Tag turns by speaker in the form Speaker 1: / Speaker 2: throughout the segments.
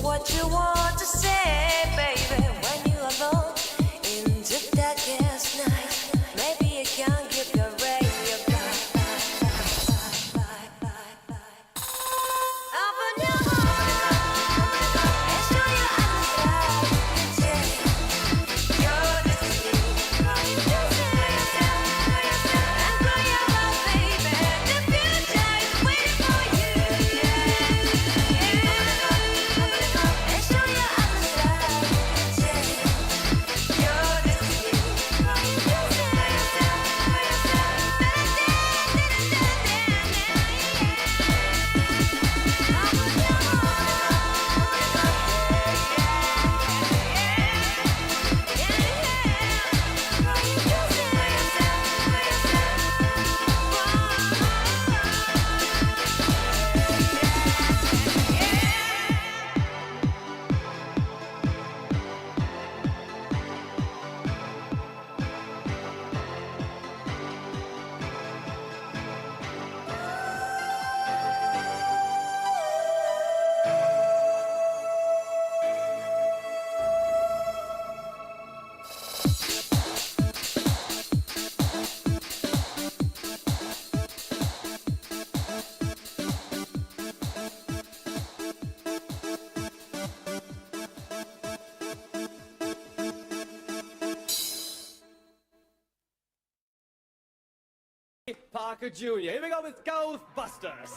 Speaker 1: what you want to say, baby, when you're alone into that gas night. Maybe you can give your ray your open your heart and show your eyes change your destiny. And grow your love, baby. The future is waiting for you. And show your eyes change your destiny.
Speaker 2: Parker Jr. Here we go with Ghostbusters.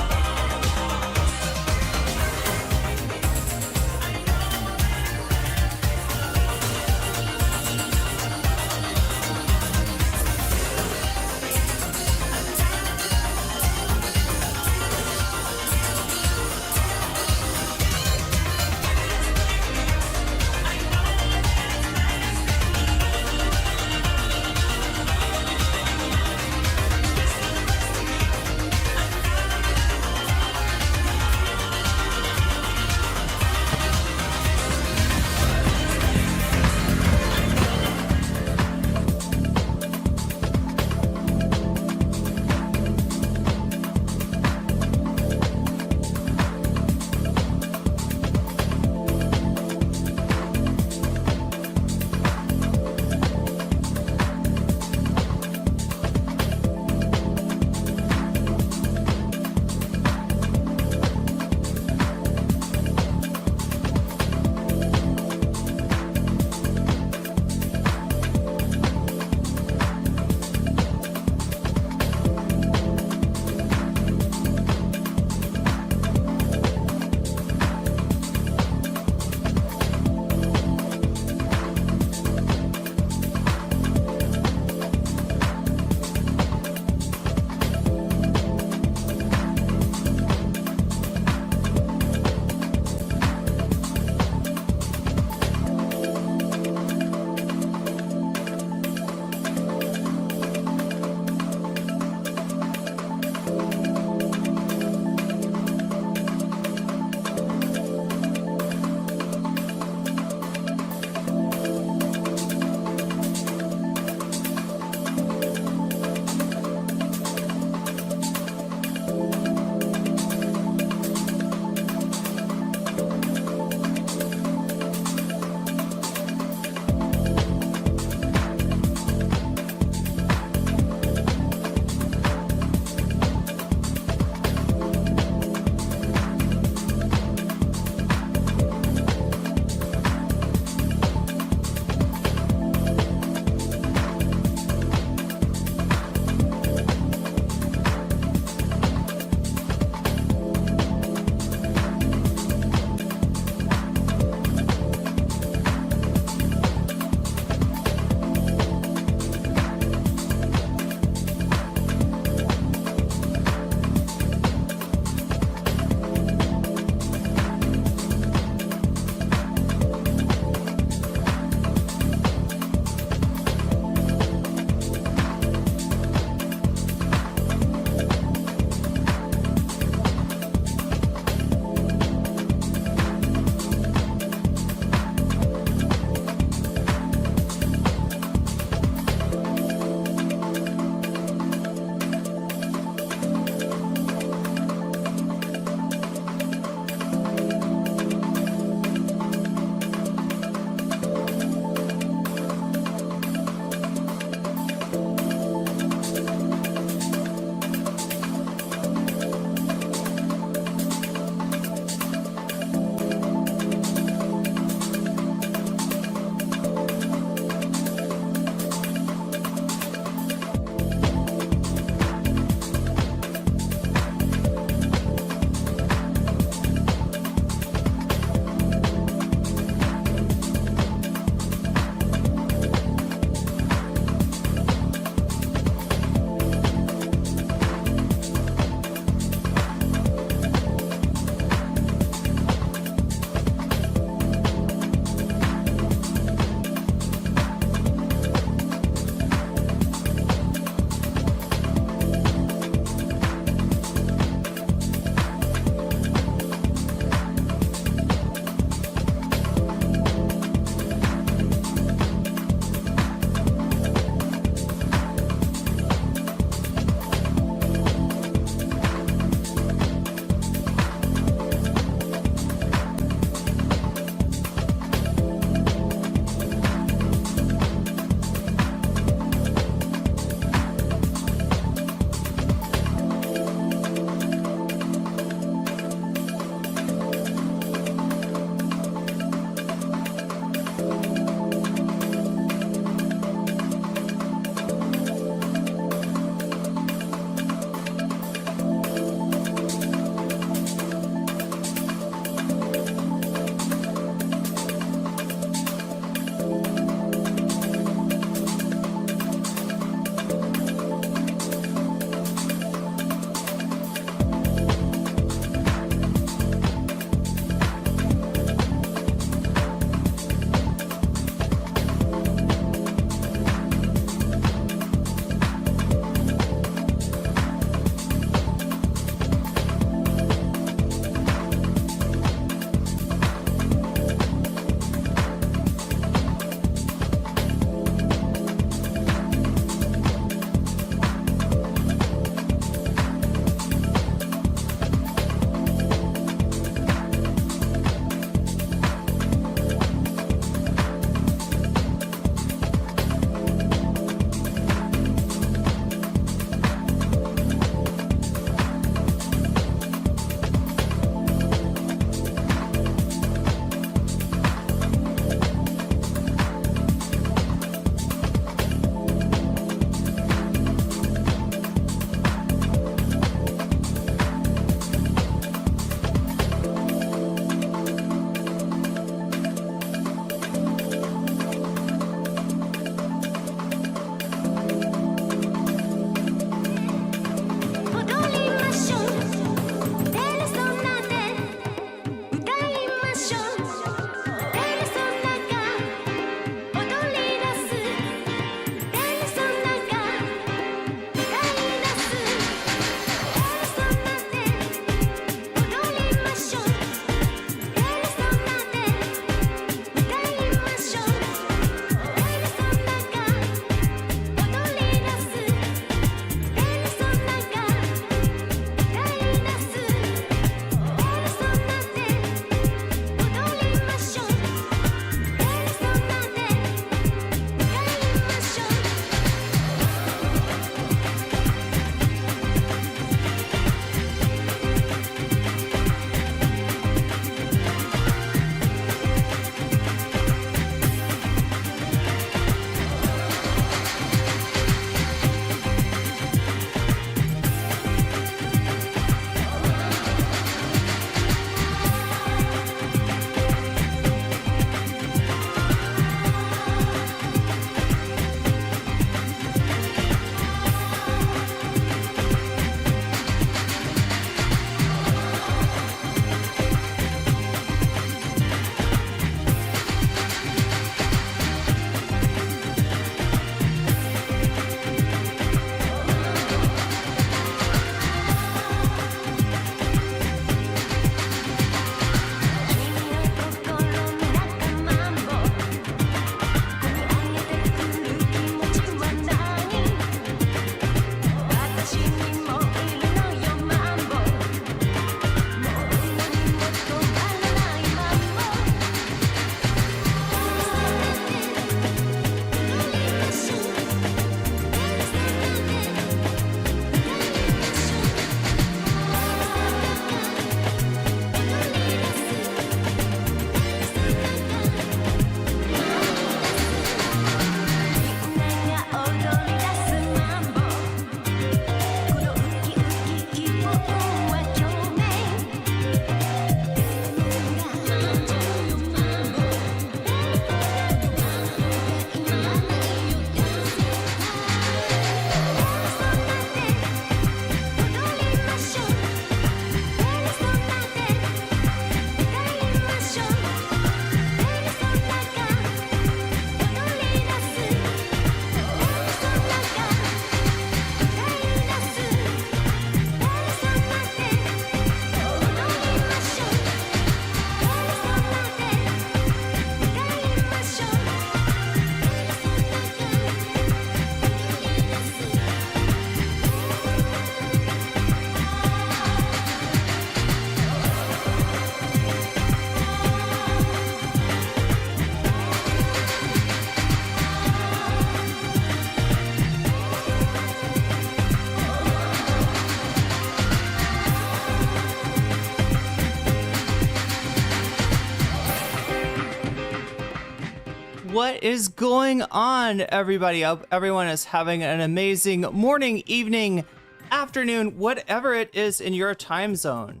Speaker 3: What is going on, everybody? I hope everyone is having an amazing morning, evening, afternoon, whatever it is in your time zone.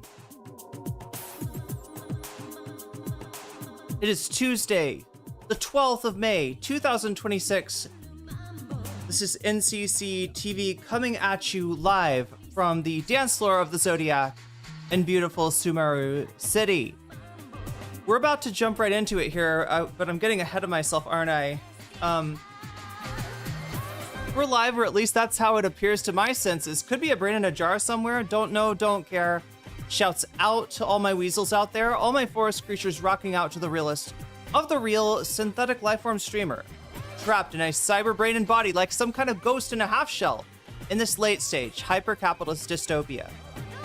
Speaker 3: It is Tuesday, the 12th of May, 2026. This is NCC TV coming at you live from the dance floor of the Zodiac in beautiful Sumeru City. We're about to jump right into it here, but I'm getting ahead of myself, aren't I? We're live, or at least that's how it appears to my senses. Could be a brain in a jar somewhere. Don't know, don't care. Shouts out to all my weasels out there, all my forest creatures rocking out to the realist of the real synthetic lifeform streamer, trapped in a cyber brain and body like some kind of ghost in a half shell in this late stage hyper-capitalist dystopia.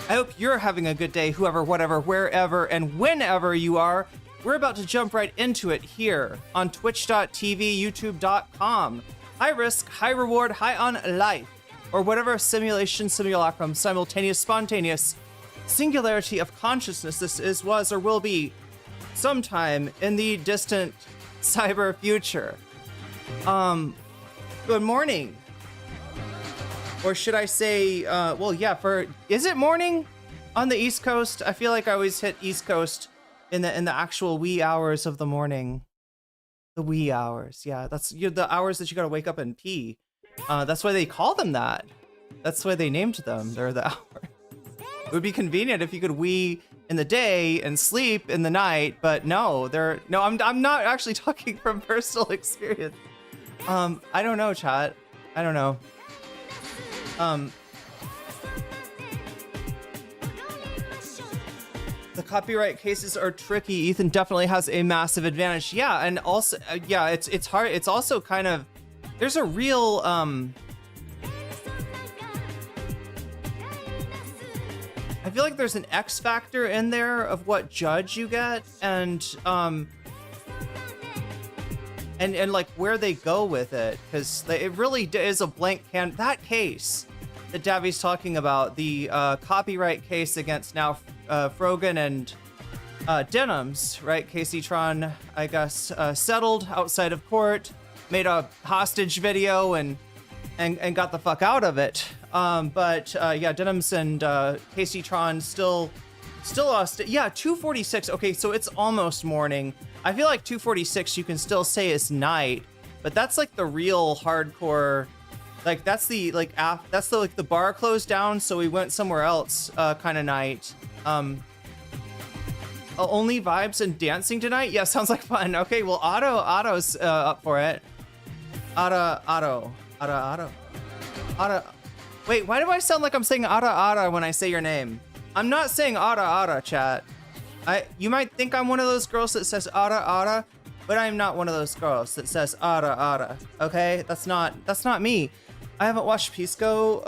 Speaker 3: I hope you're having a good day, whoever, whatever, wherever, and whenever you are. We're about to jump right into it here on twitch.tv, youtube.com. High risk, high reward, high on life, or whatever simulation, simulacrum, simultaneous, spontaneous, singularity of consciousness this is, was, or will be sometime in the distant cyber future. Good morning. Or should I say, well, yeah, is it morning on the East Coast? I feel like I always hit East Coast in the actual wee hours of the morning. The wee hours, yeah, that's the hours that you gotta wake up and pee. That's why they call them that. That's why they named them. They're the hours. It would be convenient if you could wee in the day and sleep in the night, but no, I'm not actually talking from personal experience. I don't know, chat. I don't know. The copyright cases are tricky. Ethan definitely has a massive advantage. Yeah, and also, yeah, it's hard. It's also kind of, there's a real, I feel like there's an X factor in there of what judge you get, and like where they go with it, because it really is a blank can. That case that Davi's talking about, the copyright case against now Frogan and Denims, right? Casey Tron, I guess, settled outside of court, made a hostage video and got the fuck out of it. But yeah, Denims and Casey Tron still lost it. Yeah, 2:46. Okay, so it's almost morning. I feel like 2:46 you can still say it's night, but that's like the real hardcore, like that's the the bar closed down, so we went somewhere else kind of night. Only vibes and dancing tonight? Yeah, sounds like fun. Okay, well Otto's up for it. Otto. Wait, why do I sound like I'm saying Otta when I say your name? I'm not saying Otta, chat. You might think I'm one of those girls that says Otta, but I'm not one of those girls that says Otta. Okay, that's not me. I haven't watched Pisco,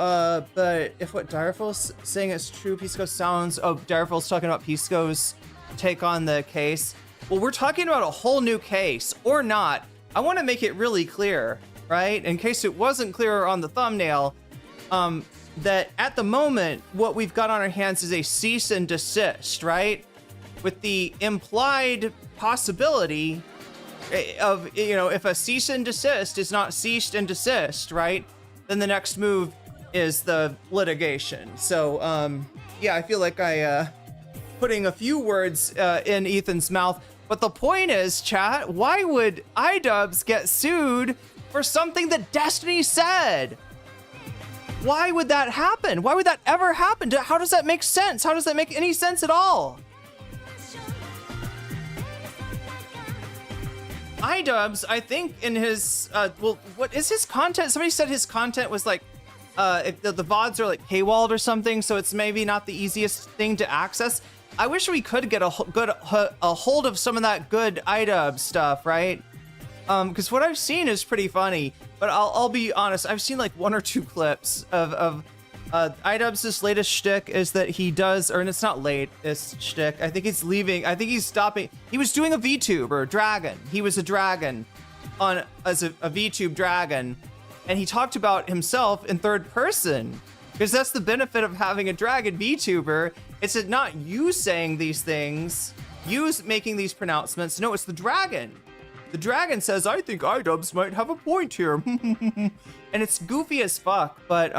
Speaker 3: but if what Direful's saying is true, Pisco sounds. Oh, Direful's talking about Pisco's take on the case. Well, we're talking about a whole new case, or not. I want to make it really clear, right? In case it wasn't clear on the thumbnail, that at the moment, what we've got on our hands is a cease and desist, right? With the implied possibility of, if a cease and desist is not ceased and desist, right? Then the next move is the litigation. So, yeah, I feel like I putting a few words in Ethan's mouth. But the point is, chat, why would iDubbz get sued for something that Destiny said? Why would that happen? Why would that ever happen? How does that make sense? How does that make any sense at all? iDubbz, I think in his, well, what is his content? Somebody said his content was like, if the VODs are like paywalled or something, so it's maybe not the easiest thing to access. I wish we could get a hold of some of that good iDubbz stuff, right? Because what I've seen is pretty funny, but I'll be honest, I've seen like one or two clips of iDubbz's latest shtick is that he does, or it's not latest shtick, I think he's leaving, I think he's stopping, he was doing a VTuber, dragon, he was a dragon, as a VTube dragon, and he talked about himself in third person, because that's the benefit of having a dragon VTuber, it's not you saying these things, you making these pronouncements, no, it's the dragon. The dragon says, I think iDubbz might have a point here. And it's goofy as fuck, but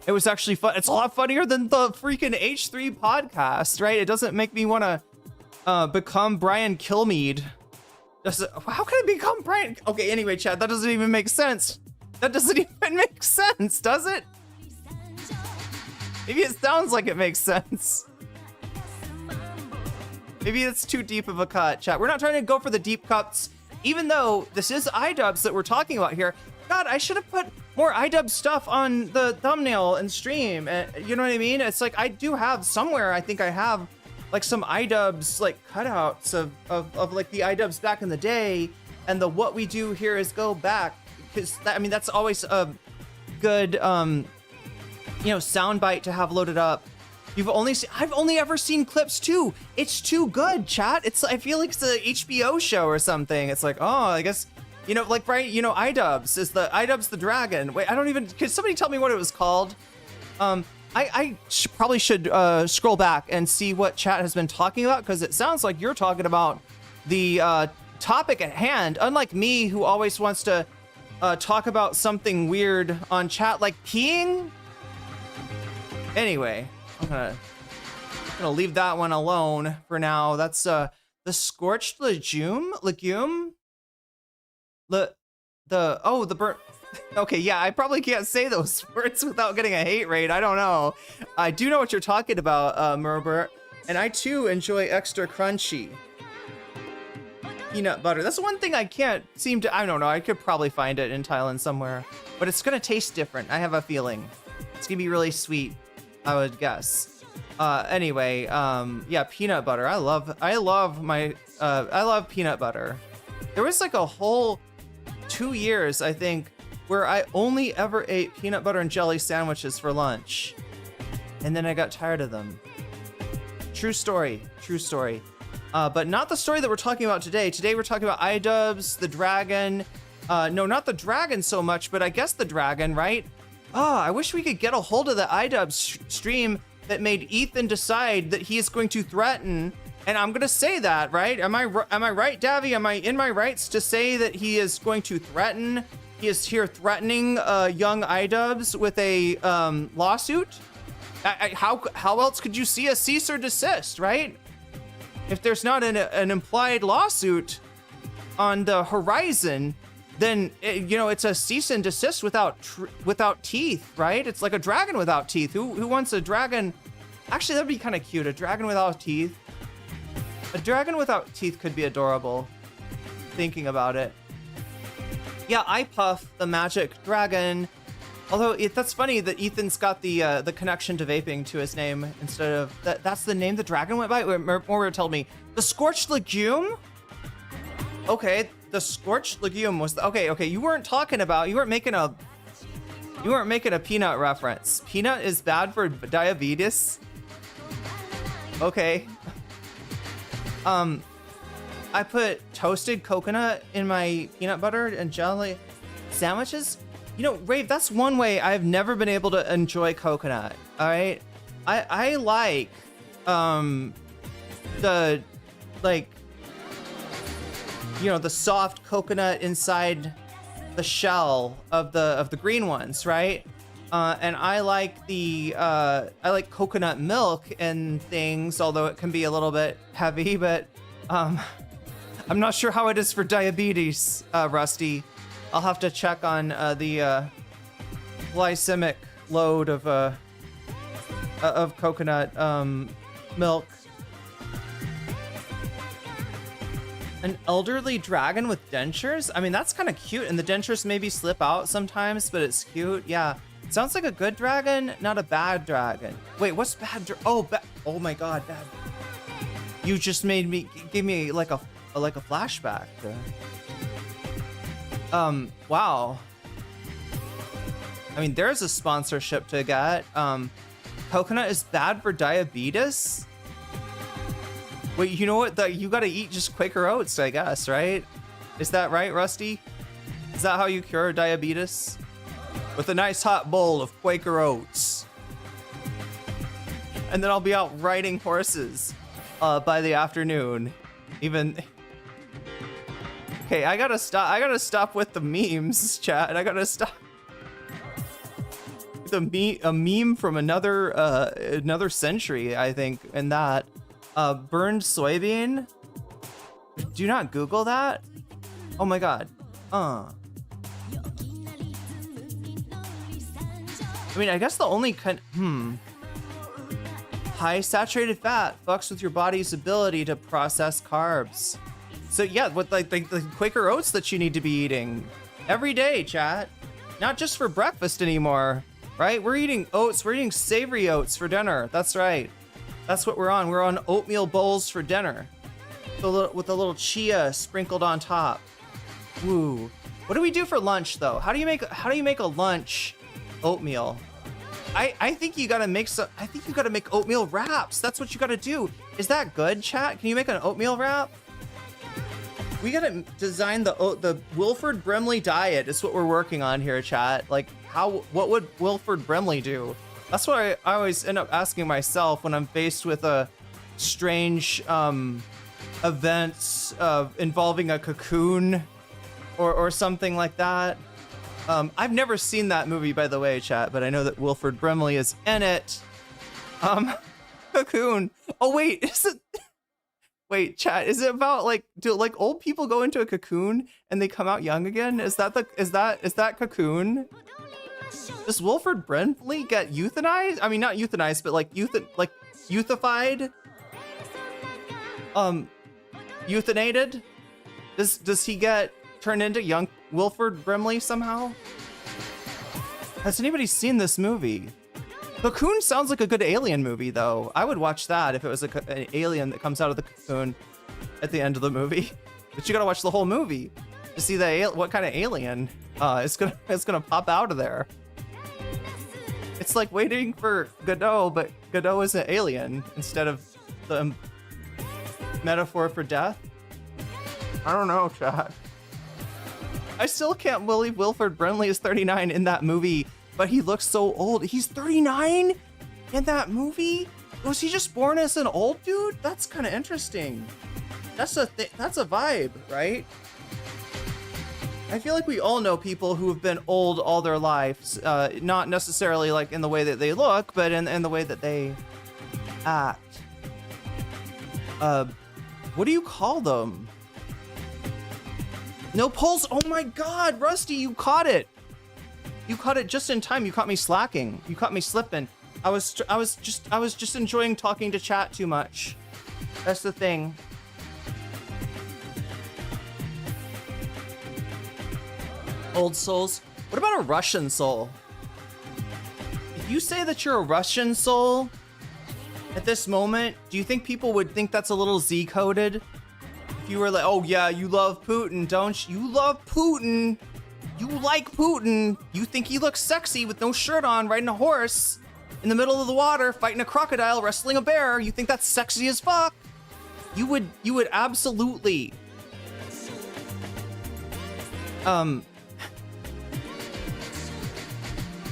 Speaker 3: it was actually fun. It's a lot funnier than the freaking H3 podcast, right? It doesn't make me want to become Brian Kilmeade. How can I become Brian? Okay, anyway, Chad, that doesn't even make sense. That doesn't even make sense, does it? Maybe it sounds like it makes sense. Maybe it's too deep of a cut, chat. We're not trying to go for the deep cuts, even though this is iDubbz that we're talking about here. God, I should have put more iDubbz stuff on the thumbnail and stream. You know what I mean? It's like I do have somewhere, I think I have like some iDubbz like cutouts of like the iDubbz back in the day, and the what we do here is go back, because I mean that's always a good you know, soundbite to have loaded up. I've only ever seen clips too. It's too good, chat. I feel like it's a HBO show or something. It's like, oh, I guess, you know, like, right, you know, iDubbz is iDubbz the dragon. Wait, I don't even, could somebody tell me what it was called? I probably should scroll back and see what chat has been talking about, because it sounds like you're talking about the topic at hand, unlike me, who always wants to talk about something weird on chat, like peeing. Anyway, I'm gonna leave that one alone for now. That's the scorched legume. The burnt. Okay, yeah, I probably can't say those words without getting a hate raid. I don't know. I do know what you're talking about, Merbert, and I too enjoy extra crunchy peanut butter. That's one thing I can't seem to. I don't know. I could probably find it in Thailand somewhere, but it's gonna taste different. I have a feeling it's gonna be really sweet, I would guess. Anyway, yeah, peanut butter. I love peanut butter. There was like a whole 2 years, I think, where I only ever ate peanut butter and jelly sandwiches for lunch, and then I got tired of them. True story. But not the story that we're talking about today. Today we're talking about iDubbz, the dragon. No, not the dragon so much, but I guess the dragon, right? I wish we could get a hold of the iDubbz stream that made Ethan decide that he is going to threaten, and I'm gonna say that, right? Am I right, Davy? Am I in my rights to say that he is going to threaten? He is here threatening young iDubbz with a lawsuit. How else could you see a cease or desist, right? If there's not an implied lawsuit on the horizon, then you know it's a cease and desist without teeth, right? It's like a dragon without teeth. Who wants a dragon? Actually, that'd be kind of cute. A dragon without teeth. A dragon without teeth could be adorable. Thinking about it. Yeah, I Puff the magic dragon. Although that's funny that Ethan's got the connection to vaping to his name instead of that's the name the dragon went by. More told me the scorched legume. Okay, the scorched legume was okay. You weren't making a peanut reference. Peanut is bad for diabetes. Okay. I put toasted coconut in my peanut butter and jelly sandwiches. You know, Rave, that's one way I've never been able to enjoy coconut. All right, I like the like, you know, the soft coconut inside the shell of the green ones, right? And I like I like coconut milk and things, although it can be a little bit heavy, but I'm not sure how it is for diabetes, Rusty. I'll have to check on the glycemic load of coconut milk. An elderly dragon with dentures? I mean, that's kind of cute, and the dentures maybe slip out sometimes, but it's cute. Yeah, sounds like a good dragon, not a bad dragon. Wait, what's bad? Oh my god, bad. You just gave me like a flashback. Wow. I mean, there's a sponsorship to get. Coconut is bad for diabetes? Wait, you know what? You gotta eat just Quaker Oats, I guess, right? Is that right, Rusty? Is that how you cure diabetes? With a nice hot bowl of Quaker Oats. And then I'll be out riding horses by the afternoon. Even Okay, I gotta stop with the memes, chat. I gotta stop. A meme from another century, I think, and that burned soybean. Do not Google that. Oh my god. I mean, I guess the only high saturated fat fucks with your body's ability to process carbs. So yeah, with like the Quaker oats that you need to be eating every day, chat. Not just for breakfast anymore, right? We're eating oats. We're eating savory oats for dinner. That's right. That's what we're on. We're on oatmeal bowls for dinner, with a little chia sprinkled on top. Woo. What do we do for lunch though? How do you make a lunch oatmeal? I think you gotta make oatmeal wraps. That's what you gotta do. Is that good, chat? Can you make an oatmeal wrap? We gotta design the Wilford Brimley diet. Is what we're working on here, chat. Like, what would Wilford Brimley do? That's what I always end up asking myself when I'm faced with a strange events involving a cocoon or something like that. I've never seen that movie, by the way, chat, but I know that Wilford Brimley is in it. Cocoon. Oh wait, is it? Wait, chat, is it about do old people go into a cocoon and they come out young again? Is that Cocoon? Does Wilford Brimley get euthanized? I mean, not euthanized, but euthified? Euthanated? Does he get turned into young Wilford Brimley somehow? Has anybody seen this movie? Cocoon sounds like a good alien movie, though. I would watch that if it was an alien that comes out of the cocoon at the end of the movie. But you gotta watch the whole movie to see what kind of alien is gonna pop out of there. It's like waiting for Godot, but Godot is an alien instead of the metaphor for death. I don't know, chat. I still can't believe Wilford Brimley is 39 in that movie. But he looks so old. He's 39 in that movie? Was he just born as an old dude? That's kind of interesting. That's a vibe, right? I feel like we all know people who have been old all their lives. Not necessarily like in the way that they look, but in the way that they act. What do you call them? No pulse. Oh my god, Rusty, you caught it. You caught it just in time. You caught me slacking. You caught me slipping. I was just enjoying talking to chat too much. That's the thing. Old souls. What about a Russian soul? If you say that you're a Russian soul at this moment, do you think people would think that's a little Z-coded? If you were like, oh yeah, you love Putin, don't you? You love Putin. You like Putin. You think he looks sexy with no shirt on, riding a horse in the middle of the water, fighting a crocodile, wrestling a bear. You think that's sexy as fuck. You would absolutely.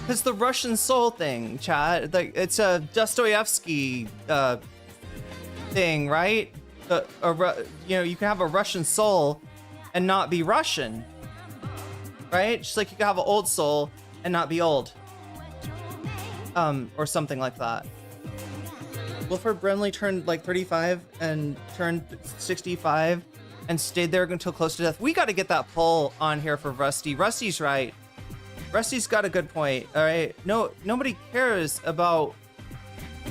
Speaker 3: It's the Russian soul thing, chat. Like, it's a Dostoevsky thing, right? You can have a Russian soul and not be Russian. Right? Just like you can have an old soul and not be old. Or something like that. Wilford Brimley turned like 35 and turned 65 and stayed there until close to death. We got to get that poll on here for Rusty. Rusty's right. Rusty's got a good point, all right? Nobody cares about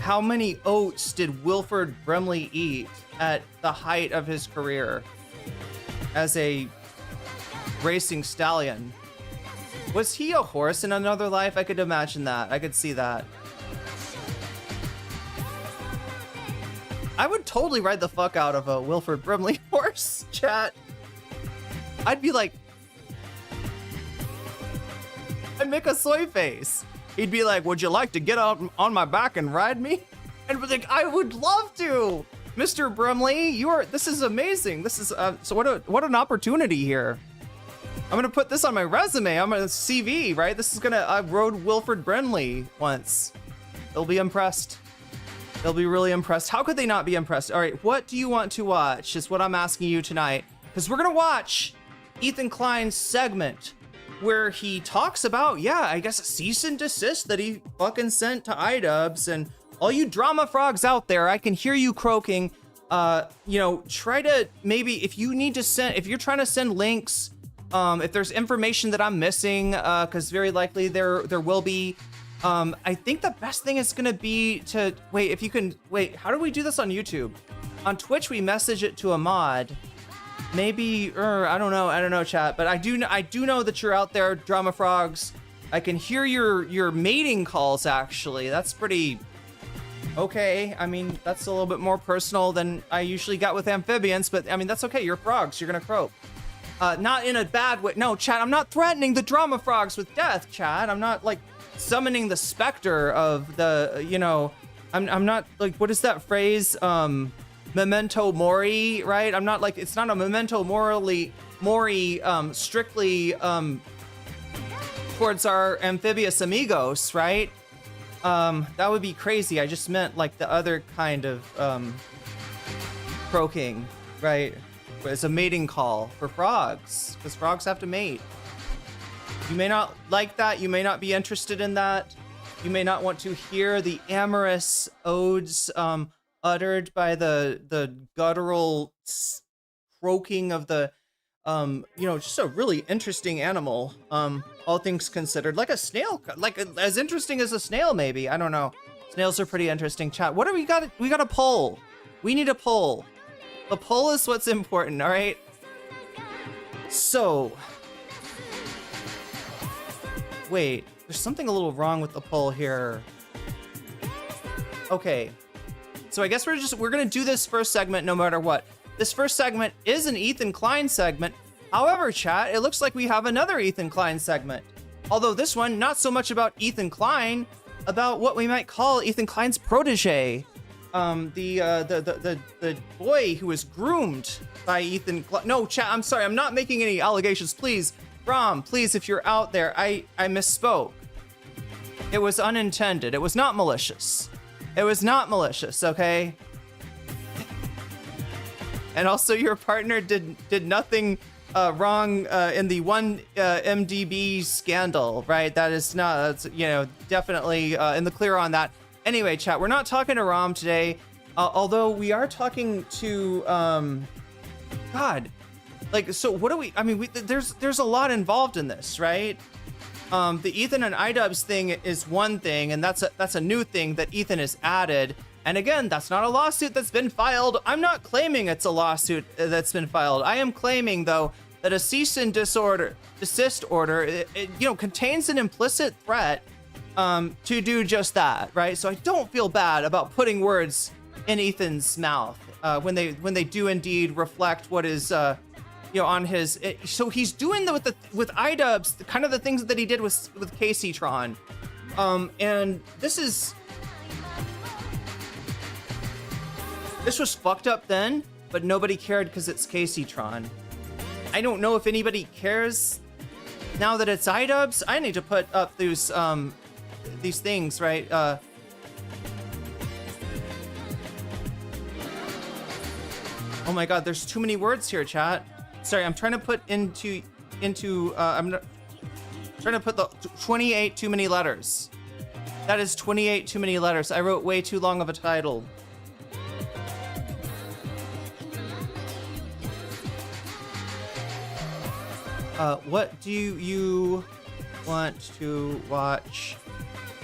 Speaker 3: how many oats did Wilford Brimley eat at the height of his career as a racing stallion. Was he a horse in another life? I could imagine that. I could see that. I would totally ride the fuck out of a Wilford Brimley horse, chat. I'd be like, I'd make a soy face. He'd be like, would you like to get out on my back and ride me? And be like, I would love to, Mr. Brimley. This is amazing. This is so what an opportunity here. I'm gonna put this on my resume. I'm gonna CV, right? This is I rode Wilford Brimley once. They'll be impressed. They'll be really impressed. How could they not be impressed? All right, what do you want to watch is what I'm asking you tonight. Because we're gonna watch Ethan Klein's segment where he talks about, yeah, I guess a cease and desist that he fucking sent to iDubbz. And all you drama frogs out there, I can hear you croaking. You know, try to maybe, if you need to send, if you're trying to send links, if there's information that I'm missing, because very likely there will be, I think the best thing is gonna be to wait. If you can wait, how do we do this on YouTube? On Twitch, we message it to a mod. Maybe, I don't know, chat. But I do know that you're out there, drama frogs. I can hear your mating calls. Actually, that's pretty okay. I mean, that's a little bit more personal than I usually got with amphibians. But I mean, that's okay. You're frogs. You're gonna croak. Not in a bad way. No, chat. I'm not threatening the drama frogs with death, chat. I'm not like summoning the specter of the, you know, I'm not like, what is that phrase? Memento mori, right? I'm not like, it's not a memento mori, strictly towards our amphibious amigos, right? That would be crazy. I just meant like the other kind of croaking, right? It's a mating call for frogs, because frogs have to mate. You may not like that. You may not be interested in that. You may not want to hear the amorous odes uttered by the guttural croaking of the, you know, just a really interesting animal, all things considered. Like a snail, like as interesting as a snail, maybe. I don't know. Snails are pretty interesting, chat. What do we got? We got a poll. We need a poll. The poll is what's important, all right? So, wait, there's something a little wrong with the poll here. Okay, so I guess we're gonna do this first segment no matter what. This first segment is an Ethan Klein segment. However, chat, it looks like we have another Ethan Klein segment. Although this one, not so much about Ethan Klein, about what we might call Ethan Klein's protege. The boy who was groomed by Ethan Klein. No, chat, I'm sorry, I'm not making any allegations. Please, Rom, please, if you're out there, I misspoke. It was unintended. It was not malicious. It was not malicious, okay? And also, your partner did nothing wrong in the one MDB scandal, right? That is not, you know, definitely in the clear on that. Anyway, chat, we're not talking to Rom today, although we are talking to, God, like, so what do we, I mean, there's a lot involved in this, right? The Ethan and iDubbz thing is one thing, and that's a new thing that Ethan has added. And again, that's not a lawsuit that's been filed. I'm not claiming it's a lawsuit that's been filed. I am claiming, though, that a cease and desist order, it you know, contains an implicit threat to do just that, right? So I don't feel bad about putting words in Ethan's mouth when they do indeed reflect what is, you know, on his. So he's doing with iDubbz the kind of the things that he did with KCTron, and this was fucked up then, but nobody cared because it's KCTron. I don't know if anybody cares now that it's iDubbz. I need to put up these things, right? Oh my God, there's too many words here, chat. Sorry, I'm trying to put I'm trying to put the 28 too many letters. That is 28 too many letters. I wrote way too long of a title. What do you want to watch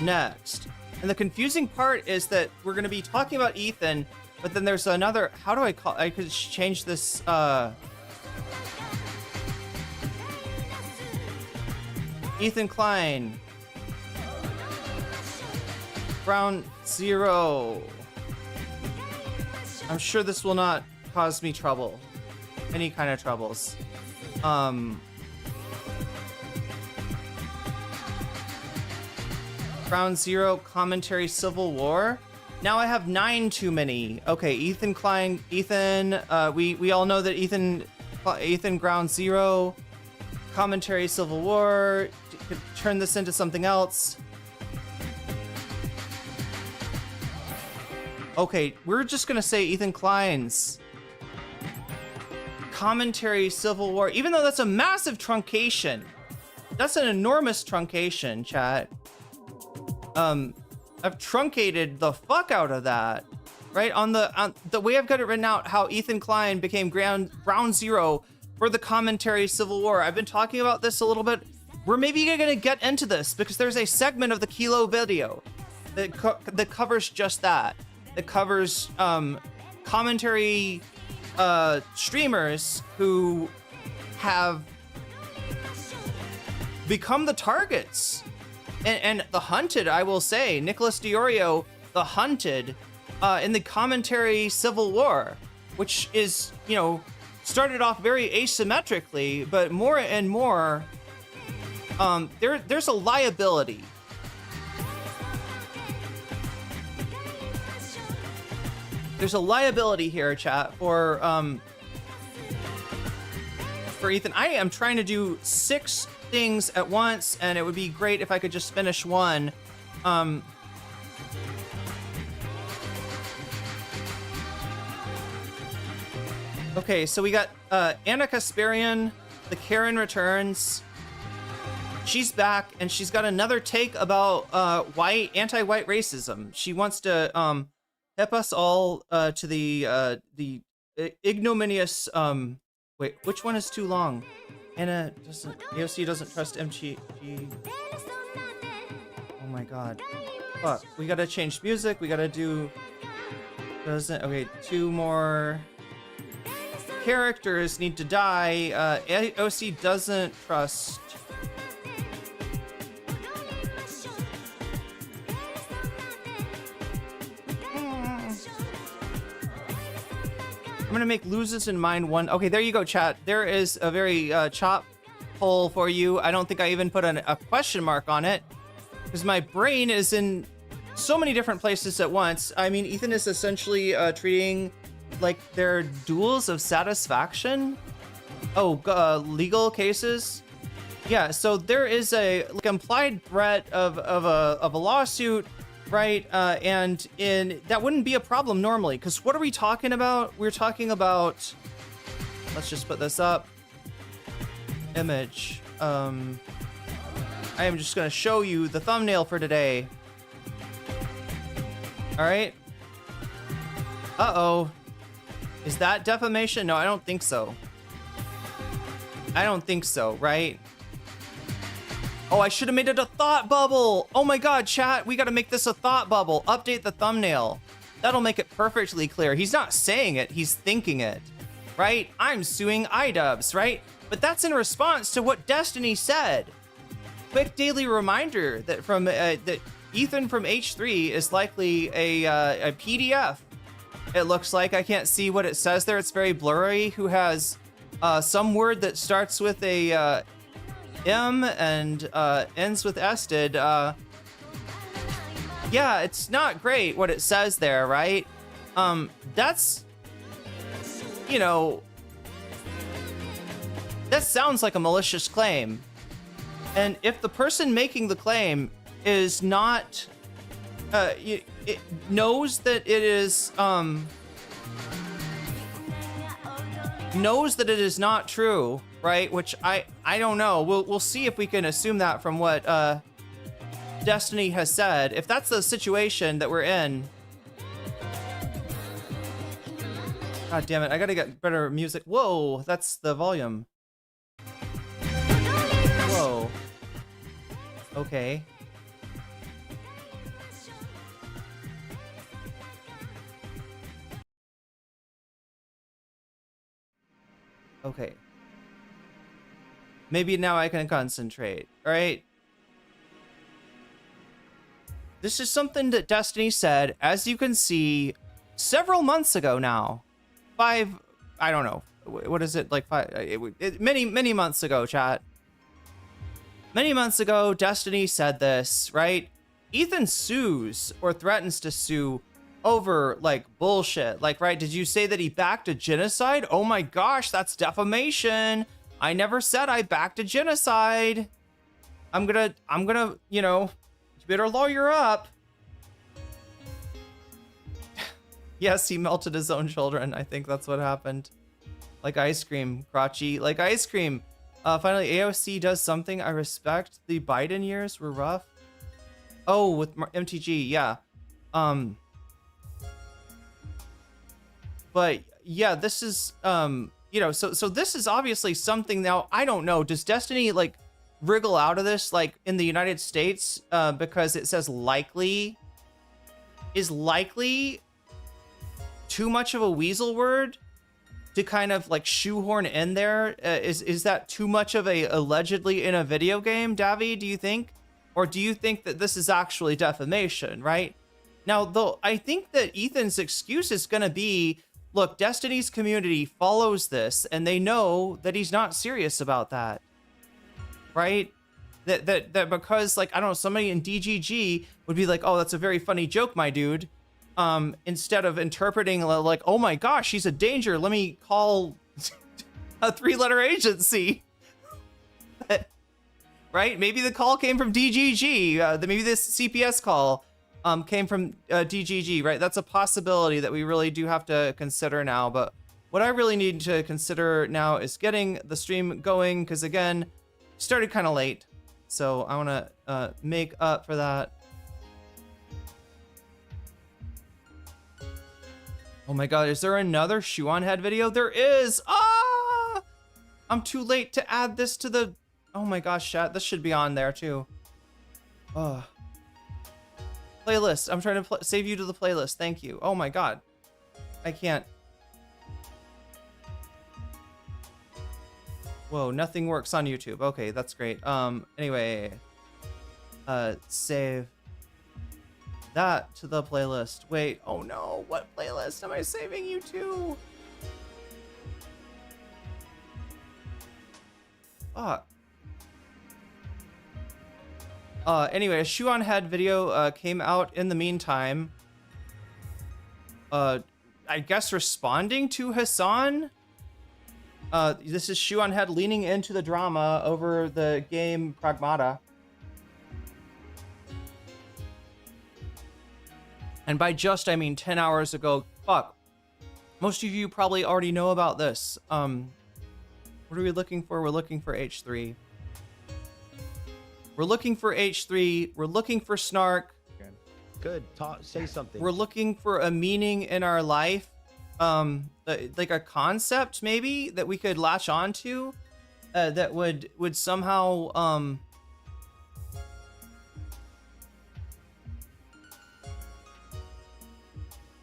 Speaker 3: next? And the confusing part is that we're going to be talking about Ethan, but then there's another, how do I call, I could change this, Ethan Klein, Ground Zero. I'm sure this will not cause me trouble, any kind of troubles. Ground Zero commentary Civil War. Now I have 9 too many. Okay, Ethan Klein, Ethan. We all know that Ethan Ground Zero commentary Civil War. Could turn this into something else. Okay, we're just gonna say Ethan Klein's commentary civil war, even though that's a massive truncation. That's an enormous truncation, chat. I've truncated the fuck out of that, right? On the way I've got it written out, how Ethan Klein became ground zero for the commentary civil war. I've been talking about this a little bit. We're maybe gonna get into this because there's a segment of the Kilo video that covers just that. That covers commentary streamers who have become the targets and the hunted. I will say, Nicholas Diorio, the hunted in the commentary civil war, which is, you know, started off very asymmetrically, but more and more, there's a liability. There's a liability here, chat, for Ethan. I am trying to do 6 things at once, and it would be great if I could just finish one. Okay, so we got Ana Kasparian, the Karen returns. She's back, and she's got another take about anti-white racism. She wants to hip us all to the ignominious wait, which one is too long? Anna doesn't, AOC doesn't trust MG. Oh my god. Fuck, we gotta change music, we gotta do, okay, 2 more characters need to die. AOC doesn't trust. I'm gonna make loses in mind 1. Okay, there you go, chat. There is a very chop poll for you. I don't think I even put a question mark on it because my brain is in so many different places at once. I mean, Ethan is essentially treating like they're duels of satisfaction. Oh, legal cases. Yeah, so there is a like implied threat of a lawsuit. Right, and that wouldn't be a problem normally, because what are we talking about? We're talking about, let's just put this up, image. I am just gonna show you the thumbnail for today. All right. Uh-oh. Is that defamation? No, I don't think so. I don't think so, right? Oh, I should have made it a thought bubble. Oh my god, chat, we gotta make this a thought bubble. Update the thumbnail. That'll make it perfectly clear. He's not saying it, he's thinking it, right? I'm suing iDubbz, right? But that's in response to what Destiny said. Quick daily reminder that that Ethan from H3 is likely a PDF. It looks like. I can't see what it says there. It's very blurry. Who has some word that starts with a M and ends with ested. Yeah, it's not great what it says there, right? That's, you know, that sounds like a malicious claim. And if the person making the claim is not, it knows that it is, knows that it is not true, right? Which I don't know. We'll see if we can assume that from what Destiny has said. If that's the situation that we're in. God damn it, I gotta get better music. Whoa, that's the volume. Whoa. Okay. Okay. Maybe now I can concentrate, all right? This is something that Destiny said, as you can see, several months ago now. I don't know. What is it, like many months ago, chat. Many months ago, Destiny said this, right? Ethan sues or threatens to sue over like bullshit. Like, right, did you say that he backed a genocide? Oh my gosh, that's defamation. I never said I backed a genocide. I'm gonna, you know, you better lawyer up. Yes, he melted his own children. I think that's what happened. Like ice cream, crotchy, like ice cream. Finally, AOC does something I respect. The Biden years were rough. Oh, with MTG, yeah. But yeah, this is, you know, so this is obviously something. Now, I don't know. Does Destiny like wriggle out of this like in the United States because it says likely? Is likely too much of a weasel word to kind of like shoehorn in there? Is that too much of a allegedly in a video game, Davy, do you think? Or do you think that this is actually defamation, right? Now, though, I think that Ethan's excuse is going to be, look, Destiny's community follows this and they know that he's not serious about that, right? That because, like, I don't know, somebody in DGG would be like, oh, that's a very funny joke, my dude. Instead of interpreting like, oh my gosh, he's a danger. Let me call a 3-letter agency. Right? Maybe the call came from DGG. Maybe this CPS call came from DGG, right? That's a possibility that we really do have to consider now. But what I really need to consider now is getting the stream going, because again, started kind of late. So I want to make up for that. Oh my god, is there another shoe on head video? There is! Ah! I'm too late to add this to the... Oh my gosh, chat, this should be on there too. Oh. Playlist, I'm trying to save you to the playlist, thank you. Oh my god. I can't. Whoa, nothing works on YouTube. Okay, that's great. Anyway. Save that to the playlist. Wait, oh no, what playlist am I saving you to? Fuck. Anyway, a shoe on head video came out in the meantime. I guess responding to Hasan. This is shoe on head leaning into the drama over the game Pragmata. And by just, I mean 10 hours ago. Fuck. Most of you probably already know about this. What are we looking for? We're looking for H3. We're looking for H3. We're looking for snark.
Speaker 4: Good. Say something.
Speaker 3: We're looking for a meaning in our life. Like a concept maybe that we could latch onto that would somehow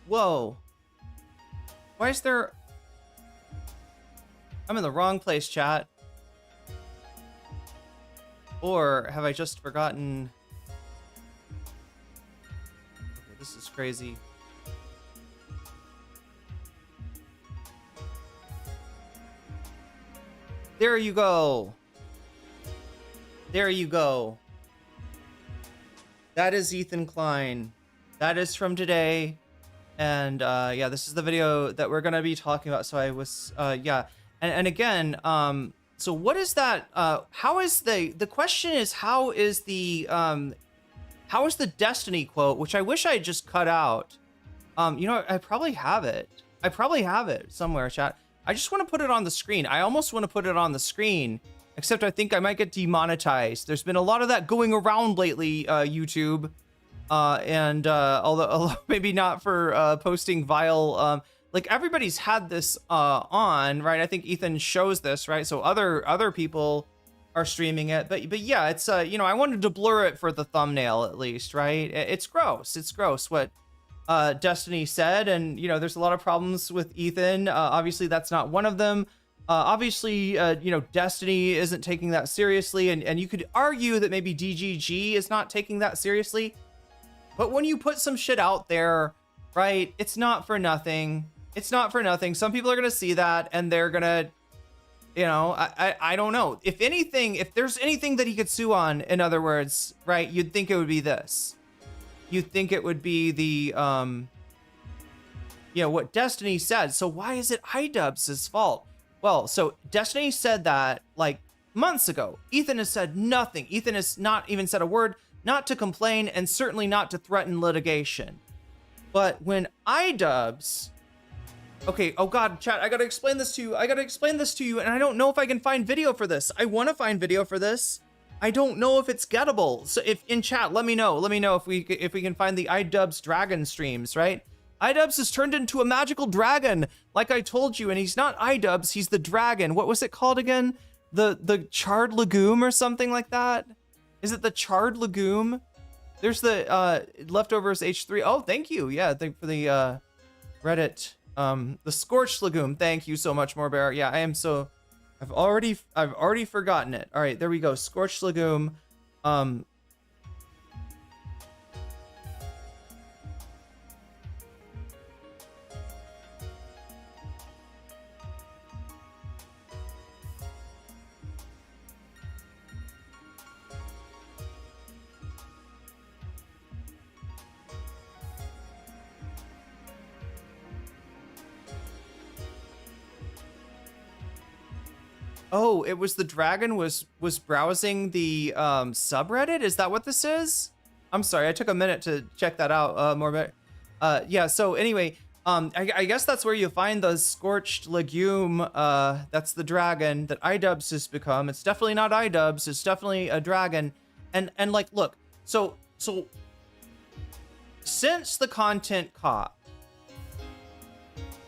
Speaker 3: whoa, why is there... I'm in the wrong place, chat. Or have I just forgotten? Okay, this is crazy. There you go. There you go. That is Ethan Klein. That is from today. And yeah, this is the video that we're gonna be talking about. So I was yeah. And again, so what is that? How is the question is how is the Destiny quote, which I wish I had just cut out. You know, I probably have it. I probably have it somewhere, chat. I just want to put it on the screen. I almost want to put it on the screen, except I think I might get demonetized. There's been a lot of that going around lately, YouTube. And although maybe not for posting vile, like everybody's had this on, right? I think Ethan shows this, right? So other people are streaming it, but yeah, it's you know, I wanted to blur it for the thumbnail at least, right? It's gross. It's gross what Destiny said, and you know, there's a lot of problems with Ethan. Obviously, that's not one of them. Obviously, you know, Destiny isn't taking that seriously, and you could argue that maybe DGG is not taking that seriously. But when you put some shit out there, right, it's not for nothing. It's not for nothing. Some people are going to see that and they're going to, you know, I don't know. If anything, if there's anything that he could sue on, in other words, right, you'd think it would be this. You'd think it would be the, you know, what Destiny said. So why is it iDubbz's fault? Well, so Destiny said that like months ago. Ethan has said nothing. Ethan has not even said a word. Not to complain, and certainly not to threaten litigation. But when iDubbz Okay, oh god, chat, I gotta explain this to you. And I don't know if I can find video for this. I want to find video for this. I don't know if it's gettable. So if in chat, let me know if we can find the iDubbz dragon streams, right? iDubbz has turned into a magical dragon, like I told you, and he's not iDubbz, he's the dragon. What was it called again? The charred legume or something like that? Is it the charred legume? There's the leftovers H3. Oh, thank you. Yeah, thank you for the Reddit. The scorched legume. Thank you so much, Morbear. Yeah, I am so. I've already forgotten it. All right, there we go. Scorched legume. Oh, it was the dragon was browsing the subreddit? Is that what this is? I'm sorry, I took a minute to check that out, more. Yeah, so anyway, I guess that's where you find the scorched legume. That's the dragon that iDubbz has become. It's definitely not iDubbz, it's definitely a dragon. And like, look, so since the content cop,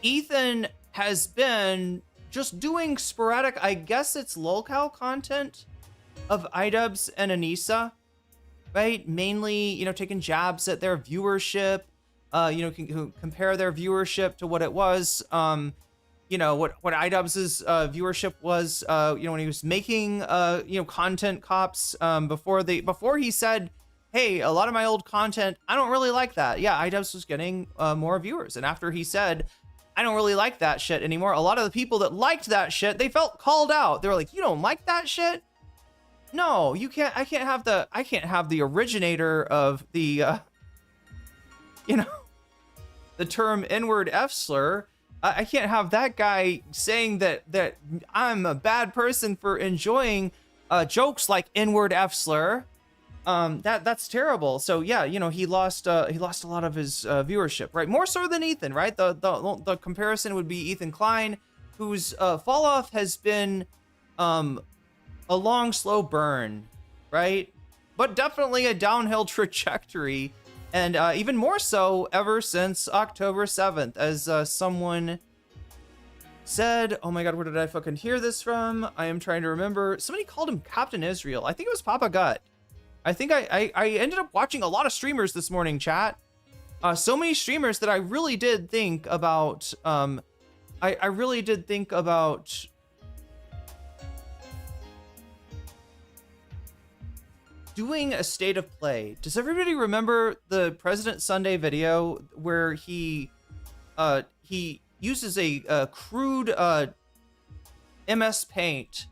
Speaker 3: Ethan has been just doing sporadic, I guess it's lolcow content of iDubbz and Anisa, right? Mainly, you know, taking jabs at their viewership, you know, compare their viewership to what it was, you know, what iDubbz's viewership was, you know, when he was making, you know, content cops, before he said, hey, a lot of my old content, I don't really like that. Yeah, iDubbz was getting more viewers. And after he said, I don't really like that shit anymore, a lot of the people that liked that shit, they felt called out. They were like, you don't like that shit? No, you can't. I can't have the originator of the, you know, the term N-word F slur. I can't have that guy saying that I'm a bad person for enjoying jokes like N-word F slur. That's terrible. So yeah, you know, he lost a lot of his viewership, right? More so than Ethan, right? The comparison would be Ethan Klein, whose fall off has been a long, slow burn, right? But definitely a downhill trajectory, and even more so ever since October 7th, as someone said. Oh my god, where did I fucking hear this from? I am trying to remember. Somebody called him Captain Israel. I think it was Papa Gut. I think I ended up watching a lot of streamers this morning, chat. So many streamers that I really did think about, I really did think about doing a state of play. Does everybody remember the President Sunday video where he uses a crude MS Paint,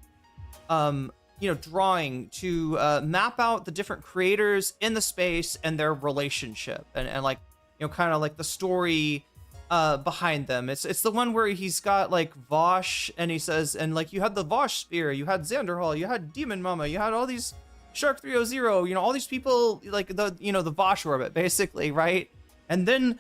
Speaker 3: you know, drawing to map out the different creators in the space and their relationship, and like, you know, kind of like the story behind them. It's the one where he's got like Vosh, and he says, and like, you had the Vosh spear, you had Xanderhall, you had Demon Mama, you had all these Shark 300, you know, all these people, like the, you know, the Vosh orbit basically, right? And then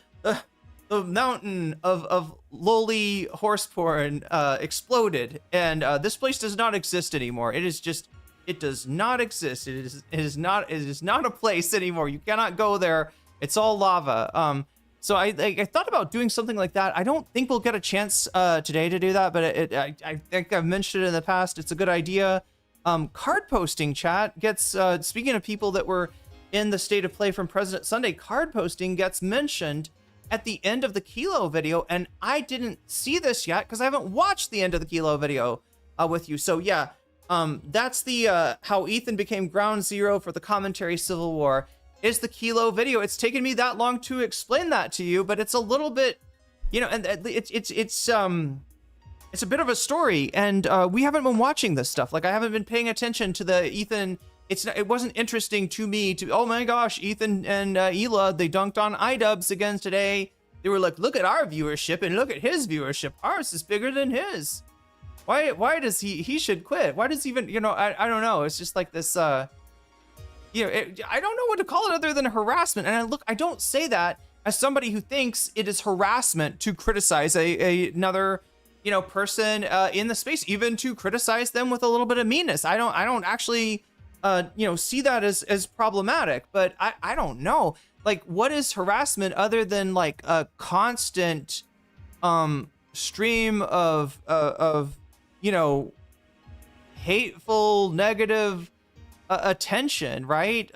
Speaker 3: the mountain of lowly horse porn exploded, and this place does not exist anymore. It does not exist. It is not a place anymore. You cannot go there. It's all lava. So I thought about doing something like that. I don't think we'll get a chance today to do that, but I think I've mentioned it in the past. It's a good idea. Card posting, chat gets, speaking of people that were in the state of play from President Sunday, card posting gets mentioned at the end of the Kilo video, and I didn't see this yet because I haven't watched the end of the Kilo video with you. So yeah, that's the how Ethan became ground zero for the commentary civil war is the Kilo video. It's taken me that long to explain that to you, but it's a little bit, you know, and it's a bit of a story, and we haven't been watching this stuff. Like, I haven't been paying attention to the Ethan. It wasn't interesting to me to, oh my gosh, Ethan and Hila, they dunked on iDubbz again today. They were like, look at our viewership and look at his viewership. Ours is bigger than his. Why does he should quit? Why does he even, you know, I don't know. It's just like this, you know, I don't know what to call it other than harassment. And I don't say that as somebody who thinks it is harassment to criticize another, you know, person in the space, even to criticize them with a little bit of meanness. I don't actually, you know, see that as problematic, but I don't know. Like, what is harassment other than like a constant stream of you know, hateful, negative attention, right?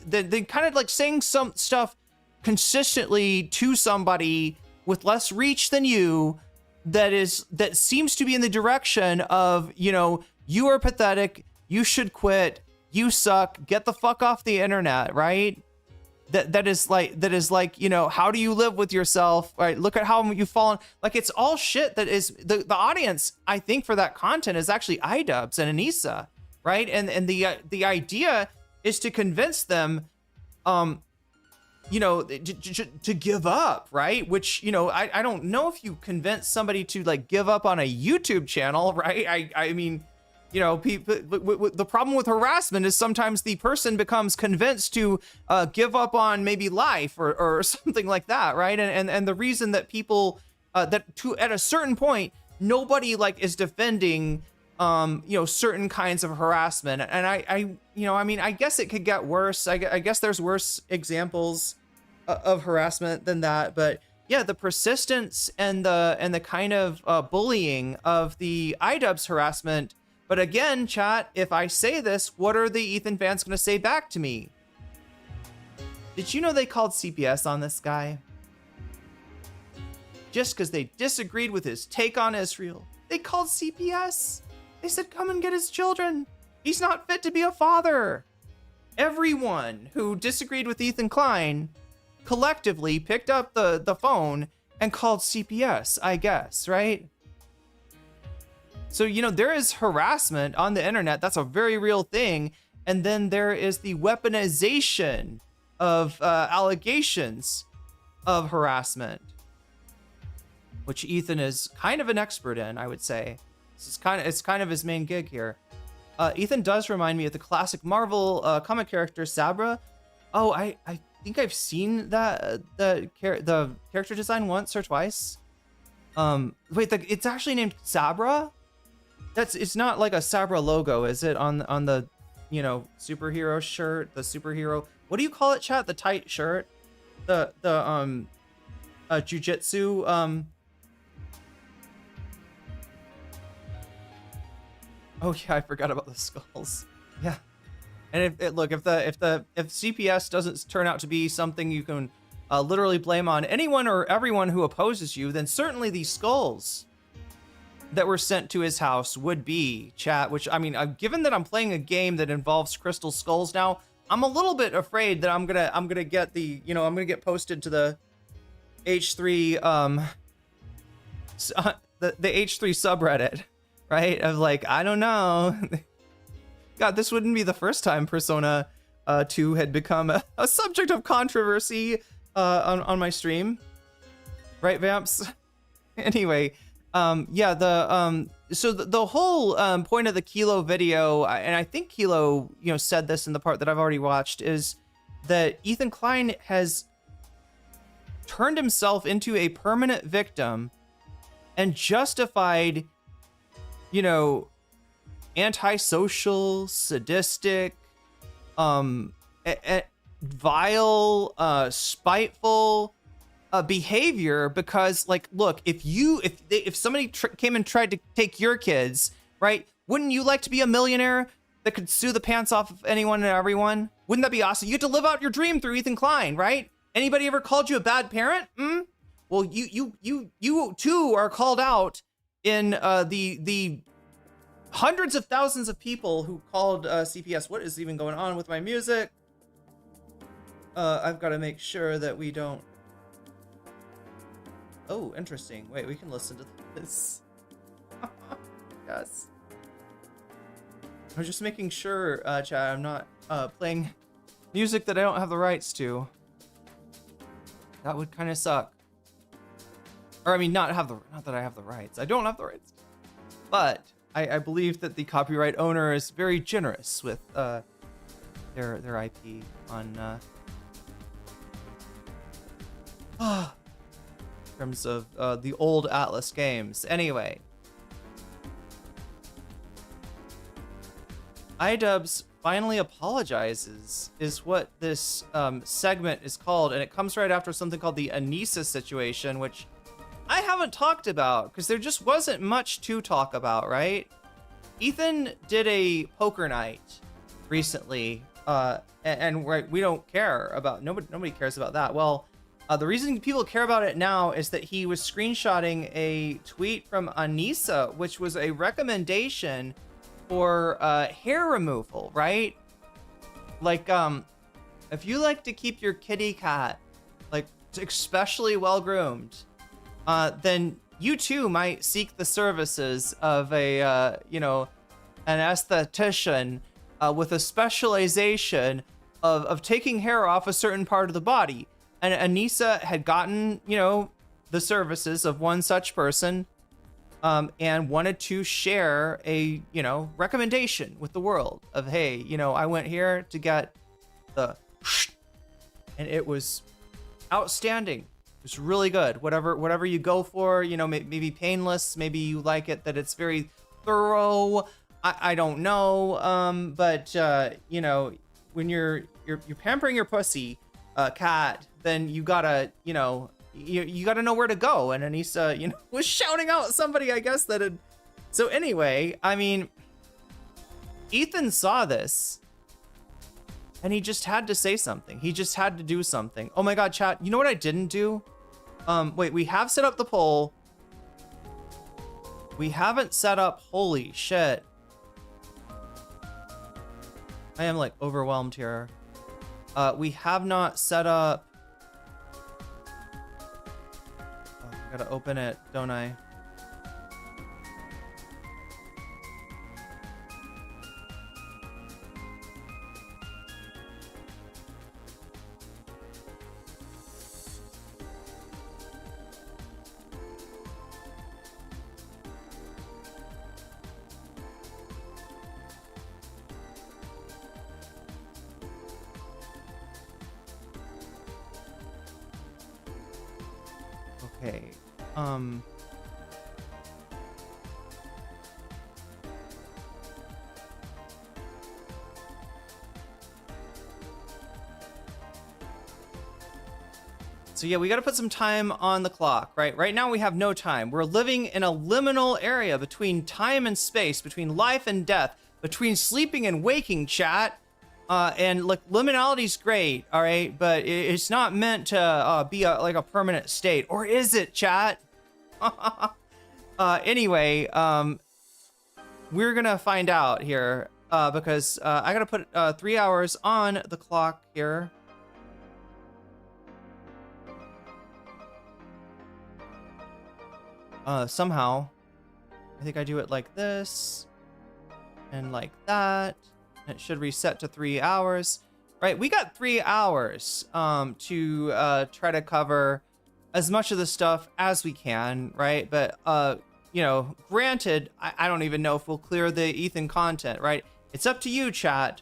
Speaker 3: They kind of like saying some stuff consistently to somebody with less reach than you that seems to be in the direction of, you know, you are pathetic, you should quit, you suck, get the fuck off the internet, right? That is like, you know, how do you live with yourself, right? Look at how you've fallen. Like, it's all shit that is the audience, I think, for that content is actually iDubbz and Anisa, right? And the idea is to convince them, you know, to give up, right? Which, you know, I don't know if you convince somebody to like give up on a YouTube channel, right? I mean, you know, people, the problem with harassment is sometimes the person becomes convinced to give up on maybe life or something like that, right? And the reason that people at a certain point, nobody like is defending you know, certain kinds of harassment. And I you know, I mean, I guess it could get worse. I guess there's worse examples of harassment than that, but yeah, the persistence and the kind of bullying of the iDubbz harassment. But again, chat, if I say this, what are the Ethan fans going to say back to me? Did you know they called CPS on this guy? Just because they disagreed with his take on Israel. They called CPS. They said, come and get his children. He's not fit to be a father. Everyone who disagreed with Ethan Klein collectively picked up the phone and called CPS, I guess, right? So, you know, there is harassment on the internet. That's a very real thing. And then there is the weaponization of allegations of harassment, which Ethan is kind of an expert in, I would say. It's kind of his main gig here. Ethan does remind me of the classic Marvel comic character Sabra. Oh, I think I've seen that the character design once or twice. Wait, it's actually named Sabra? It's not like a Sabra logo, is it? On the, you know, superhero shirt, the superhero. What do you call it, chat? The tight shirt, the jujitsu. Oh yeah, I forgot about the skulls. Yeah, and if CPS doesn't turn out to be something you can literally blame on anyone or everyone who opposes you, then certainly these skulls that were sent to his house would be, chat. Which, I mean, given that I'm playing a game that involves crystal skulls now, I'm a little bit afraid that I'm gonna get the, you know, I'm gonna get posted to the H3 the H3 subreddit, right? Of like, I don't know. God, this wouldn't be the first time Persona 2 had become a subject of controversy on my stream, right, Vamps? Anyway, yeah, so the whole point of the Kilo video, and I think Kilo, you know, said this in the part that I've already watched, is that Ethan Klein has turned himself into a permanent victim and justified, you know, antisocial, sadistic, vile, spiteful behavior, because, like, look, if somebody came and tried to take your kids, right, wouldn't you like to be a millionaire that could sue the pants off of anyone and everyone? Wouldn't that be awesome? You get to live out your dream through Ethan Klein, right? Anybody ever called you a bad parent? Well, you too are called out in the hundreds of thousands of people who called CPS. What is even going on with my music? I've got to make sure that we don't. Oh, interesting. Wait, we can listen to this. Yes. I'm just making sure, chat, I'm not playing music that I don't have the rights to. That would kind of suck. Or I mean, not that I have the rights. I don't have the rights. But I believe that the copyright owner is very generous with their IP on In terms of the old Atlas games. Anyway. iDubbz finally apologizes is what this segment is called, and it comes right after something called the Anisa situation, which I haven't talked about because there just wasn't much to talk about, right? Ethan did a poker night recently, and right, we don't care about, nobody cares about that. Well, the reason people care about it now is that he was screenshotting a tweet from Anisa, which was a recommendation for hair removal, right? Like, if you like to keep your kitty cat, like, especially well groomed, then you too might seek the services of a, you know, an esthetician with a specialization of taking hair off a certain part of the body. And Anisa had gotten, you know, the services of one such person, and wanted to share a, you know, recommendation with the world of, hey, you know, I went here to get the, and it was outstanding. It was really good. Whatever you go for, you know, maybe painless, maybe you like it that it's very thorough. I don't know, but you know, when you're pampering your pussy, cat, then you gotta, you know, you gotta know where to go. And Anisa, you know, was shouting out somebody, I guess, that had. So anyway, I mean, Ethan saw this and he just had to say something. He just had to do something. Oh my God, chat. You know what I didn't do? Wait, we have set up the poll. We haven't set up, holy shit. I am like overwhelmed here. We have not set up. Oh, I gotta open it, don't I? Okay. So yeah, we got to put some time on the clock, right? Right now we have no time. We're living in a liminal area between time and space, between life and death, between sleeping and waking, chat. And like liminality's great, all right, but it's not meant to be like a permanent state, or is it, chat? Anyway, we're gonna find out here because I gotta put 3 hours on the clock here. Somehow, I think I do it like this and like that. It should reset to 3 hours, right? We got 3 hours to try to cover as much of the stuff as we can, right? But you know, granted, I don't even know if we'll clear the Ethan content, right? It's up to you, chat,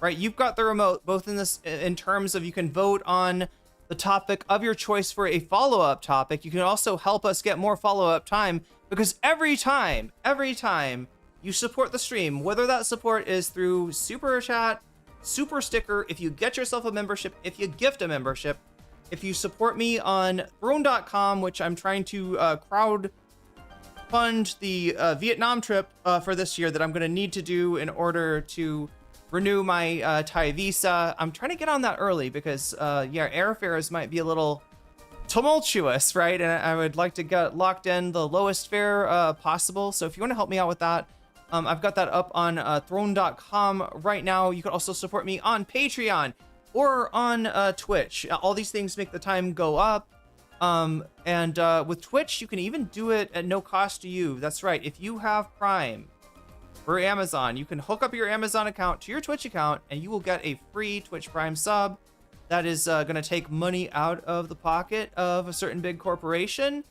Speaker 3: right? You've got the remote, both in this, in terms of you can vote on the topic of your choice for a follow-up topic. You can also help us get more follow-up time, because every time you support the stream, whether that support is through super chat, super sticker, if you get yourself a membership, if you gift a membership, if you support me on throne.com, which I'm trying to crowd fund the Vietnam trip for this year that I'm going to need to do in order to renew my Thai visa. I'm trying to get on that early because yeah, airfares might be a little tumultuous, right? And I would like to get locked in the lowest fare possible. So if you want to help me out with that, I've got that up on throne.com right now. You can also support me on Patreon or on Twitch. All these things make the time go up. And with Twitch, you can even do it at no cost to you. That's right. If you have Prime for Amazon, you can hook up your Amazon account to your Twitch account and you will get a free Twitch Prime sub. That is going to take money out of the pocket of a certain big corporation.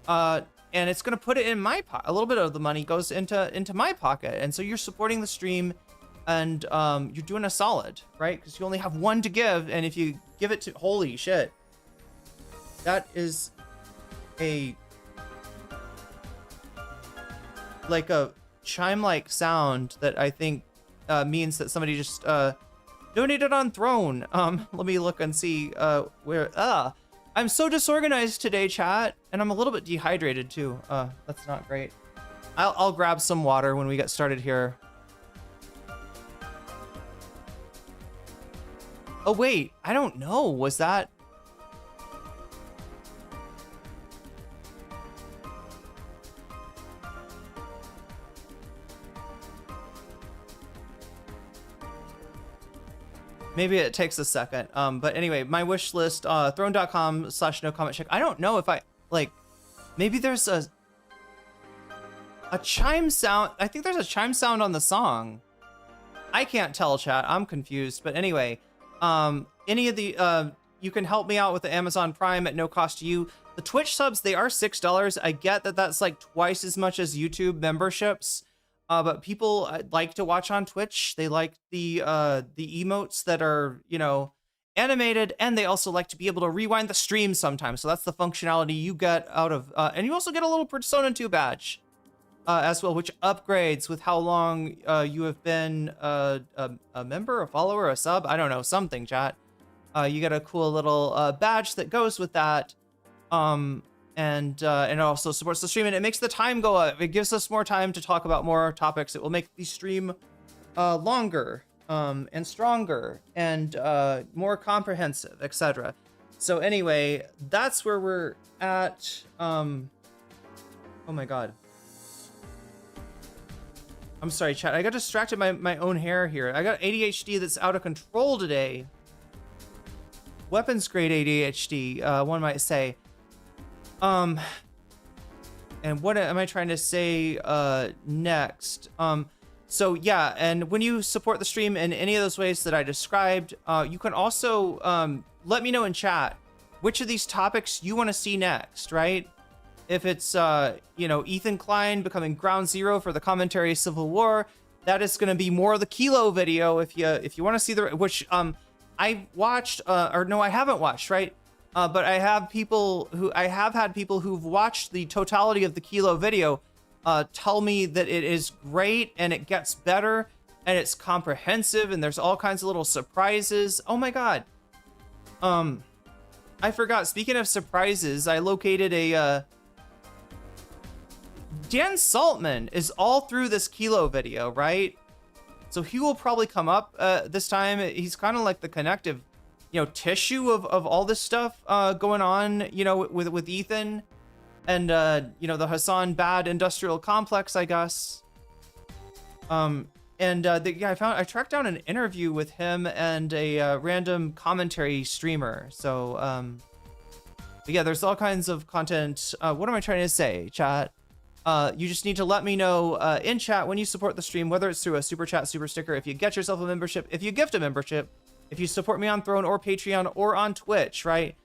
Speaker 3: And it's going to put it in my pocket. A little bit of the money goes into my pocket. And so you're supporting the stream and you're doing a solid, right? Because you only have one to give. And if you give it to, holy shit. That is a like a chime-like sound that I think means that somebody just donated on Throne. Let me look and see where. I'm so disorganized today, chat, and I'm a little bit dehydrated too. That's not great. I'll grab some water when we get started here. Oh wait, I don't know. Was that? Maybe it takes a second. But anyway, my wish list, throne.com/nocommentchick. I don't know if I, like, maybe there's a chime sound. I think there's a chime sound on the song. I can't tell, chat. I'm confused. But anyway, any of the, you can help me out with the Amazon Prime at no cost to you. The Twitch subs, they are $6. I get that that's like twice as much as YouTube memberships. But people like to watch on Twitch. They like the emotes that are, you know, animated, and they also like to be able to rewind the stream sometimes. So that's the functionality you get out of, and you also get a little Persona 2 badge as well, which upgrades with how long you have been a member, a follower, a sub. I don't know, something, chat. You get a cool little badge that goes with that. And it also supports the stream, and it makes the time go up. It gives us more time to talk about more topics. It will make the stream longer and stronger and more comprehensive, etc. So anyway, that's where we're at. Oh my god. I'm sorry, chat. I got distracted by my own hair here. I got ADHD that's out of control today. Weapons grade ADHD, one might say. And what am I trying to say next? So yeah, and when you support the stream in any of those ways that I described, you can also let me know in chat which of these topics you want to see next, right? If it's you know, Ethan Klein becoming ground zero for the commentary Civil War, that is going to be more of the Kilo video. If you want to see the, which I watched, or no, I haven't watched, right? But I have had people who've watched the totality of the Kilo video tell me that it is great and it gets better and it's comprehensive and there's all kinds of little surprises. Oh my god. I forgot. Speaking of surprises, I located a Dan Saltman is all through this Kilo video, right? So he will probably come up this time. He's kind of like the connective, you know, tissue of all this stuff going on, you know, with Ethan and you know, the Hasan Bad industrial complex, I guess. Yeah, I tracked down an interview with him and a random commentary streamer. So yeah, there's all kinds of content. What am I trying to say, chat? You just need to let me know in chat when you support the stream, whether it's through a super chat, super sticker, if you get yourself a membership, if you gift a membership, if you support me on Throne or Patreon or on Twitch, right?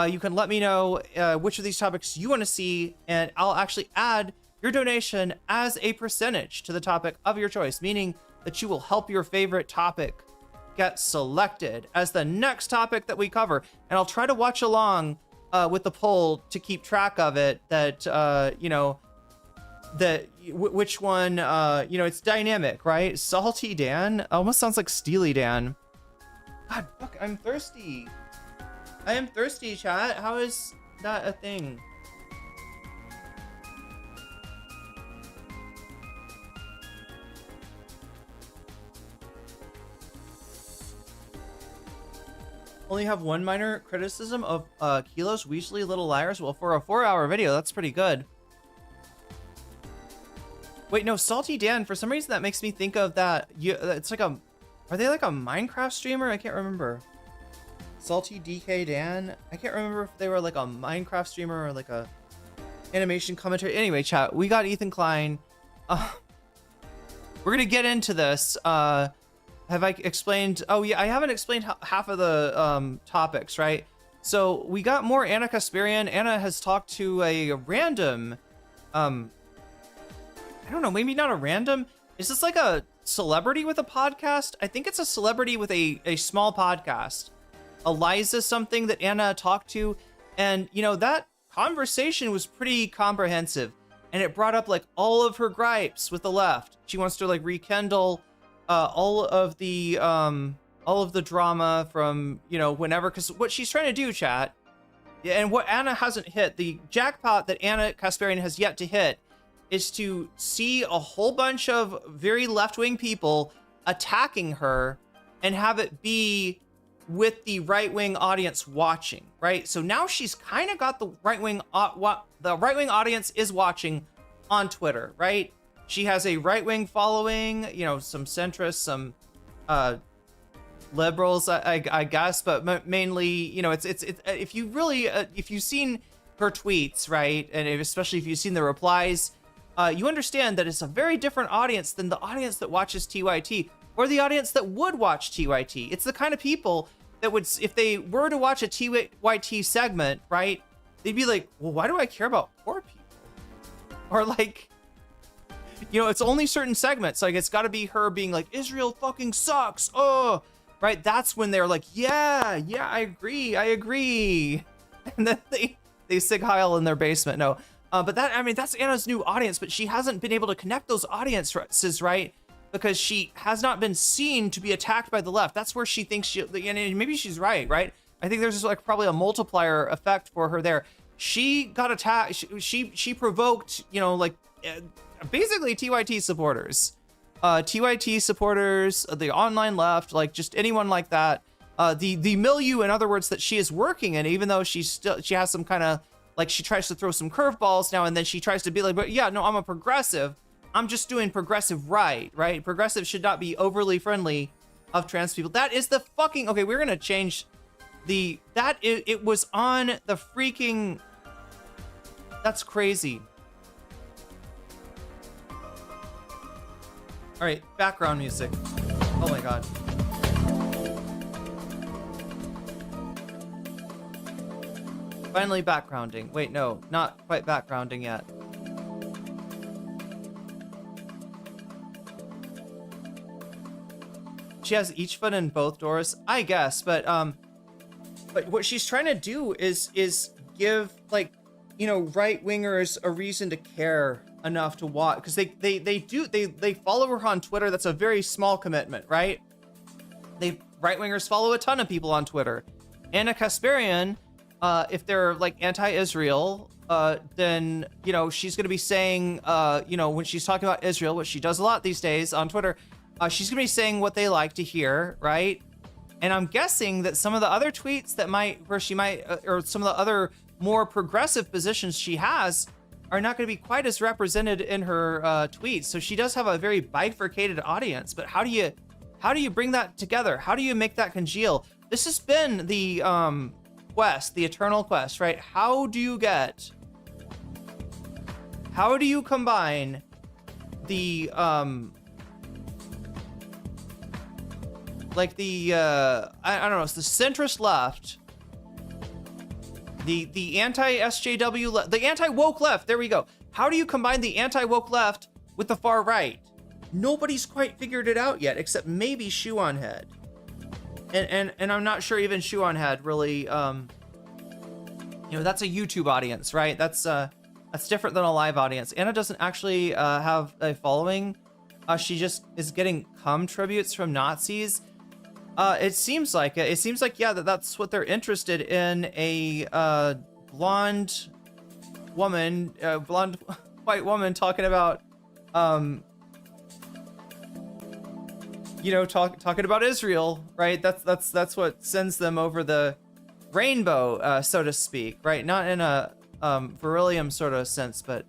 Speaker 3: You can let me know which of these topics you want to see, and I'll actually add your donation as a percentage to the topic of your choice, meaning that you will help your favorite topic get selected as the next topic that we cover. And I'll try to watch along with the poll to keep track of it, that, you know, that which one, you know, it's dynamic, right? Salty Dan almost sounds like Steely Dan. God, fuck, I'm thirsty. I am thirsty, chat. How is that a thing? Only have one minor criticism of Kilo's Weasley Little Liars. Well, for a 4-hour video, that's pretty good. Wait, no, Salty Dan, for some reason that makes me think of that. It's like a, are they like a Minecraft streamer? I can't remember. Salty DK Dan. I can't remember if they were like a Minecraft streamer or like a animation commentary. Anyway, chat, we got Ethan Klein. We're gonna get into this. Have I explained? Oh yeah, I haven't explained half of the topics, right? So we got more Ana Kasparian. Ana has talked to a random, I don't know, maybe not a random. Is this like a celebrity with a podcast? I think it's a celebrity with a small podcast. Eliza something that Ana talked to, And, you know, that conversation was pretty comprehensive. And it brought up like all of her gripes with the left. She wants to like rekindle all of the drama from, you know, whenever, because what she's trying to do, chat, and what Ana hasn't hit, the jackpot that Ana Kasparian has yet to hit, is to see a whole bunch of very left-wing people attacking her and have it be with the right-wing audience watching, right? So now she's kind of got the right-wing audience is watching on Twitter, right? She has a right-wing following, you know, some centrists, some liberals, I guess, but mainly, you know, it's if you really if you've seen her tweets, right, and especially if you've seen the replies, you understand that it's a very different audience than the audience that watches TYT or the audience that would watch TYT. It's the kind of people that would, if they were to watch a TYT segment, right, they'd be like, well, why do I care about poor people? Or like, you know, it's only certain segments. Like, it's got to be her being like, Israel fucking sucks. Oh, right. That's when they're like, yeah, I agree. And then they sig heil in their basement. No, but that, I mean, that's Anna's new audience, but she hasn't been able to connect those audiences, right? Because she has not been seen to be attacked by the left. That's where she thinks she, and maybe she's right? I think there's like probably a multiplier effect for her there. She got attacked. She provoked, you know, like basically TYT supporters, the online left, like just anyone like that. The milieu, in other words, that she is working in, even though she has some kind of, like, she tries to throw some curveballs now and then she tries to be like, but yeah, no, I'm a progressive. I'm just doing progressive right? Progressive should not be overly friendly of trans people. That is the fucking, okay, we're gonna change it was on the freaking, that's crazy. All right, background music. Oh my God. Finally backgrounding. Wait, no, not quite backgrounding yet. She has each foot in both doors, I guess, but what she's trying to do is give, like, you know, right-wingers a reason to care enough to watch, because they follow her on Twitter. That's a very small commitment, right? Right-wingers follow a ton of people on Twitter. Ana Kasparian, if they're like anti-Israel, then, you know, she's gonna be saying, you know, when she's talking about Israel, which she does a lot these days on Twitter, she's gonna be saying what they like to hear, right? And I'm guessing that some of the other tweets that where she might, or some of the other more progressive positions she has, are not going to be quite as represented in her tweets. So she does have a very bifurcated audience. But how do you bring that together? How do you make that congeal? This has been the quest, the eternal quest, right? How do you combine the like the I don't know, it's the centrist left, the anti-SJW left, the anti-woke left, there we go. How do you combine the anti-woke left with the far right? Nobody's quite figured it out yet, except maybe Shoe on Head. And I'm not sure even Shoe on Head really, you know, that's a YouTube audience, right? That's different than a live audience. Ana doesn't actually have a following. She just is getting cum tributes from Nazis. It seems like, yeah, that's what they're interested in, a blonde white woman talking about, you know, talking about Israel, right? That's what sends them over the rainbow, so to speak, right? Not in a beryllium sort of sense, but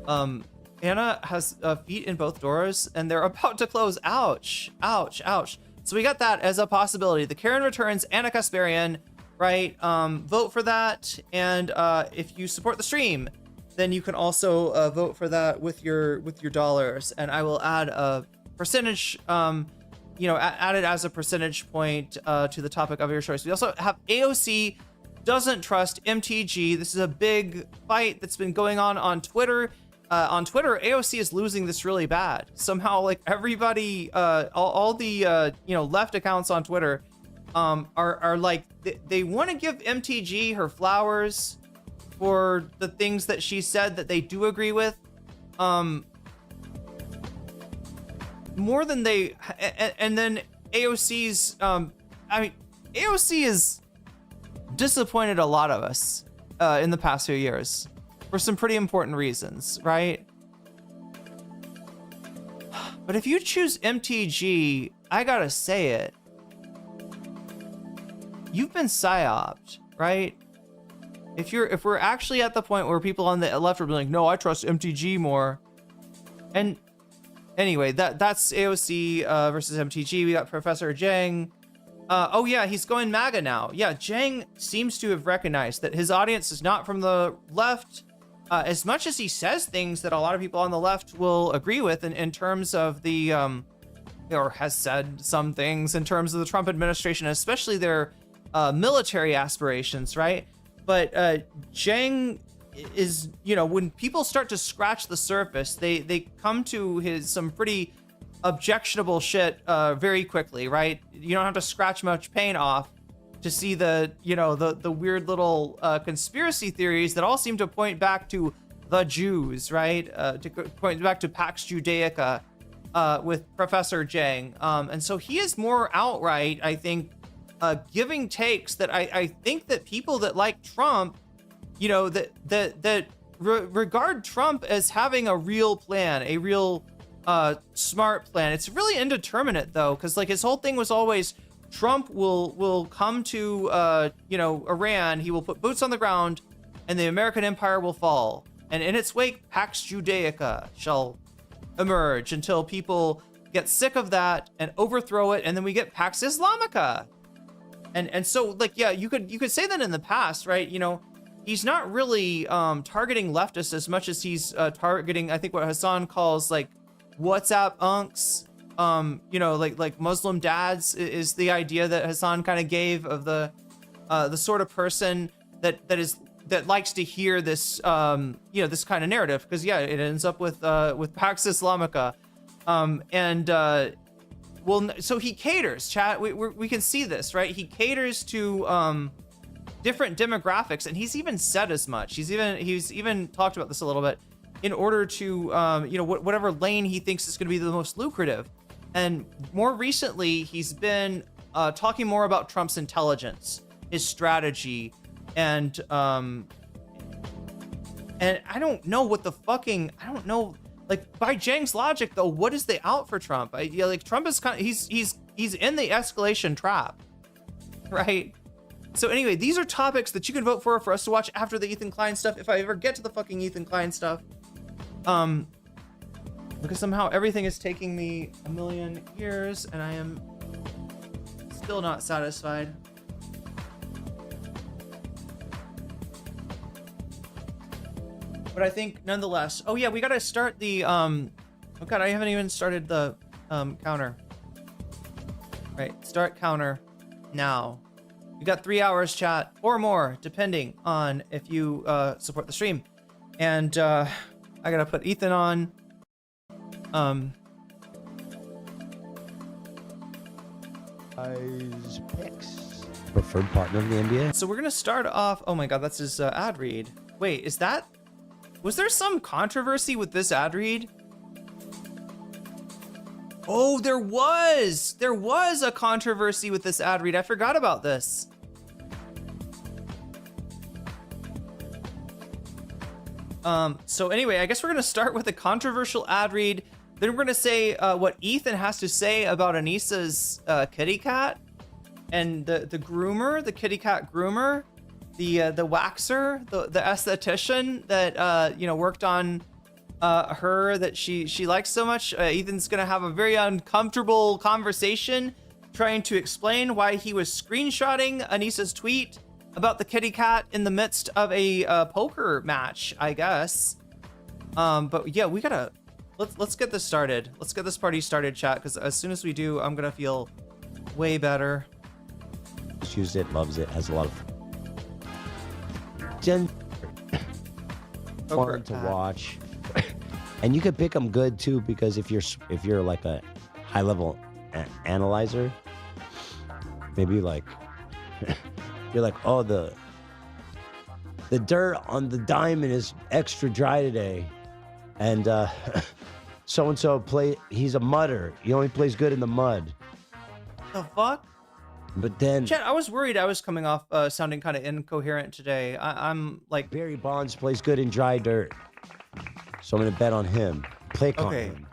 Speaker 3: Ana has feet in both doors and they're about to close. Ouch, ouch, ouch. So we got that as a possibility. The Karen returns, Ana Kasparian, right? Vote for that. And if you support the stream, then you can also vote for that with your dollars. And I will add a percentage, you know, add it as a percentage point to the topic of your choice. We also have AOC doesn't trust MTG. This is a big fight that's been going on Twitter. On Twitter, AOC is losing this really bad. Somehow, like, everybody, all the, you know, left accounts on Twitter are like they want to give MTG her flowers for the things that she said that they do agree with, more than they, and then AOC's, I mean, AOC has disappointed a lot of us in the past few years for some pretty important reasons, right? But if you choose MTG, I gotta say it, you've been psyoped, right? If we're actually at the point where people on the left are being like, no, I trust MTG more. And anyway, that's AOC versus MTG. We got Professor Jiang. Oh yeah, he's going MAGA now. Yeah, Jiang seems to have recognized that his audience is not from the left, as much as he says things that a lot of people on the left will agree with in terms of the, or has said some things in terms of the Trump administration, especially their military aspirations, right? But Jiang is, you know, when people start to scratch the surface, they come to some pretty objectionable shit very quickly, right? You don't have to scratch much paint off to see the, you know, the weird little conspiracy theories that all seem to point back to the Jews, right? To point back to Pax Judaica with Professor Jiang. And so he is more outright, I think, giving takes that I think that people that like Trump, you know, that regard Trump as having a real plan, a real smart plan. It's really indeterminate though, because like his whole thing was always Trump will come to you know, Iran, he will put boots on the ground, and the American empire will fall, and in its wake Pax Judaica shall emerge until people get sick of that and overthrow it, and then we get Pax Islamica. And so like, yeah, you could say that in the past, right? You know, he's not really targeting leftists as much as he's targeting, I think, what Hasan calls like WhatsApp unks. You know, like Muslim dads is the idea that Hasan kind of gave of the sort of person that likes to hear this you know, this kind of narrative, because yeah, it ends up with Pax Islamica, well, so he caters, chat. We can see this, right? He caters to different demographics, and he's even said as much. He's even talked about this a little bit, in order to you know, whatever lane he thinks is going to be the most lucrative. And more recently, he's been talking more about Trump's intelligence, his strategy, and I don't know what the fucking, I don't know. Like, by Jiang's logic, though, what is the out for Trump? Yeah, like Trump is kind of, he's in the escalation trap, right? So anyway, these are topics that you can vote for us to watch after the Ethan Klein stuff, if I ever get to the fucking Ethan Klein stuff. Because somehow everything is taking me a million years, and I am still not satisfied. But I think nonetheless, oh yeah, we gotta start the, oh god, I haven't even started the counter. Right, start counter now. You got 3 hours, chat, or more, depending on if you support the stream. And I gotta put Ethan on.
Speaker 4: Picks. Preferred partner of the NBA.
Speaker 3: So we're gonna start off, oh my god, that's his ad read. Wait, is that, was there some controversy with this ad read? Oh, there was a controversy with this ad read. I forgot about this. So anyway, I guess we're gonna start with a controversial ad read. Then we're gonna say what Ethan has to say about Anisa's kitty cat and the groomer, the kitty cat groomer, the waxer, the esthetician that you know, worked on her that she likes so much. Ethan's gonna have a very uncomfortable conversation trying to explain why he was screenshotting Anisa's tweet about the kitty cat in the midst of a poker match, I guess. But yeah, we gotta, let's get this started. Let's get this party started, chat, because as soon as we do, I'm gonna feel way better.
Speaker 4: Just used it, loves it, has a lot of fun to watch. And you could pick them good too, because if you're like a high level analyzer, maybe like you're like, oh, the dirt on the diamond is extra dry today, and so and so he's a mudder. He only plays good in the mud.
Speaker 3: The fuck?
Speaker 4: But then
Speaker 3: Chat, I was worried I was coming off sounding kind of incoherent today. I'm like,
Speaker 4: Barry Bonds plays good in dry dirt, so I'm gonna bet on him. Click on
Speaker 3: okay,
Speaker 4: him.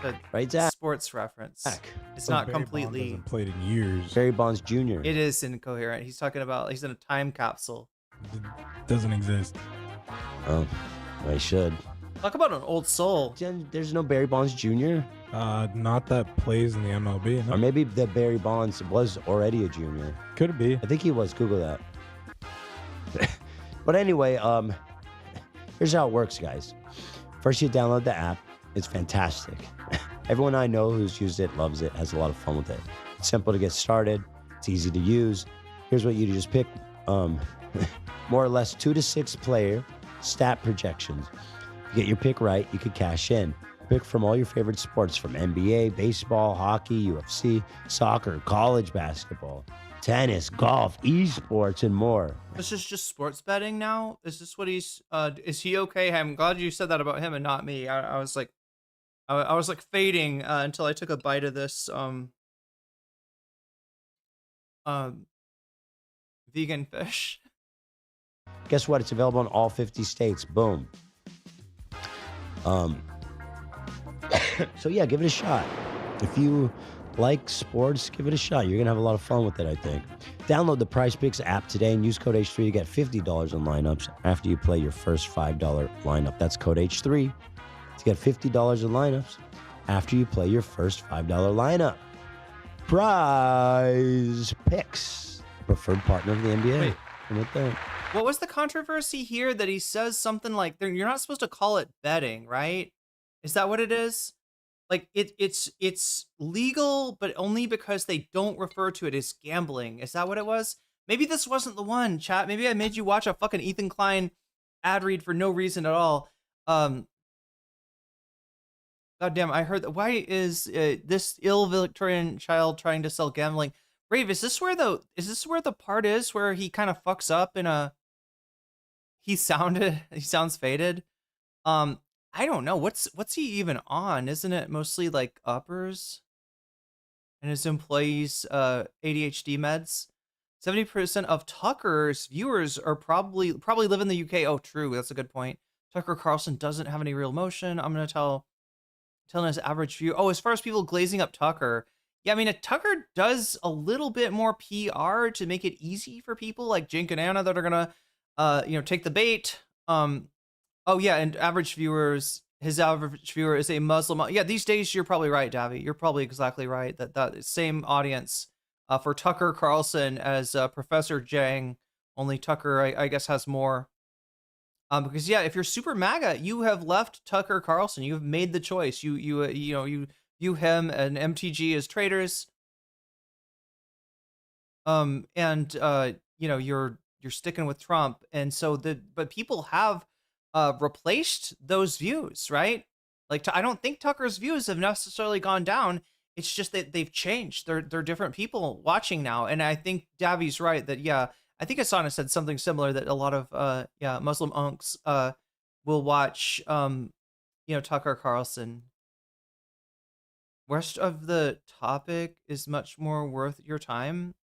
Speaker 3: the
Speaker 4: Right, Zach?
Speaker 3: sports reference.
Speaker 4: Zach.
Speaker 3: It's
Speaker 5: So
Speaker 3: not
Speaker 5: Barry Bonds
Speaker 3: completely.
Speaker 5: hasn't played in years.
Speaker 4: Barry Bonds Jr.
Speaker 3: It is incoherent. He's talking about he's in a time capsule.
Speaker 5: It doesn't exist.
Speaker 4: Oh, well, he should.
Speaker 3: Talk about an old soul.
Speaker 4: There's no Barry Bonds Jr.
Speaker 5: Not that plays in the MLB. No.
Speaker 4: Or maybe the Barry Bonds was already a junior.
Speaker 5: Could it be?
Speaker 4: I think he was. Google that. But anyway, here's how it works, guys. First, you download the app. It's fantastic. Everyone I know who's used it loves it, has a lot of fun with it. It's simple to get started. It's easy to use. Here's what you do. Just pick more or less 2 to 6 player stat projections. If you get your pick right, you could cash in. Pick from all your favorite sports, from NBA, baseball, hockey, UFC, soccer, college basketball, tennis, golf, esports, and more.
Speaker 3: This is just sports betting now. Is this what he's? Is he okay? I'm glad you said that about him and not me. I was like, I was like fading until I took a bite of this vegan fish.
Speaker 4: Guess what? It's available in all 50 states. Boom. So yeah, give it a shot. If you like sports, give it a shot. You're gonna have a lot of fun with it, I think. Download the PrizePicks app today and use code H3 to get $50 on lineups after you play your first $5 lineup. That's code H3 to get $50 in lineups after you play your first $5 lineup. PrizePicks, preferred partner of the NBA.
Speaker 3: Wait.
Speaker 4: And with that,
Speaker 3: What was the controversy here that he says something like you're not supposed to call it betting, right? Is that what it is? Like it's legal, but only because they don't refer to it as gambling. Is that what it was? Maybe this wasn't the one, chat. Maybe I made you watch a fucking Ethan Klein ad read for no reason at all. God damn, I heard that. Why is this ill Victorian child trying to sell gambling? Brave, is this where the part is where he kind of fucks up in a he sounds faded? I don't know. What's he even on? Isn't it mostly like uppers and his employees ADHD meds? 70% of Tucker's viewers are probably live in the UK. Oh, true. That's a good point. Tucker Carlson doesn't have any real emotion. I'm gonna telling his average view. Oh, as far as people glazing up Tucker, yeah, I mean, Tucker does a little bit more PR to make it easy for people like Jink and Anna that are gonna, take the bait. Oh yeah, and his average viewer is a Muslim. Yeah, these days you're probably right, Davy. You're probably exactly right that same audience for Tucker Carlson as Professor Jiang. Only Tucker, I guess, has more. Because yeah, if you're super MAGA, you have left Tucker Carlson. You have made the choice. You view him and MTG as traitors. You're sticking with Trump, and so but people have replaced those views, right? Like I don't think Tucker's views have necessarily gone down. It's just that they've changed. They're different people watching now, and I think Davi's right that I think Asana said something similar that a lot of Muslim unks will watch Tucker Carlson. Rest of the topic is much more worth your time.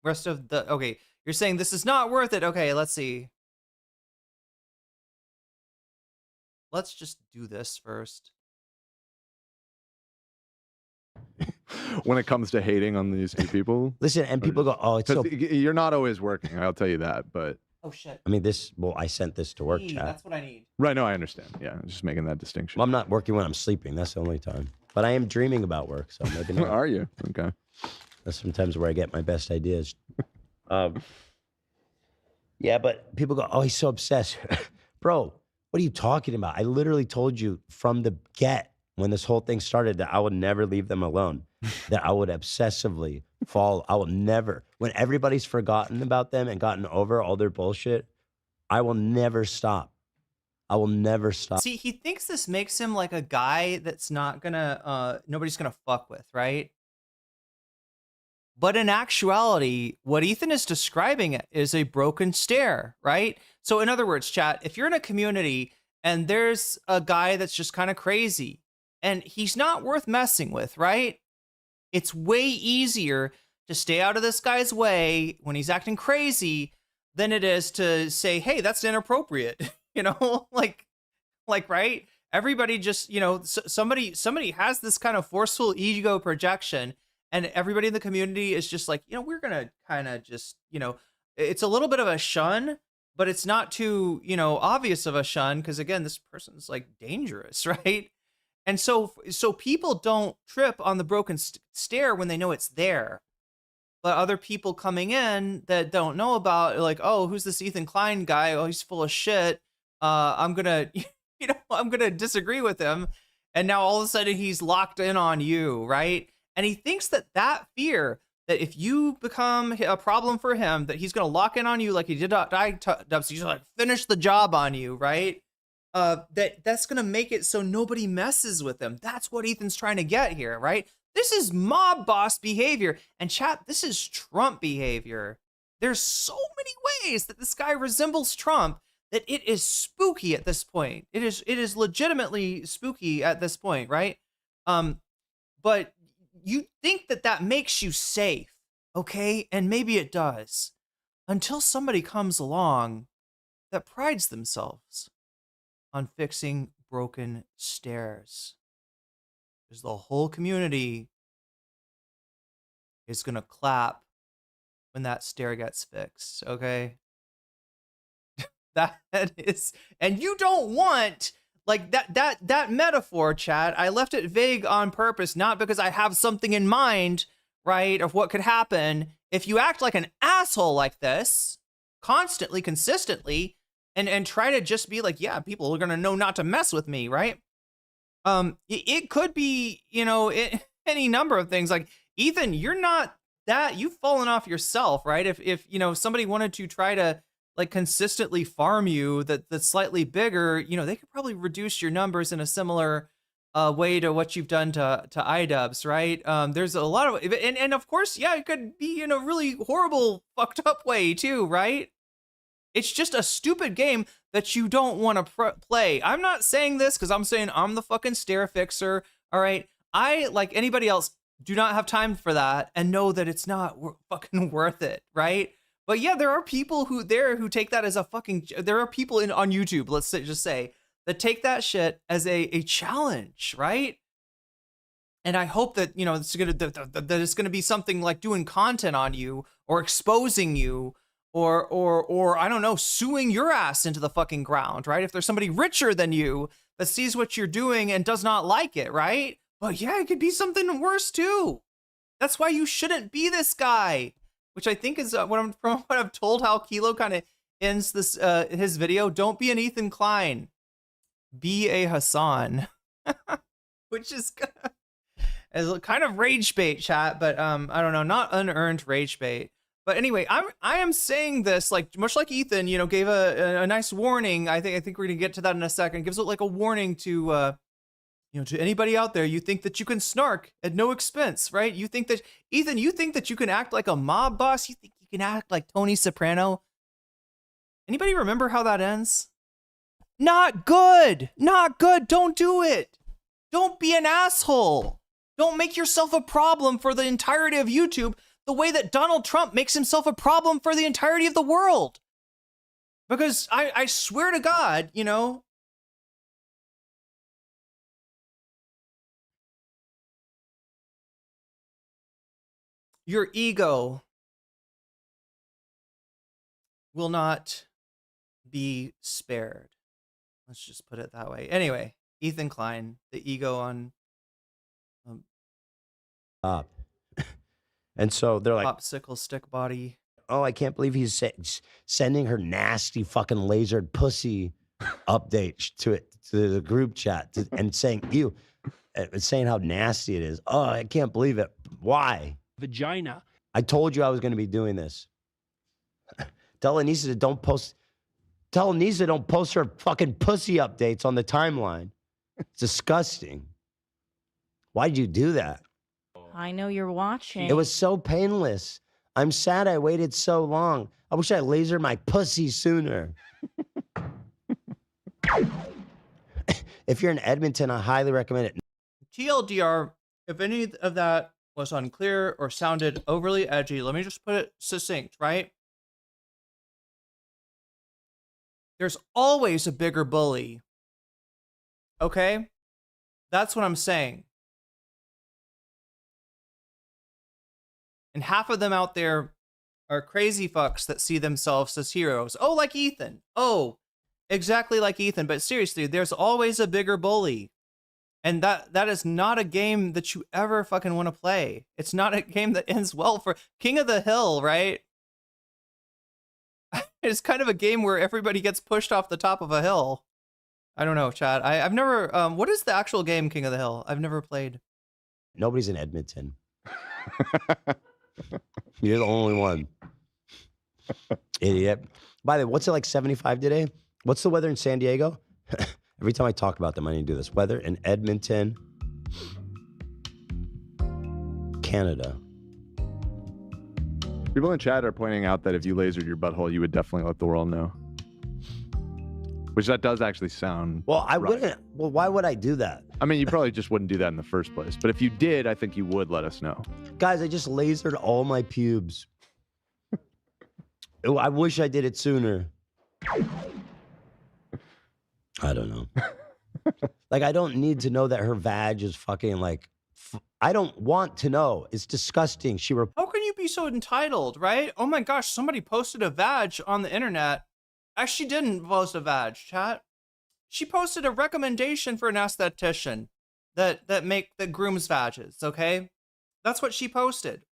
Speaker 3: Okay, you're saying this is not worth it. Okay, let's see. Let's just do this first.
Speaker 6: When it comes to hating on these two people,
Speaker 4: listen, and people go, "Oh, it's so."
Speaker 6: You're not always working. I'll tell you that. But
Speaker 3: oh shit.
Speaker 4: I mean, I sent this to work, chat.
Speaker 3: That's what I need.
Speaker 6: Right? No, I understand. Yeah, I'm just making that distinction.
Speaker 4: Well, I'm not working when I'm sleeping. That's the only time. But I am dreaming about work, so maybe not.
Speaker 6: Are you? Okay.
Speaker 4: That's sometimes where I get my best ideas. Yeah, but people go, "Oh, he's so obsessed." Bro, what are you talking about? I literally told you from the get when this whole thing started that I would never leave them alone, that I would obsessively fall. I will never, when everybody's forgotten about them and gotten over all their bullshit, I will never stop. I will never stop.
Speaker 3: See, he thinks this makes him like a guy that's not gonna, nobody's gonna fuck with, right? But in actuality, what Ethan is describing is a broken stair, right? So in other words, chat, if you're in a community and there's a guy that's just kind of crazy and he's not worth messing with, right? It's way easier to stay out of this guy's way when he's acting crazy than it is to say, hey, that's inappropriate. You know, like, right? Everybody just, you know, somebody has this kind of forceful ego projection, and everybody in the community is just like, you know, we're gonna kind of just, you know, it's a little bit of a shun, but it's not too, you know, obvious of a shun, because again, this person's like dangerous, right? And so people don't trip on the broken stair when they know it's there. But other people coming in that don't know about, like, oh, who's this Ethan Klein guy? Oh, he's full of shit. I'm gonna, you know, I'm gonna disagree with him. And now all of a sudden he's locked in on you, right? And he thinks that fear, that if you become a problem for him, that he's gonna lock in on you like he did iDubbz. He's like finish the job on you, right? That's gonna make it so nobody messes with him. That's what Ethan's trying to get here, right? This is mob boss behavior. And chat, this is Trump behavior. There's so many ways that this guy resembles Trump that it is spooky at this point. It is legitimately spooky at this point, right? But you think that makes you safe, okay? And maybe it does, until somebody comes along that prides themselves on fixing broken stairs. Because the whole community is gonna clap when that stair gets fixed, okay? That is, and you don't want, like, that metaphor, chat. I left it vague on purpose, not because I have something in mind, right, of what could happen if you act like an asshole like this constantly, consistently, and try to just be like, yeah, people are gonna know not to mess with me, right? It could be, you know, any number of things. Like, Ethan, you're not that, you've fallen off yourself, right? If you know, somebody wanted to try to like consistently farm you that's slightly bigger, you know, they could probably reduce your numbers in a similar way to what you've done to iDubbz, right? There's a lot of, and of course, yeah, it could be in a really horrible, fucked up way too, right? It's just a stupid game that you don't want to play. I'm not saying this because I'm saying I'm the fucking stair fixer, all right? I, like anybody else, do not have time for that and know that it's not fucking worth it, right? But yeah, there are people who take that as a fucking, there are people on YouTube, let's just say, that take that shit as a challenge, right? And I hope that, you know, that it's gonna be something like doing content on you or exposing you or I don't know, suing your ass into the fucking ground, right? If there's somebody richer than you that sees what you're doing and does not like it, right? But yeah, it could be something worse too. That's why you shouldn't be this guy, which I think is from what I've told, how Kilo kind of ends this his video. Don't be an Ethan Klein, be a Hasan, which is as a kind of rage bait, chat, but I don't know, not unearned rage bait. But anyway, I am saying this like much like Ethan, you know, gave a nice warning. I think we're gonna get to that in a second. Gives it like a warning to you know, to anybody out there. You think that you can snark at no expense, right? You think that, Ethan, you think that you can act like a mob boss? You think you can act like Tony Soprano? Anybody remember how that ends? Not good. Not good. Don't do it. Don't be an asshole. Don't make yourself a problem for the entirety of YouTube the way that Donald Trump makes himself a problem for the entirety of the world. Because I swear to God, you know, your ego will not be spared. Let's just put it that way. Anyway, Ethan Klein, the ego on
Speaker 4: Up. And so they're like,
Speaker 3: popsicle stick body.
Speaker 4: oh, I can't believe he's sending her nasty fucking lasered pussy update to the group chat and saying, ew, saying how nasty it is. Oh, I can't believe it. Why?
Speaker 7: Vagina.
Speaker 4: I told you I was going to be doing this. Tell Anisa don't post her fucking pussy updates on the timeline. It's disgusting. Why'd you do that?
Speaker 7: I know you're watching.
Speaker 4: It was so painless. I'm sad I waited so long. I wish I lasered my pussy sooner. If you're in Edmonton, I highly recommend it.
Speaker 3: TLDR, if any of that was unclear or sounded overly edgy, let me just put it succinct, right? There's always a bigger bully. Okay? That's what I'm saying. And half of them out there are crazy fucks that see themselves as heroes. Oh, like Ethan. Oh, exactly like Ethan. But seriously, there's always a bigger bully. And that is not a game that you ever fucking want to play. It's not a game that ends well for King of the Hill, right? It's kind of a game where everybody gets pushed off the top of a hill. I don't know, chat. I've never... what is the actual game, King of the Hill? I've never played.
Speaker 4: Nobody's in Edmonton. You're the only one. Idiot. By the way, what's it like 75 today? What's the weather in San Diego? Every time I talk about them, I need to do this. Weather in Edmonton, Canada.
Speaker 6: People in chat are pointing out that if you lasered your butthole, you would definitely let the world know. Which that does actually sound.
Speaker 4: Well, I
Speaker 6: right.
Speaker 4: wouldn't. Well, why would I do that?
Speaker 6: I mean, you probably just wouldn't do that in the first place. But if you did, I think you would let us know.
Speaker 4: Guys, I just lasered all my pubes. Oh, I wish I did it sooner. I don't know. Like, I don't need to know that her vag is fucking like, I don't want to know. It's disgusting.
Speaker 3: How can you be so entitled, right? Oh my gosh, somebody posted a vag on the internet. Actually didn't post a vag, chat. She posted a recommendation for an esthetician that grooms vages, okay? That's what she posted.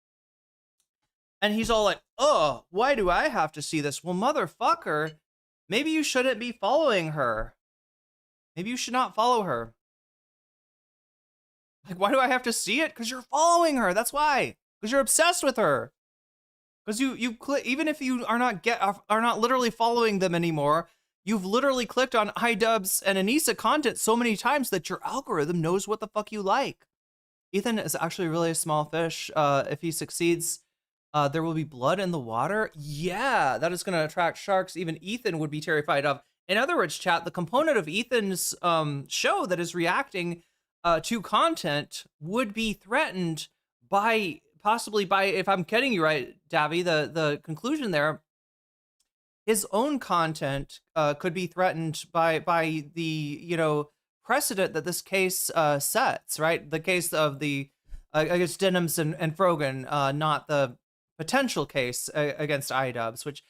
Speaker 3: And he's all like, oh, why do I have to see this? Well, motherfucker, maybe you shouldn't be following her. Maybe you should not follow her. Like, why do I have to see it? Because you're following her. That's why. Because you're obsessed with her. Because even if you are not literally following them anymore, you've literally clicked on iDubbz and Anisa content so many times that your algorithm knows what the fuck you like. Ethan is actually really a small fish. If he succeeds, there will be blood in the water. Yeah, that is going to attract sharks. Even Ethan would be terrified of. In other words, chat, the component of Ethan's show that is reacting to content would be threatened by, possibly by, if I'm getting you right, Davy, the conclusion there, his own content could be threatened by the, precedent that this case sets, right? The case of the, against Denims and Frogan, not the potential case against iDubbz, which,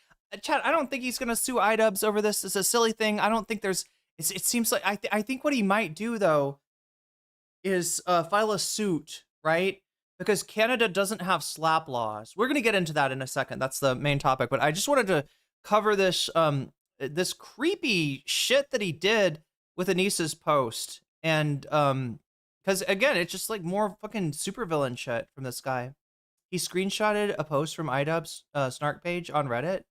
Speaker 3: chat, I don't think he's going to sue iDubbz over this. It's a silly thing. I don't think there's, it seems like, I think what he might do, though, is file a suit, right? Because Canada doesn't have slap laws. We're going to get into that in a second. That's the main topic. But I just wanted to cover this this creepy shit that he did with Anisa's post. And because, again, it's just like more fucking supervillain shit from this guy. He screenshotted a post from iDubbz snark page on Reddit.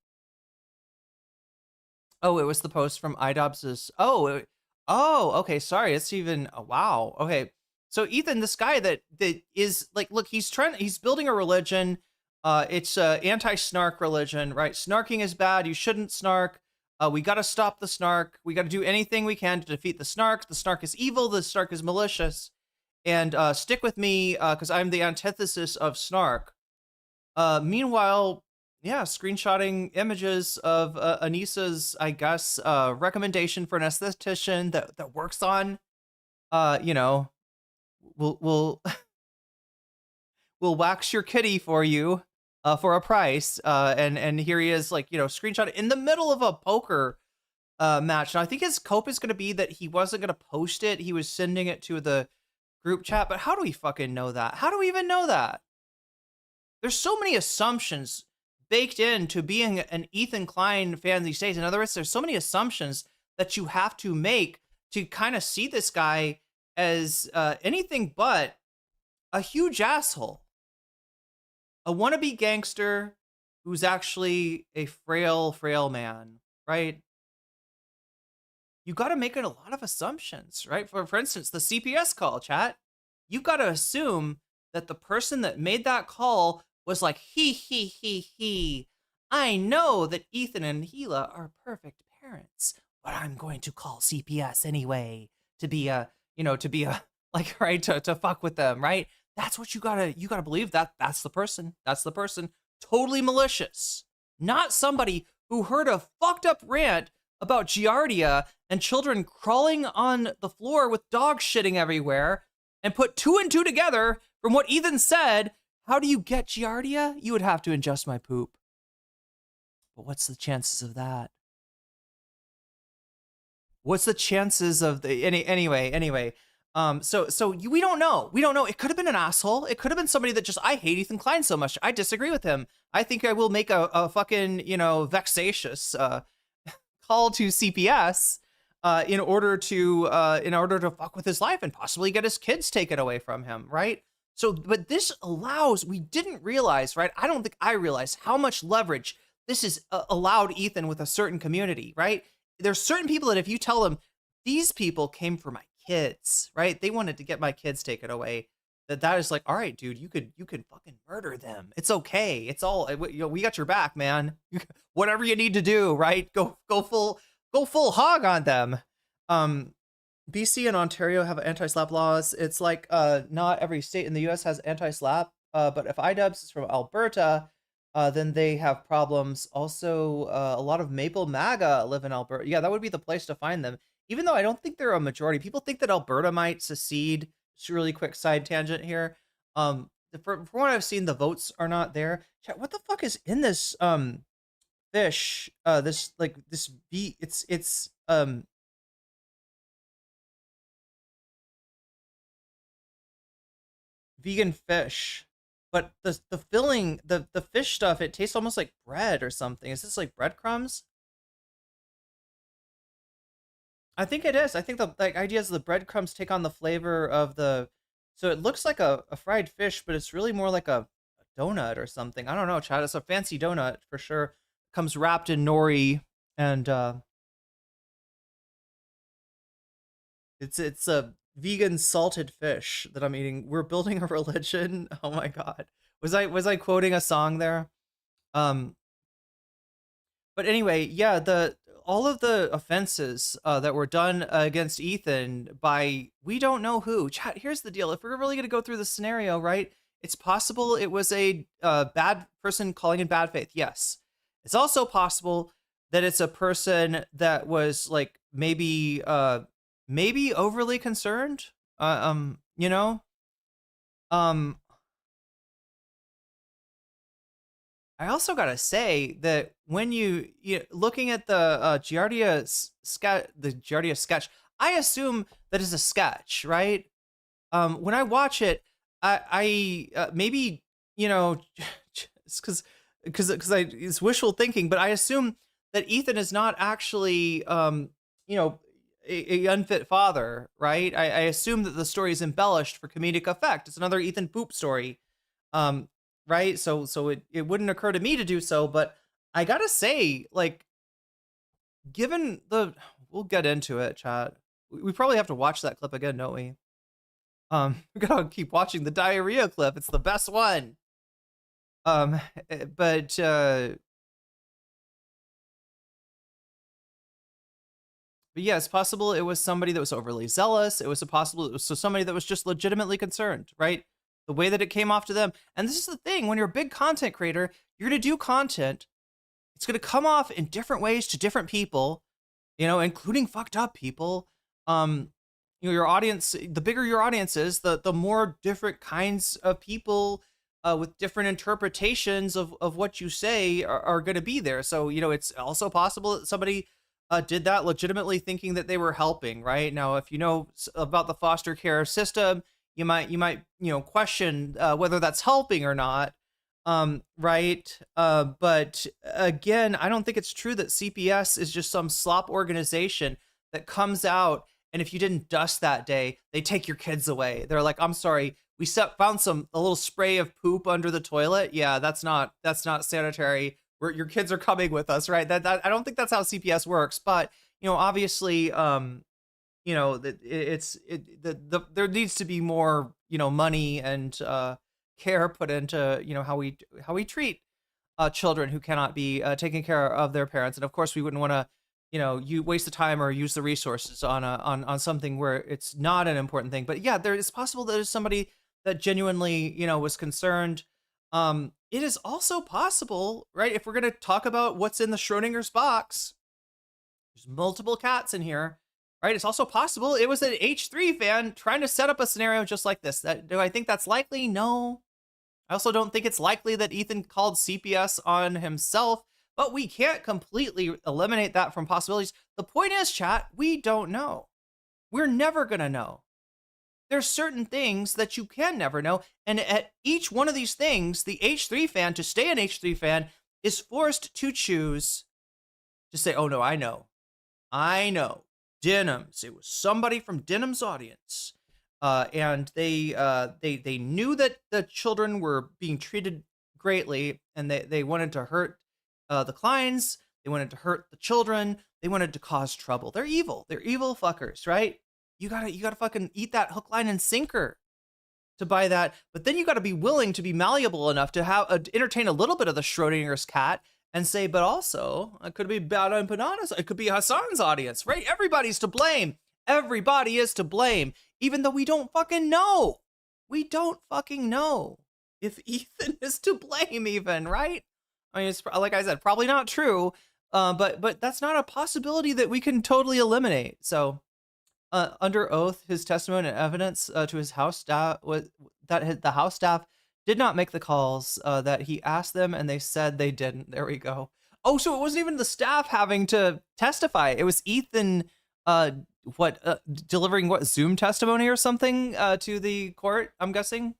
Speaker 3: Oh, it was the post from iDubbz's. Oh, okay. Sorry. It's even, wow. Okay. So Ethan, this guy that is like, look, he's building a religion. It's a anti-snark religion, right? Snarking is bad. You shouldn't snark. We got to stop the snark. We got to do anything we can to defeat the snark. The snark is evil. The snark is malicious. And stick with me because I'm the antithesis of snark. Meanwhile, yeah, screenshotting images of Anisa's, I guess, recommendation for an esthetician that works on, we'll wax your kitty for you for a price. And here he is, like, screenshot in the middle of a poker match. And I think his cope is going to be that he wasn't going to post it. He was sending it to the group chat. But how do we fucking know that? How do we even know that? There's so many assumptions baked into being an Ethan Klein fan these days. In other words, there's so many assumptions that you have to make to kind of see this guy as anything but a huge asshole. A wannabe gangster who's actually a frail man, right? You got to make it a lot of assumptions, right? For instance, the CPS call, chat. You've got to assume that the person that made that call was like, he. I know that Ethan and Gila are perfect parents, but I'm going to call CPS anyway to be like, right, to fuck with them, right? That's what you gotta believe. That's the person. That's the person. Totally malicious. Not somebody who heard a fucked up rant about Giardia and children crawling on the floor with dogs shitting everywhere and put 2 and 2 together from what Ethan said. How do you get Giardia? You would have to ingest my poop. But what's the chances of that? What's the chances of the anyway? We don't know. We don't know. It could have been an asshole. It could have been somebody that just, I hate Ethan Klein so much. I disagree with him. I think I will make a fucking, vexatious call to CPS in order to fuck with his life and possibly get his kids taken away from him, right? So, but this allows, we didn't realize, right? I don't think I realized how much leverage this is allowed Ethan with a certain community, right? There's certain people that if you tell them, these people came for my kids, right? They wanted to get my kids taken away. That is like, all right, dude, you can fucking murder them. It's okay. It's all, we got your back, man. Whatever you need to do, right? Go full hog on them. BC and Ontario have anti-slap laws. It's like not every state in the US has anti-slap, but if iDubbz is from Alberta, then they have problems. Also, a lot of Maple MAGA live in Alberta. Yeah, that would be the place to find them. Even though I don't think they're a majority. People think that Alberta might secede. Just a really quick side tangent here. From what I've seen, the votes are not there. Chat, what the fuck is in this fish? It's vegan fish, but the filling, the fish stuff, it tastes almost like bread or something. Is this like breadcrumbs? I think it is. I think the idea is the breadcrumbs take on the flavor of the, so it looks like a fried fish, but it's really more like a donut or something. I don't know, Chad. It's a fancy donut for sure. Comes wrapped in nori, and it's a vegan salted fish that I'm eating. We're building a religion. Oh my god. Was I quoting a song there? But anyway, yeah, all of the offenses that were done against Ethan by we don't know who. Chat, here's the deal. If we're really going to go through the scenario, right, it's possible it was a bad person calling in bad faith. Yes. It's also possible that it's a person that was like maybe overly concerned. I also gotta say that when you looking at the Giardia sketch, I assume that is a sketch, right? When I watch it, I maybe because it's wishful thinking, but I assume that Ethan is not actually a unfit father, right? I assume that the story is embellished for comedic effect. It's another Ethan poop story. Right? So it wouldn't occur to me to do so, but I gotta say, like, given we'll get into it, chat. We probably have to watch that clip again, don't we? We gotta keep watching the diarrhea clip. It's the best one. But yeah, it's possible it was somebody that was overly zealous. It was somebody that was just legitimately concerned, right? The way that it came off to them. And this is the thing, when you're a big content creator, you're going to do content. It's going to come off in different ways to different people, including fucked up people. Your audience, the bigger your audience is, the more different kinds of people with different interpretations of what you say are going to be there. So, it's also possible that somebody did that legitimately thinking that they were helping, right? Now, if you know about the foster care system, you might question whether that's helping or not, right? But again, I don't think it's true that CPS is just some slop organization that comes out, and if you didn't dust that day, they take your kids away. They're like, I'm sorry, we found a little spray of poop under the toilet. Yeah, that's not sanitary. Your kids are coming with us, right? That I don't think that's how CPS works, but obviously, there needs to be more, money and care put into, how we treat children who cannot be taken care of their parents. And of course, we wouldn't want to, you waste the time or use the resources on something where it's not an important thing. But yeah, it's possible that there's somebody that genuinely, was concerned. It is also possible, right? If we're going to talk about what's in the Schrodinger's box, there's multiple cats in here, right? It's also possible it was an H3 fan trying to set up a scenario just like this. Do I think that's likely? No. I also don't think it's likely that Ethan called CPS on himself, but we can't completely eliminate that from possibilities. The point is, chat, we don't know. We're never going to know. There's certain things that you can never know. And at each one of these things, the H3 fan, to stay an H3 fan, is forced to choose to say, oh no, I know. Denom's. It was somebody from Denom's audience. And they knew that the children were being treated greatly, and they wanted to hurt the Kleins. They wanted to hurt the children. They wanted to cause trouble. They're evil. They're evil fuckers, right? You gotta fucking eat that hook, line, and sinker to buy that. But then you gotta be willing to be malleable enough to have entertain a little bit of the Schrodinger's cat and say, but also it could be Bad and Bananas. It could be Hasan's audience, right? Everybody's to blame. Everybody is to blame, even though we don't fucking know. We don't fucking know if Ethan is to blame, even, right? I mean, it's like I said, probably not true, but that's not a possibility that we can totally eliminate. So, under oath, his testimony and evidence to his house staff was that the house staff did not make the calls, that he asked them, and they said they didn't. There we go. Oh, so it wasn't even the staff having to testify. It was Ethan, delivering what, Zoom testimony or something to the court, I'm guessing.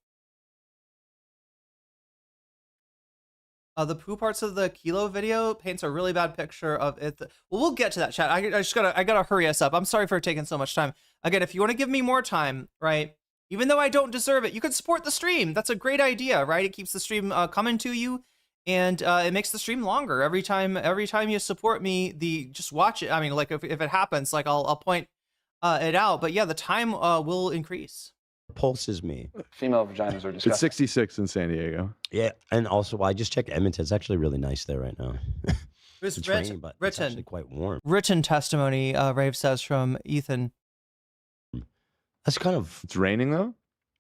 Speaker 3: The poo parts of the Kilo video paints a really bad picture of it. Well, we'll get to that, chat. I gotta hurry us up. I'm sorry for taking so much time. Again, if you want to give me more time, right? Even though I don't deserve it, you can support the stream. That's a great idea, right? It keeps the stream coming to you, and it makes the stream longer every time you support me. Just watch it. I mean, like if it happens, like I'll point it out. But yeah, the time will increase.
Speaker 4: Pulses me.
Speaker 7: Female vaginas are disgusting.
Speaker 6: It's 66 in San Diego.
Speaker 4: Yeah, and also I just checked Edmonton. It's actually really nice there right now.
Speaker 3: It's
Speaker 4: raining, but it's actually quite warm.
Speaker 3: Written testimony, Rave says, from Ethan.
Speaker 4: That's kind of...
Speaker 6: It's raining though?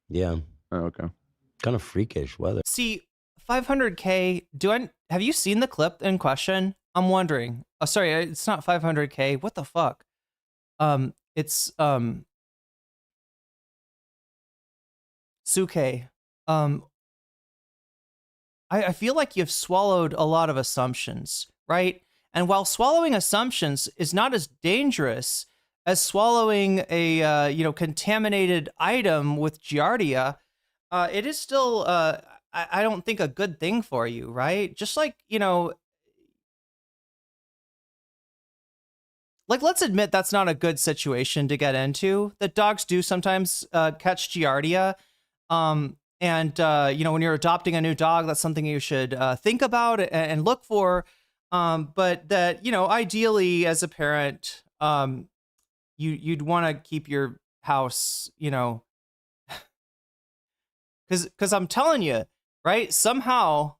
Speaker 4: Yeah.
Speaker 6: Oh, okay.
Speaker 4: Kind of freakish weather.
Speaker 3: See, 500K, have you seen the clip in question? I'm wondering. Oh, sorry, it's not 500K. What the fuck? It's, Suke. I feel like you've swallowed a lot of assumptions, right? And while swallowing assumptions is not as dangerous as swallowing a contaminated item with Giardia, it is still I don't think a good thing for you, right? Just like, like, let's admit that's not a good situation to get into. That dogs do sometimes catch Giardia. And when you're adopting a new dog, that's something you should think about and look for. But that, ideally as a parent, you'd want to keep your house, because I'm telling you, right? Somehow,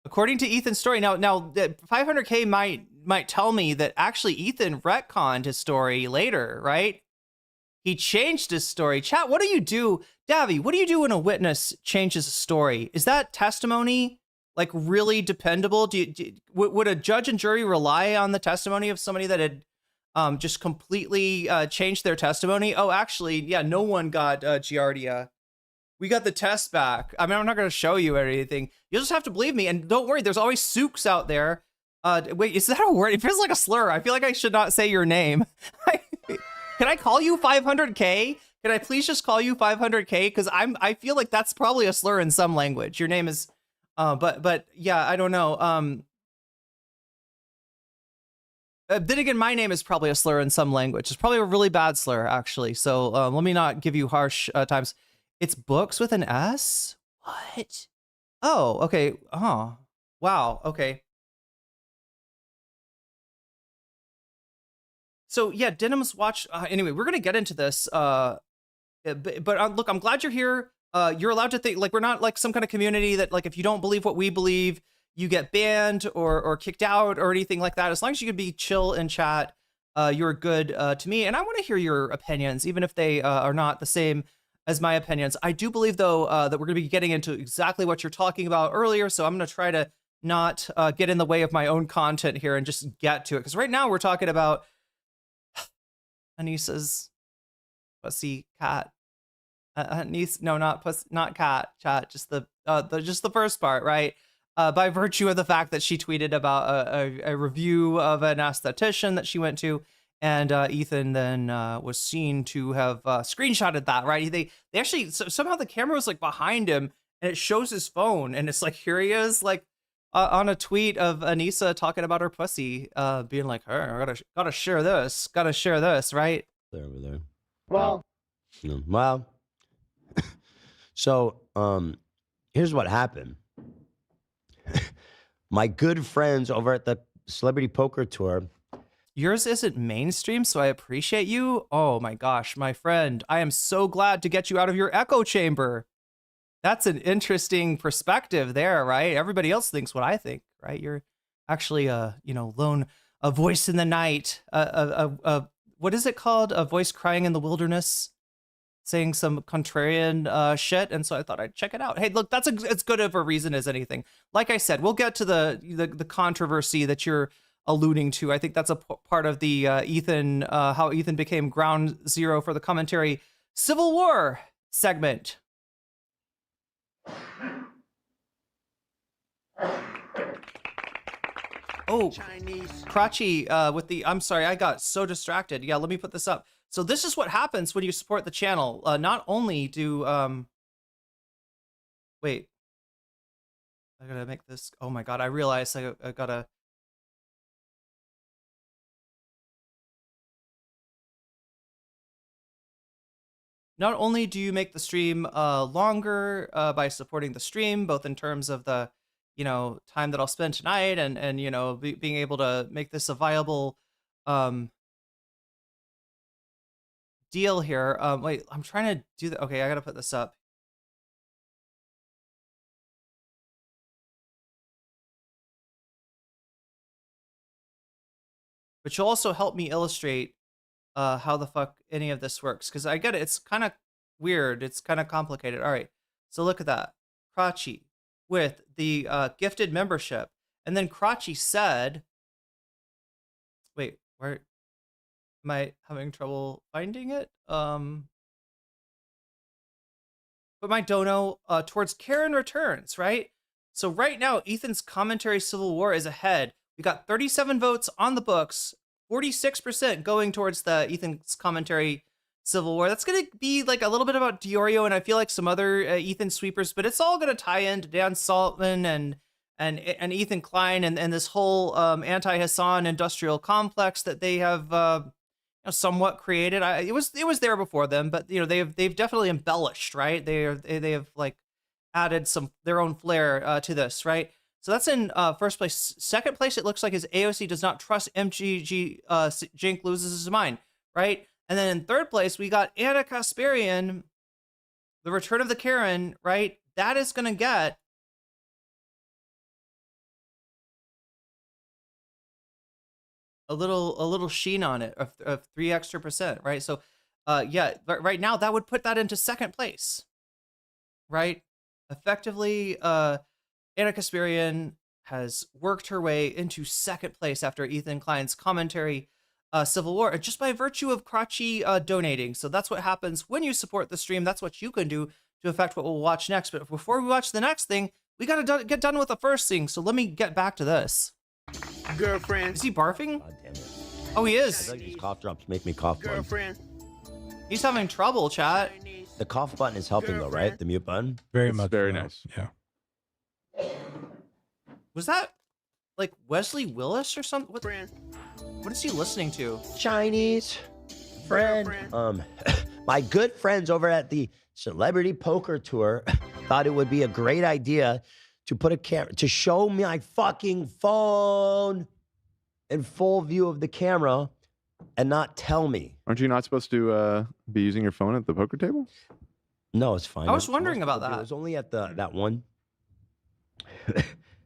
Speaker 3: according to Ethan's story, now 500K might tell me that actually Ethan retconned his story later, right? He changed his story. Chat, what do you do? Davy, what do you do when a witness changes a story? Is that testimony like really dependable? Would a judge and jury rely on the testimony of somebody that had just completely changed their testimony? Oh, actually, yeah, no one got Giardia. We got the test back. I mean, I'm not going to show you or anything. You'll just have to believe me. And don't worry, there's always souks out there. Wait, is that a word? It feels like a slur. I feel like I should not say your name. Can I call you 500K? Can I please just call you 500K? Because I feel like that's probably a slur in some language. Your name is, but yeah, I don't know. Then again, my name is probably a slur in some language. It's probably a really bad slur, actually. So let me not give you harsh times. It's books with an S? What? Oh, okay. Oh, wow. Okay. So yeah, Denom's watch. Anyway, we're gonna get into this. But look, I'm glad you're here. you're allowed to think, like, we're not like some kind of community that, like, if you don't believe what we believe, you get banned or kicked out or anything like that. As long as you can be chill in chat, you're good to me. And I want to hear your opinions, even if they are not the same as my opinions. I do believe, though, that we're going to be getting into exactly what you're talking about earlier. So I'm going to try to not get in the way of my own content here and just get to it. Because right now we're talking about Anisa's pussy cat. Anisa, no, not cat, chat. Just the first part, right? By virtue of the fact that she tweeted about a review of an esthetician that she went to, and Ethan then was seen to have screenshotted that, right? They actually, somehow the camera was like behind him, and it shows his phone, and it's like, here he is, like on a tweet of Anisa talking about her pussy, being like, "Her, gotta share this, right?"
Speaker 4: There over there.
Speaker 6: Well,
Speaker 4: Well, so here's what happened. My good friends over at the Celebrity Poker Tour.
Speaker 3: Yours isn't mainstream, so I appreciate you. Oh my gosh, my friend, I am so glad to get you out of your echo chamber. That's an interesting perspective there, right? Everybody else thinks what I think, right? You're actually a voice in the night, what is it called? A voice crying in the wilderness, saying some contrarian shit. And so I thought I'd check it out. Hey, look, that's as good of a reason as anything. Like I said, we'll get to the controversy that you're alluding to. I think that's a part of the Ethan, how Ethan became ground zero for the commentary Civil War segment. Oh, Crotchy with the, I'm sorry, I got so distracted. Yeah, let me put this up. So this is what happens when you support the channel. Not only do, wait, I gotta make this, oh my God, I realized I gotta, not only do you make the stream longer by supporting the stream, both in terms of the, time that I'll spend tonight and being able to make this a viable deal here. Wait, I'm trying to do that. Okay, I gotta put this up. Which will also help me illustrate how the fuck any of this works. Because I get it, it's kind of weird. It's kind of complicated. All right, so look at that. Crotchy with the gifted membership. And then Crotchy said, wait, where am I having trouble finding it? But my dono towards Karen Returns, right? So right now, Ethan's commentary Civil War is ahead. We got 37 votes on the books, 46% going towards the Ethan's commentary Civil War. That's going to be like a little bit about Diorio and I feel like some other Ethan sweepers, but it's all going to tie into Dan Saltman and Ethan Klein and this whole anti-Hasan industrial complex that they have somewhat created. It was there before them, but they've definitely embellished, right? They have like added their own flair to this, right? So that's in first place. Second place, it looks like, is AOC does not trust MGG. Jink loses his mind, right? And then in third place, we got Ana Kasparian, the Return of the Karen, right? That is going to get a little sheen on it of 3 extra percent, right? So, yeah, but right now that would put that into second place, right? Effectively, Ana Kasparian has worked her way into second place after Ethan Klein's commentary Civil War, just by virtue of Crotchy donating. So that's what happens when you support the stream. That's what you can do to affect what we'll watch next. But before we watch the next thing, we gotta get done with the first thing. So let me get back to this.
Speaker 7: Girlfriend.
Speaker 3: Is he barfing?
Speaker 4: God damn it.
Speaker 3: Oh, he
Speaker 4: I
Speaker 3: is.
Speaker 4: feel like these cough drops make me cough more.
Speaker 7: Girlfriend.
Speaker 3: He's having trouble, chat.
Speaker 4: The cough button is helping though, right? The mute button.
Speaker 5: Very
Speaker 6: It's
Speaker 5: much.
Speaker 6: very
Speaker 5: so.
Speaker 6: nice.
Speaker 5: Yeah.
Speaker 3: Was that like Wesley Willis or something?
Speaker 7: Friend.
Speaker 3: What is he listening to?
Speaker 4: Chinese friend. My good friends over at the Celebrity Poker Tour thought it would be a great idea to put a camera to show me my fucking phone in full view of the camera and not tell me.
Speaker 6: Aren't you not supposed to be using your phone at the poker table?
Speaker 4: No, it's fine.
Speaker 3: I was
Speaker 4: Most
Speaker 3: wondering
Speaker 4: people
Speaker 3: about
Speaker 4: do.
Speaker 3: that.
Speaker 4: It was only at that one,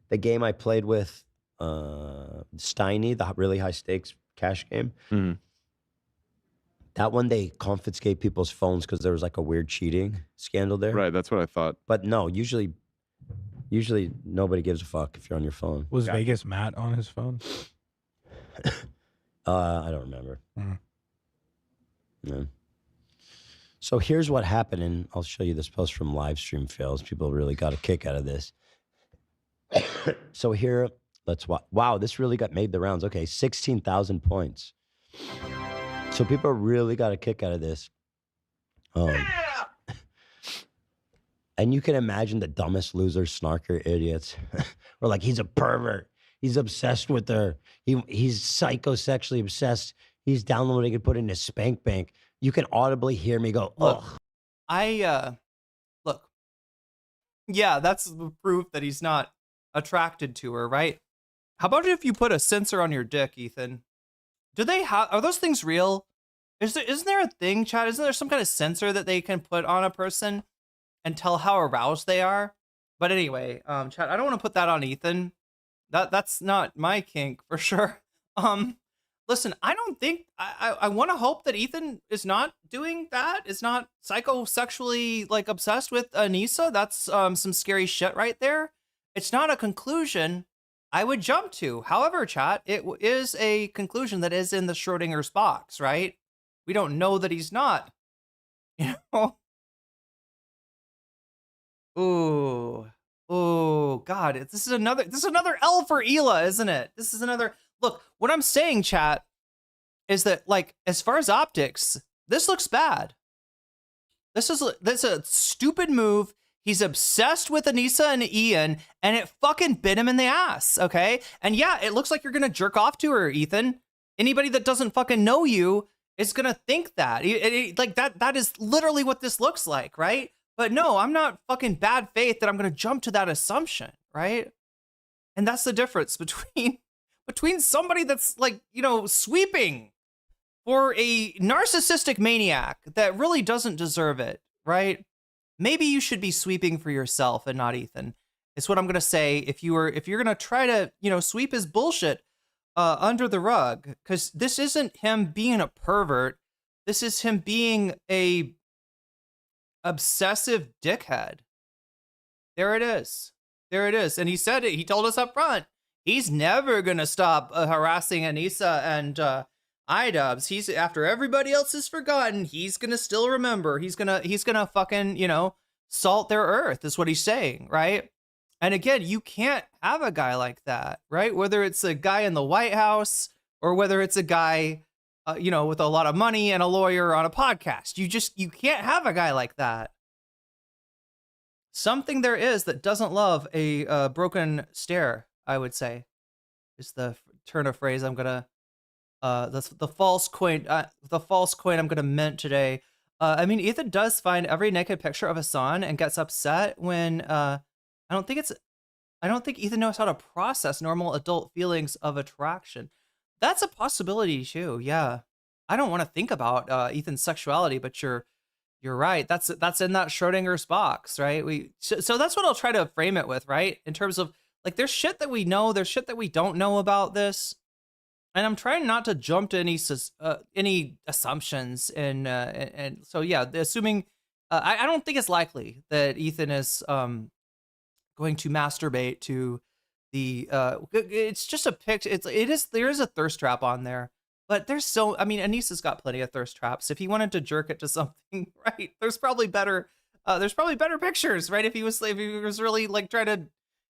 Speaker 4: the game I played with Steiny, the really high stakes cash game.
Speaker 6: Mhm.
Speaker 4: That one, they confiscate people's phones because there was like a weird cheating scandal there.
Speaker 6: Right, that's what I thought.
Speaker 4: But no, usually nobody gives a fuck if you're on your phone.
Speaker 5: Was Vegas Matt on his phone?
Speaker 4: I don't remember.
Speaker 5: Mm.
Speaker 4: No. So here's what happened, and I'll show you this post from Livestream Fails. People really got a kick out of this. So here, let's watch. Wow, this really made the rounds. Okay, 16,000 points. So people really got a kick out of this. And you can imagine the dumbest losers, snarker idiots. We're like, he's a pervert. He's obsessed with her. He's psychosexually obsessed. He's downloading and putting in his spank bank. You can audibly hear me go,
Speaker 3: Look,
Speaker 4: ugh.
Speaker 3: Look. Yeah, that's the proof that he's not attracted to her, right? How about if you put a sensor on your dick, Ethan? Are those things real? Isn't there a thing, Chad? Isn't there some kind of sensor that they can put on a person and tell how aroused they are? But anyway, Chad, I don't want to put that on Ethan. That's not my kink for sure. Listen, I don't think I want to hope that Ethan is not doing that. Is not psychosexually like obsessed with Anisa. That's some scary shit right there. It's not a conclusion I would jump to. However, chat, it is a conclusion that is in the Schrodinger's box, right? We don't know that he's not. You know? Ooh, God, this is another L for Hila, isn't it? This is another. Look, what I'm saying, chat, is that like as far as optics, this looks bad. This is a stupid move. He's obsessed with Anisa and Ian, and it fucking bit him in the ass, okay? And yeah, it looks like you're gonna jerk off to her, Ethan. Anybody that doesn't fucking know you is gonna think that. Like that is literally what this looks like, right? But no, I'm not fucking bad faith that I'm gonna jump to that assumption, right? And that's the difference between somebody that's like, you know, sweeping for a narcissistic maniac that really doesn't deserve it, right? Maybe you should be sweeping for yourself and not Ethan. It's what I'm gonna say. If you're gonna try to, you know, sweep his bullshit under the rug, because this isn't him being a pervert. This is him being a obsessive dickhead. There it is. And he said it. He told us up front. He's never gonna stop harassing Anisa and iDubbz. He's after everybody else is forgotten. He's gonna still remember. He's gonna fucking, you know, salt their earth is what he's saying, right? And again, you can't have a guy like that, right? Whether it's a guy in the White House or whether it's a guy, you know, with a lot of money and a lawyer on a podcast. You can't have a guy like that. Something there is that doesn't love a broken stair, I would say, is the turn of phrase I'm gonna. The false coin I'm gonna mint today. I mean, Ethan does find every naked picture of Hasan and gets upset when I don't think Ethan knows how to process normal adult feelings of attraction. That's a possibility too. Yeah, I don't want to think about Ethan's sexuality, but you're right. That's in that Schrodinger's box, right? So that's what I'll try to frame it with, right? In terms of like, there's shit that we know, there's shit that we don't know about this. And I'm trying not to jump to any assumptions, and so yeah, assuming I don't think it's likely that Ethan is going to masturbate to the it's just a picture. There is a thirst trap on there, but I mean, Anisa's got plenty of thirst traps. If he wanted to jerk it to something, right? There's probably better pictures, right? If he was really like trying to,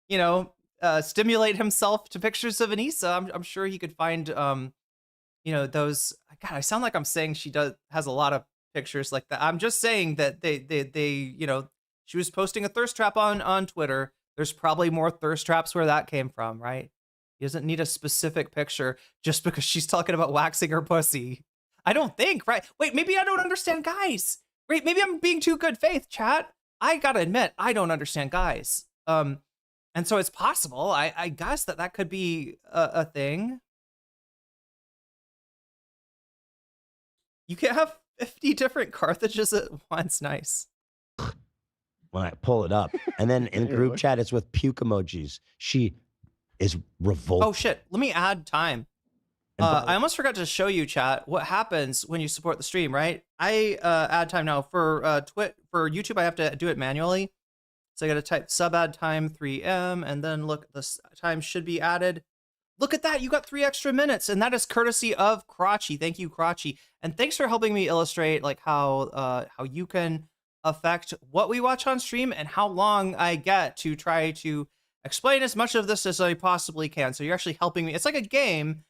Speaker 3: you know, stimulate himself to pictures of Anisa, I'm sure he could find, you know, those. God, I sound like I'm saying she has a lot of pictures like that. I'm just saying that they you know, she was posting a thirst trap on Twitter. There's probably more thirst traps where that came from, right? He doesn't need a specific picture just because she's talking about waxing her pussy. I don't think, right? Wait, maybe I don't understand guys. Wait, maybe I'm being too good faith, chat. I gotta admit, I don't understand guys. And so it's possible, I guess that could be a thing. You can have 50 different Carthages at once. Nice.
Speaker 4: when I pull it up. And then in group chat, it's with puke emojis. She is revolted.
Speaker 3: Oh shit! Let me add time. I almost forgot to show you, chat, what happens when you support the stream. Right? I add time now for for YouTube. I have to do it manually, so I got to type sub add time 3M, and then look, the time should be added. Look at that! You got 3 extra minutes, and that is courtesy of Crotchy. Thank you, Crotchy, and thanks for helping me illustrate like how you can affect what we watch on stream and how long I get to try to explain as much of this as I possibly can. So you're actually helping me. It's like a game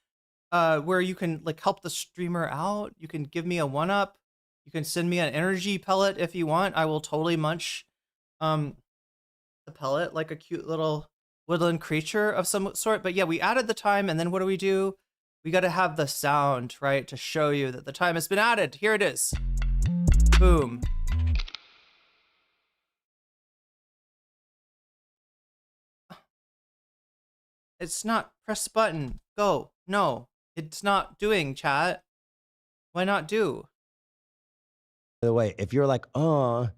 Speaker 3: where you can like help the streamer out. You can give me a 1-up. You can send me an energy pellet if you want. I will totally munch the pellet like a cute little woodland creature of some sort. But yeah, we added the time, and then what do? We got to have the sound, right, to show you that the time has been added. Here it is. Boom. It's not. Press the button. Go. No, it's not doing, chat. Why not do?
Speaker 4: By the way, if you're like, oh,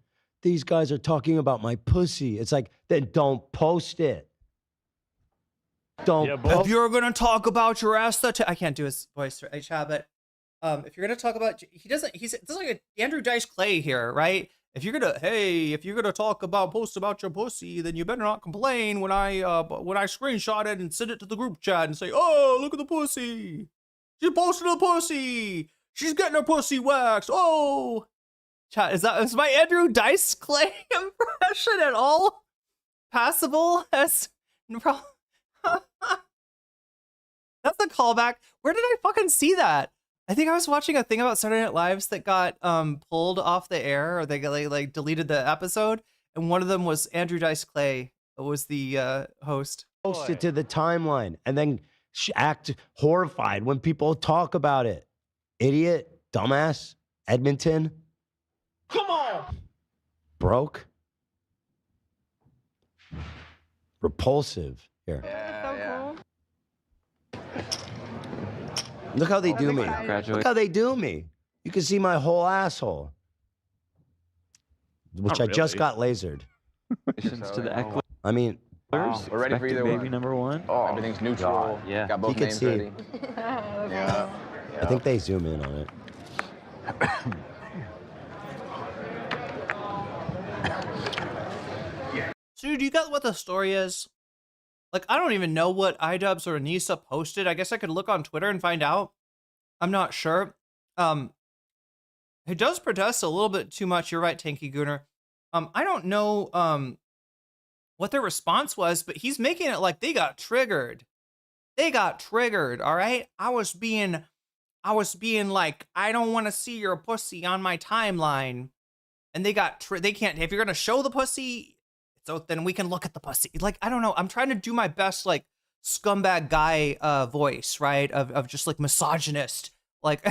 Speaker 4: these guys are talking about my pussy, it's like, then don't post it. Don't post.
Speaker 3: If you're gonna talk about your ass, I can't do his voice, right, chat, but if you're gonna talk about, he's like an Andrew Dice Clay here, right? If you're gonna talk about, post about your pussy, then you better not complain when I screenshot it and send it to the group chat and say, oh, look at the pussy. She posted a pussy. She's getting her pussy waxed. Oh, chat, is my Andrew Dice Clay impression at all passable? That's that's a callback. Where did I fucking see that? I think I was watching a thing about Saturday Night Lives that got pulled off the air, or they like deleted the episode, and one of them was Andrew Dice Clay was the host.
Speaker 4: Post it to the timeline and then act horrified when people talk about it. Idiot, dumbass, Edmonton.
Speaker 2: Come on!
Speaker 4: Broke. Repulsive. Here. Look how they do me. Look how they do me. You can see my whole asshole. Which
Speaker 6: Not
Speaker 4: I just
Speaker 6: really.
Speaker 4: got lasered.
Speaker 7: To the Eckler.
Speaker 4: I mean,
Speaker 7: We're ready for either
Speaker 5: baby
Speaker 7: one.
Speaker 5: number one.
Speaker 7: Oh, everything's neutral.
Speaker 5: Yeah.
Speaker 7: Got both
Speaker 4: You can
Speaker 7: names
Speaker 4: see.
Speaker 7: ready. Yeah.
Speaker 4: I think they zoom in on it.
Speaker 3: So do you got what the story is? Like, I don't even know what iDubbz or Anisa posted. I guess I could look on Twitter and find out. I'm not sure. It does protest a little bit too much. You're right, Tanky Gooner. I don't know what their response was, but he's making it like they got triggered. They got triggered, all right? I was being like, I don't want to see your pussy on my timeline. And they got, they can't, if you're going to show the pussy, so then we can look at the pussy. Like, I don't know. I'm trying to do my best, like, scumbag guy voice, right? Of just, like, misogynist. Like,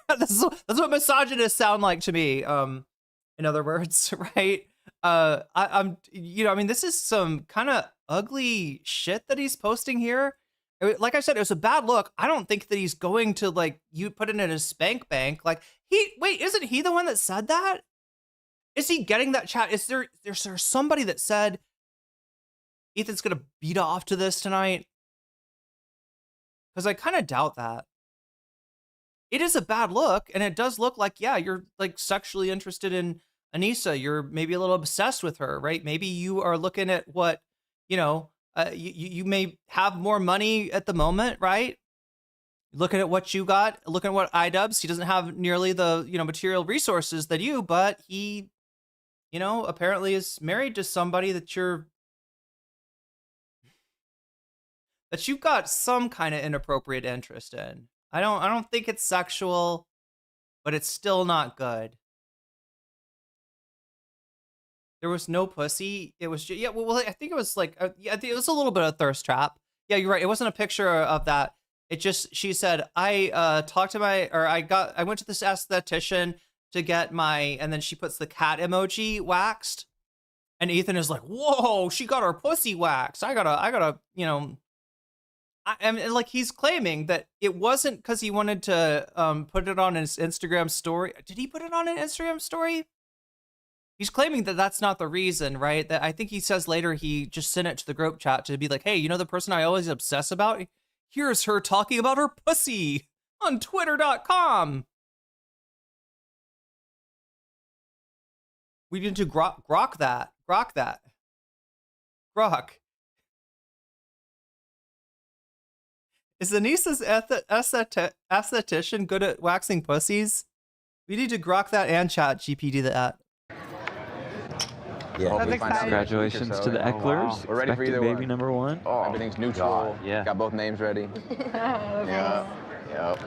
Speaker 3: that's what misogynists sound like to me, in other words, right? I'm, you know, I mean, this is some kind of ugly shit that he's posting here. Like I said, it was a bad look. I don't think that he's going to, like, you put it in his spank bank. Like, wait, isn't he the one that said that? Is he getting that chat? Is there somebody that said Ethan's gonna beat off to this tonight? Because I kind of doubt that. It is a bad look, and it does look like, yeah, you're like sexually interested in Anisa. You're maybe a little obsessed with her, right? Maybe you are looking at what, you know, you may have more money at the moment, right? Looking at what you got, looking at what iDubbz, he doesn't have nearly the, you know, material resources that you, but he, you know, apparently is married to somebody that you've got some kind of inappropriate interest in. I don't think it's sexual, but it's still not good. There was no pussy. It was just, yeah. Well, I think it was like, yeah, I think it was a little bit of a thirst trap. Yeah, you're right. It wasn't a picture of that. It just, she said, I went to this esthetician to get my, and then she puts the cat emoji waxed, and Ethan is like, whoa, she got her pussy waxed. I gotta, you know, I mean, like, he's claiming that it wasn't because he wanted to put it on his Instagram story. Did he put it on an Instagram story? He's claiming that that's not the reason, right? That I think he says later he just sent it to the group chat to be like, hey, you know the person I always obsess about? Here's her talking about her pussy on twitter.com. We need to grok that. Grok. Is Anisa's esthetician good at waxing pussies? We need to grok that and chat GPT that.
Speaker 4: Yeah.
Speaker 7: Hopefully find out
Speaker 8: Congratulations to the Ecklers.
Speaker 7: We're ready for
Speaker 8: Expected
Speaker 7: either
Speaker 8: baby
Speaker 7: one.
Speaker 8: number one.
Speaker 7: Oh, everything's neutral.
Speaker 8: Yeah.
Speaker 7: Got both names ready. Yeah. Yep.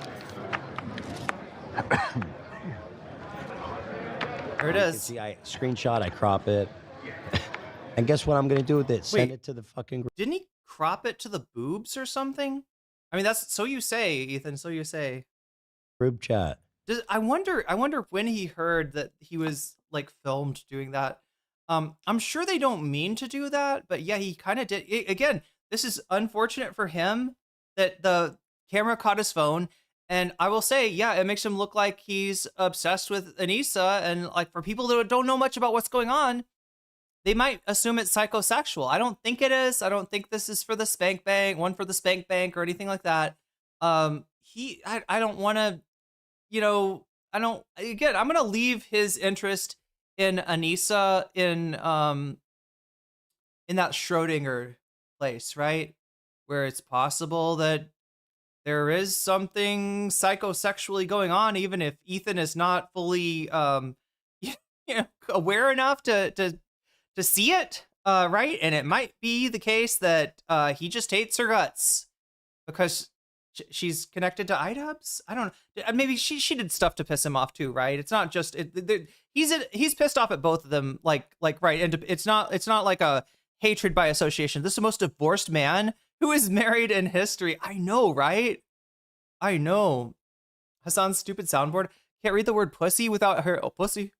Speaker 3: There it
Speaker 4: You can
Speaker 3: is.
Speaker 4: see, I screenshot, I crop it. And guess what I'm going to do with it? Send
Speaker 3: Wait.
Speaker 4: it to the fucking group.
Speaker 3: Didn't he crop it to the boobs or something? I mean, that's so you say, Ethan. So you say.
Speaker 4: Group chat.
Speaker 3: I wonder when he heard that he was like filmed doing that. I'm sure they don't mean to do that, but yeah, he kind of did. Again, this is unfortunate for him that the camera caught his phone. And I will say, yeah, it makes him look like he's obsessed with Anisa. And like for people that don't know much about what's going on, they might assume it's psychosexual. I don't think it is. I don't think this is for the spank bank, one for the spank bank or anything like that. I don't want to, I'm going to leave his interest in Anisa in that Schrodinger place, right? Where it's possible that there is something psychosexually going on, even if Ethan is not fully aware enough to see it, right? And it might be the case that he just hates her guts because she's connected to iDubbz. I don't know. Maybe she did stuff to piss him off too, right? It's not just he's pissed off at both of them, like right. And it's not like a hatred by association. This is the most divorced man who is married in history. I know, right? I know. Hasan's stupid soundboard can't read the word pussy without her. Oh, pussy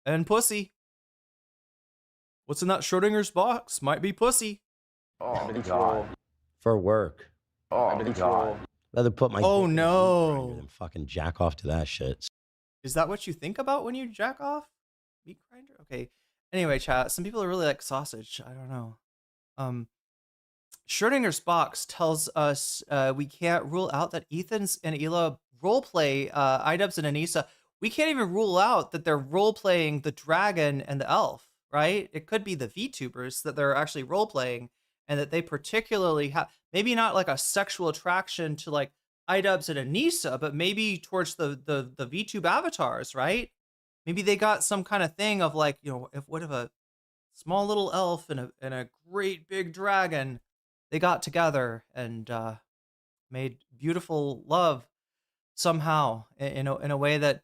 Speaker 3: and pussy. What's in that Schrodinger's box? Might be pussy.
Speaker 7: Oh, God.
Speaker 4: For work.
Speaker 7: Oh, God.
Speaker 4: Rather put my
Speaker 3: Oh,
Speaker 4: dick in a
Speaker 3: no.
Speaker 4: meat grinder than fucking jack off to that shit.
Speaker 3: Is that what you think about when you jack off? Meat grinder? Okay. Anyway, chat. Some people are really like sausage. I don't know. Schrodinger's box tells us we can't rule out that Ethan's and Hila roleplay iDubbz and Anisa. We can't even rule out that they're roleplaying the dragon and the elf, right? It could be the VTubers that they're actually roleplaying and that they particularly have, maybe not like a sexual attraction to like iDubbz and Anisa, but maybe towards the VTube avatars, right? Maybe they got some kind of thing of like, what if a small little elf and a great big dragon, they got together and made beautiful love somehow in a way that,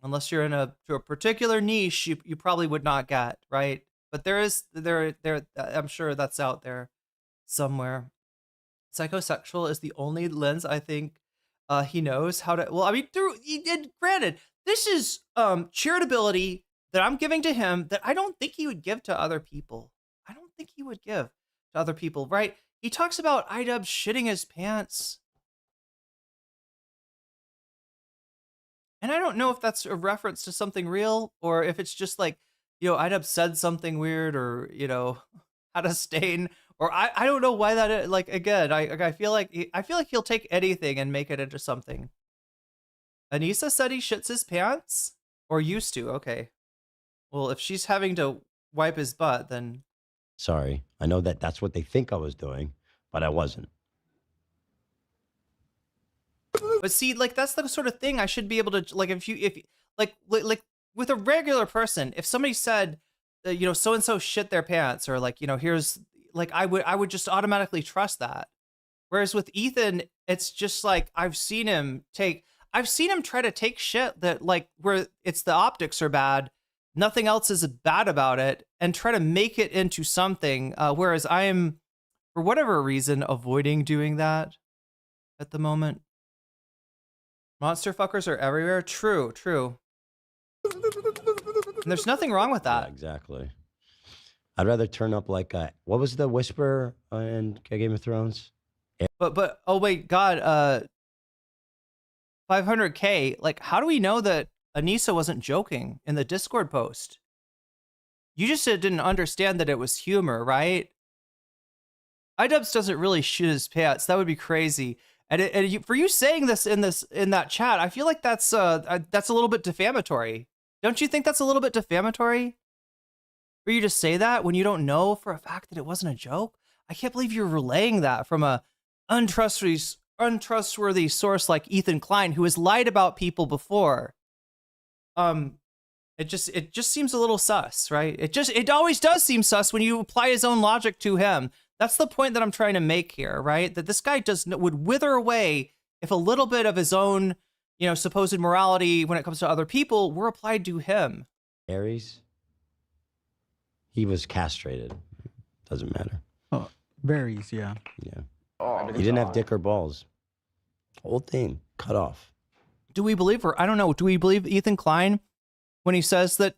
Speaker 3: unless you're to a particular niche, you probably would not get, right? But I'm sure that's out there somewhere. Psychosexual is the only lens I think he knows how to. Well, I mean, granted, this is charitability that I'm giving to him that I don't think he would give to other people. I don't think he would give to other people, right? He talks about iDubbz shitting his pants. And I don't know if that's a reference to something real or if it's just like, iDubbz said something weird or, had a stain or I don't know why that is. Like, again, I feel like he'll take anything and make it into something. Anisa said he shits his pants or used to. Okay. Well, if she's having to wipe his butt, then.
Speaker 4: Sorry. I know that's what they think I was doing, but I wasn't.
Speaker 3: But see, like, that's the sort of thing I should be able to, like, if with a regular person, if somebody said, so-and-so shit their pants or like, here's like, I would just automatically trust that. Whereas with Ethan, it's just like, I've seen him try to take shit that like where it's the optics are bad. Nothing else is bad about it and try to make it into something. Whereas I am, for whatever reason, avoiding doing that at the moment. Monster fuckers are everywhere. True. And there's nothing wrong with that.
Speaker 4: Yeah, exactly. I'd rather turn up like what was the whisper in Game of Thrones?
Speaker 3: But oh wait, God, 500K. Like, how do we know that Anisa wasn't joking in the Discord post? You just didn't understand that it was humor, right? iDubbz doesn't really shit his pants. That would be crazy. And for you saying this in that chat, I feel like that's a little bit defamatory. Don't you think that's a little bit defamatory? For you to say that when you don't know for a fact that it wasn't a joke? I can't believe you're relaying that from a untrustworthy source like Ethan Klein, who has lied about people before. It just seems a little sus, right? It always does seem sus when you apply his own logic to him. That's the point that I'm trying to make here, right? That this guy would wither away if a little bit of his own, supposed morality when it comes to other people were applied to him.
Speaker 4: Aries, he was castrated. Doesn't matter.
Speaker 9: Oh, berries, yeah.
Speaker 4: Yeah. He didn't have dick or balls. Whole thing cut off.
Speaker 3: Do we believe, or I don't know, do we believe Ethan Klein when he says that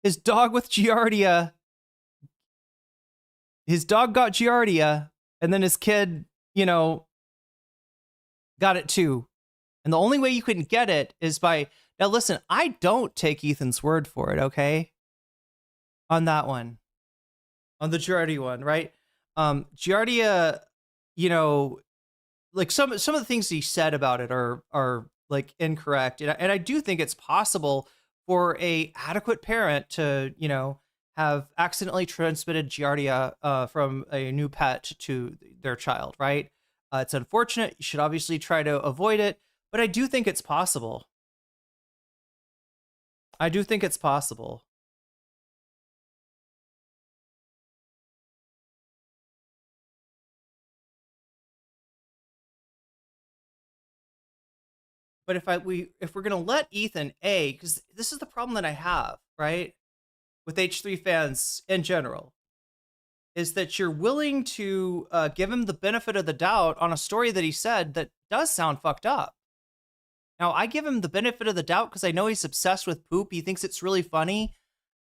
Speaker 3: his dog with Giardia, his dog got Giardia, and then his kid, got it too. And the only way you can get it is by, now listen, I don't take Ethan's word for it, okay? On that one. On the Giardia one, right? Giardia, like some of the things he said about it are like incorrect. And I do think it's possible for a adequate parent to, have accidentally transmitted Giardia from a new pet to their child, right? It's unfortunate. You should obviously try to avoid it, but I do think it's possible. I do think it's possible. But if we're gonna let Ethan because this is the problem that I have, right, with H3 fans in general, is that you're willing to give him the benefit of the doubt on a story that he said that does sound fucked up. Now, I give him the benefit of the doubt because I know he's obsessed with poop. He thinks it's really funny,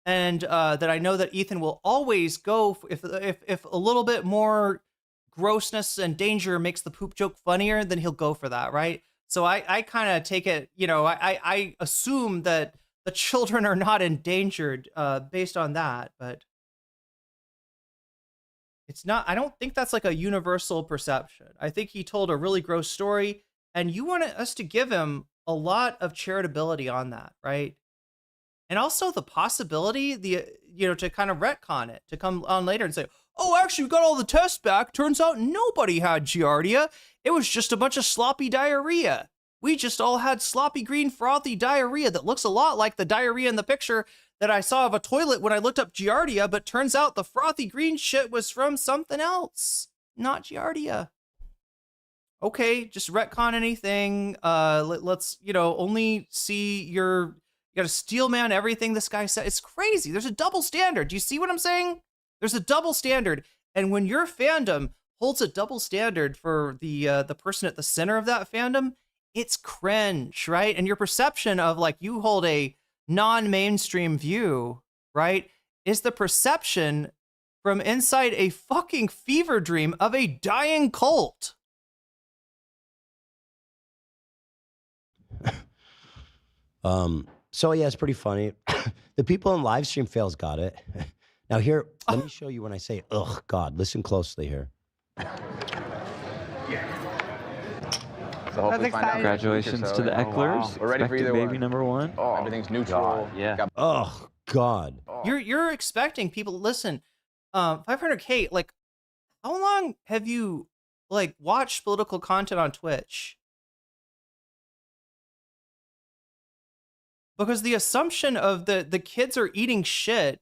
Speaker 3: and that I know that Ethan will always go if a little bit more grossness and danger makes the poop joke funnier, then he'll go for that, right? So I kind of take it, I assume that the children are not endangered based on that, but it's not, I don't think that's like a universal perception. I think he told a really gross story, and you wanted us to give him a lot of charitability on that, right? And also the possibility, to kind of retcon it, to come on later and say, oh, actually, we got all the tests back. Turns out nobody had Giardia. It was just a bunch of sloppy diarrhea. We just all had sloppy green frothy diarrhea that looks a lot like the diarrhea in the picture that I saw of a toilet when I looked up Giardia, but turns out the frothy green shit was from something else, not Giardia. Okay, just retcon anything. Let's, only see you gotta steel man everything this guy said. It's crazy. There's a double standard. Do you see what I'm saying? There's a double standard. And when your fandom holds a double standard for the person at the center of that fandom, it's cringe, right? And your perception of like you hold a non-mainstream view, right, is the perception from inside a fucking fever dream of a dying cult.
Speaker 4: So yeah, it's pretty funny. The people in live stream fails got it. Now here, let me show you when I say, ugh, God, listen closely here.
Speaker 7: So hopefully find out
Speaker 8: Congratulations to the Ecklers.
Speaker 7: We're ready for either
Speaker 8: baby
Speaker 7: one.
Speaker 8: number one.
Speaker 7: Oh, everything's neutral.
Speaker 8: Yeah.
Speaker 4: Oh, God.
Speaker 3: You're expecting people to listen. 500K, like, how long have you, like, watched political content on Twitch? Because the assumption of the kids are eating shit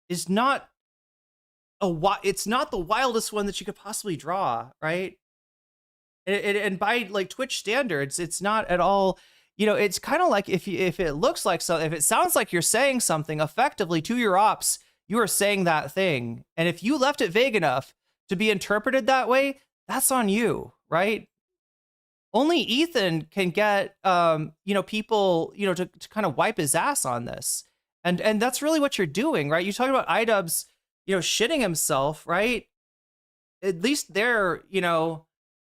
Speaker 3: is not it's not the wildest one that you could possibly draw, right? And by like Twitch standards, it's not at all, it's kind of like if it looks like if it sounds like you're saying something effectively to your ops, you are saying that thing. And if you left it vague enough to be interpreted that way, that's on you, right? Only Ethan can get, people, to kind of wipe his ass on this. And that's really what you're doing, right? You're talking about iDubbz, shitting himself, right? At least there,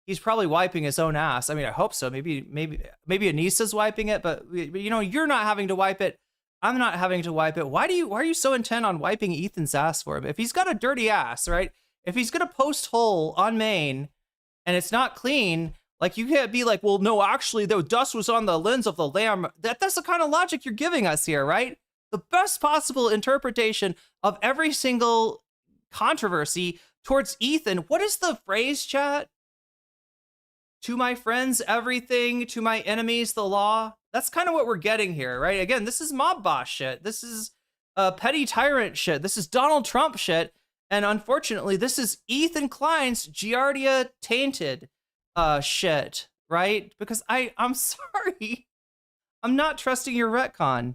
Speaker 3: he's probably wiping his own ass. I mean, I hope so. Maybe Anisa's wiping it, but you're not having to wipe it. I'm not having to wipe it. Why are you so intent on wiping Ethan's ass for him? If he's got a dirty ass, right? If he's gonna post hole on main and it's not clean, like you can't be like, well, no, actually, the dust was on the lens of the lamb. That's the kind of logic you're giving us here, right? The best possible interpretation of every single controversy towards Ethan. What is the phrase, chat? To my friends, everything. To my enemies, the law. That's kind of what we're getting here, right? Again, this is mob boss shit. This is petty tyrant shit. This is Donald Trump shit. And unfortunately, this is Ethan Klein's Giardia tainted shit, right? Because I'm sorry. I'm not trusting your retcon.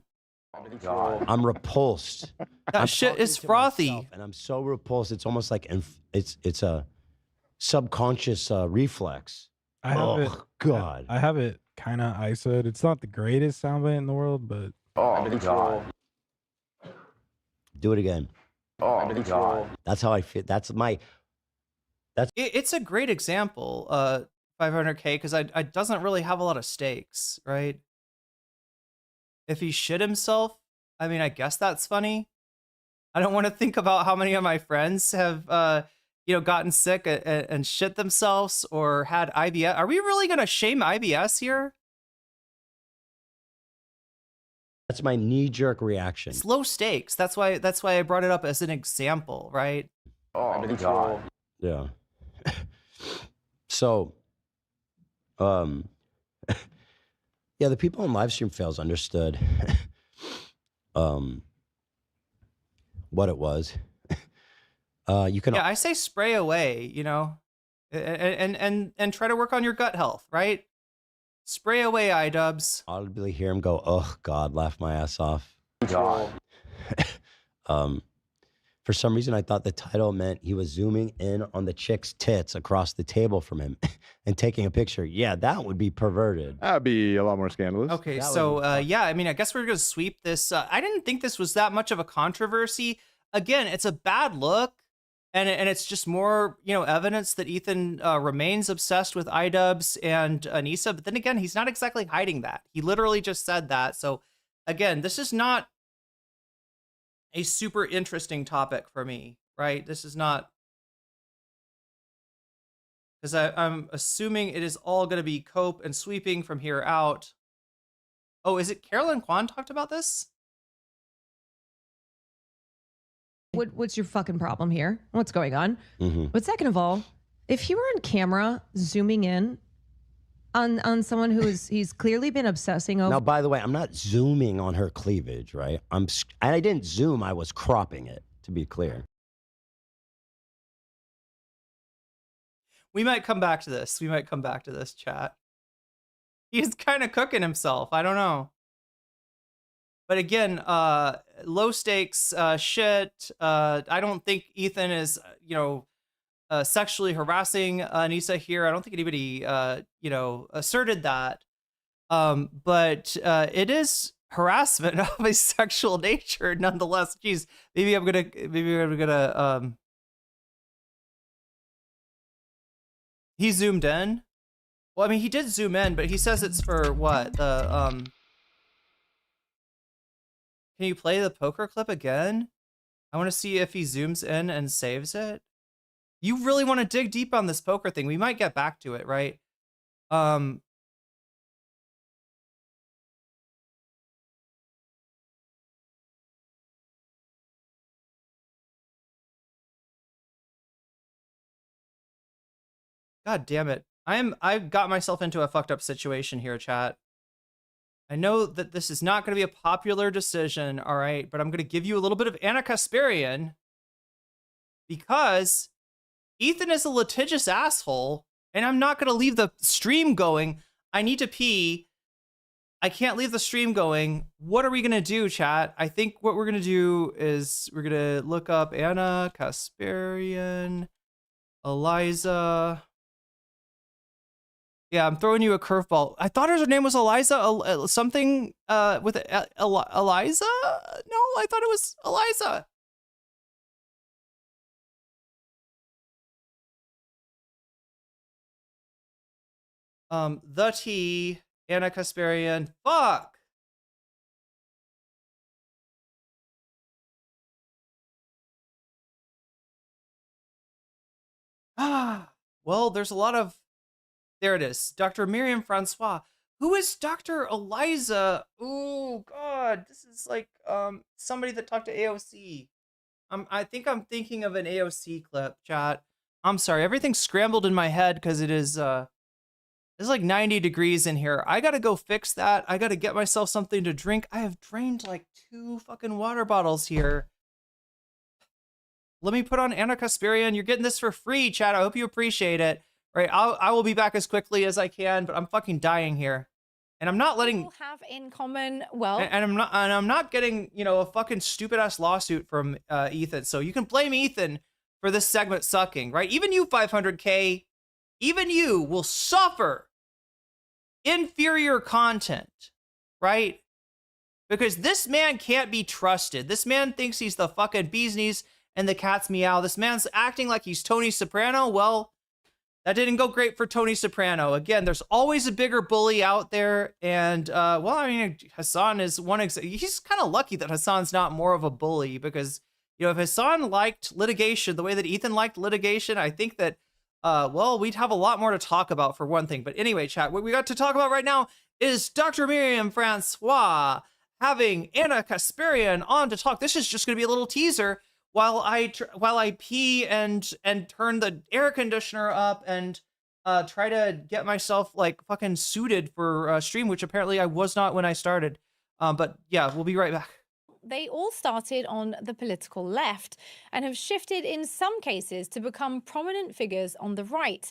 Speaker 4: I'm repulsed.
Speaker 3: That shit is frothy.
Speaker 4: And I'm so repulsed. It's almost like it's a subconscious reflex.
Speaker 5: I have it.
Speaker 4: God.
Speaker 5: I have it kind of ISO'd. It's not the greatest soundbite in the world, but
Speaker 7: God.
Speaker 4: Do it again.
Speaker 7: God.
Speaker 4: That's how I feel.
Speaker 3: It's a great example, 500K, because I doesn't really have a lot of stakes, right? If he shit himself, I mean, I guess that's funny. I don't want to think about how many of my friends have, gotten sick and shit themselves or had IBS. Are we really going to shame IBS here?
Speaker 4: That's my knee-jerk reaction.
Speaker 3: It's low stakes. That's why I brought it up as an example, right?
Speaker 7: God.
Speaker 4: Yeah. So, yeah, the people on livestream fails understood what it was. You can.
Speaker 3: Yeah, I say spray away, and try to work on your gut health, right? Spray away, iDubbz.
Speaker 4: Audibly hear him go, "Oh God," laugh my ass off.
Speaker 7: God.
Speaker 4: For some reason, I thought the title meant he was zooming in on the chick's tits across the table from him and taking a picture. Yeah, that would be perverted.
Speaker 6: That'd be a lot more scandalous.
Speaker 3: Okay, so yeah, I mean, I guess we're gonna sweep this. I didn't think this was that much of a controversy. Again, it's a bad look, and it's just more, evidence that Ethan remains obsessed with iDubbz and Anisa. But then again, he's not exactly hiding that. He literally just said that. So again, this is not a super interesting topic for me, right? This is not, because I'm assuming it is all going to be cope and sweeping from here out. Oh, is it Carolyn Kwan talked about this?
Speaker 10: What's your fucking problem here? What's going on?
Speaker 4: Mm-hmm.
Speaker 10: But second of all, if you were on camera zooming in on someone he's clearly been obsessing over.
Speaker 4: Now, by the way, I'm not zooming on her cleavage, right? I didn't zoom. I was cropping it, to be clear.
Speaker 3: We might come back to this. Chat. He's kind of cooking himself. I don't know. But again, low stakes shit. I don't think Ethan is, sexually harassing Anisa here. I don't think anybody, asserted that. But it is harassment of a sexual nature, nonetheless. Geez, maybe I'm gonna. He zoomed in. Well, I mean, he did zoom in, but he says it's for what? Can you play the poker clip again? I want to see if he zooms in and saves it. You really want to dig deep on this poker thing. We might get back to it, right? God damn it. I've got myself into a fucked up situation here, chat. I know that this is not going to be a popular decision, all right, but I'm going to give you a little bit of Ana Kasparian because Ethan is a litigious asshole, and I'm not going to leave the stream going. I need to pee. I can't leave the stream going. What are we going to do, chat? I think what we're going to do is we're going to look up Ana Kasparian, Eliza. Yeah, I'm throwing you a curveball. I thought her name was Eliza, something with Eliza? No, I thought it was Eliza. The T, Ana Kasparian. Fuck. Well, there's a lot of... There it is. Dr. Miriam Francois. Who is Dr. Eliza? Oh, God. This is like somebody that talked to AOC. I think I'm thinking of an AOC clip, chat. I'm sorry. Everything's scrambled in my head because it's like 90 degrees in here. I gotta go fix that. I gotta get myself something to drink. I have drained like 2 fucking water bottles here. Let me put on Ana Kasparian. You're getting this for free, chat. I hope you appreciate it. All right, I will be back as quickly as I can, but I'm fucking dying here. And I'm not letting...
Speaker 11: People have in common, well...
Speaker 3: And I'm not getting, a fucking stupid-ass lawsuit from Ethan. So you can blame Ethan for this segment sucking, right? Even you, 500K, even you will suffer inferior content, right? Because this man can't be trusted. This man thinks he's the fucking bee's knees and the cat's meow. This man's acting like he's Tony Soprano. Well, that didn't go great for Tony Soprano. Again, there's always a bigger bully out there. And, well, I mean, Hasan is one example. He's kind of lucky that Hasan's not more of a bully because, if Hasan liked litigation the way that Ethan liked litigation, I think that, well, we'd have a lot more to talk about for one thing. But anyway, chat, what we got to talk about right now is Dr. Miriam Francois having Ana Kasparian on to talk. This is just going to be a little teaser while I pee and turn the air conditioner up and try to get myself like fucking suited for stream, which apparently I was not when I started. But yeah, we'll be right back.
Speaker 11: They all started on the political left and have shifted in some cases to become prominent figures on the right.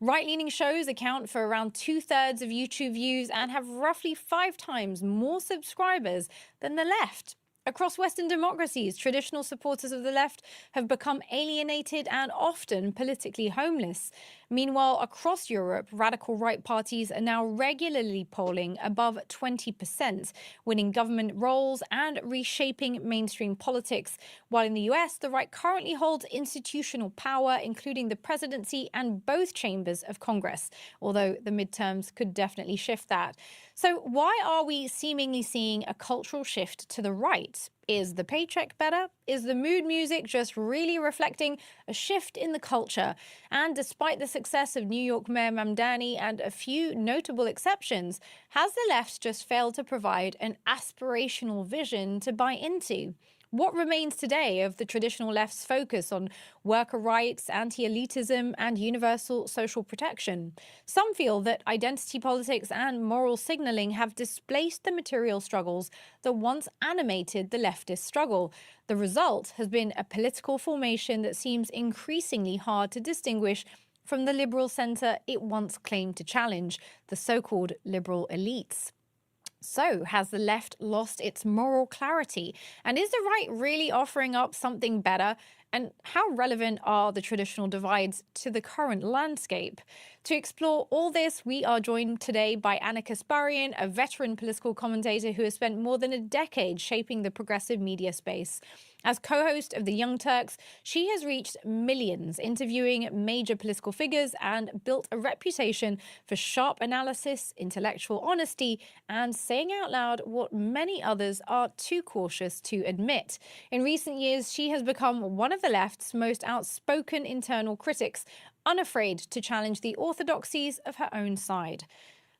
Speaker 11: Right-leaning shows account for around 2/3 of YouTube views and have roughly 5 times more subscribers than the left. Across Western democracies, traditional supporters of the left have become alienated and often politically homeless. Meanwhile, across Europe, radical right parties are now regularly polling above 20%, winning government roles and reshaping mainstream politics. While in the US, the right currently holds institutional power, including the presidency and both chambers of Congress, although the midterms could definitely shift that. So why are we seemingly seeing a cultural shift to the right? Is the paycheck better? Is the mood music just really reflecting a shift in the culture? And despite the success of New York Mayor Mamdani and a few notable exceptions, has the left just failed to provide an aspirational vision to buy into? What remains today of the traditional left's focus on worker rights, anti-elitism, and universal social protection? Some feel that identity politics and moral signaling have displaced the material struggles that once animated the leftist struggle. The result has been a political formation that seems increasingly hard to distinguish from the liberal centre it once claimed to challenge, the so-called liberal elites. So, has the left lost its moral clarity? And is the right really offering up something better? And how relevant are the traditional divides to the current landscape? To explore all this, we are joined today by Ana Kasparian, a veteran political commentator who has spent more than a decade shaping the progressive media space. As co-host of The Young Turks, she has reached millions, interviewing major political figures and built a reputation for sharp analysis, intellectual honesty, and saying out loud what many others are too cautious to admit. In recent years, she has become one of the left's most outspoken internal critics, unafraid to challenge the orthodoxies of her own side,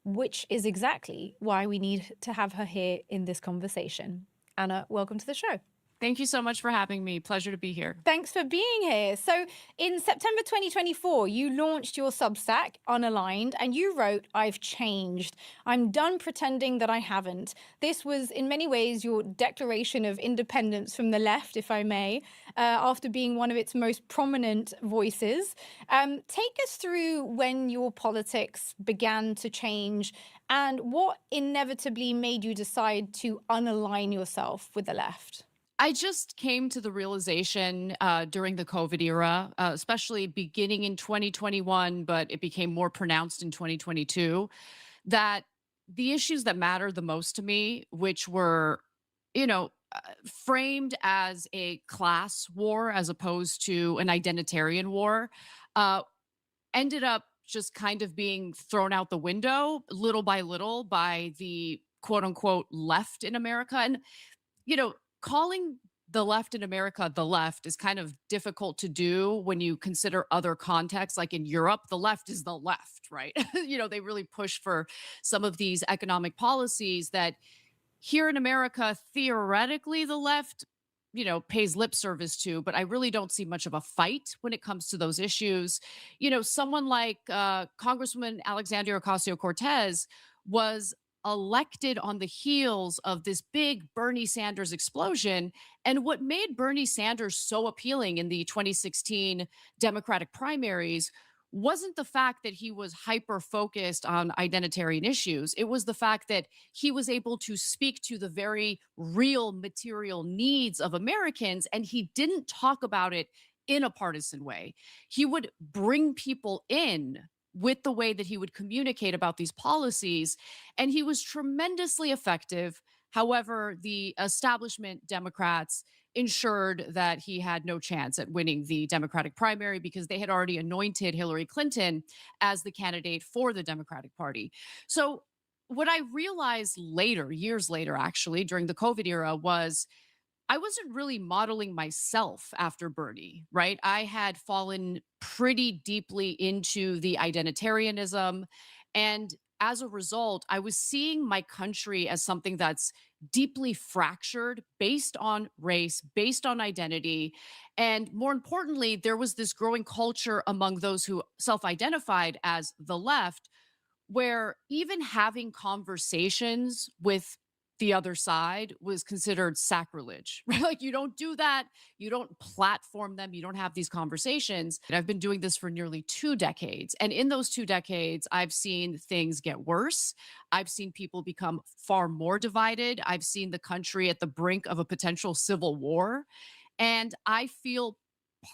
Speaker 11: which is exactly why we need to have her here in this conversation. Ana, welcome to the show.
Speaker 12: Thank you so much for having me. Pleasure to be here.
Speaker 11: Thanks for being here. So in September 2024, you launched your Substack, Unaligned, and you wrote, "I've changed. I'm done pretending that I haven't." This was in many ways your declaration of independence from the left, if I may, after being one of its most prominent voices. Take us through when your politics began to change and what inevitably made you decide to unalign yourself with the left.
Speaker 12: I just came to the realization during the COVID era, especially beginning in 2021, but it became more pronounced in 2022, that the issues that matter the most to me, which were, framed as a class war as opposed to an identitarian war, ended up just kind of being thrown out the window little by little by the quote unquote left in America. And, calling the left in America, the left is kind of difficult to do when you consider other contexts. Like in Europe, the left is the left, right? They really push for some of these economic policies that here in America, theoretically, the left, pays lip service to, but I really don't see much of a fight when it comes to those issues. Someone like Congresswoman Alexandria Ocasio-Cortez was elected on the heels of this big Bernie Sanders explosion. And what made Bernie Sanders so appealing in the 2016 Democratic primaries wasn't the fact that he was hyper focused on identitarian issues. It was the fact that he was able to speak to the very real material needs of Americans, and he didn't talk about it in a partisan way. He would bring people in with the way that he would communicate about these policies, and he was tremendously effective. However, the establishment Democrats ensured that he had no chance at winning the Democratic primary because they had already anointed Hillary Clinton as the candidate for the Democratic Party. So what I realized later, years later, actually, during the COVID era, was I wasn't really modeling myself after Bernie, right? I had fallen pretty deeply into the identitarianism. And as a result, I was seeing my country as something that's deeply fractured based on race, based on identity. And more importantly, there was this growing culture among those who self identified as the left, where even having conversations with the other side was considered sacrilege, right? Like, you don't do that. You don't platform them. You don't have these conversations. And I've been doing this for nearly 2 decades. And in those 2 decades, I've seen things get worse. I've seen people become far more divided. I've seen the country at the brink of a potential civil war. And I feel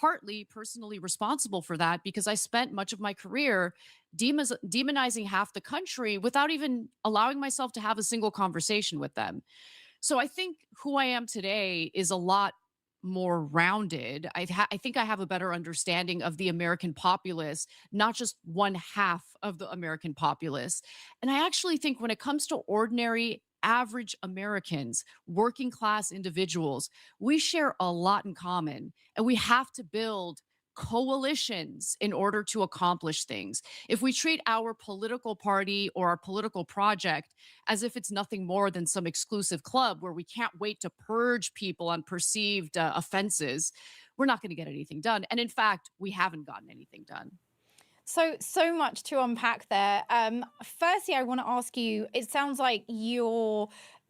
Speaker 12: partly personally responsible for that because I spent much of my career demonizing half the country without even allowing myself to have a single conversation with them. So I think who I am today is a lot more rounded. I think I have a better understanding of the American populace, not just one half of the American populace. And I actually think when it comes to ordinary average Americans, working class individuals, we share a lot in common, and we have to build coalitions in order to accomplish things. If we treat our political party or our political project as if it's nothing more than some exclusive club where we can't wait to purge people on perceived offenses, we're not going to get anything done. And in fact, we haven't gotten anything done.
Speaker 11: So much to unpack there. Firstly, I want to ask you, it sounds like you're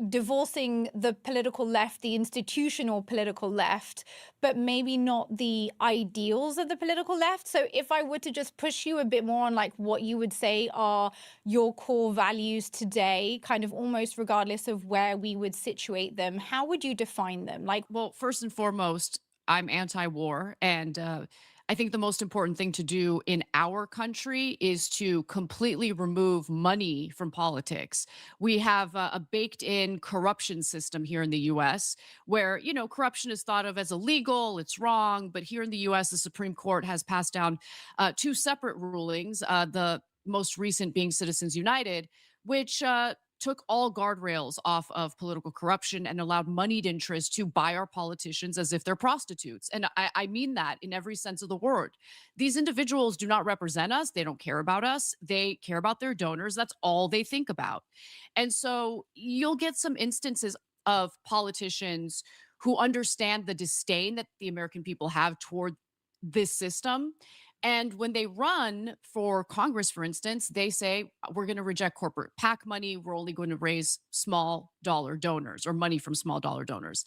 Speaker 11: divorcing the political left, the institutional political left, but maybe not the ideals of the political left. So if I were to just push you a bit more on like what you would say are your core values today, kind of almost regardless of where we would situate them, how would you define them? Like,
Speaker 12: well, first and foremost, I'm anti-war, and I think the most important thing to do in our country is to completely remove money from politics. We have a baked-in corruption system here in the U.S. where, corruption is thought of as illegal, it's wrong. But here in the U.S., the Supreme Court has passed down 2 separate rulings, the most recent being Citizens United, which took all guardrails off of political corruption and allowed moneyed interests to buy our politicians as if they're prostitutes. And I mean that in every sense of the word. These individuals do not represent us. They don't care about us. They care about their donors. That's all they think about. And so you'll get some instances of politicians who understand the disdain that the American people have toward this system. And when they run for Congress, for instance, they say, we're going to reject corporate PAC money. We're only going to raise small dollar donors or money from small dollar donors.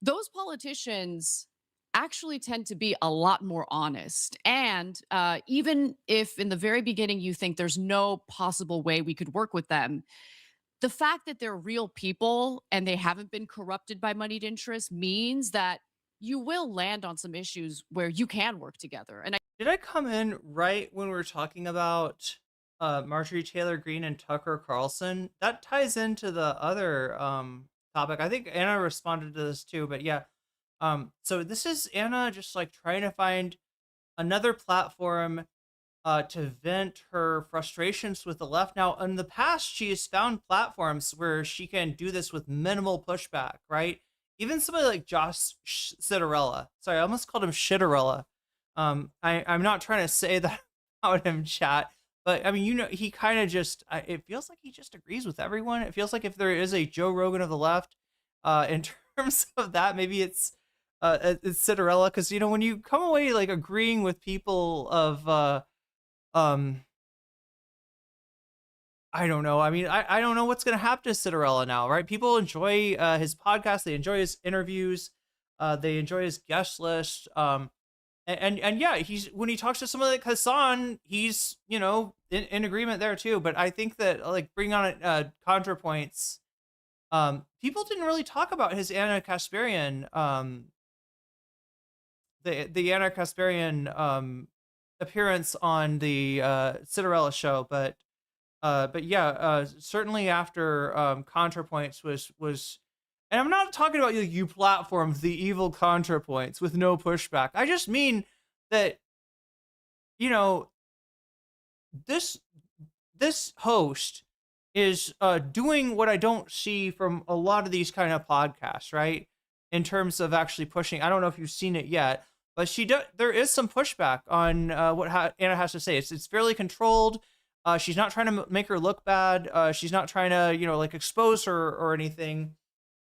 Speaker 12: Those politicians actually tend to be a lot more honest. And even if in the very beginning you think there's no possible way we could work with them, the fact that they're real people and they haven't been corrupted by moneyed interests means that you will land on some issues where you can work together. And
Speaker 3: did I come in right when we were talking about Marjorie Taylor Greene and Tucker Carlson? That ties into the other topic. I think Anna responded to this too, but yeah. So this is Anna just like trying to find another platform to vent her frustrations with the left. Now, in the past, she has found platforms where she can do this with minimal pushback, right? even somebody like Josh Citarella. Sorry, I almost called him Shitterella. I'm not trying to say that about him, chat, but I mean, you know, he kind of just, it feels like he just agrees with everyone. It feels like if there is a Joe Rogan of the left, in terms of that, maybe it's Citarella, because you know, when you come away like agreeing with people of I don't know. I mean, I don't know what's going to happen to Citarella now, right? People enjoy his podcast. They enjoy his interviews. They enjoy his guest list. And yeah, he's, when he talks to somebody like Hasan, he's, you know, in agreement there too. But I think that like bringing on ContraPoints, people didn't really talk about his Ana Kasparian, the Ana Kasparian appearance on the Citarella show, but yeah, certainly after ContraPoints was, and I'm not talking about you platforms, the evil ContraPoints with no pushback. I just mean that, you know, this host is doing what I don't see from a lot of these kind of podcasts, right? In terms of actually pushing. I don't know if you've seen it yet, but there is some pushback on what Ana has to say. It's fairly controlled. She's not trying to make her look bad. She's not trying to, you know, like expose her or anything.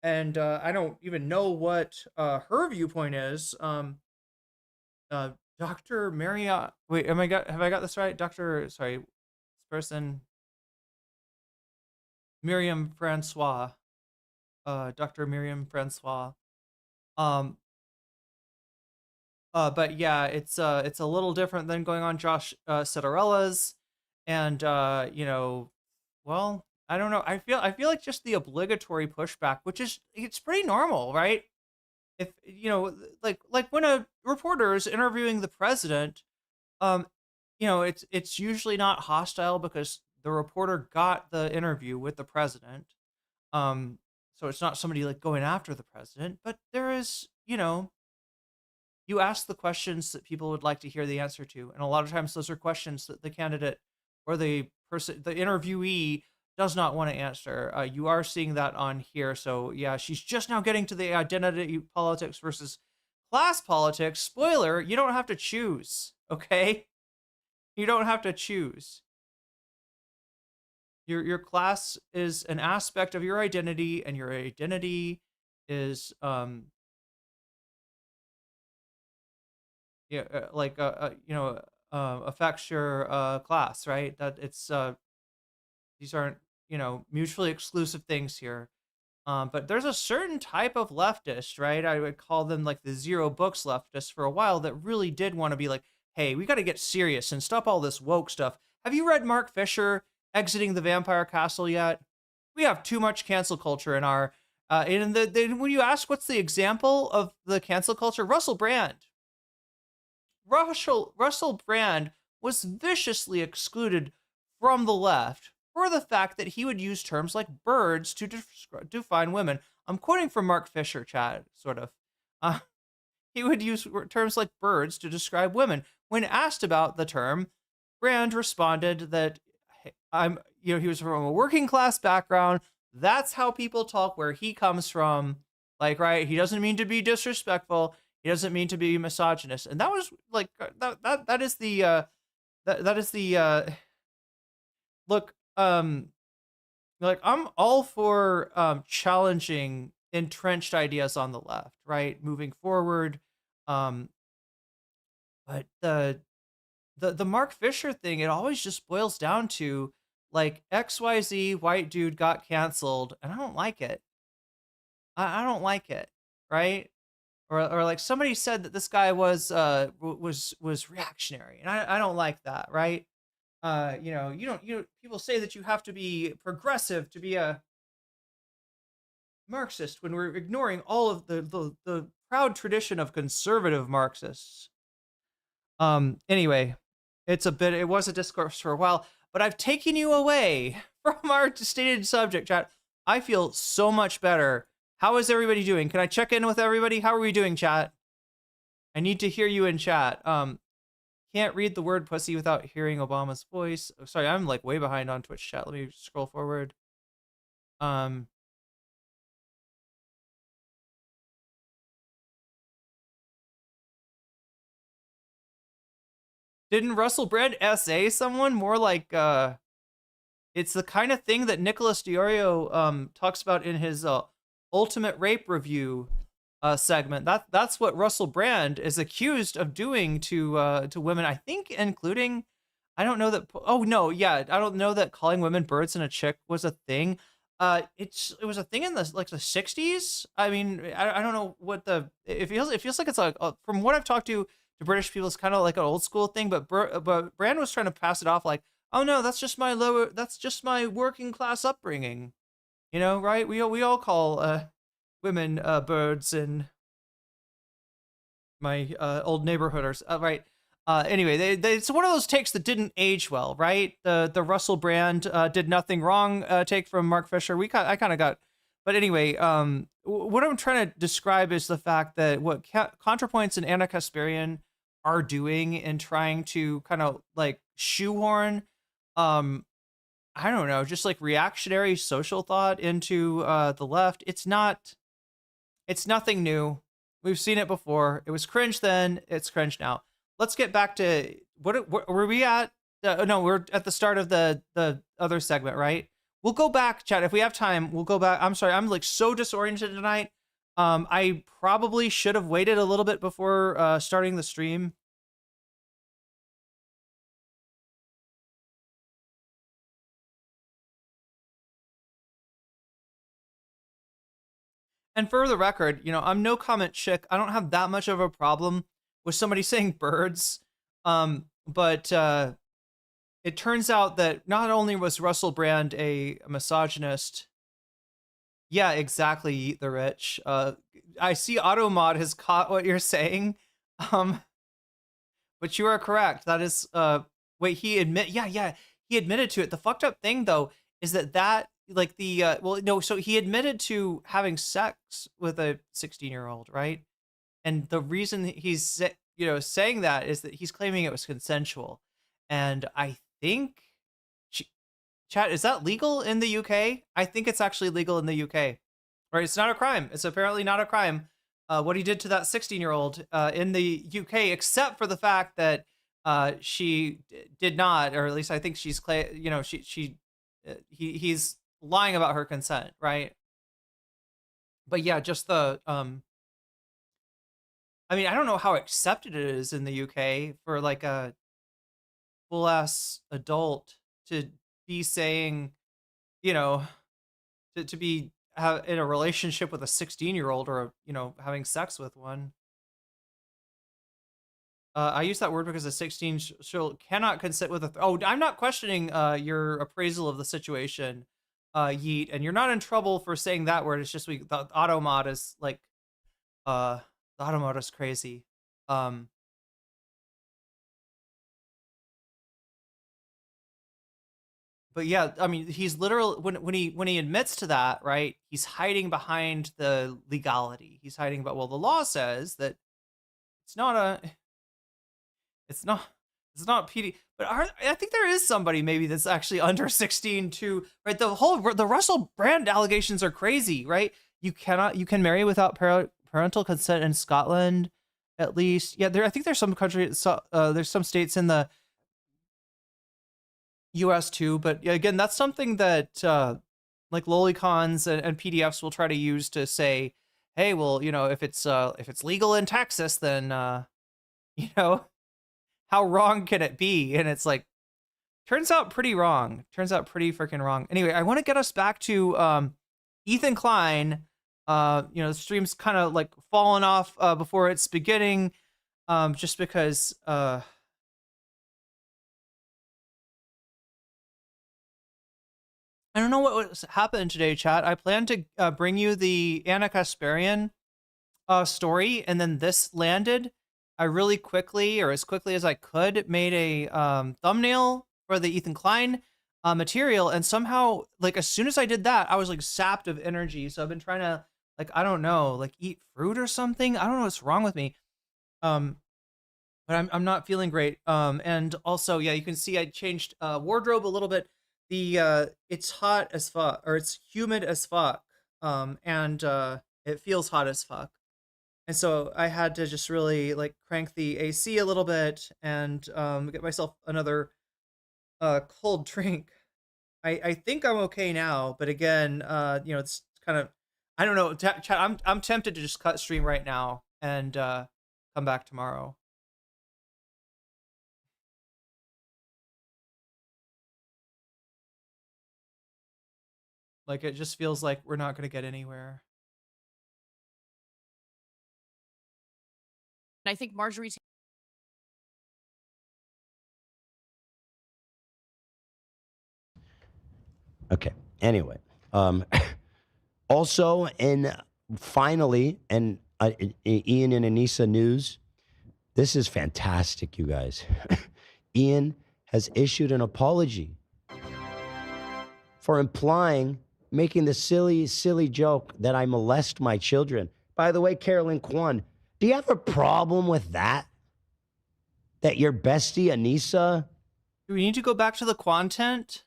Speaker 3: And I don't even know what her viewpoint is. Dr. Marriott. Wait, have I got this right? Sorry, this person. Miriam Francois. Dr. Miriam Francois. But yeah, it's a little different than going on Josh Citarella's. And you know, well, I don't know. I feel like just the obligatory pushback, which is, it's pretty normal, right? If you know, like when a reporter is interviewing the president, you know, it's usually not hostile because the reporter got the interview with the president. So it's not somebody like going after the president, but there is, you know, you ask the questions that people would like to hear the answer to, and a lot of times those are questions that the candidate or the interviewee does not want to answer. You are seeing that on here. So yeah, she's just now getting to the identity politics versus class politics. Spoiler, you don't have to choose, okay? You don't have to choose. Your class is an aspect of your identity, and your identity is yeah, you know, affects your class, right? That it's these aren't, you know, mutually exclusive things here. But there's a certain type of leftist, right? I would call them like the zero books leftists for a while, that really did want to be like, hey, we got to get serious and stop all this woke stuff. Have you read Mark Fisher, Exiting the Vampire Castle yet? We have too much cancel culture in our and when you ask what's the example of the cancel culture, Russell Brand was viciously excluded from the left for the fact that he would use terms like birds to define women. I'm quoting from Mark Fisher, chat, sort of. He would use terms like birds to describe women. When asked about the term, Brand responded that he was from a working class background. That's how people talk where he comes from. Like, right, he doesn't mean to be disrespectful. He doesn't mean to be misogynist. And that was like, that is the look, like, I'm all for challenging entrenched ideas on the left, right? Moving forward. But the Mark Fisher thing, it always just boils down to like XYZ white dude got canceled, and I don't like it. I don't like it, right? Or like somebody said that this guy was reactionary, and I don't like that, right? You know, people say that you have to be progressive to be a Marxist when we're ignoring all of the proud tradition of conservative Marxists. Anyway, it was a discourse for a while, but I've taken you away from our stated subject, chat. I feel so much better. How is everybody doing? Can I check in with everybody? How are we doing, chat? I need to hear you in chat. Can't read the word pussy without hearing Obama's voice. Oh, sorry, I'm like way behind on Twitch chat. Let me scroll forward. Didn't Russell Brand essay someone more like it's the kind of thing that Nicholas Diorio talks about in his Ultimate Rape Review segment. That's what Russell Brand is accused of doing to women, I think, including, I don't know that, oh no, yeah, I don't know that calling women birds and a chick was a thing. It was a thing in the 60s. I mean, I don't know what it feels like it's like, from what I've talked to British people, it's kind of like an old school thing, but Brand was trying to pass it off like, oh no, that's just my working class upbringing, you know, right? We all call women birds in my old neighborhood, or right. Anyway, it's one of those takes that didn't age well, right? The Russell Brand did nothing wrong take from Mark Fisher. I kind of got, but anyway, what I'm trying to describe is the fact that what ContraPoints and Ana Kasparian are doing in trying to kind of like shoehorn, I don't know, just like reactionary social thought into the left. It's nothing new. We've seen it before. It was cringe then. It's cringe now. Let's get back to what were we at? No, we're at the start of the other segment, right? We'll go back, chat. If we have time, we'll go back. I'm sorry, I'm like so disoriented tonight. I probably should have waited a little bit before starting the stream. And for the record, you know, I'm no comment chick. I don't have that much of a problem with somebody saying birds. But it turns out that not only was Russell Brand a misogynist. Yeah, exactly. Eat the rich. I see Automod has caught what you're saying. But you are correct. That is, wait, he admitted to it. The fucked up thing though, is that like so he admitted to having sex with a 16-year-old, right? And the reason he's, saying that is that he's claiming it was consensual. And I think, chat, is that legal in the UK? I think it's actually legal in the UK. Right? It's not a crime. It's apparently not a crime. What he did to that 16-year-old in the UK, except for the fact that she did not, or at least I think he's lying about her consent, right? But yeah, just the I mean, I don't know how accepted it is in the UK for like a full ass adult to be saying, to be in a relationship with a 16-year-old or having sex with one. I use that word because a 16-year-old cannot consent with I'm not questioning your appraisal of the situation, Yeet, and you're not in trouble for saying that word. It's just the automod is like the automod is crazy. But yeah, I mean, he's literally when he admits to that, right? He's hiding behind the legality. He's hiding about, well, the law says that it's not PD. But I think there is somebody maybe that's actually under 16 too, right? The Russell Brand allegations are crazy, right? You can marry without parental consent in Scotland, at least. Yeah, I think there's some countries, there's some states in the US too, but again, that's something that like lolicons and PDFs will try to use to say, hey, well, if it's legal in Texas, then how wrong can it be? And it's like, turns out pretty wrong. Turns out pretty freaking wrong. Anyway, I want to get us back to Ethan Klein. The stream's kind of like fallen off before it's beginning, just because I don't know what happened today, chat. I planned to bring you the Ana Kasparian story, and then this landed. I really quickly, or as quickly as I could, made a thumbnail for the Ethan Klein material, and somehow, like, as soon as I did that, I was like sapped of energy. So I've been trying to, like, I don't know, like eat fruit or something. I don't know what's wrong with me. But I'm not feeling great. And also, yeah, you can see I changed wardrobe a little bit. It's hot as fuck, or it's humid as fuck, and it feels hot as fuck. And so I had to just really like crank the AC a little bit and get myself another cold drink. I think I'm okay now, but again, it's kind of, I don't know. I'm tempted to just cut stream right now and come back tomorrow. Like it just feels like we're not going to get anywhere.
Speaker 12: And I think Marjorie's
Speaker 4: Okay. Anyway, also, and finally, and Ian and Anisa news. This is fantastic, you guys. Ian has issued an apology for making the silly joke that I molest my children. By the way, Carolyn Kwan, do you have a problem with that? That your bestie Anisa
Speaker 3: Do we need to go back to the content?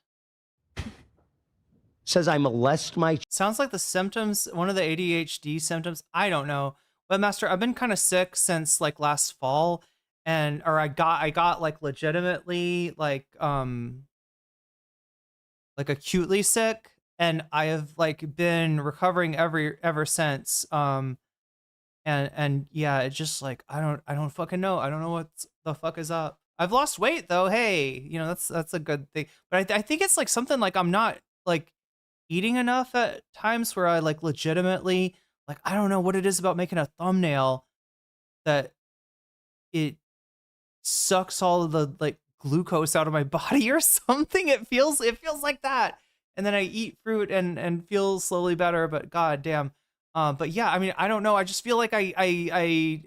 Speaker 4: says I molest my...
Speaker 3: Sounds like the symptoms, one of the ADHD symptoms. I don't know. But Master, I've been kind of sick since like last fall, or I got like legitimately like acutely sick, and I have like been recovering ever since. And yeah, it's just like I don't fucking know. I don't know what the fuck is up. I've lost weight though. Hey, that's a good thing. But I think it's like something like I'm not like eating enough at times where I like legitimately like I don't know what it is about making a thumbnail that it sucks all of the like glucose out of my body or something. It feels like that. And then I eat fruit and feel slowly better, but god damn. But yeah, I mean, I don't know. I just feel like I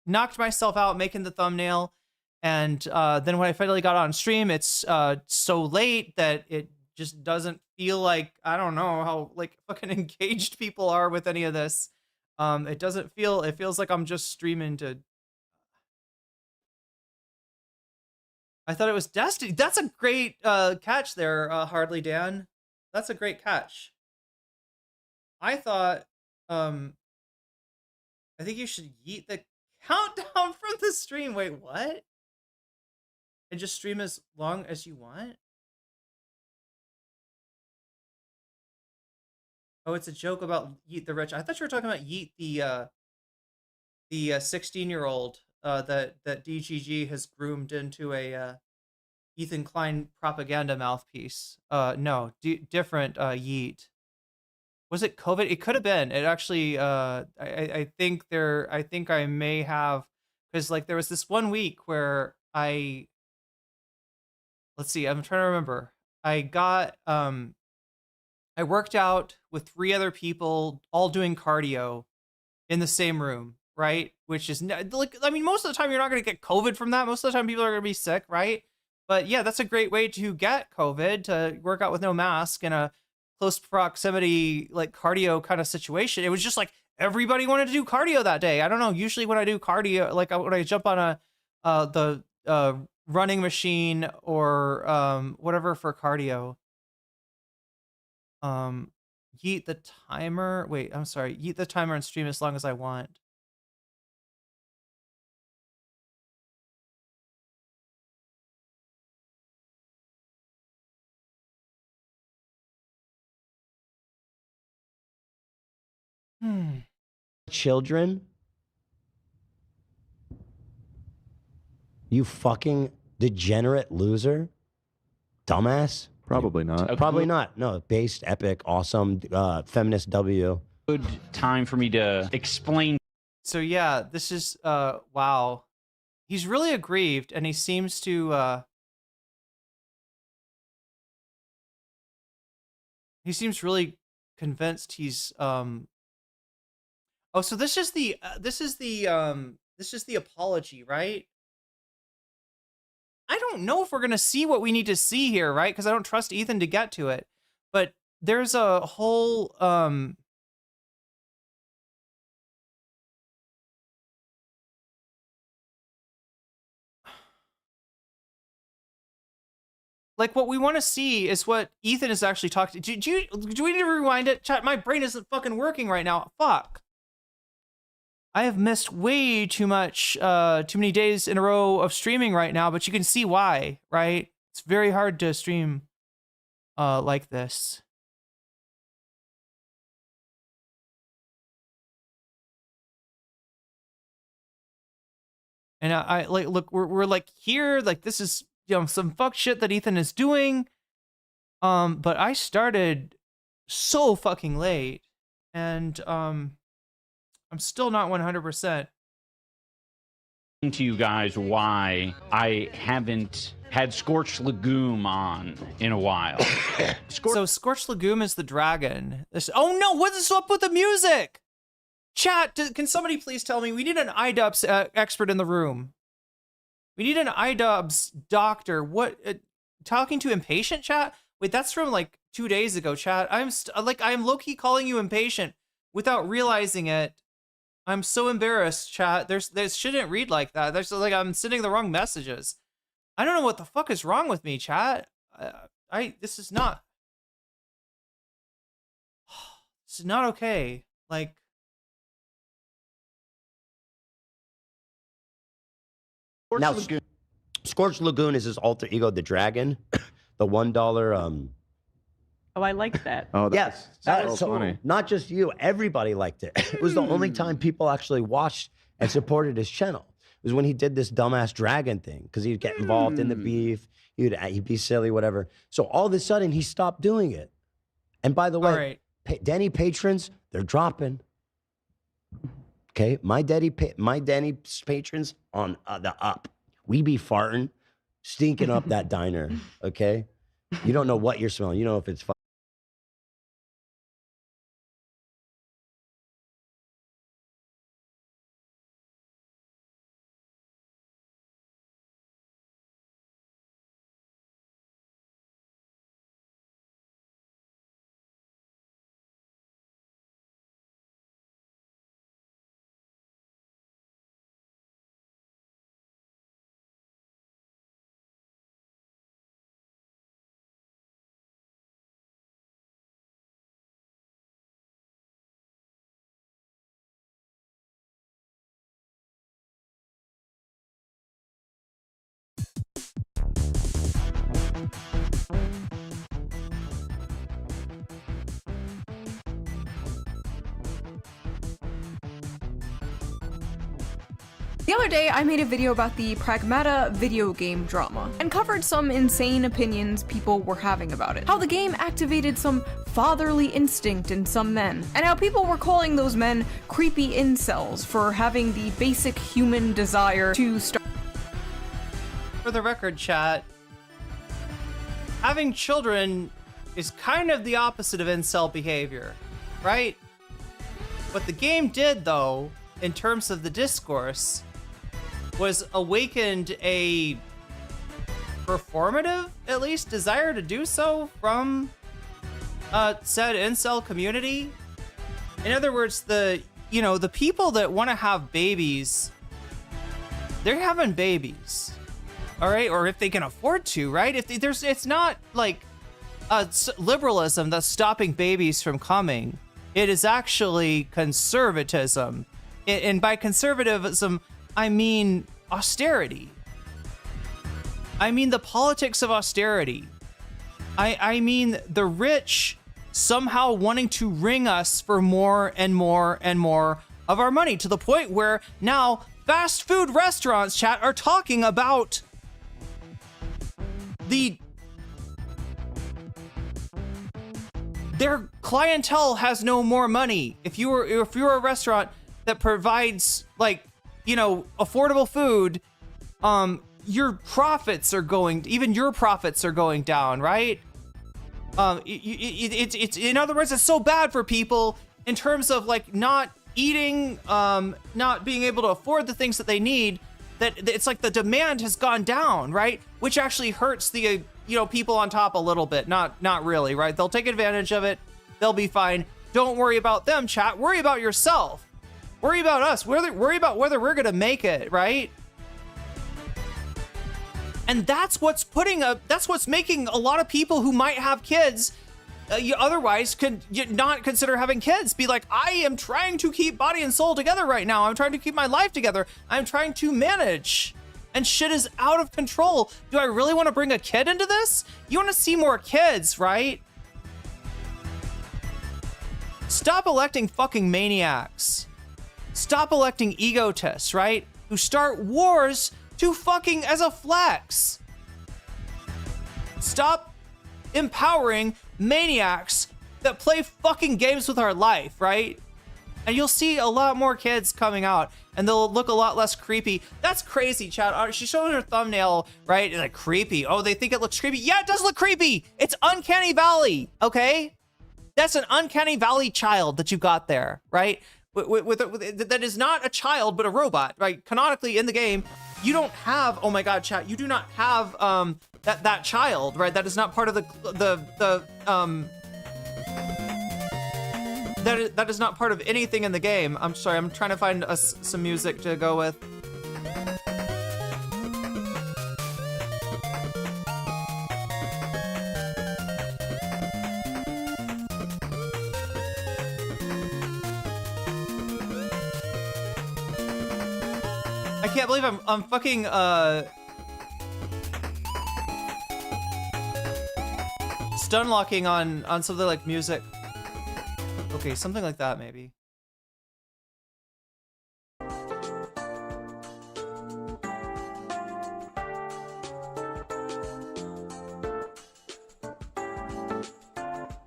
Speaker 3: knocked myself out making the thumbnail, and then when I finally got on stream, it's so late that it just doesn't feel like, I don't know how like fucking engaged people are with any of this. It feels like I'm just streaming to. I thought it was Destiny. That's a great catch there, Hardly Dan. That's a great catch. I thought, I think you should yeet the countdown from the stream. Wait, what? And just stream as long as you want? Oh, it's a joke about Yeet the Rich. I thought you were talking about Yeet the 16-year-old that DGG has groomed into a Ethan Klein propaganda mouthpiece. No, different Yeet. Was it COVID? It could have been. It actually, I think I may have, because like there was this one week where let's see, I'm trying to remember. I worked out with 3 other people, all doing cardio in the same room, right? Which is like, I mean, most of the time you're not going to get COVID from that. Most of the time people are going to be sick, right? But yeah, that's a great way to get COVID, to work out with no mask in a close proximity, like cardio kind of situation. It was just like everybody wanted to do cardio that day. I don't know. Usually when I do cardio, like when I jump on the running machine or whatever for cardio, yeet the timer. Wait, I'm sorry. Yeet the timer and stream as long as I want.
Speaker 4: Children? You fucking degenerate loser? Dumbass?
Speaker 6: Probably not.
Speaker 4: Probably not. No, based, epic, awesome, feminist W.
Speaker 8: Good time for me to explain.
Speaker 3: So yeah, this is wow. He's really aggrieved, and he seems to he seems really convinced he's Oh, so this is the apology, right? I don't know if we're gonna see what we need to see here, right? Because I don't trust Ethan to get to it. But there's a whole like what we want to see is what Ethan is actually talking. Do we need to rewind it? Chat, my brain isn't fucking working right now. Fuck. I have missed way too many days in a row of streaming right now, but you can see why, right? It's very hard to stream like this. And I like, look, we're like here, like this is, you know, some fuck shit that Ethan is doing. But I started so fucking late, and I'm still not 100%.
Speaker 8: To you guys why I haven't had Scorched Legume on in a while.
Speaker 3: So Scorched Legume is the dragon. Oh no, what is up with the music? Chat, can somebody please tell me? We need an iDubbz expert in the room. We need an iDubbz doctor. What? Talking to impatient, chat? Wait, that's from like 2 days ago, chat. I'm low-key calling you impatient without realizing it. I'm so embarrassed, chat. This shouldn't read like that. There's like I'm sending the wrong messages. I don't know what the fuck is wrong with me, chat. This is not okay. Like,
Speaker 4: now, Scorched Lagoon is his alter ego, the dragon, the $1.
Speaker 13: Oh, I like that.
Speaker 6: Oh,
Speaker 4: yes,
Speaker 6: that's so funny.
Speaker 4: Not just you, everybody liked it. It was the only time people actually watched and supported his channel. It was when he did this dumbass dragon thing, because he'd get involved in the beef, he'd be silly, whatever. So all of a sudden, he stopped doing it. And by the way, Denny patrons, they're dropping. Okay, my Denny patrons on the up. We be farting, stinking up that diner. Okay, you don't know what you're smelling. You know if it's fun.
Speaker 14: The other day, I made a video about the Pragmata video game drama and covered some insane opinions people were having about it. How the game activated some fatherly instinct in some men, and how people were calling those men creepy incels for having the basic human desire to start.
Speaker 3: For the record, chat, having children is kind of the opposite of incel behavior, right? What the game did, though, in terms of the discourse, was awakened a performative, at least, desire to do so from said incel community. In other words, the people that want to have babies, they're having babies, all right? Or if they can afford to, right? It's not like liberalism that's stopping babies from coming. It is actually conservatism. And by conservatism, I mean austerity. I mean the politics of austerity. I mean the rich somehow wanting to wring us for more and more and more of our money, to the point where now fast food restaurants, chat, are talking about their clientele has no more money. If you're a restaurant that provides, like, affordable food, your profits are going down, right? It's in other words, it's so bad for people in terms of like not eating, not being able to afford the things that they need, that it's like the demand has gone down, right? Which actually hurts the people on top a little bit. Not really, right? They'll take advantage of it. They'll be fine. Don't worry about them, chat. Worry about yourself. Worry about us. Worry about whether we're gonna make it, right? And that's what's making a lot of people who might have kids you otherwise could not consider having kids. Be like, I am trying to keep body and soul together right now. I'm trying to keep my life together. I'm trying to manage. And shit is out of control. Do I really want to bring a kid into this? You want to see more kids, right? Stop electing fucking maniacs. Stop electing egotists, right? Who start wars to fucking as a flex. Stop empowering maniacs that play fucking games with our life, right? And you'll see a lot more kids coming out, and they'll look a lot less creepy. That's crazy, Chad. She's showing her thumbnail, right? Like, creepy. Oh, they think it looks creepy. Yeah, it does look creepy. It's Uncanny Valley, okay? That's an Uncanny Valley child that you got there, right? That is not a child, but a robot, right? Canonically in the game, you don't have, oh my God, chat, you do not have that child, right? That is not part of that is not part of anything in the game. I'm sorry, I'm trying to find some music to go with. I can't believe I'm fucking stun locking on something like music. Okay, something like that maybe.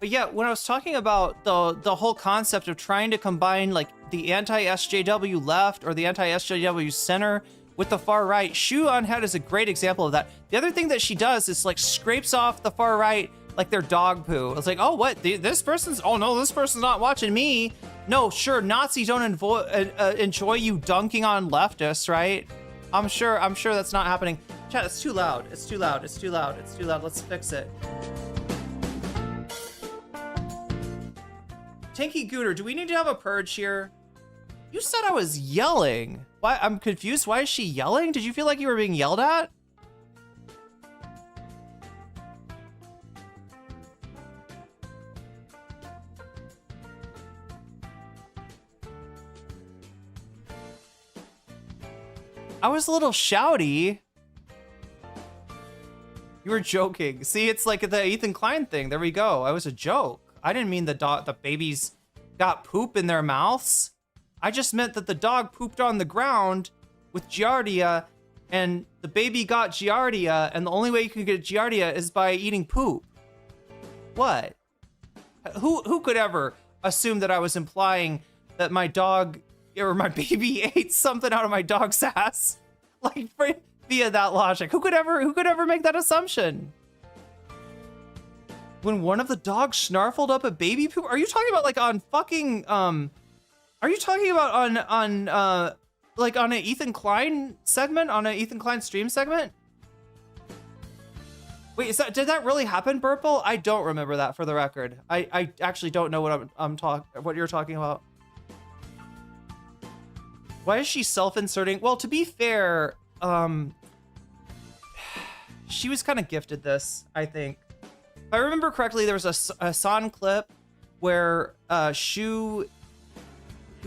Speaker 3: But yeah, when I was talking about the whole concept of trying to combine like the anti-SJW left or the anti-SJW center with the far right, Shu Unhead is a great example of that. The other thing that she does is like scrapes off the far right like their dog poo. It's like, oh, what? This person's, oh no, this person's not watching me. No, sure, Nazis don't enjoy you dunking on leftists, right? I'm sure that's not happening. Chat, it's too loud. It's too loud. It's too loud. It's too loud. Let's fix it. Tanky Gooter, do we need to have a purge here? You said I was yelling. Why? I'm confused. Why is she yelling? Did you feel like you were being yelled at? I was a little shouty. You were joking. See, it's like the Ethan Klein thing. There we go. I was a joke. I didn't mean the babies got poop in their mouths. I just meant that the dog pooped on the ground with Giardia, and the baby got Giardia, and the only way you can get Giardia is by eating poop. What? Who could ever assume that I was implying that my dog or my baby ate something out of my dog's ass? Like, via that logic. Who could ever make that assumption? When one of the dogs snarfled up a baby poop? Are you talking about like on fucking are you talking about on like on an Ethan Klein segment, on an Ethan Klein stream segment? Wait, did that really happen, Burple? I don't remember that, for the record. I actually don't know what you're talking about. Why is she self-inserting? Well, to be fair, she was kind of gifted this, I think. If I remember correctly, there was a Hasan clip where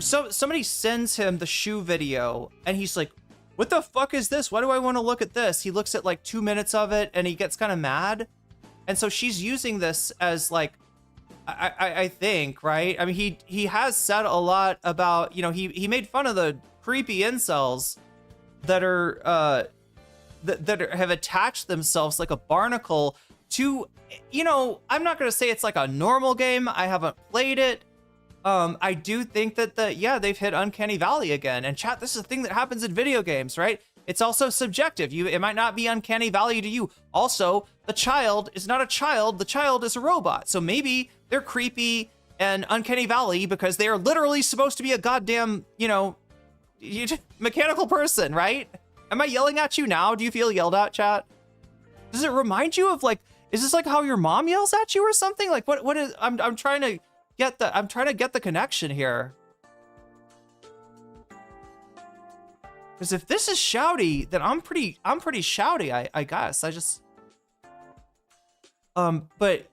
Speaker 3: somebody sends him the Shu video, and he's like, what the fuck is this? Why do I want to look at this? He looks at like 2 minutes of it, and he gets kind of mad. And so she's using this as like, I think, right? I mean, he has said a lot about, you know, he made fun of the creepy incels that are that have attached themselves like a barnacle to, you know, I'm not gonna say it's like a normal game. I haven't played it. I do think that they've hit Uncanny Valley again. And chat, this is a thing that happens in video games, right? It's also subjective. It might not be Uncanny Valley to you. Also, the child is not a child. The child is a robot. So maybe they're creepy and Uncanny Valley because they are literally supposed to be a goddamn, you know, mechanical person, right? Am I yelling at you now? Do you feel yelled at, chat? Does it remind you of like, is this like how your mom yells at you or something? Like what is, I'm trying to get the connection here. Because if this is shouty, then I'm pretty shouty, I guess. I just but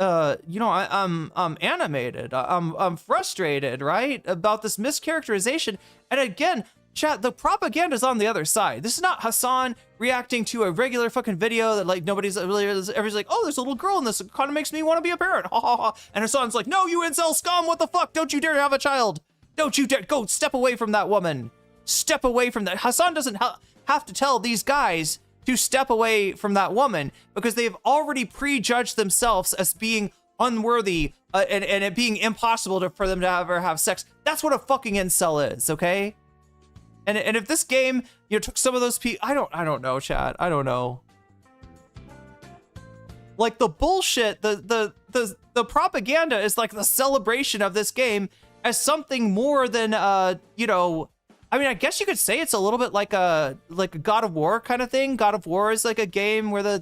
Speaker 3: I'm animated. I'm frustrated, right? About this mischaracterization. And again, chat, the propaganda's on the other side. This is not Hasan reacting to a regular fucking video that like everybody's like, oh, there's a little girl in this. It kind of makes me want to be a parent. Ha ha ha. And Hasan's like, no, you incel scum. What the fuck? Don't you dare have a child. Don't you dare go step away from that woman. Step away from that. Hasan doesn't have to tell these guys to step away from that woman because they've already prejudged themselves as being unworthy and it being impossible for them to ever have sex. That's what a fucking incel is, okay? And if this game, took some of those people, I don't know, chat. I don't know. Like the bullshit, the propaganda is like the celebration of this game as something more than I mean, I guess you could say it's a little bit like a God of War kind of thing. God of War is like a game where the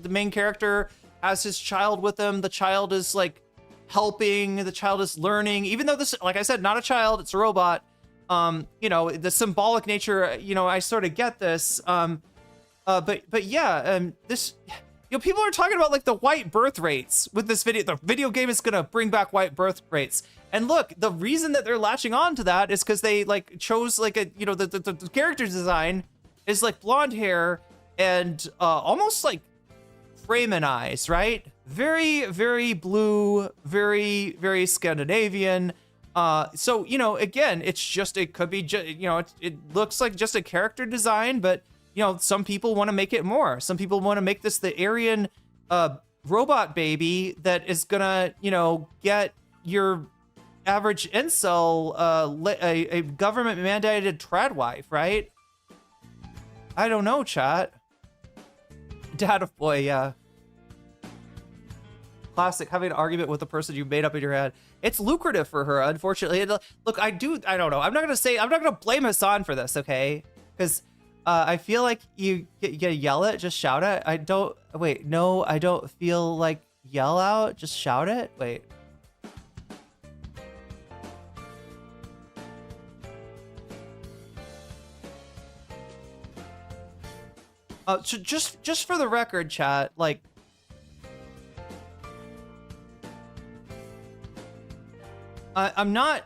Speaker 3: main character has his child with him. The child is like helping, the child is learning, even though this, like I said, not a child, it's a robot. The symbolic nature, I sort of get this. But yeah, this, people are talking about like the white birth rates with this video. The video game is going to bring back white birth rates. And look, the reason that they're latching on to that is because they like chose like the character design is like blonde hair and almost like Freeman eyes, right? Very, very blue, very, very Scandinavian. So, again, it could be, it looks like just a character design, but, some people want to make it more. Some people want to make this the Aryan robot baby that is gonna, get your average incel a government mandated trad wife, right? I don't know, chat. Data boy, yeah. Classic, having an argument with the person you made up in your head. It's lucrative for her, unfortunately. Look, I don't know. I'm not gonna blame Hasan for this, okay? Because I feel like you yell it, just shout it. I don't feel like yell out, just shout it. Wait. Just for the record, chat, like, I'm not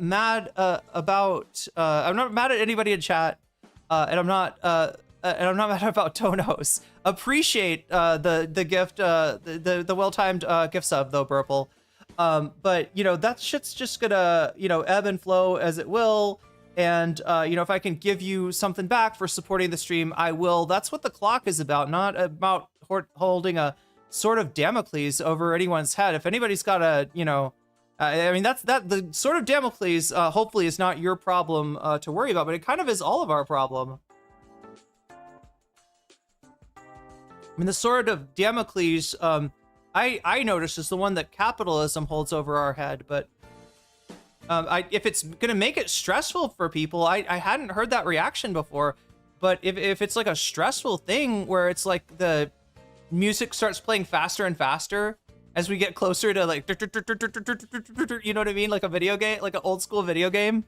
Speaker 3: mad about I'm not mad at anybody in chat, and I'm not mad about Tonos. Appreciate the gift, the well-timed gift sub though, Burple. But that shit's just gonna ebb and flow as it will. And, if I can give you something back for supporting the stream, I will. That's what the clock is about, not about holding a sword of Damocles over anyone's head. If anybody's got a, the sword of Damocles, hopefully is not your problem to worry about, but it kind of is all of our problem. I mean, the sword of Damocles, I noticed is the one that capitalism holds over our head, but if it's gonna make it stressful for people, I hadn't heard that reaction before, but if it's like a stressful thing where it's like the music starts playing faster and faster as we get closer to like, you know what I mean? Like a video game, like an old school video game.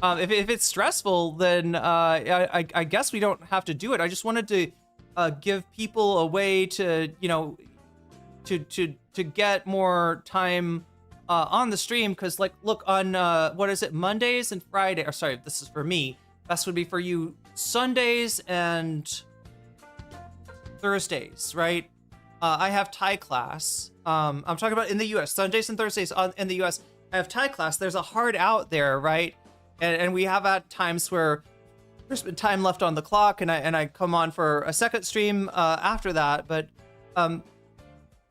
Speaker 3: If it's stressful, then I guess we don't have to do it. I just wanted to give people a way to, to get more time on the stream, because like, look, on what is it, Mondays and Friday, or sorry, this is for me, this would be for you, Sundays and Thursdays, right? I have Thai class. I'm talking about in the US, Sundays and Thursdays in the US, I have Thai class. There's a hard out there, right? And we have at times where there's been time left on the clock, and I come on for a second stream after that, but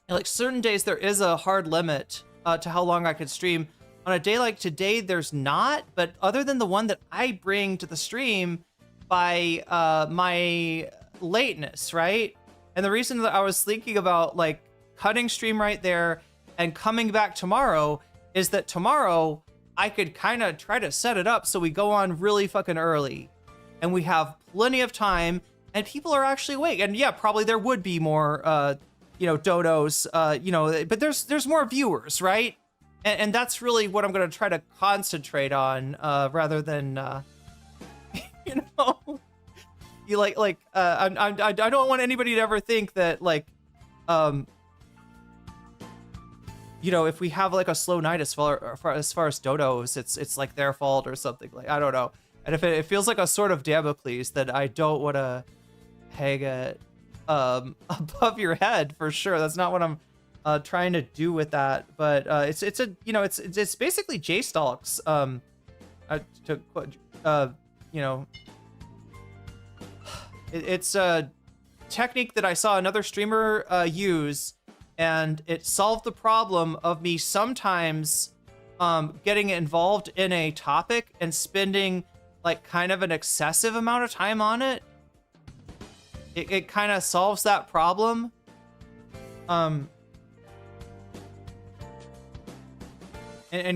Speaker 3: like certain days there is a hard limit to how long I could stream. On a day like today, there's not, but other than the one that I bring to the stream by my lateness, right? And the reason that I was thinking about like cutting stream right there and coming back tomorrow is that tomorrow I could kind of try to set it up so we go on really fucking early and we have plenty of time and people are actually awake. And yeah, probably there would be more dodos, but there's more viewers, right? And that's really what I'm going to try to concentrate on, rather than, you I don't want anybody to ever think that like, you know, if we have like a slow night as far as Dodo's, it's like their fault or something. Like, I don't know. And if it feels like a sort of Damocles, then I don't want to hang it above your head for sure. That's not what I'm trying to do with that. But it's a, you know, it's basically J-stalks. You know, it's a technique that I saw another streamer use, and it solved the problem of me sometimes getting involved in a topic and spending like kind of an excessive amount of time on it. It kind of solves that problem. And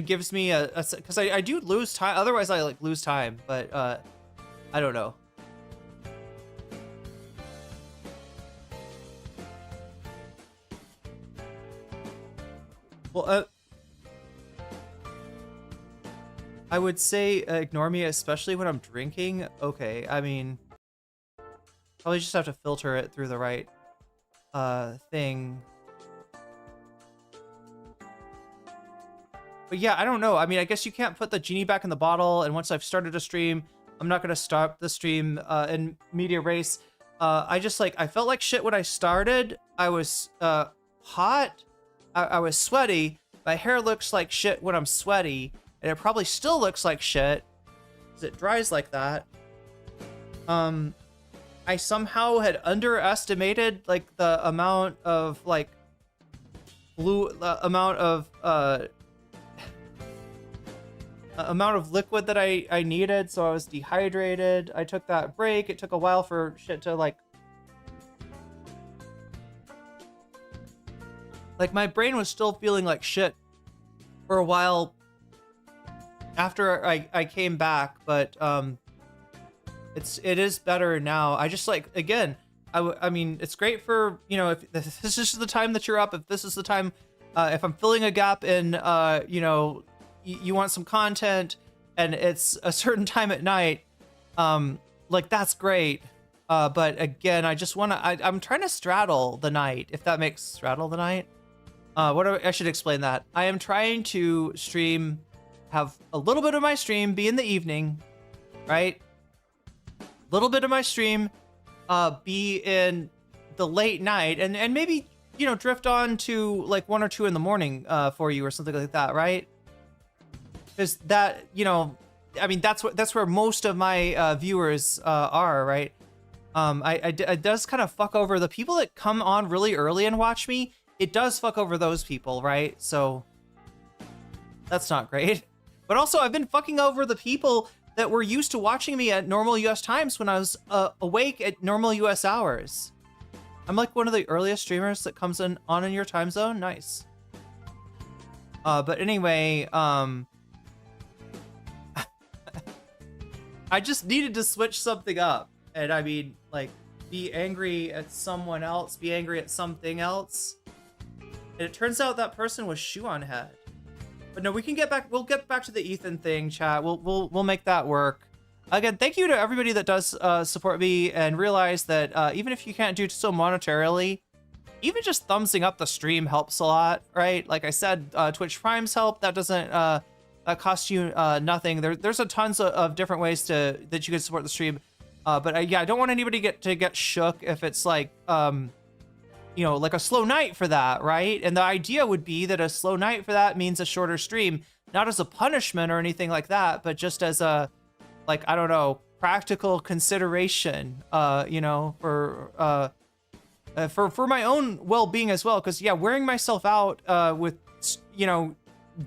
Speaker 3: gives me because I do lose time. Otherwise I like lose time, but I don't know. Well, I would say ignore me, especially when I'm drinking. Okay, I mean, probably just have to filter it through the right thing. But yeah, I don't know. I mean, I guess you can't put the genie back in the bottle, and once I've started a stream, I'm not gonna stop the stream in media race. I felt like shit when I started. I was hot. I was sweaty. My hair looks like shit when I'm sweaty, and it probably still looks like shit because it dries like that. I somehow had underestimated like the amount of like amount of liquid that I needed, so I was dehydrated. I took that break. It took a while for shit to like my brain was still feeling like shit for a while after I came back, but it is better now. I just like, again, I mean, it's great for, you know, if this is the time that you're up, if this is the time, if I'm filling a gap in, you know, you want some content and it's a certain time at night, like that's great. But again, I just want to, I'm trying to straddle the night, if that makes straddle the night. I should explain that. I am trying to have a little bit of my stream be in the evening, right? A little bit of my stream be in the late night, and maybe, you know, drift on to like 1 or 2 in the morning for you or something like that, right? Because that, you know, I mean, that's where most of my viewers are, right? It does kind of fuck over the people that come on really early and watch me. It does fuck over those people, right? So that's not great. But also, I've been fucking over the people that were used to watching me at normal US times when I was awake at normal US hours. I'm like one of the earliest streamers that comes on in your time zone. Nice. But anyway, I just needed to switch something up. And I mean, like, be angry at someone else, be angry at something else. And it turns out that person was shoe on head. But no, we'll get back to the Ethan thing, chat. We'll make that work. Again, thank you to everybody that does support me, and realize that even if you can't do so monetarily, even just thumbsing up the stream helps a lot, right? Like I said, Twitch Primes help. That doesn't cost you nothing. There's a tons of different ways that you can support the stream. But yeah, I don't want anybody to get shook if it's like you know, like a slow night for that, right? And the idea would be that a slow night for that means a shorter stream, not as a punishment or anything like that, but just as a, like, I don't know, practical consideration, you know, for my own well-being as well. Because yeah, wearing myself out with, you know,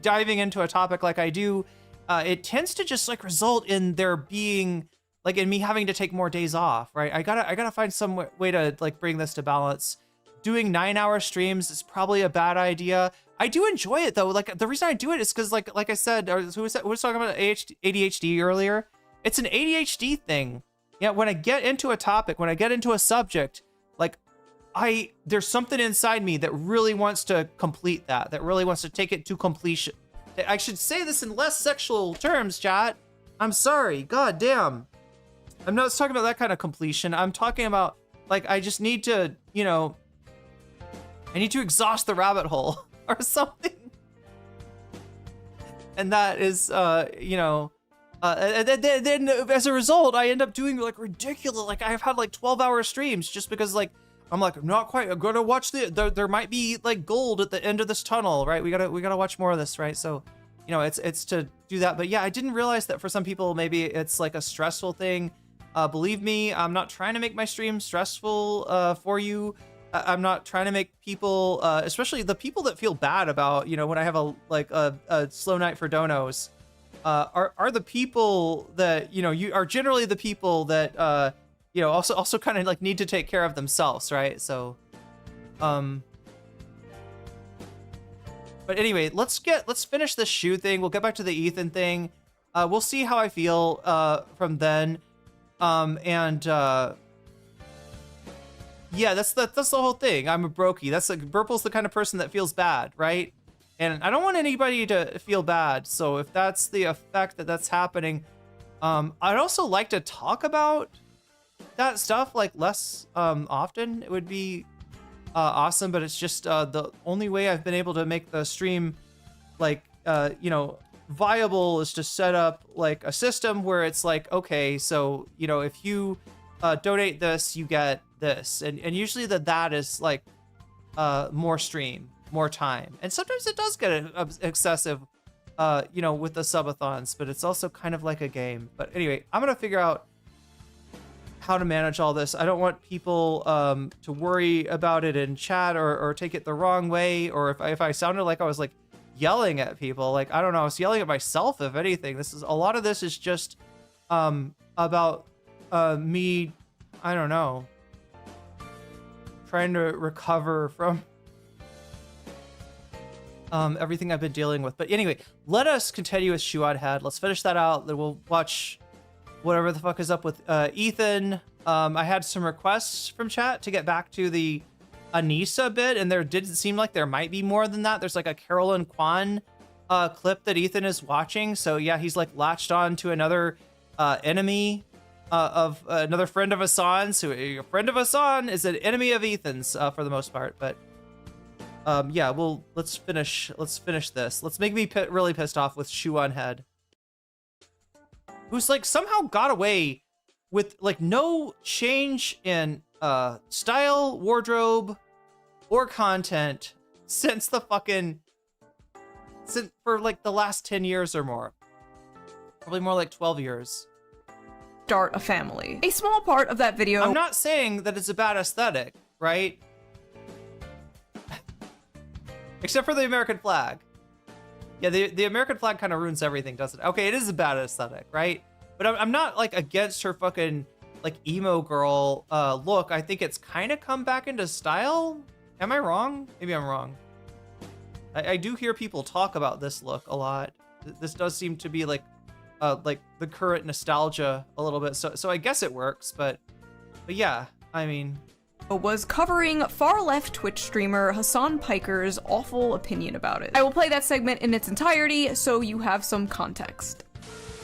Speaker 3: diving into a topic like I do, it tends to just like result in there being like in me having to take more days off, right? I gotta find some way to like bring this to balance. Doing 9-hour streams is probably a bad idea. I do enjoy it though. Like the reason I do it is because like I said, who was talking about ADHD earlier? It's an ADHD thing. Yeah, when I get into a topic, when I get into a subject, like there's something inside me that really wants to complete that really wants to take it to completion. I should say this in less sexual terms, chat. I'm sorry. God damn. I'm not talking about that kind of completion. I'm talking about like I just need to, you know, I need to exhaust the rabbit hole or something. and that is, you know, then as a result, I end up doing like ridiculous, like I've had like 12-hour streams just because like, I'm like, not quite, I'm gonna watch there might be like gold at the end of this tunnel, right? We gotta watch more of this, right? So, you know, it's to do that. But yeah, I didn't realize that for some people, maybe it's like a stressful thing. Believe me, I'm not trying to make my stream stressful for you. I'm not trying to make people, especially the people that feel bad about, you know, when I have a slow night for donos, are the people that, you know, you are generally the people that, you know, also kind of like need to take care of themselves, right? So, but anyway, let's finish this shoe thing. We'll get back to the Ethan thing. We'll see how I feel from then. Yeah, that's the whole thing. I'm a brokey. That's like Burple's the kind of person that feels bad, right? And I don't want anybody to feel bad. So if that's the effect that's happening, I'd also like to talk about that stuff like less often. It would be awesome, but it's just the only way I've been able to make the stream like you know, viable is to set up like a system where it's like, okay, so you know, if you donate this, you get this, and usually that is like more stream, more time, and sometimes it does get excessive, you know, with the subathons, but it's also kind of like a game. But anyway, I'm gonna figure out how to manage all this. I don't want people to worry about it in chat or take it the wrong way, or if I sounded like I was like yelling at people, like, I don't know, I was yelling at myself. If anything, a lot of this is just about me, I don't know, trying to recover from everything I've been dealing with. But anyway, let us continue with Shoe on Head. Let's finish that out. Then we'll watch whatever the fuck is up with Ethan. I had some requests from chat to get back to the Anisa bit, and there didn't seem like there might be more than that. There's like a Carolyn Kwan clip that Ethan is watching. So yeah, he's like latched on to another enemy of another friend of Hasan's. So a friend of Hasan is an enemy of Ethan's for the most part. But yeah, let's finish this. Let's make me really pissed off with Shoe on Head, who's like somehow got away with like no change in style, wardrobe, or content since for like the last 10 years or more. Probably more like 12 years.
Speaker 14: Start a family. A small part of that video.
Speaker 3: I'm not saying that it's a bad aesthetic, right? Except for the American flag. Yeah, the American flag kind of ruins everything, doesn't it? Okay, it is a bad aesthetic, right? But I'm not like against her fucking like emo girl look. I think it's kind of come back into style. Am I wrong? Maybe I'm wrong. I do hear people talk about this look a lot. This does seem to be like the current nostalgia a little bit. So I guess it works, but yeah, I mean,
Speaker 14: was covering far-left Twitch streamer Hasan Piker's awful opinion about it. I will play that segment in its entirety so you have some context.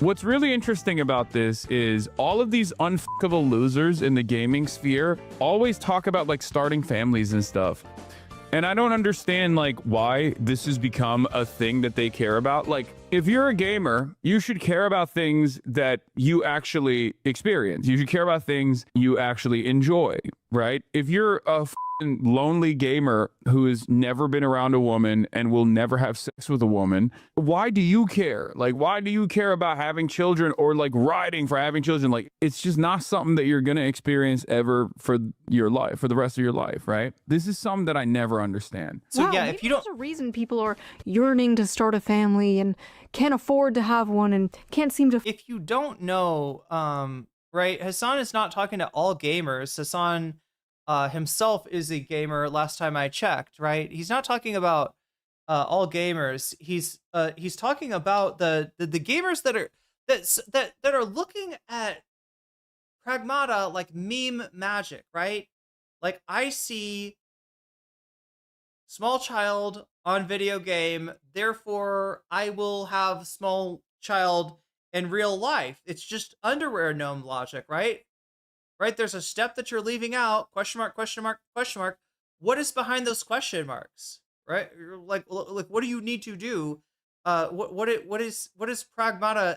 Speaker 15: What's really interesting about this is all of these unfuckable losers in the gaming sphere always talk about like starting families and stuff. And I don't understand like why this has become a thing that they care about. Like, if you're a gamer, you should care about things that you actually experience. You should care about things you actually enjoy, right? If you're a lonely gamer who has never been around a woman and will never have sex with a woman, why do you care? Like, why do you care about having children or like riding for having children? Like, it's just not something that you're gonna experience ever for your life, for the rest of your life, right? This is something that I never understand.
Speaker 3: So
Speaker 14: wow,
Speaker 3: yeah,
Speaker 14: maybe
Speaker 3: if you don't,
Speaker 14: there's a reason people are yearning to start a family and can't afford to have one and can't seem to.
Speaker 3: If you don't know, right, Hasan is not talking to all gamers. Hasan himself is a gamer. Last time I checked, right, he's not talking about all gamers. He's talking about the gamers that are looking at Pragmata like meme magic, right? Like, I see small child on video game, therefore I will have small child in real life. It's just underwear gnome logic, right? Right? There's a step that you're leaving out. Question mark, question mark, question mark. What is behind those question marks? Right? Like what do you need to do what is pragmata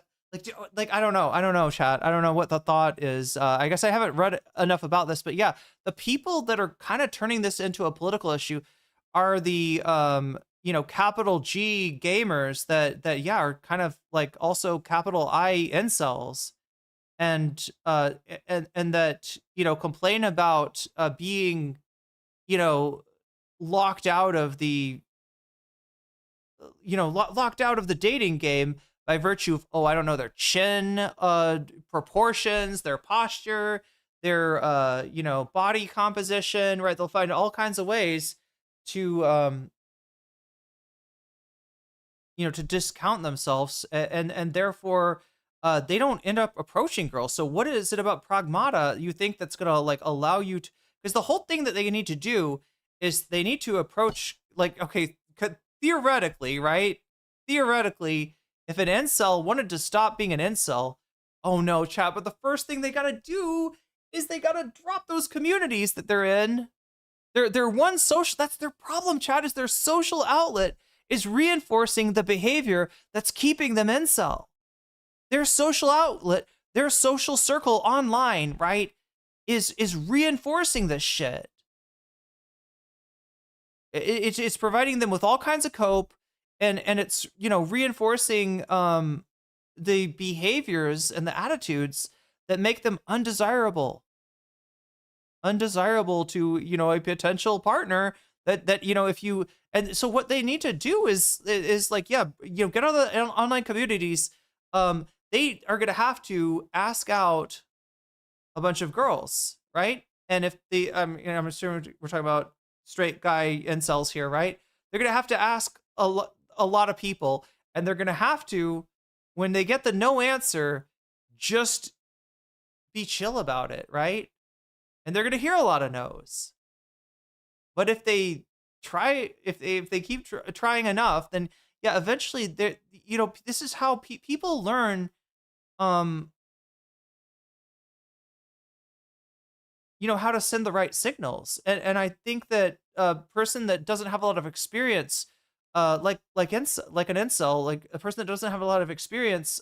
Speaker 3: like? I don't know, chat. I don't know what the thought is. I guess I haven't read enough about this, but yeah, the people that are kind of turning this into a political issue are the capital G gamers that yeah are kind of like also capital I incels, and that complain about being locked out of the locked out of the dating game by virtue of, I don't know, their chin proportions, their posture, their body composition, right? They'll find all kinds of ways to to discount themselves, and therefore they don't end up approaching girls. So what is it about pragmata you think that's gonna like allow you to? Because the whole thing that they need to do is they need to approach, like, okay, theoretically, right? Theoretically, if an incel wanted to stop being an incel, oh no, chat, but the first thing they gotta do is they gotta drop those communities that they're in. Their one social, that's their problem, chat, is their social outlet is reinforcing the behavior that's keeping them incel. Their social outlet, their social circle online, right, is reinforcing this shit. It's providing them with all kinds of cope, and it's reinforcing the behaviors and the attitudes that make them undesirable to a potential partner that if you. And so what they need to do is like, yeah, get on the online communities. They are going to have to ask out a bunch of girls, right? And if I'm assuming we're talking about straight guy incels here, right? They're going to have to ask a lot of people, and they're going to have to, when they get the no answer, just be chill about it, right? And they're going to hear a lot of no's. But if they keep trying enough, then yeah, eventually this is how people learn how to send the right signals. And I think that a person that doesn't have a lot of experience, like an incel, like a person that doesn't have a lot of experience,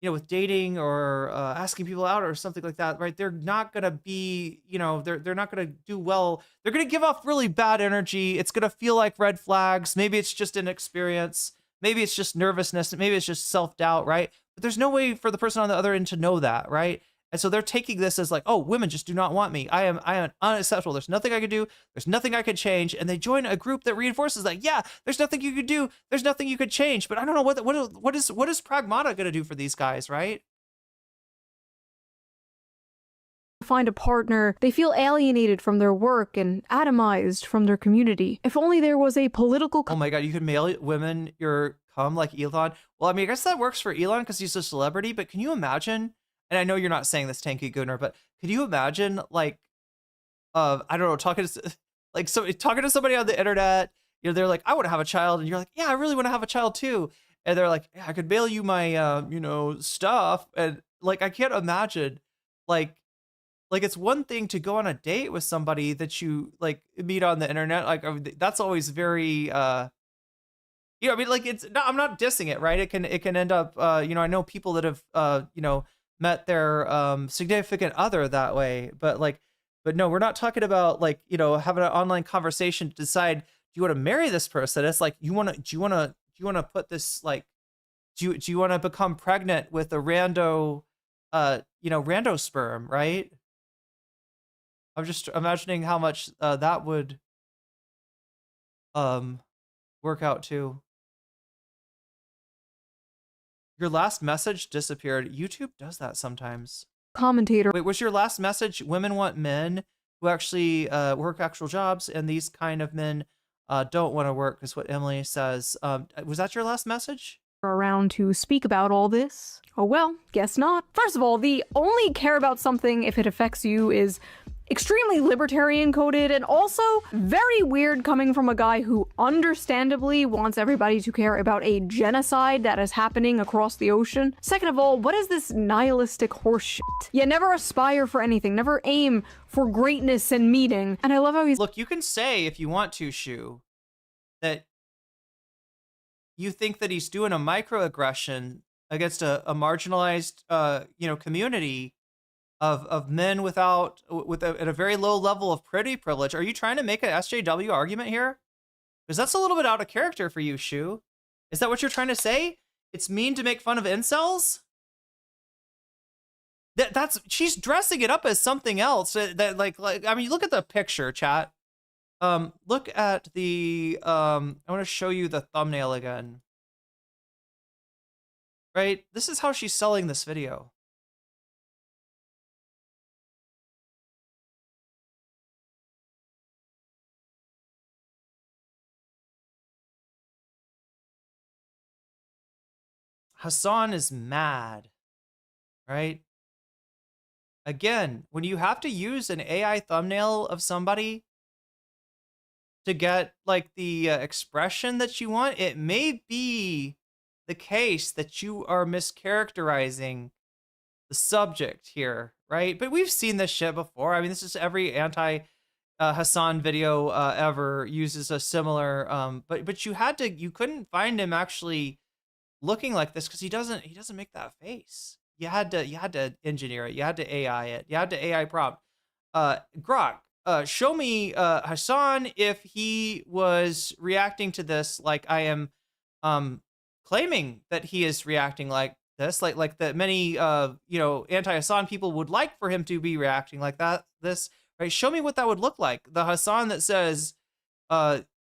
Speaker 3: with dating or asking people out or something like that, right? They're not gonna be, they're not gonna do well. They're gonna give off really bad energy. It's gonna feel like red flags. Maybe it's just inexperience. Maybe it's just nervousness. Maybe it's just self-doubt, right? But there's no way for the person on the other end to know that, right? And so they're taking this as like, oh, women just do not want me. I am unacceptable. There's nothing I can do. There's nothing I can change. And they join a group that reinforces that, yeah, there's nothing you could do. There's nothing you could change. But I don't know what is pragmata going to do for these guys, right?
Speaker 14: Find a partner, they feel alienated from their work and atomized from their community. If only there was a political...
Speaker 3: Oh my God, you could mail women your cum like Elon. Well, I mean, I guess that works for Elon because he's a celebrity, but can you imagine... And I know you're not saying this, Tanky Gunner, but could you imagine, like, I don't know, talking to somebody on the internet, they're like, I want to have a child, and you're like, yeah, I really want to have a child too, and they're like, yeah, I could mail you my, stuff, and like, I can't imagine, like it's one thing to go on a date with somebody that you like meet on the internet, like that's always very, I mean, like I'm not dissing it, right? It can end up, I know people that have, met their significant other that way, but no, we're not talking about like having an online conversation to decide, do you want to marry this person? It's like, do you want to put this, like, do you want to become pregnant with a rando sperm, right? I'm just imagining how much that would work out too. Your last message disappeared. YouTube does that sometimes.
Speaker 14: Commentator.
Speaker 3: Wait, was your last message, women want men who actually work actual jobs, and these kind of men don't want to work, is what Emily says. Was that your last message?
Speaker 14: Around to speak about all this? Oh well, guess not. First of all, the only care about something if it affects you is extremely libertarian coded, and also very weird coming from a guy who understandably wants everybody to care about a genocide that is happening across the ocean. Second of all, what is this nihilistic horse shit? You never aspire for anything, never aim for greatness and meaning. And I love how he's—
Speaker 3: Look, you can say if you want to, Shu, that you think that he's doing a microaggression against a marginalized, community of men at a very low level of pretty privilege. Are you trying to make an SJW argument here? Because that's a little bit out of character for you, Shu. Is that what you're trying to say? It's mean to make fun of incels? She's dressing it up as something else. That I mean, look at the picture, chat. Look at the I want to show you the thumbnail again. Right? This is how she's selling this video. Hasan is mad, right? Again, when you have to use an AI thumbnail of somebody to get like the expression that you want, it may be the case that you are mischaracterizing the subject here, right? But we've seen this shit before. I mean, this is every anti-Hasan video ever uses a similar, but you couldn't find him actually looking like this because he doesn't make that face. You had to engineer it. You had to AI it. You had to AI prompt. Grok, show me Hasan if he was reacting to this like I am claiming that he is reacting like this, like that many anti-Hasan people would like for him to be reacting like that. This, right? Show me what that would look like. The Hasan that says,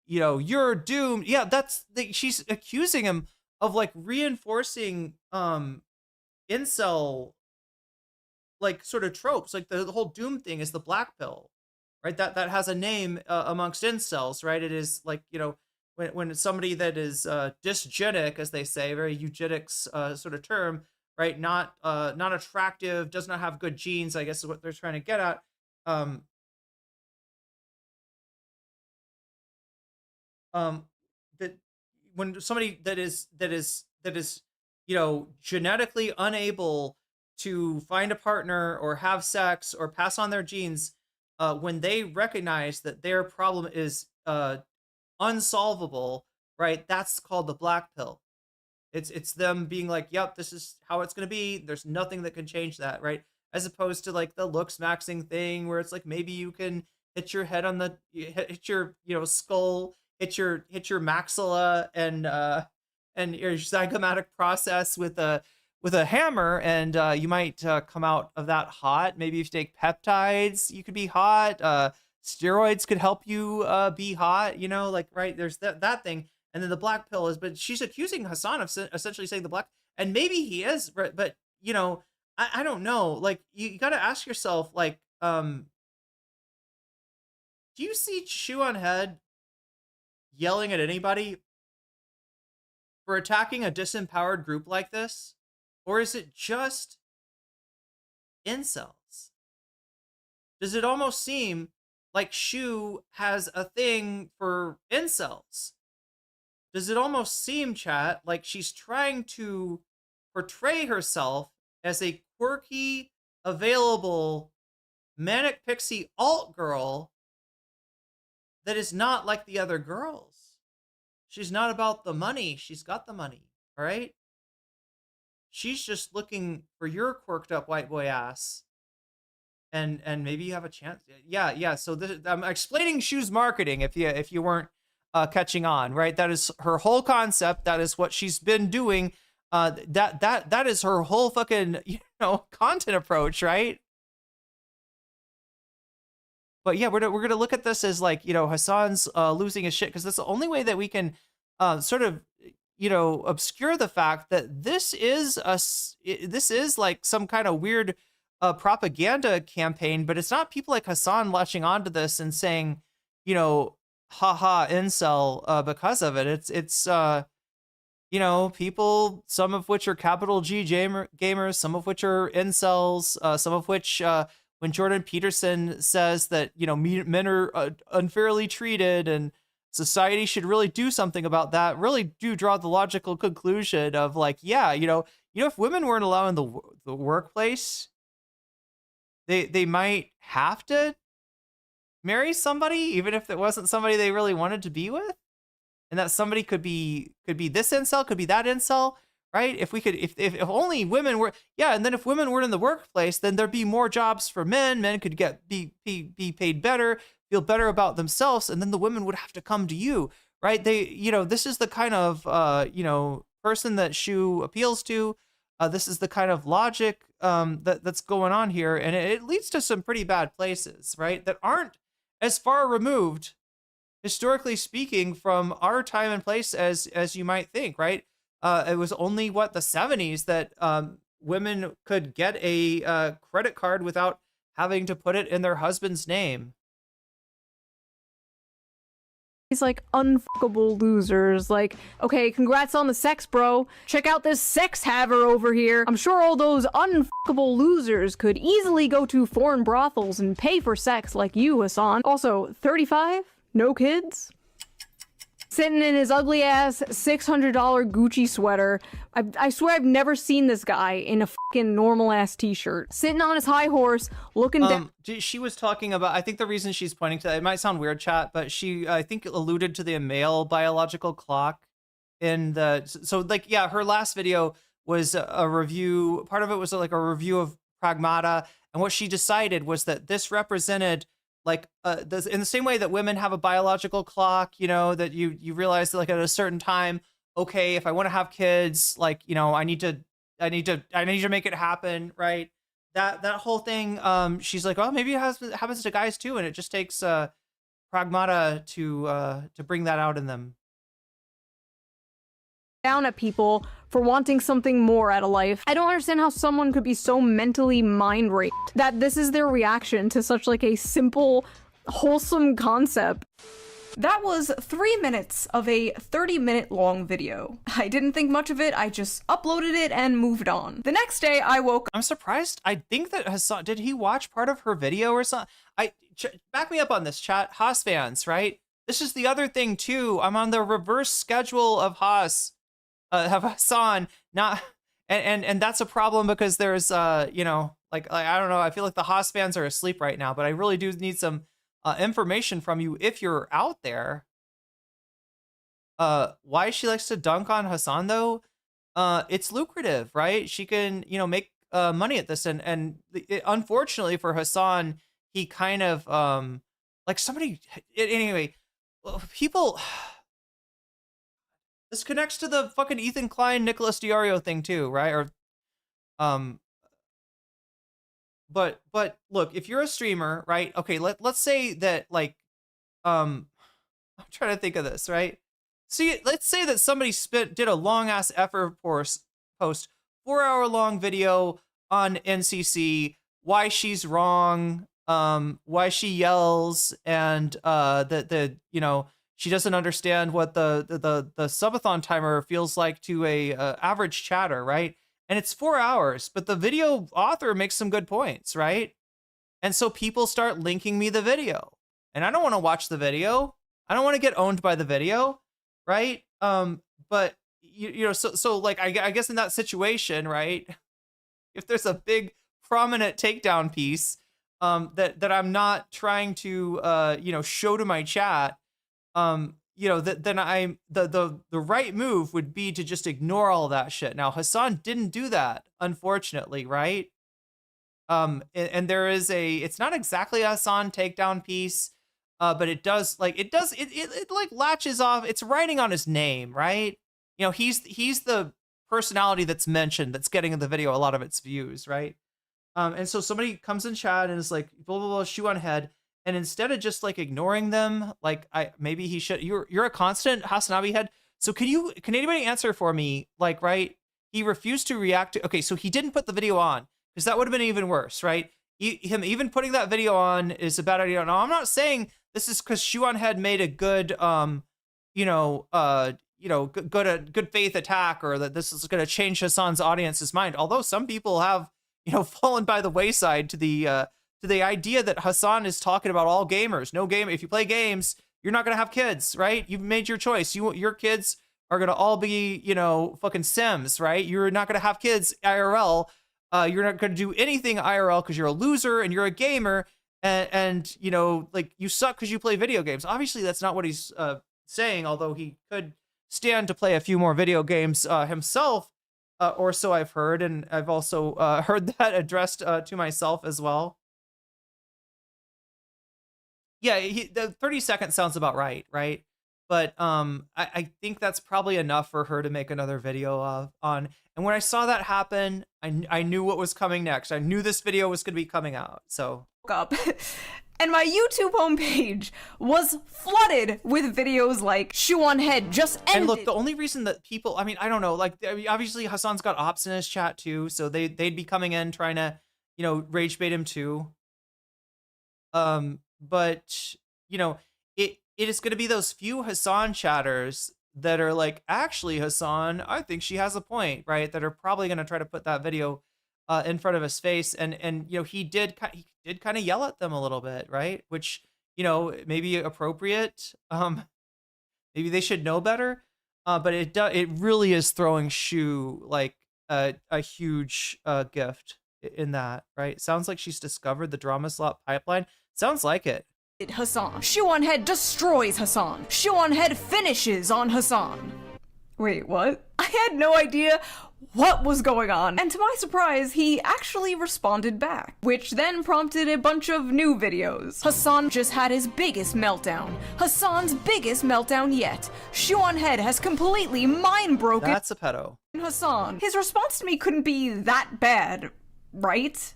Speaker 3: you're doomed. Yeah, she's accusing him of like reinforcing incel like sort of tropes. Like the whole doom thing is the black pill, right? That has a name amongst incels, right? It is like, when somebody that is dysgenic, as they say, very eugenics sort of term, right? Not attractive, does not have good genes, I guess is what they're trying to get at. That when somebody that is genetically unable to find a partner or have sex or pass on their genes, when they recognize that their problem is unsolvable, right? That's called the black pill. It's them being like, yep, this is how it's gonna be. There's nothing that can change that, right? As opposed to like the looks maxing thing where it's like maybe you can hit your head on hit your skull, hit your maxilla and your zygomatic process with a hammer, and you might come out of that hot. Maybe if you take peptides, you could be hot. Steroids could help you be hot. Right? There's that thing, and then the black pill is. But she's accusing Hasan of essentially saying the black, and maybe he is, but I don't know. Like you got to ask yourself, like, do you see Shoe on Head yelling at anybody for attacking a disempowered group like this? Or is it just incels? Does it almost seem like Shu has a thing for incels? Does it almost seem, chat, like she's trying to portray herself as a quirky, available, manic pixie alt girl that is not like the other girls? She's not about the money. She's got the money, all right? She's just looking for your quirked up white boy ass. And maybe you have a chance. Yeah. So I'm explaining Shu's marketing if you weren't catching on, right? That is her whole concept. That is what she's been doing. That is her whole fucking, content approach, right? But yeah, we're gonna look at this as like, Hasan's losing his shit, because that's the only way that we can sort of obscure the fact that this is like some kind of weird propaganda campaign, but it's not people like Hasan latching onto this and saying, haha, incel because of it. It's people, some of which are capital G gamers, some of which are incels, some of which when Jordan Peterson says that men are unfairly treated and society should really do something about that, really do draw the logical conclusion of like, yeah, if women weren't allowed in the workplace, they might have to marry somebody, even if it wasn't somebody they really wanted to be with. and that somebody could be this incel, could be that incel, right? If we could, if only women were, yeah, and then if women were in the workplace, then there'd be more jobs for men. Men could be paid better, feel better about themselves, and then the women would have to come to you, right? This is the kind of person that Shu appeals to. This is the kind of logic that's going on here, and it leads to some pretty bad places, right? That aren't as far removed, historically speaking, from our time and place as you might think, right? It was only the 70s that women could get a credit card without having to put it in their husband's name.
Speaker 14: These like unfuckable losers, like, okay, congrats on the sex, bro. Check out this sex haver over here. I'm sure all those unfuckable losers could easily go to foreign brothels and pay for sex like you, Hasan. Also, 35? No kids? Sitting in his ugly ass $600 Gucci sweater. I swear I've never seen this guy in a fucking normal ass t-shirt. Sitting on his high horse, looking down.
Speaker 3: She was talking about, I think the reason she's pointing to that, it might sound weird, chat, but she, I think, alluded to the male biological clock in the, so like, yeah, her last video was a review. Part of it was like a review of Pragmata. And what she decided was that this represented like in the same way that women have a biological clock, that you realize that like at a certain time, okay, if I want to have kids, like, I need to make it happen, right? That whole thing, she's like, oh, maybe it happens to guys too, and it just takes Pragmata to bring that out in them.
Speaker 14: Down at people for wanting something more out of life. I don't understand how someone could be so mentally mind raped that this is their reaction to such like a simple, wholesome concept. That was 3 minutes of a 30-minute long video. I didn't think much of it, I just uploaded it and moved on. The next day I woke up.
Speaker 3: I'm surprised. I think that Hasan, did he watch part of her video or something? Back me up on this, chat. Haas fans, right? This is the other thing too. I'm on the reverse schedule of Haas. Have Hasan not, and that's a problem because there's like I don't know, I feel like the Haas fans are asleep right now, but I really do need some information from you if you're out there. Why she likes to dunk on Hasan though? It's lucrative, right? She can make money at this, and unfortunately for Hasan, he kind of like somebody anyway. People. This connects to the fucking Ethan Klein, Nicholas Diario thing too, right? Or, but look, if you're a streamer, right? Okay, let's say that like, I'm trying to think of this, right? See, let's say that somebody did a long ass effort post 4-hour-long video on NCC, why she's wrong, why she yells, and she doesn't understand what the subathon timer feels like to a average chatter, right? And it's 4 hours, but the video author makes some good points, right? And so people start linking me the video, and I don't want to watch the video. I don't want to get owned by the video, right? But so like I guess in that situation, right? If there's a big prominent takedown piece that I'm not trying to show to my chat. Then I'm the right move would be to just ignore all that shit. Now Hasan didn't do that, unfortunately, right? And there is it's not exactly a Hasan takedown piece, but it like latches off. It's writing on his name, right? He's the personality that's mentioned that's getting in the video a lot of its views, right? And so somebody comes in chat and is like, blah blah blah, shoe on head. And instead of just like ignoring them, like maybe he should. You're a constant Hasanabi head. So can anybody answer for me? Like, right? He refused to react to. Okay, so he didn't put the video on because that would have been even worse, right? Him even putting that video on is a bad idea. Now I'm not saying this is because Shuan Head made a good, good faith attack, or that this is going to change Hasan's audience's mind. Although some people have, fallen by the wayside to the idea that Hasan is talking about all gamers. No game. If you play games, you're not going to have kids, right? You've made your choice. Your kids are going to all be, fucking Sims, right? You're not going to have kids IRL. You're not going to do anything IRL because you're a loser and you're a gamer, and like you suck because you play video games. Obviously, that's not what he's saying, although he could stand to play a few more video games himself, or so I've heard, and I've also heard that addressed to myself as well. Yeah, the 30 seconds sounds about right? But I think that's probably enough for her to make another video on. And when I saw that happen, I knew what was coming next. I knew this video was going to be coming out. So
Speaker 14: up. And my YouTube homepage was flooded with videos like "Shoe on Head just ended."
Speaker 3: And look, the only reason that people, I mean, I don't know, like, obviously Hasan's got ops in his chat too, so they'd be coming in trying to, you know, rage bait him too. But you know, it is going to be those few Hasan chatters that are like, actually, Hasan, I think she has a point, right? That are probably going to try to put that video in front of his face, and you know, he did kind of yell at them a little bit, right? Which, you know, maybe appropriate. Maybe they should know better. But it really is throwing Shu like a huge gift in that, right? Sounds like she's discovered the drama slot pipeline. Sounds like it.
Speaker 14: Hasan. Shoe on Head destroys Hasan. Shoe on Head finishes on Hasan. Wait, what? I had no idea what was going on, and to my surprise, he actually responded back, which then prompted a bunch of new videos. Hasan just had his biggest meltdown. Hasan's biggest meltdown yet. Shoe on Head has completely mind-broken.
Speaker 3: That's a pedo.
Speaker 14: Hasan. His response to me couldn't be that bad, right?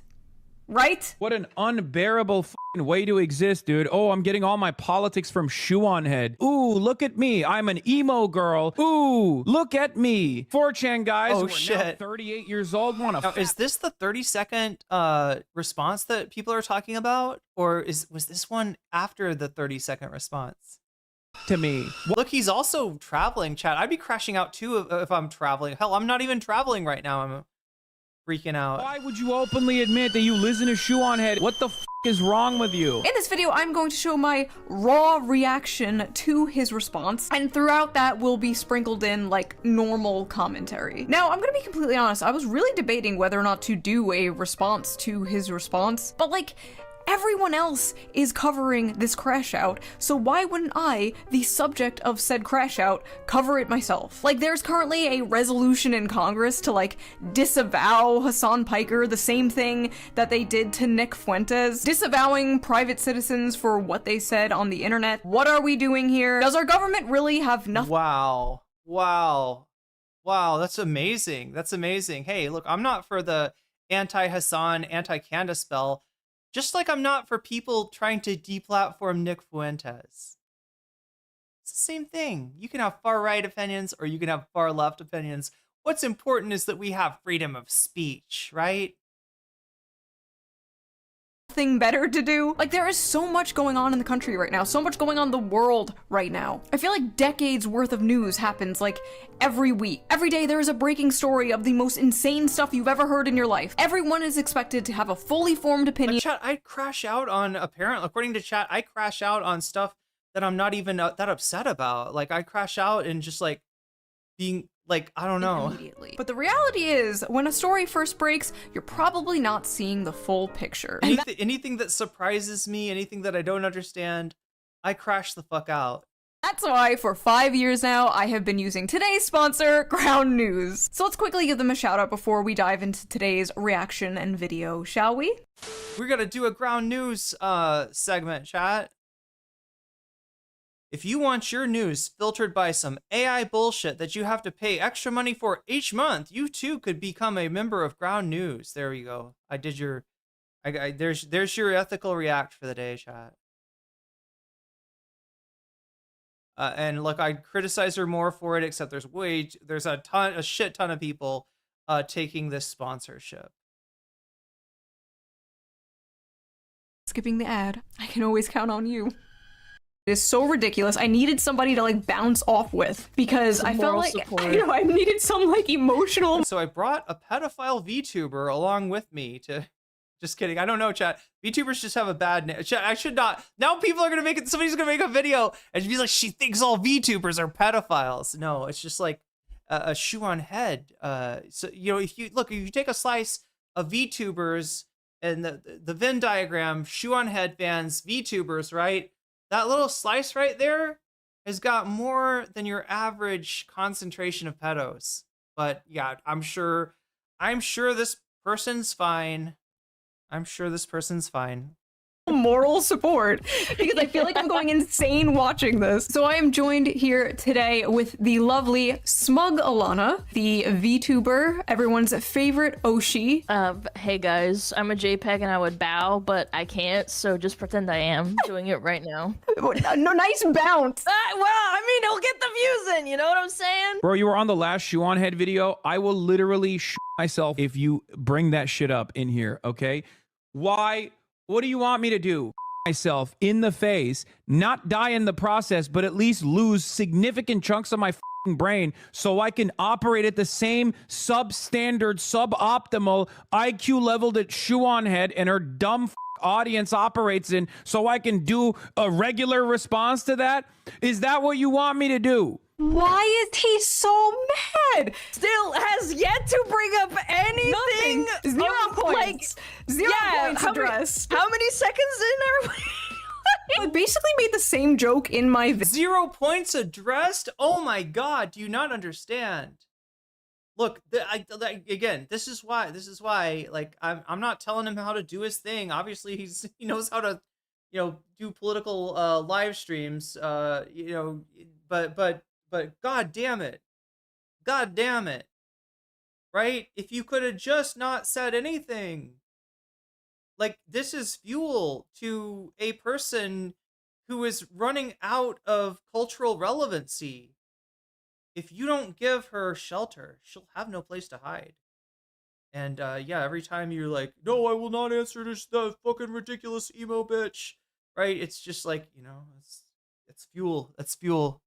Speaker 14: Right?
Speaker 16: What an unbearable way to exist, dude. Oh, I'm getting all my politics from Shoe on Head. Ooh, look at me. I'm an emo girl. Ooh, look at me. 4chan guys who are now 38 years old want to.
Speaker 3: Now, is this the 30-second response that people are talking about, or was this one after the 30-second response?
Speaker 16: To me.
Speaker 3: Look, he's also traveling, chat. I'd be crashing out too if I'm traveling. Hell, I'm not even traveling right now. I'm freaking out.
Speaker 16: Why would you openly admit that you listen to Shoe on Head? What the is wrong with you?
Speaker 14: In this video, I'm going to show my raw reaction to his response, and throughout that will be sprinkled in like normal commentary. Now, I'm gonna be completely honest, I was really debating whether or not to do a response to his response, but like, everyone else is covering this crash out, so why wouldn't I, the subject of said crash out, cover it myself? Like, there's currently a resolution in Congress to like disavow Hasan Piker, the same thing that they did to Nick Fuentes, disavowing private citizens for what they said on the internet. What are we doing here? Does our government really have nothing?
Speaker 3: Wow, that's amazing. That's amazing. Hey, look, I'm not for the anti-Hasan, anti-Candace spell. Just like I'm not for people trying to deplatform Nick Fuentes. It's the same thing. You can have far-right opinions or you can have far-left opinions. What's important is that we have freedom of speech, right?
Speaker 14: Thing better to do. Like, there is so much going on in the country right now, so much going on in the world right now. I feel like decades worth of news happens like every week. Every day there is a breaking story of the most insane stuff you've ever heard in your life. Everyone is expected to have a fully formed opinion.
Speaker 3: Chat, I crash out on, according to chat, I crash out on stuff that I'm not even that upset about. Like, I crash out and just like being like, I don't know.
Speaker 14: Immediately. But the reality is, when a story first breaks, you're probably not seeing the full picture.
Speaker 3: Anything that surprises me, anything that I don't understand, I crash the fuck out.
Speaker 14: That's why for 5 years now, I have been using today's sponsor, Ground News. So let's quickly give them a shout out before we dive into today's reaction and video, shall we?
Speaker 3: We're gonna do a Ground News segment, chat. If you want your news filtered by some AI bullshit that you have to pay extra money for each month, you too could become a member of Ground News. There we go. I did your, there's your ethical react for the day, chat. And look, I'd criticize her more for it, except there's a shit ton of people taking this sponsorship.
Speaker 14: Skipping the ad. I can always count on you. It is so ridiculous. I needed somebody to like bounce off with because I felt like I needed some like emotional.
Speaker 3: So I brought a pedophile VTuber along with me to. Just kidding. I don't know, chat. VTubers just have a bad name. Chat, I should not. Now people are gonna make it. Somebody's gonna make a video and be like, she thinks all VTubers are pedophiles. No, it's just like a shoe on head. So you know, if you take a slice of VTubers and the Venn diagram, shoe on head fans, VTubers, right? That little slice right there, has got more than your average concentration of pedos. But yeah, I'm sure this person's fine. I'm sure this person's fine.
Speaker 14: Moral support because I feel like I'm going insane watching this. So I am joined here today with the lovely Smug Alana, the VTuber, everyone's favorite Oshi.
Speaker 17: Hey guys, I'm a JPEG and I would bow, but I can't, so just pretend I am doing it right now.
Speaker 14: No, nice bounce.
Speaker 17: Well, I mean, it'll get the views in, you know what I'm saying?
Speaker 16: Bro, you were on the last shoe on head video. I will literally myself if you bring that shit up in here, okay? Why? What do you want me to do? Myself in the face, not die in the process, but at least lose significant chunks of my brain so I can operate at the same substandard, suboptimal IQ level that Shoe on Head and her dumb audience operates in so I can do a regular response to that? Is that what you want me to do?
Speaker 14: Why is he so mad?
Speaker 17: Still has yet to bring up anything.
Speaker 14: Nothing. 0 points.
Speaker 17: Like,
Speaker 14: 0 points addressed.
Speaker 17: How many seconds in are we?
Speaker 14: I basically made the same joke in my video.
Speaker 3: 0 points addressed? Oh my god, do you not understand? Look, again, this is why, like, I'm not telling him how to do his thing. Obviously, he knows how to, do political live streams, but god damn it. God damn it. Right? If you could have just not said anything. Like, this is fuel to a person who is running out of cultural relevancy. If you don't give her shelter, she'll have no place to hide. And yeah, every time you're like, no, I will not answer this fucking ridiculous emo bitch. Right? It's just like, it's fuel. That's fuel.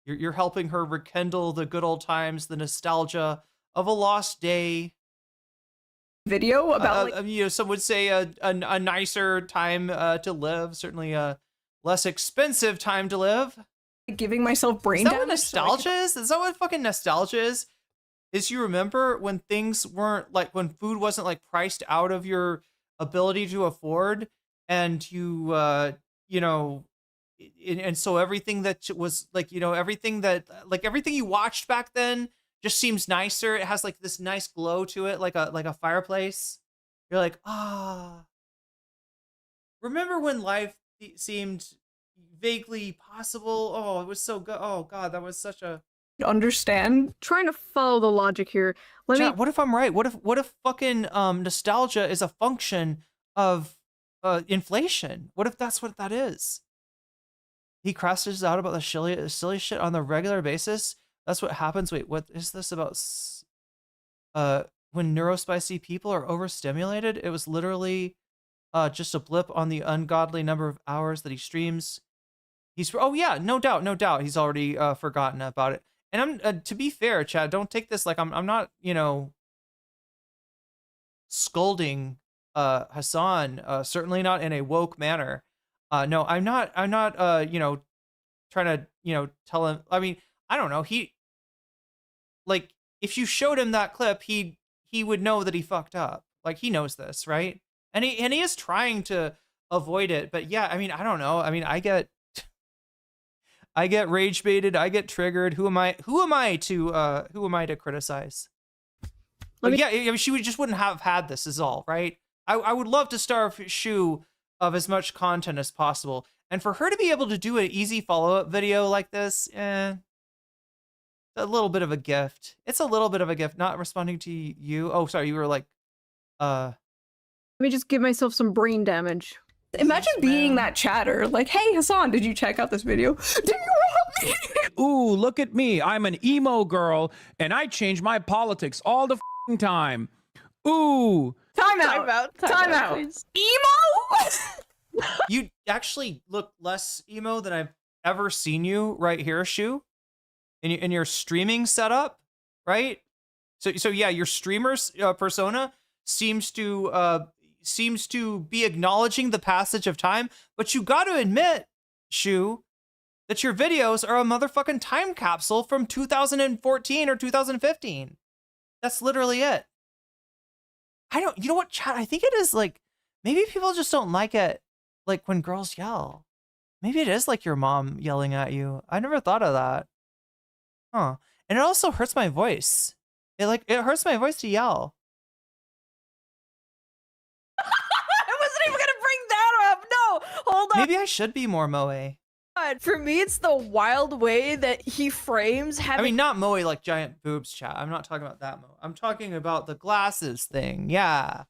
Speaker 3: You're helping her rekindle the good old times, the nostalgia of a lost day.
Speaker 14: Video about
Speaker 3: some would say a nicer time to live, certainly a less expensive time to live.
Speaker 14: Giving myself brain
Speaker 3: damage.
Speaker 14: Is that
Speaker 3: what nostalgia is? Is that what fucking nostalgia is? Is you remember when things weren't like, when food wasn't like priced out of your ability to afford, and you and so everything that was like, everything you watched back then just seems nicer. It has like this nice glow to it, like a fireplace. You're like, remember when life seemed vaguely possible? Oh, it was so good. Oh god, that was such a
Speaker 14: understand. Trying to follow the logic here.
Speaker 3: What if I'm right? What if fucking nostalgia is a function of inflation? What if that's what that is? He crashes out about the silly shit on the regular basis. That's what happens. Wait, what is this about? When neurospicy people are overstimulated? It was literally just a blip on the ungodly number of hours that he streams. Oh yeah, no doubt. He's already forgotten about it. And I'm to be fair, Chad, don't take this like I'm not, scolding Hasan, certainly not in a woke manner. No, I'm not trying to, tell him. I mean, I don't know. Like, if you showed him that clip, he would know that he fucked up. Like, he knows this, right? And he is trying to avoid it. But yeah, I mean, I don't know. I mean, I get rage baited. I get triggered. Who am I to criticize? Yeah, I mean, she just wouldn't have had this is all, right? I would love to starve Shu of as much content as possible. And for her to be able to do an easy follow-up video like this, a little bit of a gift. It's a little bit of a gift, not responding to you. Oh, sorry, you were like,
Speaker 14: Let me just give myself some brain damage. Imagine being that chatter. Like, hey, Hasan, did you check out this video? Do you want me?
Speaker 16: Ooh, look at me. I'm an emo girl, and I change my politics all the time. Ooh.
Speaker 14: Time out. Emo?
Speaker 3: You actually look less emo than I've ever seen you right here, Shu. In your streaming setup, right? So yeah, your streamer's persona seems to be acknowledging the passage of time, but you got to admit, Shu, that your videos are a motherfucking time capsule from 2014 or 2015. That's literally it. You know what, chat? I think it is like, maybe people just don't like it, like when girls yell. Maybe it is like your mom yelling at you. I never thought of that. Huh. And it also hurts my voice. It hurts my voice to yell.
Speaker 10: I wasn't even gonna bring that up. No, hold on.
Speaker 3: Maybe I should be more moe.
Speaker 10: For me, it's the wild way that he frames having.
Speaker 3: I mean, not moe like giant boobs, chat. I'm not talking about that moe. I'm talking about the glasses thing. Yeah.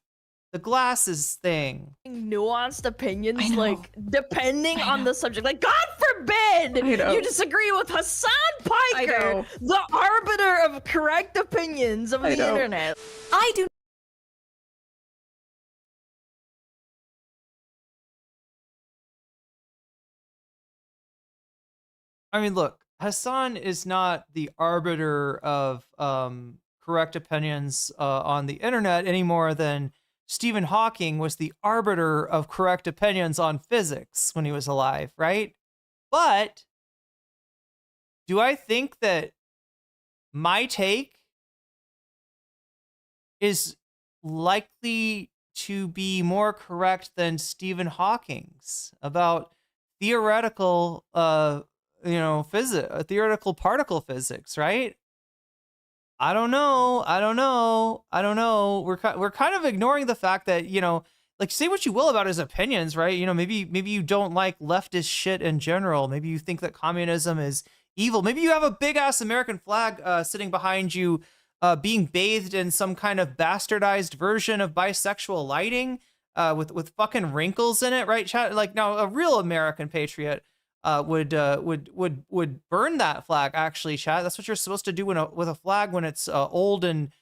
Speaker 3: The glasses thing.
Speaker 17: Nuanced opinions, like depending on the subject. Like, God forbid you disagree with Hasan Piker, the arbiter of correct opinions of the internet.
Speaker 14: I do.
Speaker 3: I mean, look, Hasan is not the arbiter of correct opinions on the internet any more than Stephen Hawking was the arbiter of correct opinions on physics when he was alive, right? But do I think that my take is likely to be more correct than Stephen Hawking's about theoretical theoretical particle physics, right? I don't know. We're kind of ignoring the fact that, like, say what you will about his opinions, right? Maybe you don't like leftist shit in general. Maybe you think that communism is evil. Maybe you have a big ass American flag sitting behind you, being bathed in some kind of bastardized version of bisexual lighting, with fucking wrinkles in it, right? Chat, like, now a real American patriot would burn that flag, actually, chat. That's what you're supposed to do with a flag when it's old and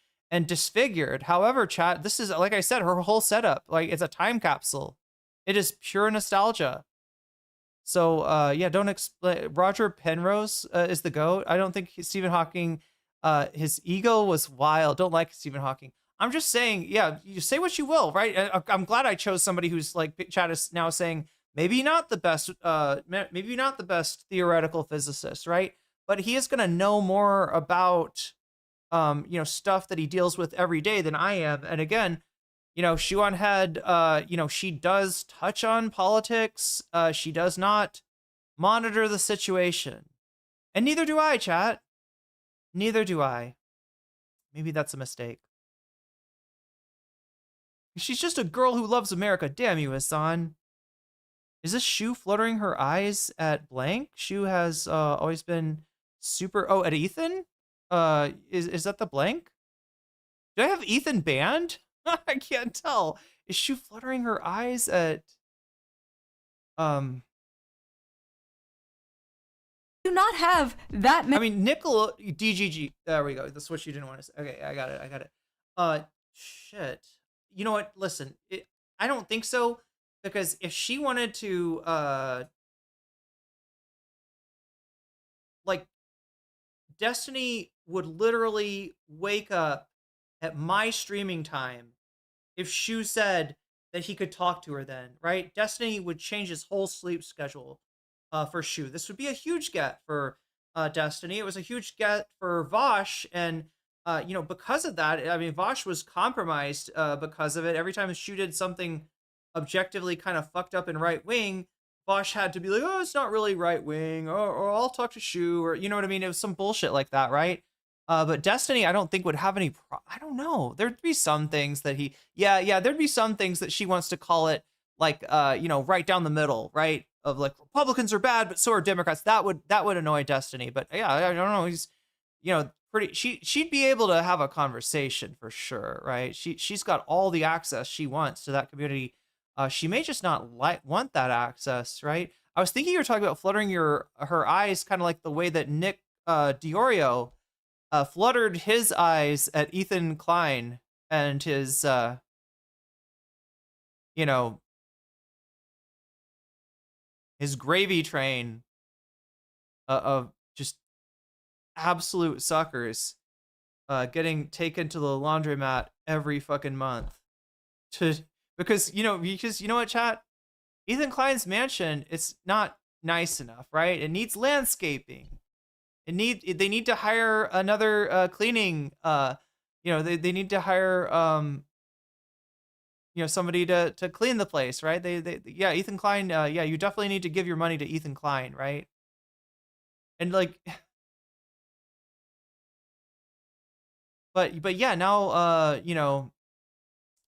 Speaker 3: disfigured. However, chat, this is, like I said, her whole setup, like, it's a time capsule. It is pure nostalgia. So yeah, don't explain. Roger Penrose is the GOAT. I don't think Stephen Hawking, his ego was wild. Don't like Stephen Hawking. I'm just saying, yeah, you say what you will, right? I'm glad I chose somebody who's, like, chat is now saying, maybe not the best theoretical physicist, right? But he is going to know more about, stuff that he deals with every day than I am. And again, Shuan Head, she does touch on politics. She does not monitor the situation. And neither do I, chat. Neither do I. Maybe that's a mistake. She's just a girl who loves America. Damn you, Hasan. Is this Shu fluttering her eyes at blank? Shu has always been super... Oh, at Ethan? Is that the blank? Do I have Ethan banned? I can't tell. Is Shu fluttering her eyes at...
Speaker 14: Do not have that many...
Speaker 3: I mean, Nickel... DGG. There we go. That's what you didn't want to say. Okay, I got it. Shit. You know what? Listen, I don't think so. Because if she wanted to, like, Destiny would literally wake up at my streaming time if Shu said that he could talk to her then, right? Destiny would change his whole sleep schedule for Shu. This would be a huge get for Destiny. It was a huge get for Vosh, and, because of that, I mean, Vosh was compromised because of it. Every time Shu did something objectively kind of fucked up and right wing, Bosch had to be like, oh, it's not really right wing, or I'll talk to Shu, or you know what I mean? It was some bullshit like that, right? But Destiny, I don't think would have any. I don't know. There'd be some things that there'd be some things that she wants to call it, like, right down the middle, right? Of like, Republicans are bad, but so are Democrats. That would annoy Destiny. But yeah, I don't know. He's, pretty. She'd be able to have a conversation for sure, right? She's got all the access she wants to that community. She may just not want that access, right? I was thinking you were talking about fluttering her eyes, kind of like the way that Nick Diorio fluttered his eyes at Ethan Klein and his, his gravy train of just absolute suckers getting taken to the laundromat every fucking month because you know what, chat? Ethan Klein's mansion, it's not nice enough, right? It needs landscaping. They need to hire another cleaning. They need to hire somebody to clean the place, right? Yeah, Ethan Klein. Yeah, you definitely need to give your money to Ethan Klein, right? And like, but yeah, now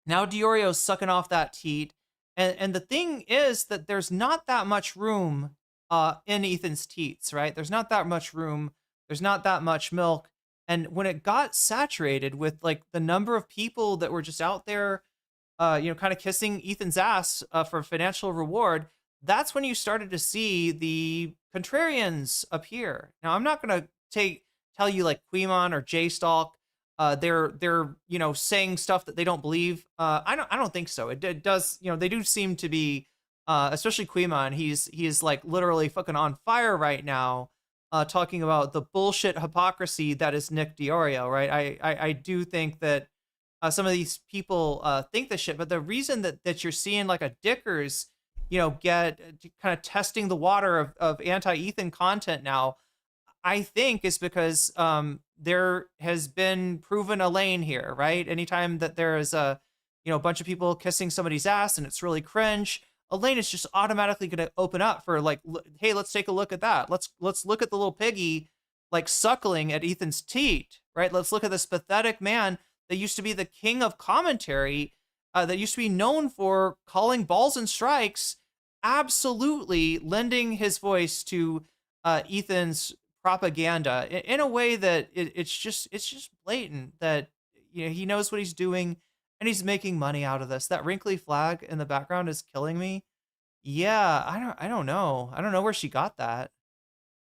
Speaker 3: now Diorio's sucking off that teat, and the thing is that there's not that much room in Ethan's teats, right? There's not that much room. There's not that much milk. And when it got saturated with like the number of people that were just out there, kind of kissing Ethan's ass for financial reward, that's when you started to see the contrarians appear. Now, I'm not going to tell you like Queemon or J-Stalk, they're saying stuff that they don't believe. I don't think so. It does, they do seem to be, especially Queemon. He's like literally fucking on fire right now, talking about the bullshit hypocrisy that is Nick Diorio, right? I do think that some of these people think this shit, but the reason that you're seeing like a Dickers, get kind of testing the water of anti-Ethan content now, I think is because there has been proven a lane here, right? Anytime that there is a bunch of people kissing somebody's ass and it's really cringe, a lane is just automatically going to open up for like, hey, let's take a look at that. Let's look at the little piggy like suckling at Ethan's teat, right? Let's look at this pathetic man that used to be the king of commentary, that used to be known for calling balls and strikes, absolutely lending his voice to Ethan's propaganda in a way that it's just blatant that he knows what he's doing and he's making money out of this. That wrinkly flag in the background is killing me. Yeah, I don't know. I don't know where she got that.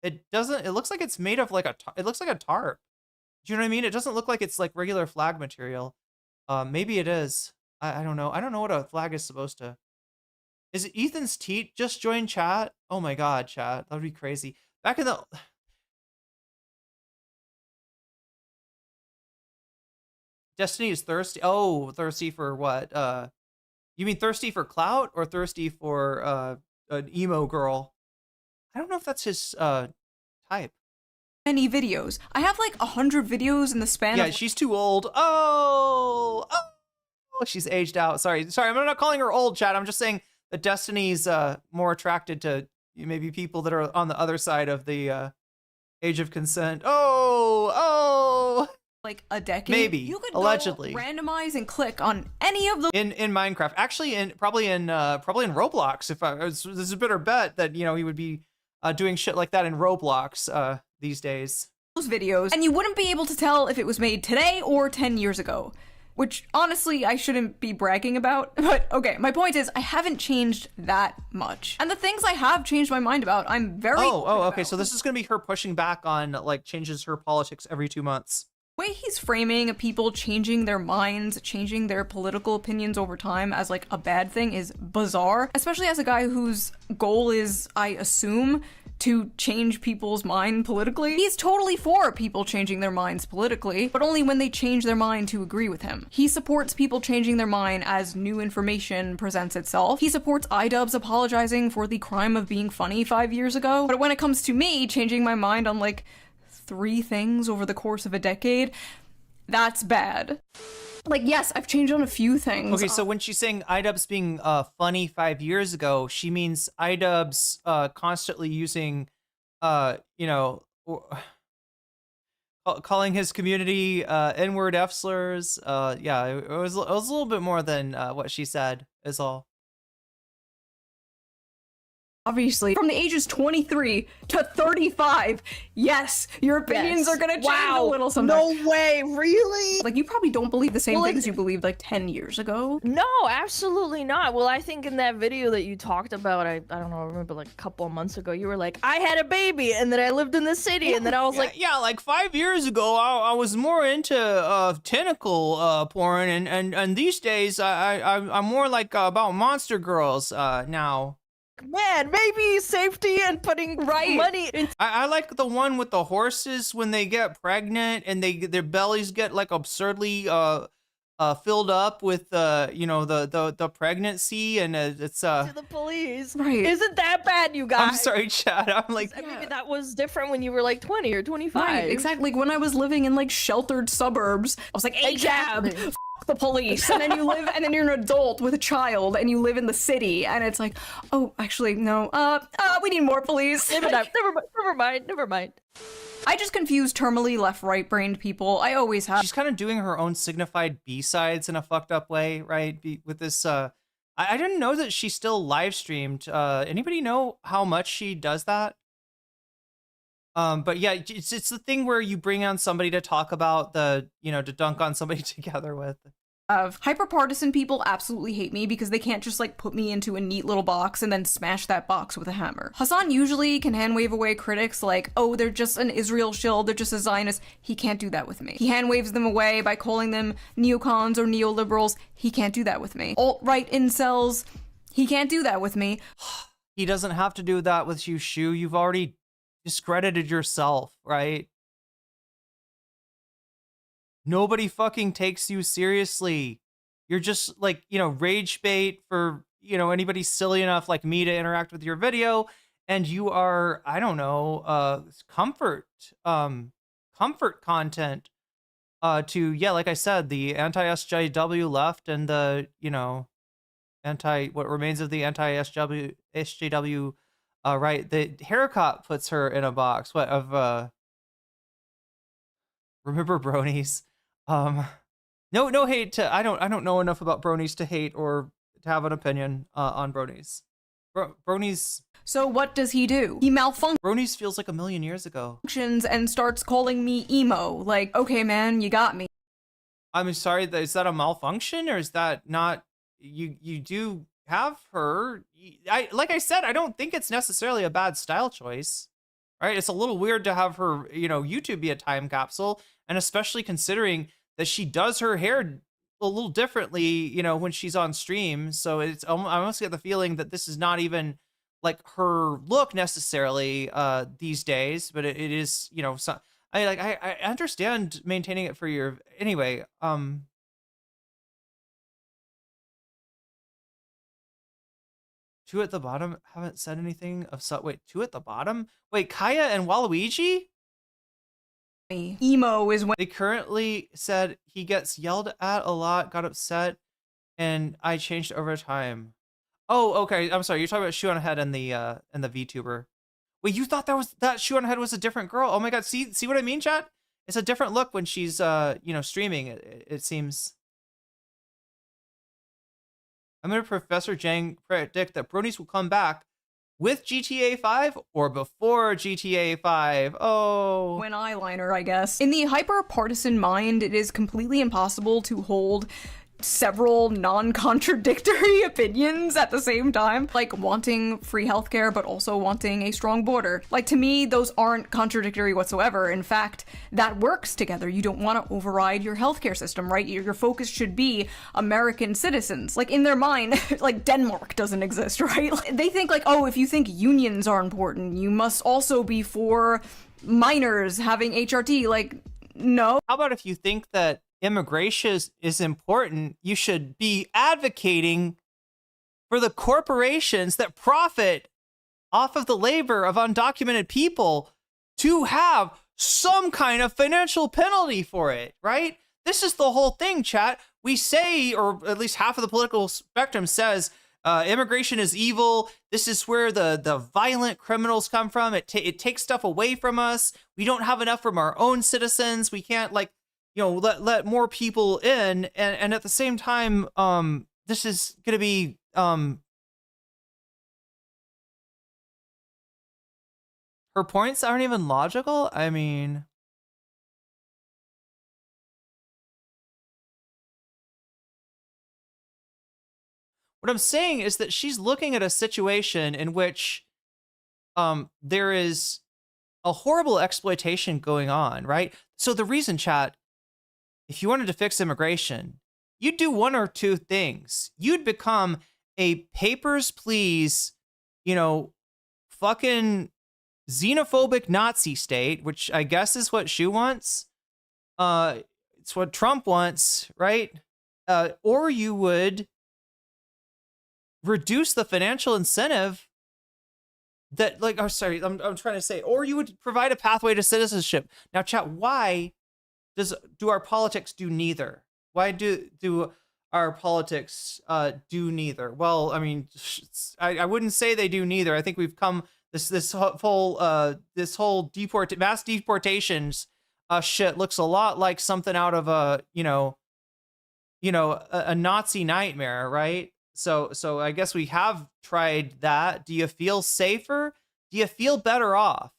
Speaker 3: It looks like it's made of like it looks like a tarp. Do you know what I mean? It doesn't look like it's like regular flag material. Maybe it is. I don't know. I don't know what a flag is supposed to. Is it Ethan's teat just joined chat? Oh my god, chat. That would be crazy. Back in the Destiny is thirsty. Oh, thirsty for what? You mean thirsty for clout or thirsty for an emo girl? I don't know if that's his type.
Speaker 14: Many videos. I have like 100 videos in the span of...
Speaker 3: she's too old. Oh, she's aged out. Sorry, I'm not calling her old, chat. I'm just saying that Destiny's more attracted to maybe people that are on the other side of the age of consent. Oh.
Speaker 14: Like a decade.
Speaker 3: Maybe.
Speaker 14: You could
Speaker 3: allegedly
Speaker 14: go randomize and click on any of the
Speaker 3: in Minecraft. Actually, probably in Roblox. This is a better bet that he would be doing shit like that in Roblox these days.
Speaker 14: Those videos, and you wouldn't be able to tell if it was made today or 10 years ago. Which honestly I shouldn't be bragging about, but okay, my point is I haven't changed that much. And the things I have changed my mind about, I'm very
Speaker 3: okay, so this is gonna be her pushing back on like changes her politics every 2 months.
Speaker 14: The way he's framing people changing their minds, changing their political opinions over time as like a bad thing is bizarre, especially as a guy whose goal is, I assume, to change people's mind politically. He's totally for people changing their minds politically, but only when they change their mind to agree with him. He supports people changing their mind as new information presents itself. He supports iDubbz apologizing for the crime of being funny 5 years ago. But when it comes to me changing my mind on like 3 things over the course of a decade, that's bad. Like, yes, I've changed on a few things.
Speaker 3: Okay, so when she's saying iDubbz being funny 5 years ago, she means iDubbz constantly using, calling his community N-word F slurs. Yeah, it was a little bit more than what she said is all.
Speaker 14: Obviously, from the ages 23 to 35, yes, your opinions are gonna change a little sometimes.
Speaker 17: No way, really?
Speaker 14: Like, you probably don't believe the same things you believed like 10 years ago.
Speaker 17: No, absolutely not. Well, I think in that video that you talked about, I don't know, I remember like a couple of months ago, you were like, I had a baby, and then I lived in the city, and then I was like...
Speaker 3: Yeah, like 5 years ago, I was more into tentacle porn, and these days, I'm more like about monster girls now.
Speaker 17: Man, maybe safety and putting money in.
Speaker 3: I like the one with the horses when they get pregnant and their bellies get like absurdly filled up with the pregnancy, and it's
Speaker 17: to the police.
Speaker 14: Right.
Speaker 17: Isn't that bad, you guys?
Speaker 3: I'm sorry, Chad. I'm like,
Speaker 17: maybe that was different when you were like 20 or 25.
Speaker 14: Right, exactly. Like when I was living in like sheltered suburbs, I was like, hey,
Speaker 17: exactly.
Speaker 14: the police. And then you live, and then you're an adult with a child, and you live in the city, and it's like, oh, actually, no, we need more police.
Speaker 17: Never mind.
Speaker 14: I just confuse terminally left-right brained people. I always have.
Speaker 3: She's kind of doing her own signified B-sides in a fucked up way, right? With this, I didn't know that she still live streamed. Anybody know how much she does that? But yeah, it's the thing where you bring on somebody to talk about to dunk on somebody together with.
Speaker 14: Hyper-partisan people absolutely hate me because they can't just like put me into a neat little box and then smash that box with a hammer. Hasan usually can hand wave away critics like, oh, they're just an Israel shill, they're just a Zionist. He can't do that with me. He hand waves them away by calling them neocons or neoliberals. He can't do that with me. Alt-right incels. He can't do that with me.
Speaker 3: He doesn't have to do that with you, Shu. You've already discredited yourself, right? Nobody fucking takes you seriously. You're just like, rage bait for, anybody silly enough like me to interact with your video. And you are, I don't know, comfort content to, like I said, the anti-SJW left and the, what remains of the anti-SJW right. The haircut puts her in a box. Remember bronies? No hate to, I don't know enough about bronies to hate or to have an opinion on bronies. Bronies.
Speaker 14: So what does he do? He malfunctions.
Speaker 3: Bronies feels like a million years ago.
Speaker 14: And starts calling me emo. Like, okay, man, you got me.
Speaker 3: I'm sorry, is that a malfunction or is that not, you do have her. Like I said, I don't think it's necessarily a bad style choice, right? It's a little weird to have her, YouTube be a time capsule. And especially considering that she does her hair a little differently, when she's on stream. So I almost get the feeling that this is not even like her look necessarily these days, but it is, so, I understand maintaining it for your, anyway, two at the bottom haven't said anything of wait, two at the bottom? Wait, Kaya and Waluigi?
Speaker 14: Emo is when
Speaker 3: they currently said he gets yelled at a lot, got upset, and I changed over time. Oh, okay. I'm sorry. You're talking about Shoe on Head and the VTuber. Wait, you thought that Shoe on Head was a different girl? Oh my god, see what I mean, chat? It's a different look when she's streaming, it seems. I'm gonna Professor Jiang predict that bronies will come back with GTA 5 or before GTA 5? Oh.
Speaker 14: When eyeliner, I guess. In the hyper-partisan mind, it is completely impossible to hold several non-contradictory opinions at the same time, like wanting free healthcare but also wanting a strong border. Like, to me, those aren't contradictory whatsoever. In fact, that works together. You don't want to override your healthcare system, right? Your focus should be American citizens. Like, in their mind, like, Denmark doesn't exist, right? They think like, oh, if you think unions are important, you must also be for minors having HRT. Like, no.
Speaker 3: How about if you think that immigration is important, you should be advocating for the corporations that profit off of the labor of undocumented people to have some kind of financial penalty for it, right? This is the whole thing, chat. We say, or at least half of the political spectrum says, immigration is evil. This is where the violent criminals come from. It takes stuff away from us. We don't have enough from our own citizens. We can't, like, let more people in, and at the same time, this is gonna be her points aren't even logical. I mean, what I'm saying is that she's looking at a situation in which there is a horrible exploitation going on, right? So the reason, chat, if you wanted to fix immigration, you'd do one or two things. You'd become a papers, please, fucking xenophobic Nazi state, which I guess is what Shu wants. It's what Trump wants, right? Or you would reduce the financial incentive that, like, oh, sorry, I'm trying to say, or you would provide a pathway to citizenship. Now, chat, why do our politics do neither? Why do our politics do neither? Well, I mean, I wouldn't say they do neither. I think we've come this whole mass deportations shit looks a lot like something out of a a Nazi nightmare, right? So I guess we have tried that. Do you feel safer? Do you feel better off?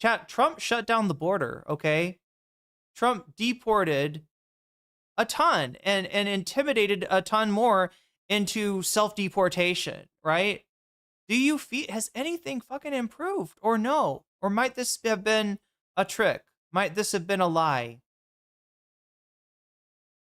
Speaker 3: Chat, Trump shut down the border, okay? Trump deported a ton and intimidated a ton more into self-deportation, right? Do you feel, has anything fucking improved or no? Or might this have been a trick? Might this have been a lie?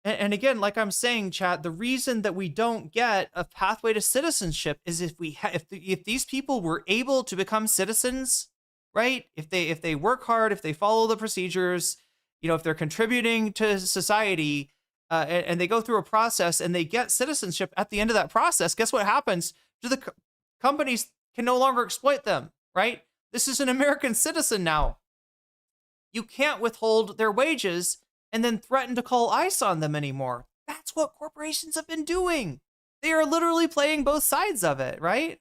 Speaker 3: And again, like I'm saying, chat, the reason that we don't get a pathway to citizenship is if these people were able to become citizens, right? If they work hard, if they follow the procedures, if they're contributing to society, and they go through a process and they get citizenship at the end of that process, guess what happens? The companies can no longer exploit them, right? This is an American citizen now. You can't withhold their wages and then threaten to call ICE on them anymore. That's what corporations have been doing. They are literally playing both sides of it, right?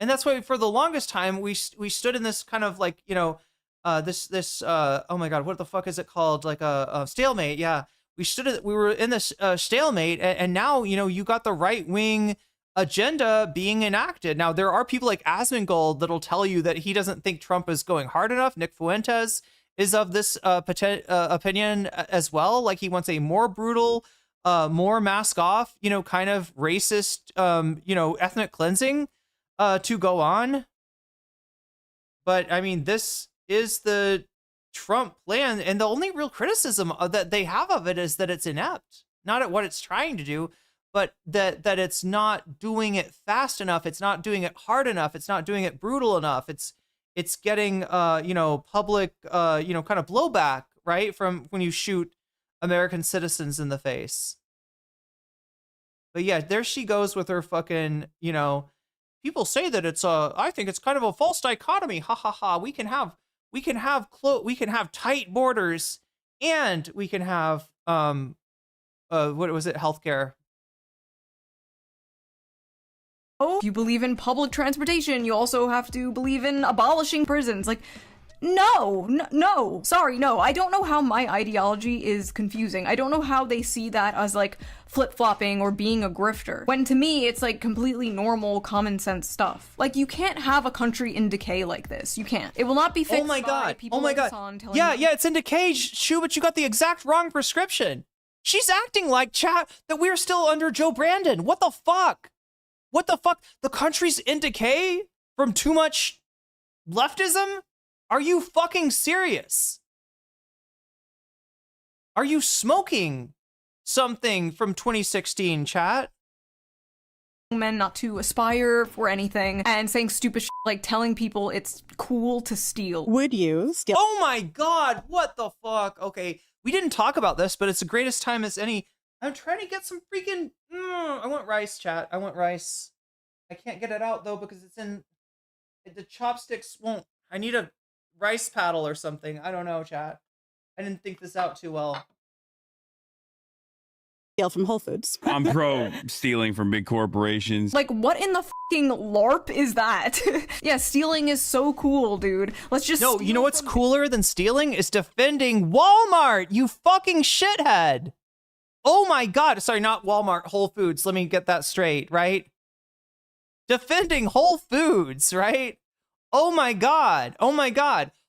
Speaker 3: And that's why for the longest time we stood in this kind of like, this oh my god, what the fuck is it called? Like a stalemate. Yeah, we were in this stalemate, and now you got the right wing agenda being enacted. Now there are people like Asmongold that'll tell you that he doesn't think Trump is going hard enough. Nick Fuentes is of this opinion as well. Like he wants a more brutal, more mask off, kind of racist, ethnic cleansing to go on. But I mean, this is the Trump plan, and the only real criticism that they have of it is that it's inept, not at what it's trying to do, but that it's not doing it fast enough, it's not doing it hard enough, it's not doing it brutal enough. It's getting public kind of blowback, right, from when you shoot American citizens in the face. But yeah, there she goes with her fucking, people say that it's I think it's kind of a false dichotomy. Ha ha ha. We can have tight borders, and we can have what was it? Healthcare.
Speaker 14: If you believe in public transportation, you also have to believe in abolishing prisons. Like, no. Sorry, no. I don't know how my ideology is confusing. I don't know how they see that as like flip-flopping or being a grifter. When to me, it's like completely normal, common sense stuff. Like, you can't have a country in decay like this. You can't. It will not be fixed by people like Hasan telling you.
Speaker 3: Yeah, it's in decay, Shu, but you got the exact wrong prescription. She's acting like, chat, that we're still under Joe Brandon. What the fuck? What the fuck? The country's in decay from too much leftism? Are you fucking serious? Are you smoking something from 2016, chat?
Speaker 14: Men not to aspire for anything and saying stupid shit like telling people it's cool to steal.
Speaker 18: Would you steal?
Speaker 3: Oh my god, what the fuck? Okay, we didn't talk about this, but it's the greatest time as any. I'm trying to get some freaking... I want rice, chat. I want rice. I can't get it out, though, because it's in... The chopsticks won't... I need a rice paddle or something. I don't know, chat. I didn't think this out too well.
Speaker 18: Steal from Whole Foods.
Speaker 15: I'm pro stealing from big corporations.
Speaker 14: Like, what in the fucking LARP is that? Yeah, stealing is so cool, dude. Let's just...
Speaker 3: No, you know what's cooler than stealing? Is defending Walmart, you fucking shithead! Oh my god, sorry, not Walmart, Whole Foods. Let me get that straight, right? Defending Whole Foods, right? Oh my god.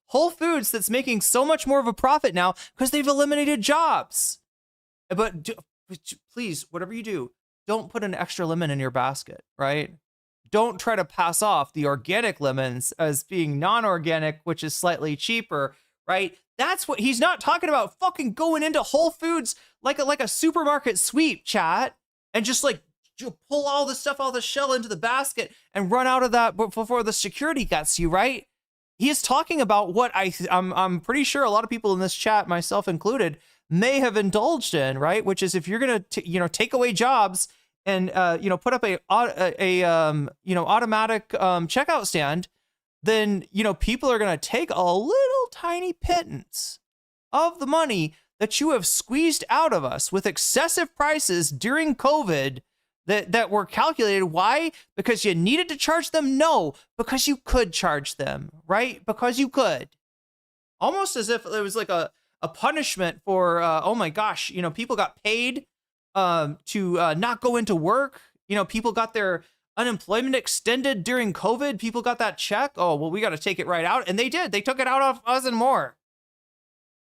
Speaker 3: Whole Foods that's making so much more of a profit now because they've eliminated jobs. But please, whatever you do, don't put an extra lemon in your basket, right? Don't try to pass off the organic lemons as being non-organic, which is slightly cheaper, right? That's what he's not talking about. Fucking going into Whole Foods like a supermarket sweep, chat, and just like you pull all the stuff out of the shell into the basket and run out of that before the security gets you, right? He is talking about what I'm pretty sure a lot of people in this chat, myself included, may have indulged in, right? Which is if you're gonna take away jobs and put up a automatic checkout stand, then people are gonna take a little tiny pittance of the money that you have squeezed out of us with excessive prices during COVID that were calculated. Why? Because you needed to charge them? No, because you could charge them, right? Because you could. Almost as if it was like a punishment for, oh my gosh, you know, people got paid to not go into work. You know, people got their unemployment extended during COVID. People got that check. Oh, well, we got to take it right out. And they did. They took it out of us and more.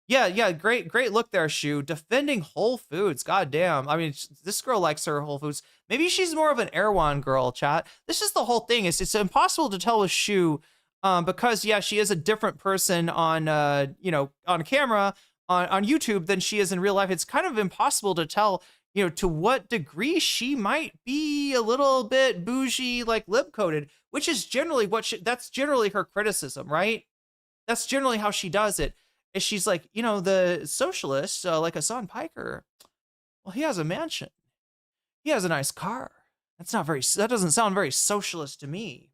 Speaker 3: Yeah, great look there, Shu. Defending Whole Foods. God damn. I mean, this girl likes her Whole Foods. Maybe she's more of an Erewhon girl, chat. This is the whole thing. It's impossible to tell with Shu because, yeah, she is a different person on, you know, on camera, on YouTube than she is in real life. It's kind of impossible to tell, you know, to what degree she might be a little bit bougie, like lip-coated, which is generally that's generally her criticism, right? That's generally how she does it. Is she's like, you know, the socialist, like Hasan Piker, well, he has a mansion. He has a nice car. That doesn't sound very socialist to me.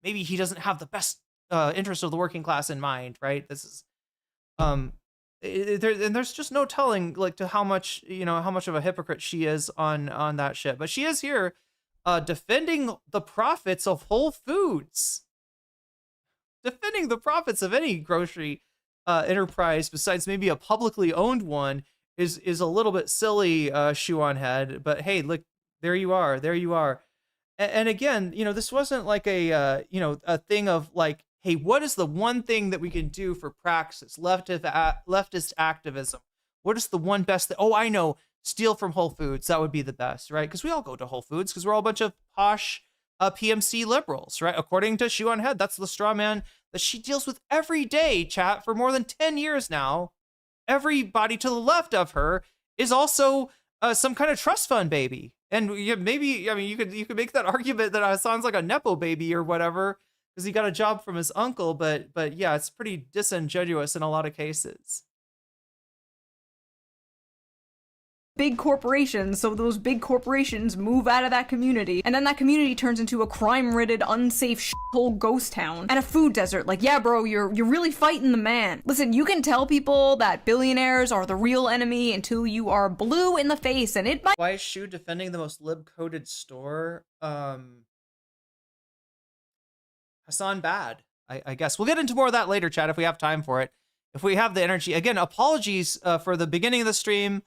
Speaker 3: Maybe he doesn't have the best interest of the working class in mind, right? This is, and there's just no telling, like, to how much, you know, how much of a hypocrite she is on that shit. But she is here defending the profits of Whole Foods. Defending the profits of any grocery enterprise besides maybe a publicly owned one is a little bit silly, shoe on head. But hey, look, there you are. And again, you know, this wasn't like a you know, a thing of like, hey, what is the one thing that we can do for praxis, leftist activism? What is the one best thing? Oh, I know, steal from Whole Foods. That would be the best, right? Because we all go to Whole Foods because we're all a bunch of posh PMC liberals, right? According to Shoe on Head, that's the straw man that she deals with every day, chat, for more than 10 years now. Everybody to the left of her is also some kind of trust fund baby. And maybe, I mean, you could make that argument that sounds like a Nepo baby or whatever, because he got a job from his uncle, but yeah, it's pretty disingenuous in a lot of cases.
Speaker 14: Big corporations, so those big corporations move out of that community, and then that community turns into a crime-ridden, unsafe shithole ghost town and a food desert. Like, yeah, bro, you're really fighting the man. Listen, you can tell people that billionaires are the real enemy until you are blue in the face, and it might—
Speaker 3: Why is Shu defending the most lib-coded store? Hasan Bad, I guess. We'll get into more of that later, chat, if we have time for it. If we have the energy. Again, apologies for the beginning of the stream.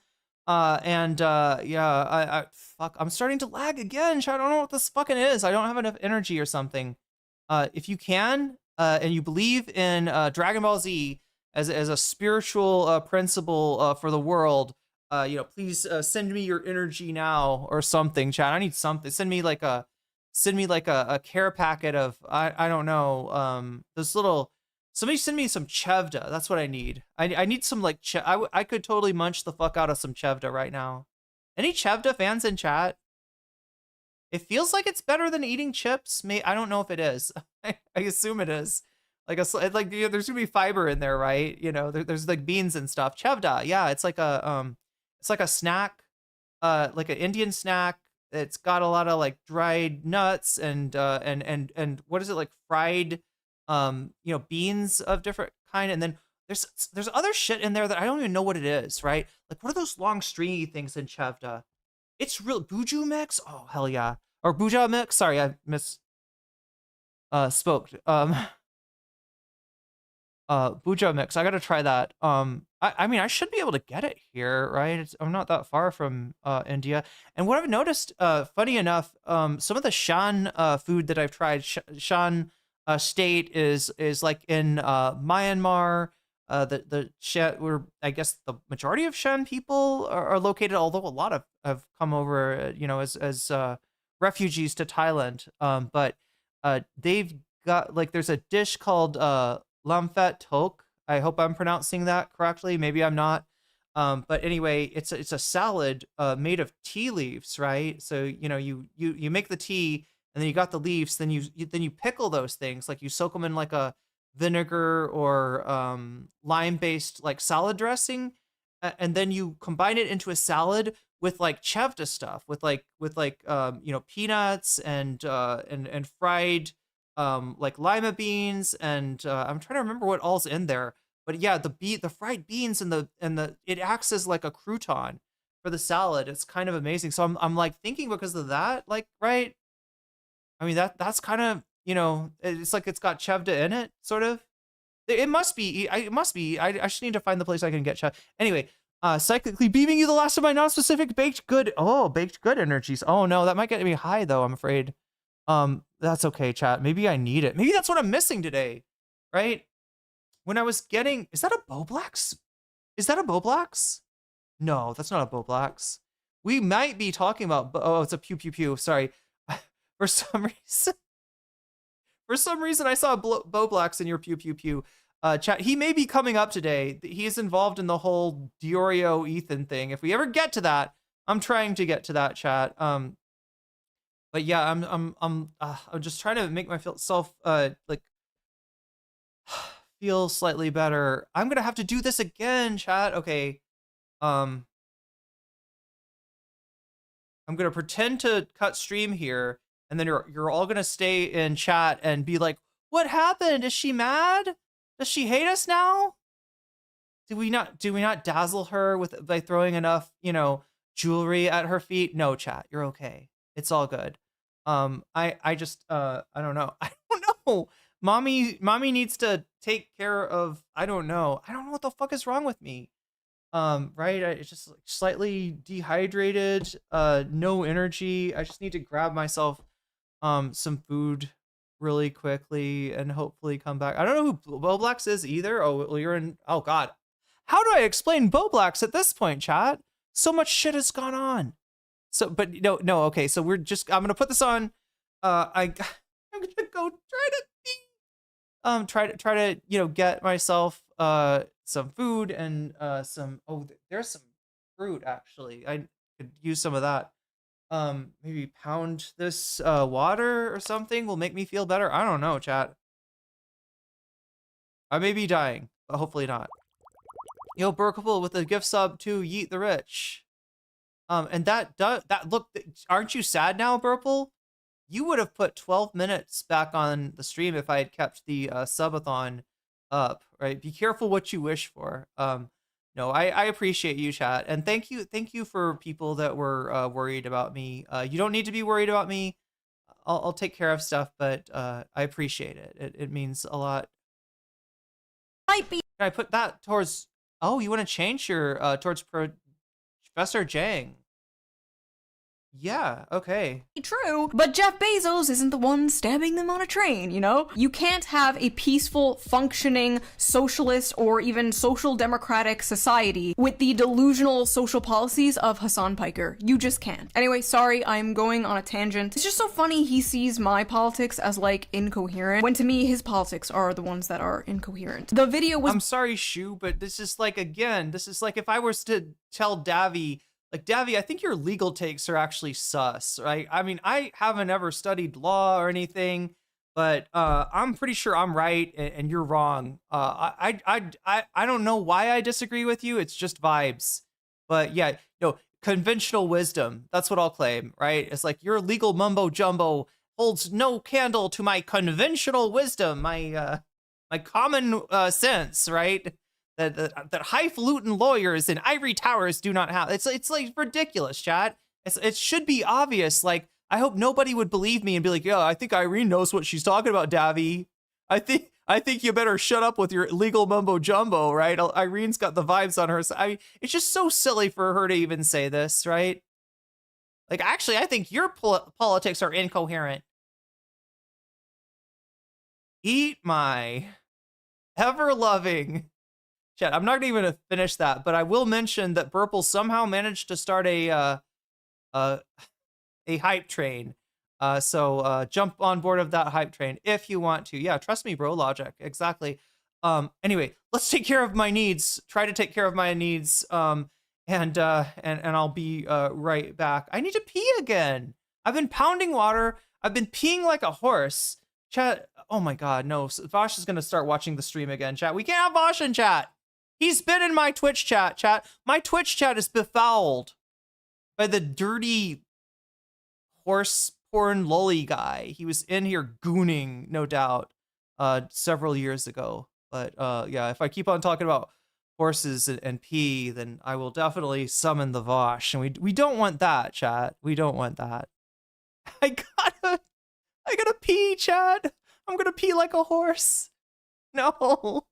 Speaker 3: Yeah, fuck, I'm starting to lag again. I don't know what this fucking is. I don't have enough energy or something. If you can, and you believe in Dragon Ball Z as a spiritual principle for the world, you know, please send me your energy now or something, chat. I need something. Send me like a care packet of I don't know, this little. Somebody send me some Chevda. That's what I need. I need some like I could totally munch the fuck out of some Chevda right now. Any Chevda fans in chat? It feels like it's better than eating chips. I don't know if it is. I assume it is. Like you know, there's gonna be fiber in there, right? You know, there's like beans and stuff. Chevda, yeah, it's like a snack, like an Indian snack. It's got a lot of like dried nuts and what is it, like fried you know, beans of different kind, and then there's other shit in there that I don't even know what it is, right? Like, what are those long stringy things in Chevda? It's real Buju mix. Oh hell yeah, or Buja mix. Sorry, I spoke. Buja mix. I gotta try that. I mean, I should be able to get it here, right? I'm not that far from India. And what I've noticed, funny enough, some of the Shan food that I've tried, Shan state is like in Myanmar. The Shan, where I guess the majority of Shan people are located, although a lot have come over, you know, as refugees to Thailand. But they've got, like, there's a dish called lamfet tok. I hope I'm pronouncing that correctly. Maybe I'm not. But anyway, it's a salad made of tea leaves, right? So you know, you make the tea, and then you got the leaves. Then you pickle those things, like you soak them in like a vinegar or lime-based like salad dressing, and then you combine it into a salad with like chevda stuff, with like you know, peanuts and fried like lima beans, and I'm trying to remember what all's in there. But yeah, the fried beans and the it acts as like a crouton for the salad. It's kind of amazing. So I'm like thinking because of that, like, right? I mean that's kind of, you know, it's like it's got chevda in it, sort of. It must be. It must be. I just need to find the place I can get chevda. Anyway, psychically beaming you the last of my non-specific baked good. Oh, baked good energies. Oh no, that might get me high though, I'm afraid. That's okay, chat. Maybe I need it. Maybe that's what I'm missing today, right? When I was getting, is that a Boblax? Is that a Boblax? No, that's not a Boblax. We might be talking about, oh, it's a pew pew pew. Sorry. For some reason, I saw Boblax in your pew pew pew chat. He may be coming up today. He's involved in the whole Diorio Ethan thing. If we ever get to that, I'm trying to get to that, chat. But yeah, I'm just trying to make myself like feel slightly better. I'm gonna have to do this again, chat. Okay. I'm gonna pretend to cut stream here, and then you're all gonna stay in chat and be like, "What happened? Is she mad? Does she hate us now? Do we not dazzle her by throwing enough, you know, jewelry at her feet?" No, chat. You're okay. It's all good. I just I don't know. I don't know. Mommy needs to take care of, I don't know what the fuck is wrong with me. Right? It's just like slightly dehydrated, no energy. I just need to grab myself some food really quickly and hopefully come back. I don't know who Boblax is either. Oh, well, you're in, oh god. How do I explain Boblax at this point, chat? So much shit has gone on. So, but no, okay, so I'm gonna put this on. I'm gonna go try to, you know, get myself some food and some, oh, there's some fruit actually. I could use some of that. Maybe pound this water or something will make me feel better. I don't know, chat. I may be dying, but hopefully not. Yo, Burkable with a gift sub to Yeet the Rich. And that look, aren't you sad now, Burple? You would have put 12 minutes back on the stream if I had kept the subathon up, right? Be careful what you wish for. No, I appreciate you, chat, and thank you for people that were worried about me. You don't need to be worried about me. I'll take care of stuff, but I appreciate it. It means a lot. Can I put that towards? Oh, you want to change your towards Professor Jiang? Yeah, okay.
Speaker 14: True, but Jeff Bezos isn't the one stabbing them on a train, you know? You can't have a peaceful, functioning, socialist, or even social democratic society with the delusional social policies of Hasan Piker. You just can't. Anyway, sorry, I'm going on a tangent. It's just so funny he sees my politics as, like, incoherent, when to me, his politics are the ones that are incoherent. The video was-
Speaker 3: I'm sorry, Shu, but this is like, again, this is like if I was to tell Davy, like, Davy, I think your legal takes are actually sus, right? I mean, I haven't ever studied law or anything, but I'm pretty sure I'm right and you're wrong. I don't know why I disagree with you. It's just vibes. But yeah, no, conventional wisdom. That's what I'll claim, right? It's like your legal mumbo jumbo holds no candle to my conventional wisdom, my common sense, right? That highfalutin lawyers in ivory towers do not have. It's like ridiculous, chat. It should be obvious. Like, I hope nobody would believe me and be like, yeah, I think Irene knows what she's talking about, Davy. I think you better shut up with your legal mumbo jumbo, right? Irene's got the vibes on her side. I mean, it's just so silly for her to even say this, right? Like, actually, I think your politics are incoherent. Eat my ever-loving... Chat, I'm not even gonna finish that, but I will mention that Burple somehow managed to start a hype train. So jump on board of that hype train if you want to. Yeah, trust me, bro. Logic, exactly. Anyway, let's take care of my needs. Try to take care of my needs. And I'll be right back. I need to pee again. I've been pounding water. I've been peeing like a horse. Chat. Oh my God, no. Vosh is gonna start watching the stream again. Chat. We can't have Vosh in chat. He's been in my Twitch chat, chat. My Twitch chat is befouled by the dirty horse porn lolly guy. He was in here gooning, no doubt, several years ago. But yeah, if I keep on talking about horses and pee, then I will definitely summon the Vosh, and we don't want that, chat. We don't want that. I gotta pee, chat. I'm gonna pee like a horse. No.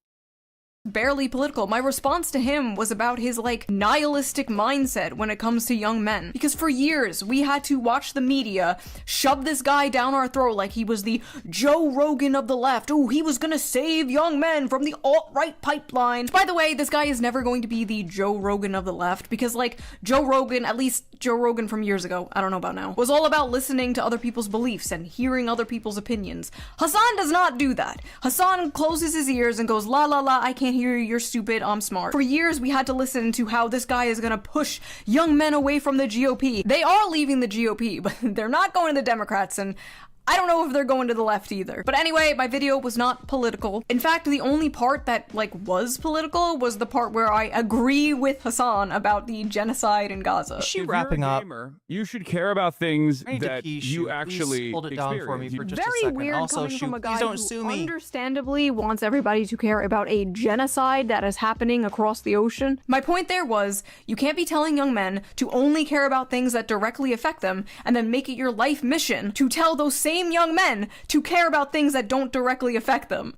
Speaker 14: Barely political. My response to him was about his like nihilistic mindset when it comes to young men. Because for years we had to watch the media shove this guy down our throat like he was the Joe Rogan of the left. Oh, he was gonna save young men from the alt-right pipeline. By the way, this guy is never going to be the Joe Rogan of the left because like Joe Rogan, at least Joe Rogan from years ago, I don't know about now, was all about listening to other people's beliefs and hearing other people's opinions. Hasan does not do that. Hasan closes his ears and goes, la la la, I can't hear you, you're stupid, I'm smart. For years, we had to listen to how this guy is gonna push young men away from the GOP. They are leaving the GOP, but they're not going to the Democrats, and I don't know if they're going to the left either. But anyway, my video was not political. In fact, the only part that like was political was the part where I agree with Hasan about the genocide in Gaza.
Speaker 3: Is she
Speaker 15: If
Speaker 3: wrapping
Speaker 15: you're a
Speaker 3: up?
Speaker 15: gamer, you should care about things
Speaker 3: I need to
Speaker 15: that
Speaker 3: pee,
Speaker 15: you
Speaker 3: shoot.
Speaker 15: actually
Speaker 3: Please hold it down for me for just a
Speaker 14: Very
Speaker 3: second.
Speaker 14: weird
Speaker 3: Also,
Speaker 14: coming
Speaker 3: shoot.
Speaker 14: from a guy
Speaker 3: Please don't
Speaker 14: who
Speaker 3: sue me.
Speaker 14: understandably wants everybody to care about a genocide that is happening across the ocean. My point there was, you can't be telling young men to only care about things that directly affect them and then make it your life mission to tell those same young men to care about things that don't directly affect them.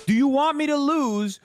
Speaker 16: Do you want me to lose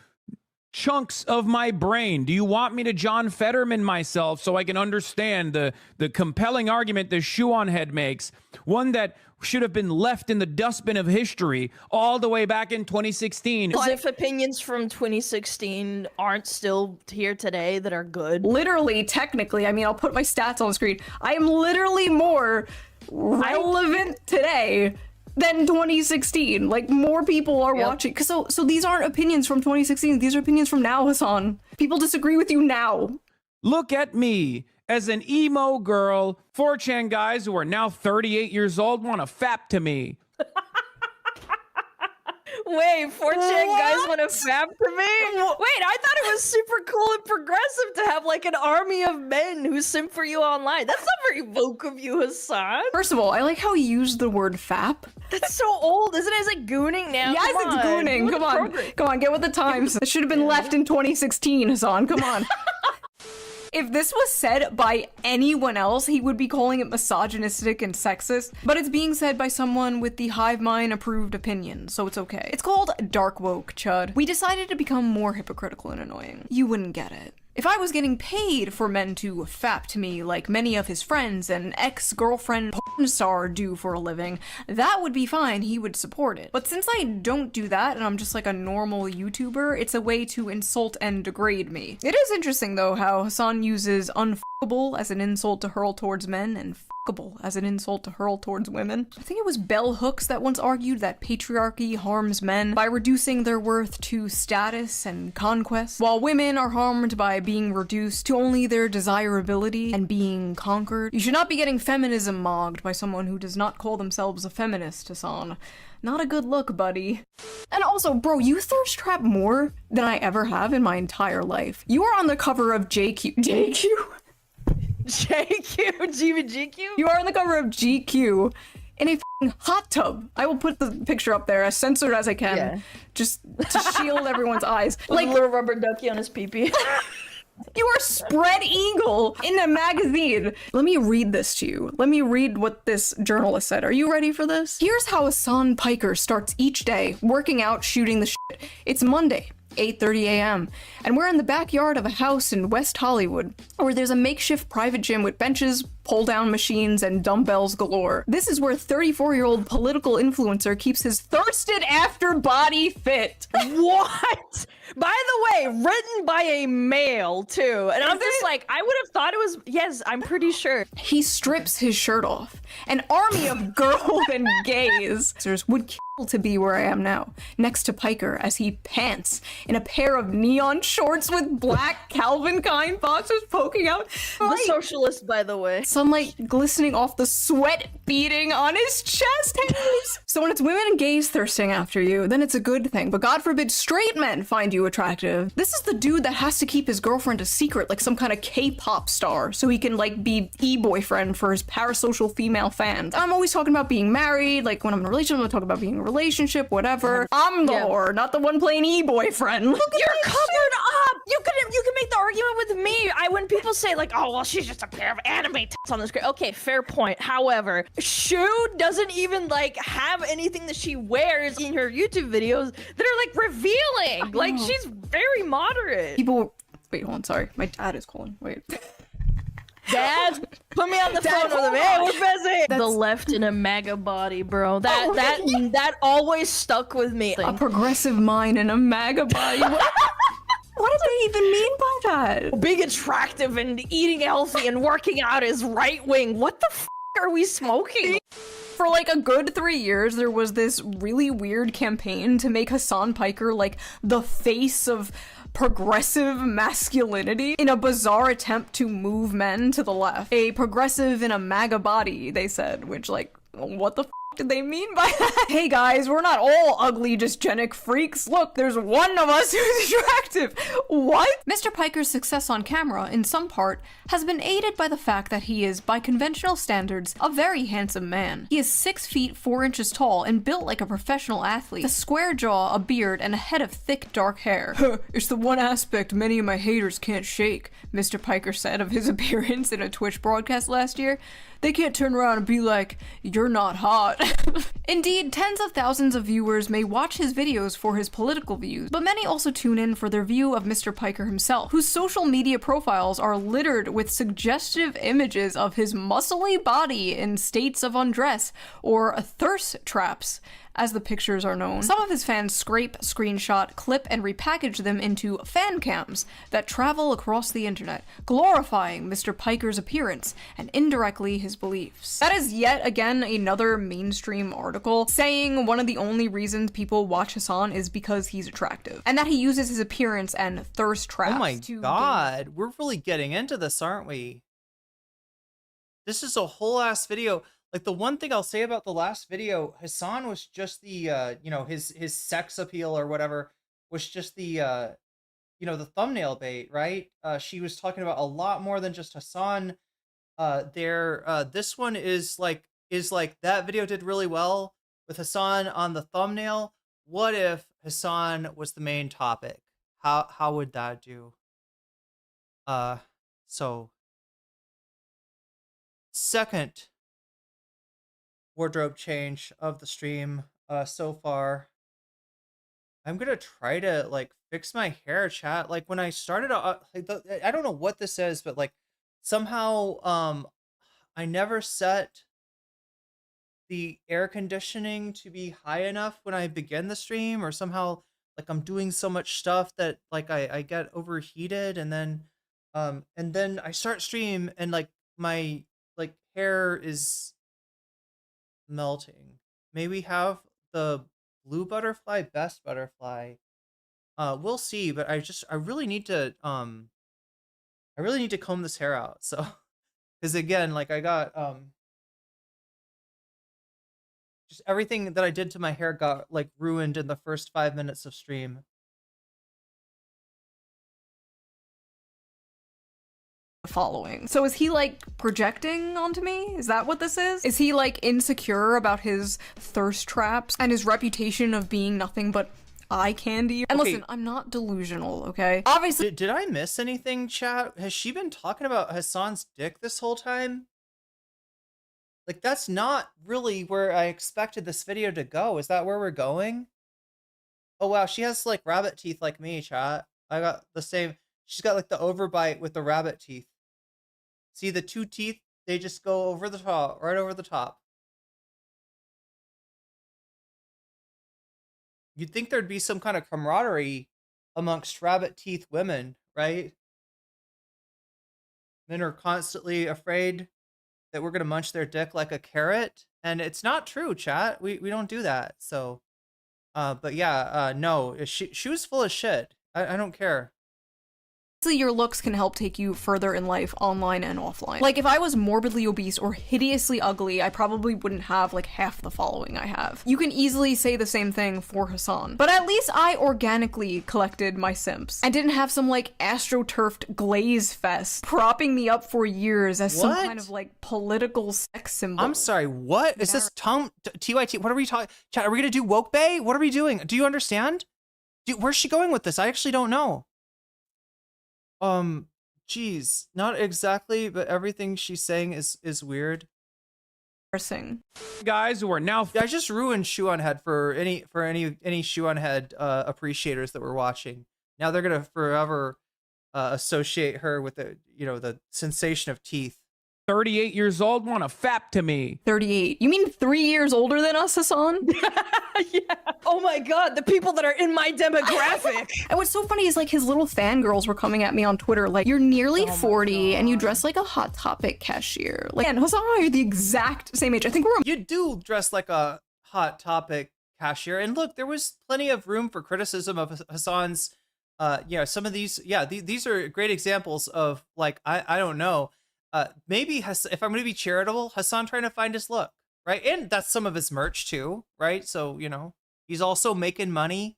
Speaker 16: chunks of my brain? Do you want me to John Fetterman myself so I can understand the compelling argument the Shuon head makes? One that should have been left in the dustbin of history all the way back in 2016.
Speaker 17: As if opinions from 2016 aren't still here today that are good.
Speaker 14: Literally, technically, I mean, I'll put my stats on the screen. I am literally more relevant today than 2016. Like, more people are watching. So these aren't opinions from 2016. These are opinions from now, Hasan. People disagree with you now.
Speaker 16: Look at me. As an emo girl, 4chan guys who are now 38 years old want to fap to me.
Speaker 17: Wait, 4chan guys want to fap to me? Wait, I thought it was super cool and progressive to have like an army of men who simp for you online. That's not very woke of you, Hasan.
Speaker 14: First of all, I like how he used the word fap.
Speaker 17: That's so old, isn't it? It's like gooning now.
Speaker 14: Yes,
Speaker 17: Come
Speaker 14: it's
Speaker 17: on.
Speaker 14: gooning. Come on. Come on, get with the times. It should have been left in 2016, Hasan. Come on. If this was said by anyone else, he would be calling it misogynistic and sexist, but it's being said by someone with the hive mind approved opinion, so it's okay. It's called dark woke, chud. We decided to become more hypocritical and annoying. You wouldn't get it. If I was getting paid for men to fap to me like many of his friends and ex-girlfriend porn star do for a living, that would be fine, he would support it. But since I don't do that and I'm just like a normal YouTuber, it's a way to insult and degrade me. It is interesting though how Hasan uses unfuckable as an insult to hurl towards men and fuckable as an insult to hurl towards women. I think it was Bell Hooks that once argued that patriarchy harms men by reducing their worth to status and conquest, while women are harmed by being reduced to only their desirability and being conquered. You should not be getting feminism mogged by someone who does not call themselves a feminist, Hasan. Not a good look, buddy. And also, bro, you thirst trap more than I ever have in my entire life. You are on the cover of JQ.
Speaker 17: GQ?
Speaker 14: You are on the cover of GQ in a f***ing hot tub. I will put the picture up there as censored as I can, just to shield everyone's eyes.
Speaker 17: Like a little rubber ducky on his pee-pee.
Speaker 14: You are spread eagle in a magazine. Let me read this to you. Let me read what this journalist said. Are you ready for this? Here's how Hasan Piker starts each day, working out, shooting the shit. It's Monday, 8:30 a.m. and we're in the backyard of a house in West Hollywood where there's a makeshift private gym with benches, pull-down machines, and dumbbells galore. This is where 34-year-old political influencer keeps his thirsted after body fit.
Speaker 17: What? By the way, written by a male, too. And I'm just like, I would have thought it was, yes, I'm pretty sure.
Speaker 14: He strips his shirt off. An army of girls and gays would kill to be where I am now, next to Piker as he pants in a pair of neon shorts with black Calvin Klein boxers poking out.
Speaker 17: The socialist, by the way.
Speaker 14: Sunlight glistening off the sweat beading on his chest hairs. So when it's women and gays thirsting after you, then it's a good thing. But God forbid straight men find you attractive. This is the dude that has to keep his girlfriend a secret like some kind of K-pop star so he can like be e-boyfriend for his parasocial female female fans. I'm always talking about being married, like when I'm in a relationship, I'm talking about being in a relationship, whatever. I'm the whore, not the one playing e-boyfriend.
Speaker 17: You're covered up. You can make the argument with me. When people say like, oh well, she's just a pair of anime tits on the screen. Okay, fair point. However, Shu doesn't even like have anything that she wears in her YouTube videos that are like revealing. Like she's very moderate.
Speaker 14: People, wait, hold on, sorry, my dad is calling. Wait.
Speaker 17: Dad, put me on the phone with him. Hey, we're busy. The left in a MAGA body, bro. That always stuck with me.
Speaker 14: A progressive mind in a MAGA body. What do they even mean by that?
Speaker 17: Being attractive and eating healthy and working out is right wing. What the f are we smoking?
Speaker 14: For like a good 3 years, there was this really weird campaign to make Hasan Piker like the face of progressive masculinity in a bizarre attempt to move men to the left. A progressive in a MAGA body, they said, which like, what the f did they mean by that? Hey guys, we're not all ugly dysgenic freaks. Look, there's one of us who's attractive. What? Mr. Piker's success on camera, in some part, has been aided by the fact that he is, by conventional standards, a very handsome man. He is 6 feet 4 inches tall and built like a professional athlete. A square jaw, a beard, and a head of thick dark hair. It's the one aspect many of my haters can't shake, Mr. Piker said of his appearance in a Twitch broadcast last year. They can't turn around and be like, you're not hot. Indeed, tens of thousands of viewers may watch his videos for his political views, but many also tune in for their view of Mr. Piker himself, whose social media profiles are littered with suggestive images of his muscly body in states of undress, or thirst traps, as the pictures are known. Some of his fans scrape, screenshot, clip, and repackage them into fan cams that travel across the internet, glorifying Mr. Piker's appearance and indirectly his beliefs. That is yet again another mainstream article saying one of the only reasons people watch Hasan is because he's attractive, and that he uses his appearance and thirst traps.
Speaker 3: Oh my god, we're really getting into this, aren't we? This is a whole ass video. Like, the one thing I'll say about the last video, Hasan was just the, you know, his sex appeal or whatever was just the, you know, the thumbnail bait, right? She was talking about a lot more than just Hasan. This one is like that video did really well with Hasan on the thumbnail. What if Hasan was the main topic? How would that do? So second wardrobe change of the stream so far. I'm gonna try to like fix my hair, chat. Like when I started I don't know what this is, but like somehow I never set the air conditioning to be high enough when I begin the stream, or somehow like I'm doing so much stuff that like I get overheated, and then I start stream and like my like hair is melting. Maybe have the blue butterfly, best butterfly. We'll see, but I really need to comb this hair out. So because again, like I got just everything that I did to my hair got like ruined in the first 5 minutes of stream.
Speaker 14: Following. So is he like projecting onto me? Is that what this is? Is he like insecure about his thirst traps and his reputation of being nothing but eye candy? And listen, I'm not delusional, okay? Obviously.
Speaker 3: Did I miss anything, chat? Has she been talking about Hasan's dick this whole time? Like, that's not really where I expected this video to go. Is that where we're going? Oh wow, she has like rabbit teeth like me, chat. I got the same. She's got like the overbite with the rabbit teeth. See the two teeth? They just go over the top, right over the top. You'd think there'd be some kind of camaraderie amongst rabbit teeth women, right? Men are constantly afraid that we're gonna munch their dick like a carrot, and it's not true, chat. We don't do that. So, but yeah, no, she was full of shit. I don't care.
Speaker 14: Your looks can help take you further in life, online and offline. Like, if I was morbidly obese or hideously ugly, I probably wouldn't have like half the following I have. You can easily say the same thing for Hasan. But at least I organically collected my simps and didn't have some like astroturfed glaze fest propping me up for years as some kind of like political sex symbol.
Speaker 3: I'm sorry, what? Is this TYT? What are we talking? Chat, are we gonna do woke bay? What are we doing? Do you understand? Where's she going with this? I actually don't know. Geez, not exactly, but everything she's saying is weird.
Speaker 16: Guys who are now
Speaker 3: I just ruined Shoe on Head for any Shoe on Head appreciators that were watching. Now they're gonna forever associate her with the sensation of teeth.
Speaker 16: 38 years old, want to fap to me.
Speaker 14: 38. You mean 3 years older than us, Hasan?
Speaker 17: Yeah. Oh my god, the people that are in my demographic.
Speaker 14: And what's so funny is like his little fangirls were coming at me on Twitter like, you're nearly 40 and you dress like a Hot Topic cashier. Like, and Hasan and I are the exact same age. I think
Speaker 3: You do dress like a Hot Topic cashier. And look, there was plenty of room for criticism of Hasan's, some of these, these are great examples of like, I don't know. Maybe if I'm going to be charitable, Hasan trying to find his look, right? And that's some of his merch too, right? So, he's also making money.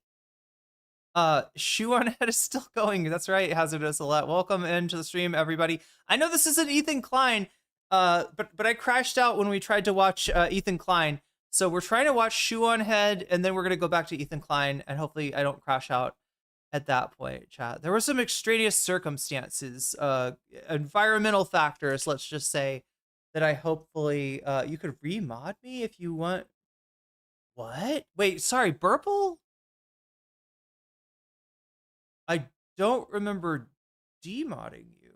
Speaker 3: Shoe on Head is still going. That's right, Hazardous Alert. Welcome into the stream, everybody. I know this isn't Ethan Klein, but I crashed out when we tried to watch Ethan Klein. So we're trying to watch Shoe on Head, and then we're going to go back to Ethan Klein, and hopefully I don't crash out at that point, chat. There were some extraneous circumstances, environmental factors, let's just say, that I hopefully, you could remod me if you want. What? Wait, sorry, Burple? I don't remember demodding you.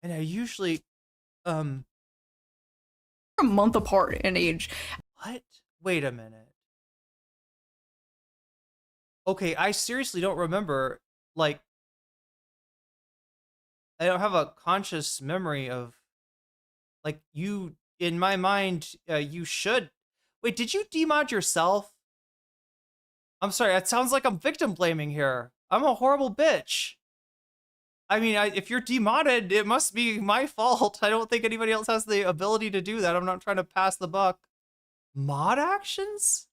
Speaker 3: And I usually,
Speaker 14: a month apart in age.
Speaker 3: What? Wait a minute. Okay, I seriously don't remember, like, I don't have a conscious memory of, like, you, in my mind, you should. Wait, did you demod yourself? I'm sorry, it sounds like I'm victim blaming here. I'm a horrible bitch. I mean, if you're demodded, it must be my fault. I don't think anybody else has the ability to do that. I'm not trying to pass the buck. Mod actions?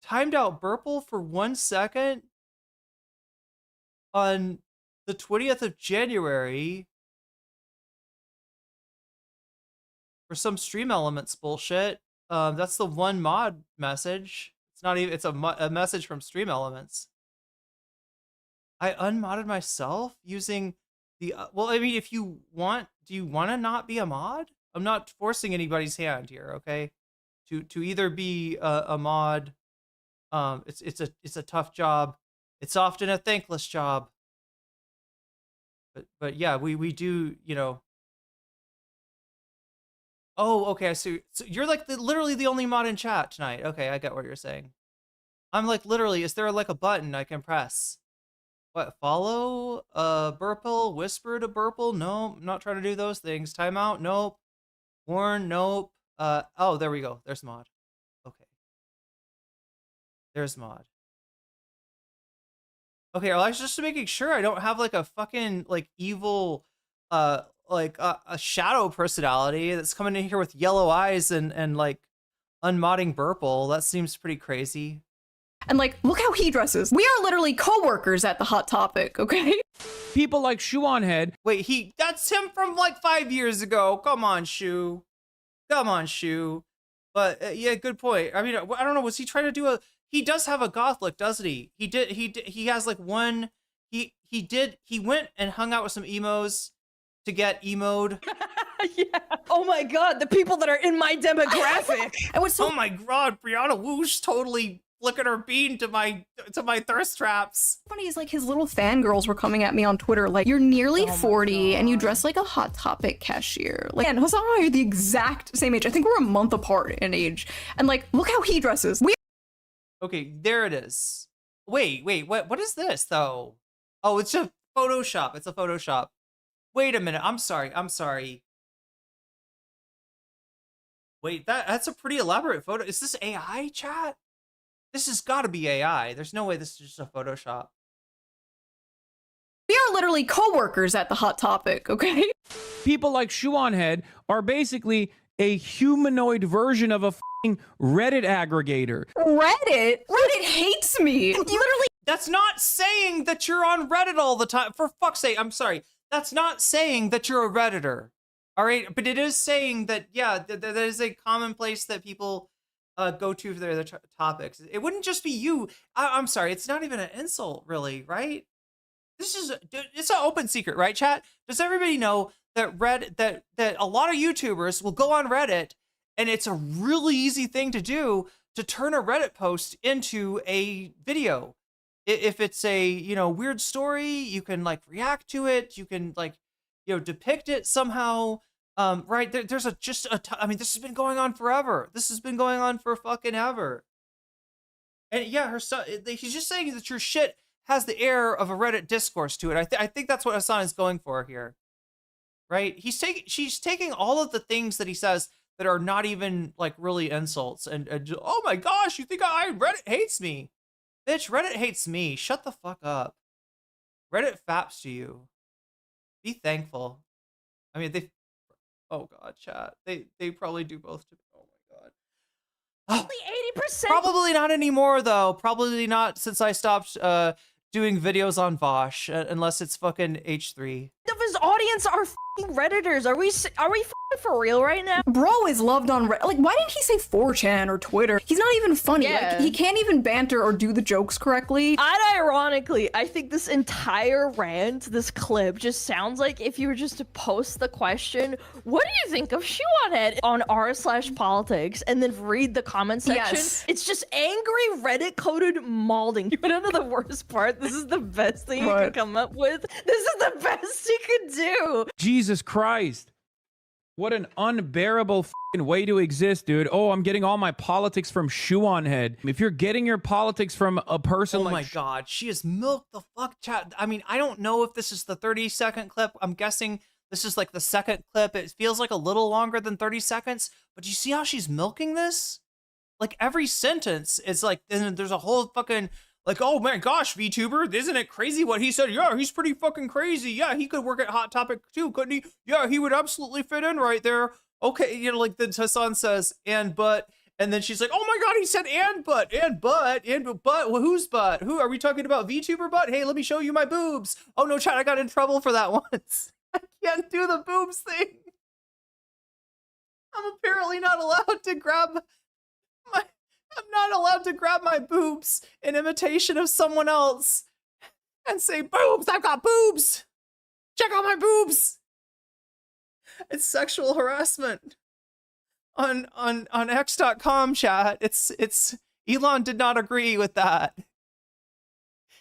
Speaker 3: Timed out Burple for 1 second on the 20th of January for some Stream Elements bullshit. That's the one mod message. It's not even, it's a message from Stream Elements. I unmodded myself using the, well, I mean, if you want, do you want to not be a mod? I'm not forcing anybody's hand here, okay? To either be a mod. It's a tough job. It's often a thankless job. But yeah, we do, Oh, okay. So you're like literally the only mod in chat tonight. Okay, I get what you're saying. I'm like literally, is there like a button I can press? What, follow? Burple, whisper to Burple? No, I'm not trying to do those things. Timeout? Nope. Warn? Nope. Oh, there we go. There's mod. Okay. There's mod. Okay, well, I was just making sure I don't have like a fucking like evil, like a shadow personality that's coming in here with yellow eyes and like unmodding Burple. That seems pretty crazy.
Speaker 14: And like, look how he dresses. We are literally co-workers at the Hot Topic, okay?
Speaker 16: People like Shoe on Head.
Speaker 3: Wait, that's him from like 5 years ago. Come on, Shoe. Come on, Shoe. But yeah, good point. I mean, I don't know. Was he trying to do a? He does have a goth look, doesn't he? He has like one. He went and hung out with some emos to get emoed.
Speaker 17: Yeah. Oh my god, the people that are in my demographic.
Speaker 14: And what's so
Speaker 3: oh my god, Brianna Woosh totally flicking her bean to my thirst traps.
Speaker 14: Funny is like his little fangirls were coming at me on Twitter like, you're nearly 40 and you dress like a Hot Topic cashier. Like, and Hasan and I are the exact same age. I think we're a month apart in age. And like, look how he dresses.
Speaker 3: Okay, there it is. Wait, what is this though? Oh, it's a Photoshop. It's a Photoshop. Wait a minute. I'm sorry. Wait, that's a pretty elaborate photo. Is this AI, chat? This has got to be AI. There's no way this is just a Photoshop.
Speaker 14: We are literally co-workers at the Hot Topic, okay?
Speaker 16: People like Shuonhead are basically a humanoid version of a f***ing Reddit aggregator.
Speaker 14: Reddit? Reddit hates me. Literally.
Speaker 3: That's not saying that you're on Reddit all the time. For fuck's sake, I'm sorry. That's not saying that you're a Redditor. All right, but it is saying that, yeah, that is a common place that people go to for their topics. It wouldn't just be you. I'm sorry, it's not even an insult, really, right? It's an open secret, right, chat? Does everybody know that that a lot of YouTubers will go on Reddit, and it's a really easy thing to do to turn a Reddit post into a video. If it's a, you know, weird story, you can like react to it, you can like, you know, depict it somehow. Right, there's I mean, this has been going on forever. This has been going on for fucking ever. And yeah, her son, he's just saying that your shit has the air of a Reddit discourse to it. I think that's what Hasan is going for here. Right? She's taking all of the things that he says that are not even like really insults and oh my gosh, you think Reddit hates me? Bitch, Reddit hates me. Shut the fuck up. Reddit faps to you. Be thankful. I mean, oh god, chat. They probably do both to me. Oh my god.
Speaker 17: Only 80%.
Speaker 3: Probably not anymore though. Probably not since I stopped doing videos on Vosh, unless it's fucking H3.
Speaker 17: Of his audience are f***ing Redditors. Are we f***ing for real right now?
Speaker 14: Bro is loved on Reddit. Like, why didn't he say 4chan or Twitter? He's not even funny.
Speaker 17: Yeah.
Speaker 14: Like, he can't even banter or do the jokes correctly.
Speaker 17: Unironically, I think this entire rant, this clip, just sounds like if you were just to post the question, what do you think of Shuonhead on r/politics, and then read the comment section?
Speaker 14: Yes.
Speaker 17: It's just angry Reddit-coded malding. You wanna know the worst part? This is the best thing you could come up with. This is the best you could do.
Speaker 16: Jesus Christ. What an unbearable f***ing way to exist, dude. Oh, I'm getting all my politics from Shuonhead. If you're getting your politics from a person
Speaker 3: oh my god, she has milked the fuck chat. I mean, I don't know if this is the 30-second clip. I'm guessing this is like the second clip. It feels like a little longer than 30 seconds. But do you see how she's milking this? Like every sentence is like, and there's a whole fucking like, oh my gosh, VTuber, isn't it crazy what he said? Yeah, he's pretty fucking crazy. Yeah, he could work at Hot Topic too, couldn't he? Yeah, he would absolutely fit in right there. Okay, you know, like then Hasan says, and then she's like, oh my god, he said and but, well, whose butt? Who are we talking about? VTuber butt? Hey, let me show you my boobs. Oh no, chat, I got in trouble for that once. I can't do the boobs thing. I'm apparently not allowed to grab I'm not allowed to grab my boobs in imitation of someone else and say, boobs, I've got boobs. Check out my boobs. It's sexual harassment on x.com, chat. It's Elon did not agree with that.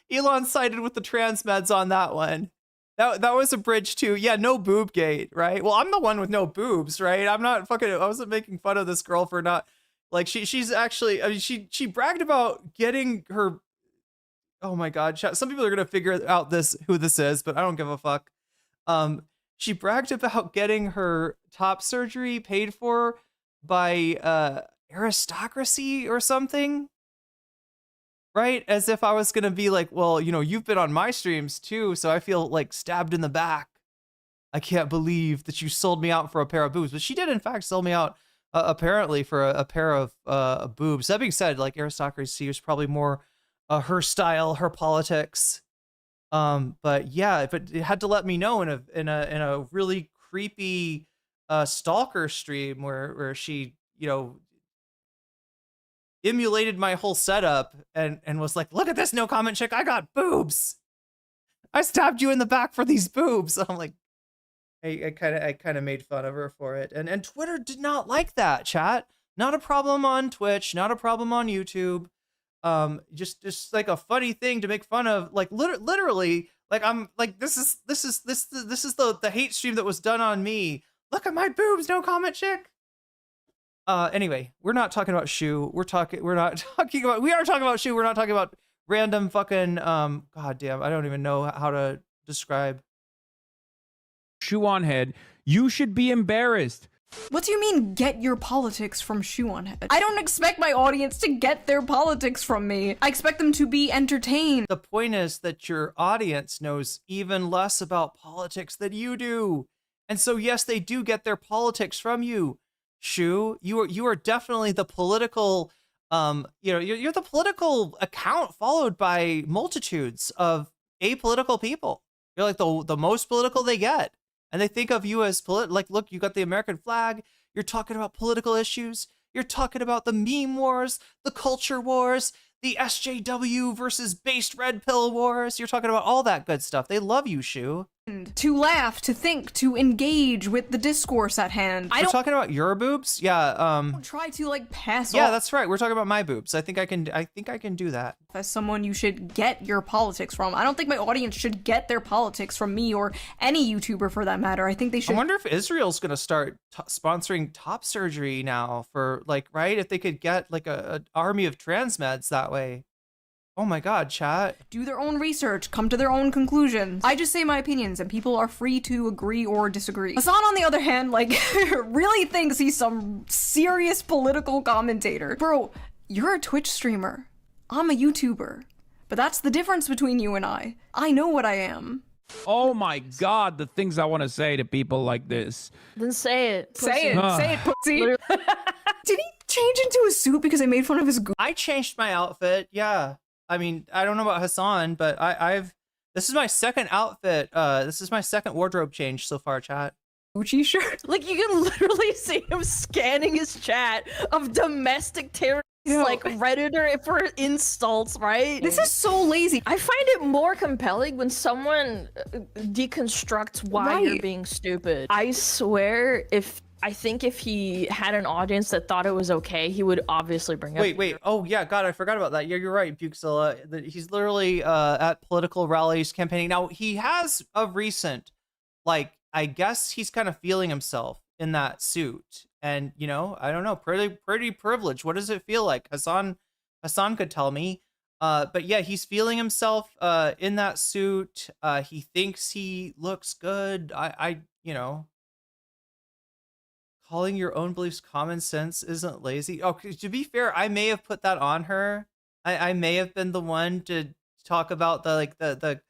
Speaker 3: Elon sided with the trans meds on that one. That was a bridge to, yeah, no boob gate, right? Well, I'm the one with no boobs, right? I wasn't making fun of this girl for not, like, she's actually, I mean, she bragged about getting her, oh my god, some people are gonna figure out who this is, but I don't give a fuck. She bragged about getting her top surgery paid for by aristocracy or something, right? As if I was gonna be like, well, you know, you've been on my streams too, so I feel like stabbed in the back. I can't believe that you sold me out for a pair of boobs. But she did in fact sell me out apparently for a pair of boobs. That being said, like, aristocracy is probably more her style, her politics. But yeah, but it had to let me know in a really creepy stalker stream where she, you know, emulated my whole setup and was like, look at this no comment chick, I got boobs. I stabbed you in the back for these boobs. I'm like, I kind of made fun of her for it, and Twitter did not like that, chat. Not a problem on Twitch, not a problem on YouTube. Just like a funny thing to make fun of. Like literally, like I'm like this is the hate stream that was done on me. Look at my boobs, no comment chick. Anyway, we're not talking about Shu. We are talking about Shu. We're not talking about random fucking god damn, I don't even know how to describe.
Speaker 16: Shuonhead, you should be embarrassed.
Speaker 14: What do you mean, get your politics from Shoe on Head? I don't expect my audience to get their politics from me. I expect them to be entertained.
Speaker 3: The point is that your audience knows even less about politics than you do. And so, yes, they do get their politics from you. Shoe, you are definitely the political, you're the political account followed by multitudes of apolitical people. You're like the most political they get. And they think of you as like, look, you got the American flag. You're talking about political issues. You're talking about the meme wars, the culture wars, the SJW versus based red pill wars. You're talking about all that good stuff. They love you, Shoe.
Speaker 14: To laugh, to think, to engage with the discourse at hand.
Speaker 3: We're talking about your boobs? Yeah,
Speaker 14: don't try to like pass
Speaker 3: yeah,
Speaker 14: off.
Speaker 3: that's right. We're talking about my boobs. I think I can do that.
Speaker 14: As someone you should get your politics from. I don't think my audience should get their politics from me or any YouTuber for that matter. I think they should.
Speaker 3: I wonder if Israel's going to start sponsoring top surgery now for like, right? If they could get like an army of trans meds that way. Oh my God, chat.
Speaker 14: Do their own research, come to their own conclusions. I just say my opinions and people are free to agree or disagree. Hasan, on the other hand, like, really thinks he's some serious political commentator. Bro, you're a Twitch streamer. I'm a YouTuber. But that's the difference between you and I. I know what I am.
Speaker 16: Oh my God, the things I want to say to people like this.
Speaker 17: Then say it.
Speaker 14: Say it, pussy. Did he change into a suit because I made fun of his
Speaker 3: I changed my outfit, yeah. I mean, I don't know about Hasan, but this is my second outfit. This is my second wardrobe change so far, chat.
Speaker 14: Gucci shirt.
Speaker 17: Like, you can literally see him scanning his chat of domestic terrorists, like Redditor for insults, right?
Speaker 14: This is so lazy.
Speaker 17: I find it more compelling when someone deconstructs why you're being stupid. I swear, I think if he had an audience that thought it was okay, he would obviously bring up.
Speaker 3: Wait. Oh yeah, God, I forgot about that. Yeah, you're right, Bukzilla. He's literally at political rallies campaigning. Now he has of recent, like, I guess he's kind of feeling himself in that suit, and you know, I don't know, pretty privileged. What does it feel like? Hasan could tell me. But yeah, he's feeling himself in that suit. He thinks he looks good. I you know. Calling your own beliefs common sense isn't lazy. Oh, to be fair, I may have put that on her. I may have been the one to talk about the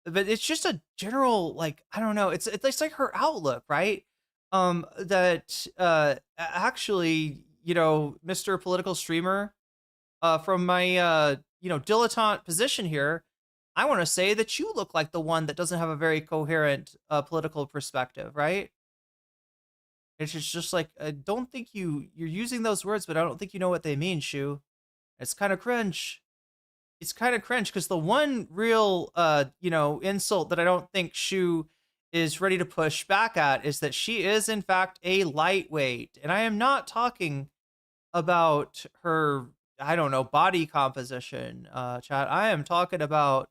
Speaker 3: but it's just a general, like, I don't know. It's like her outlook, right? That actually, you know, Mr. Political Streamer, from my dilettante position here, I want to say that you look like the one that doesn't have a very coherent political perspective, right? It's just like, I don't think you're using those words, but I don't think you know what they mean, Shu. It's kind of cringe. It's kind of cringe because the one real, insult that I don't think Shu is ready to push back at is that she is, in fact, a lightweight. And I am not talking about her, I don't know, body composition, chat. I am talking about,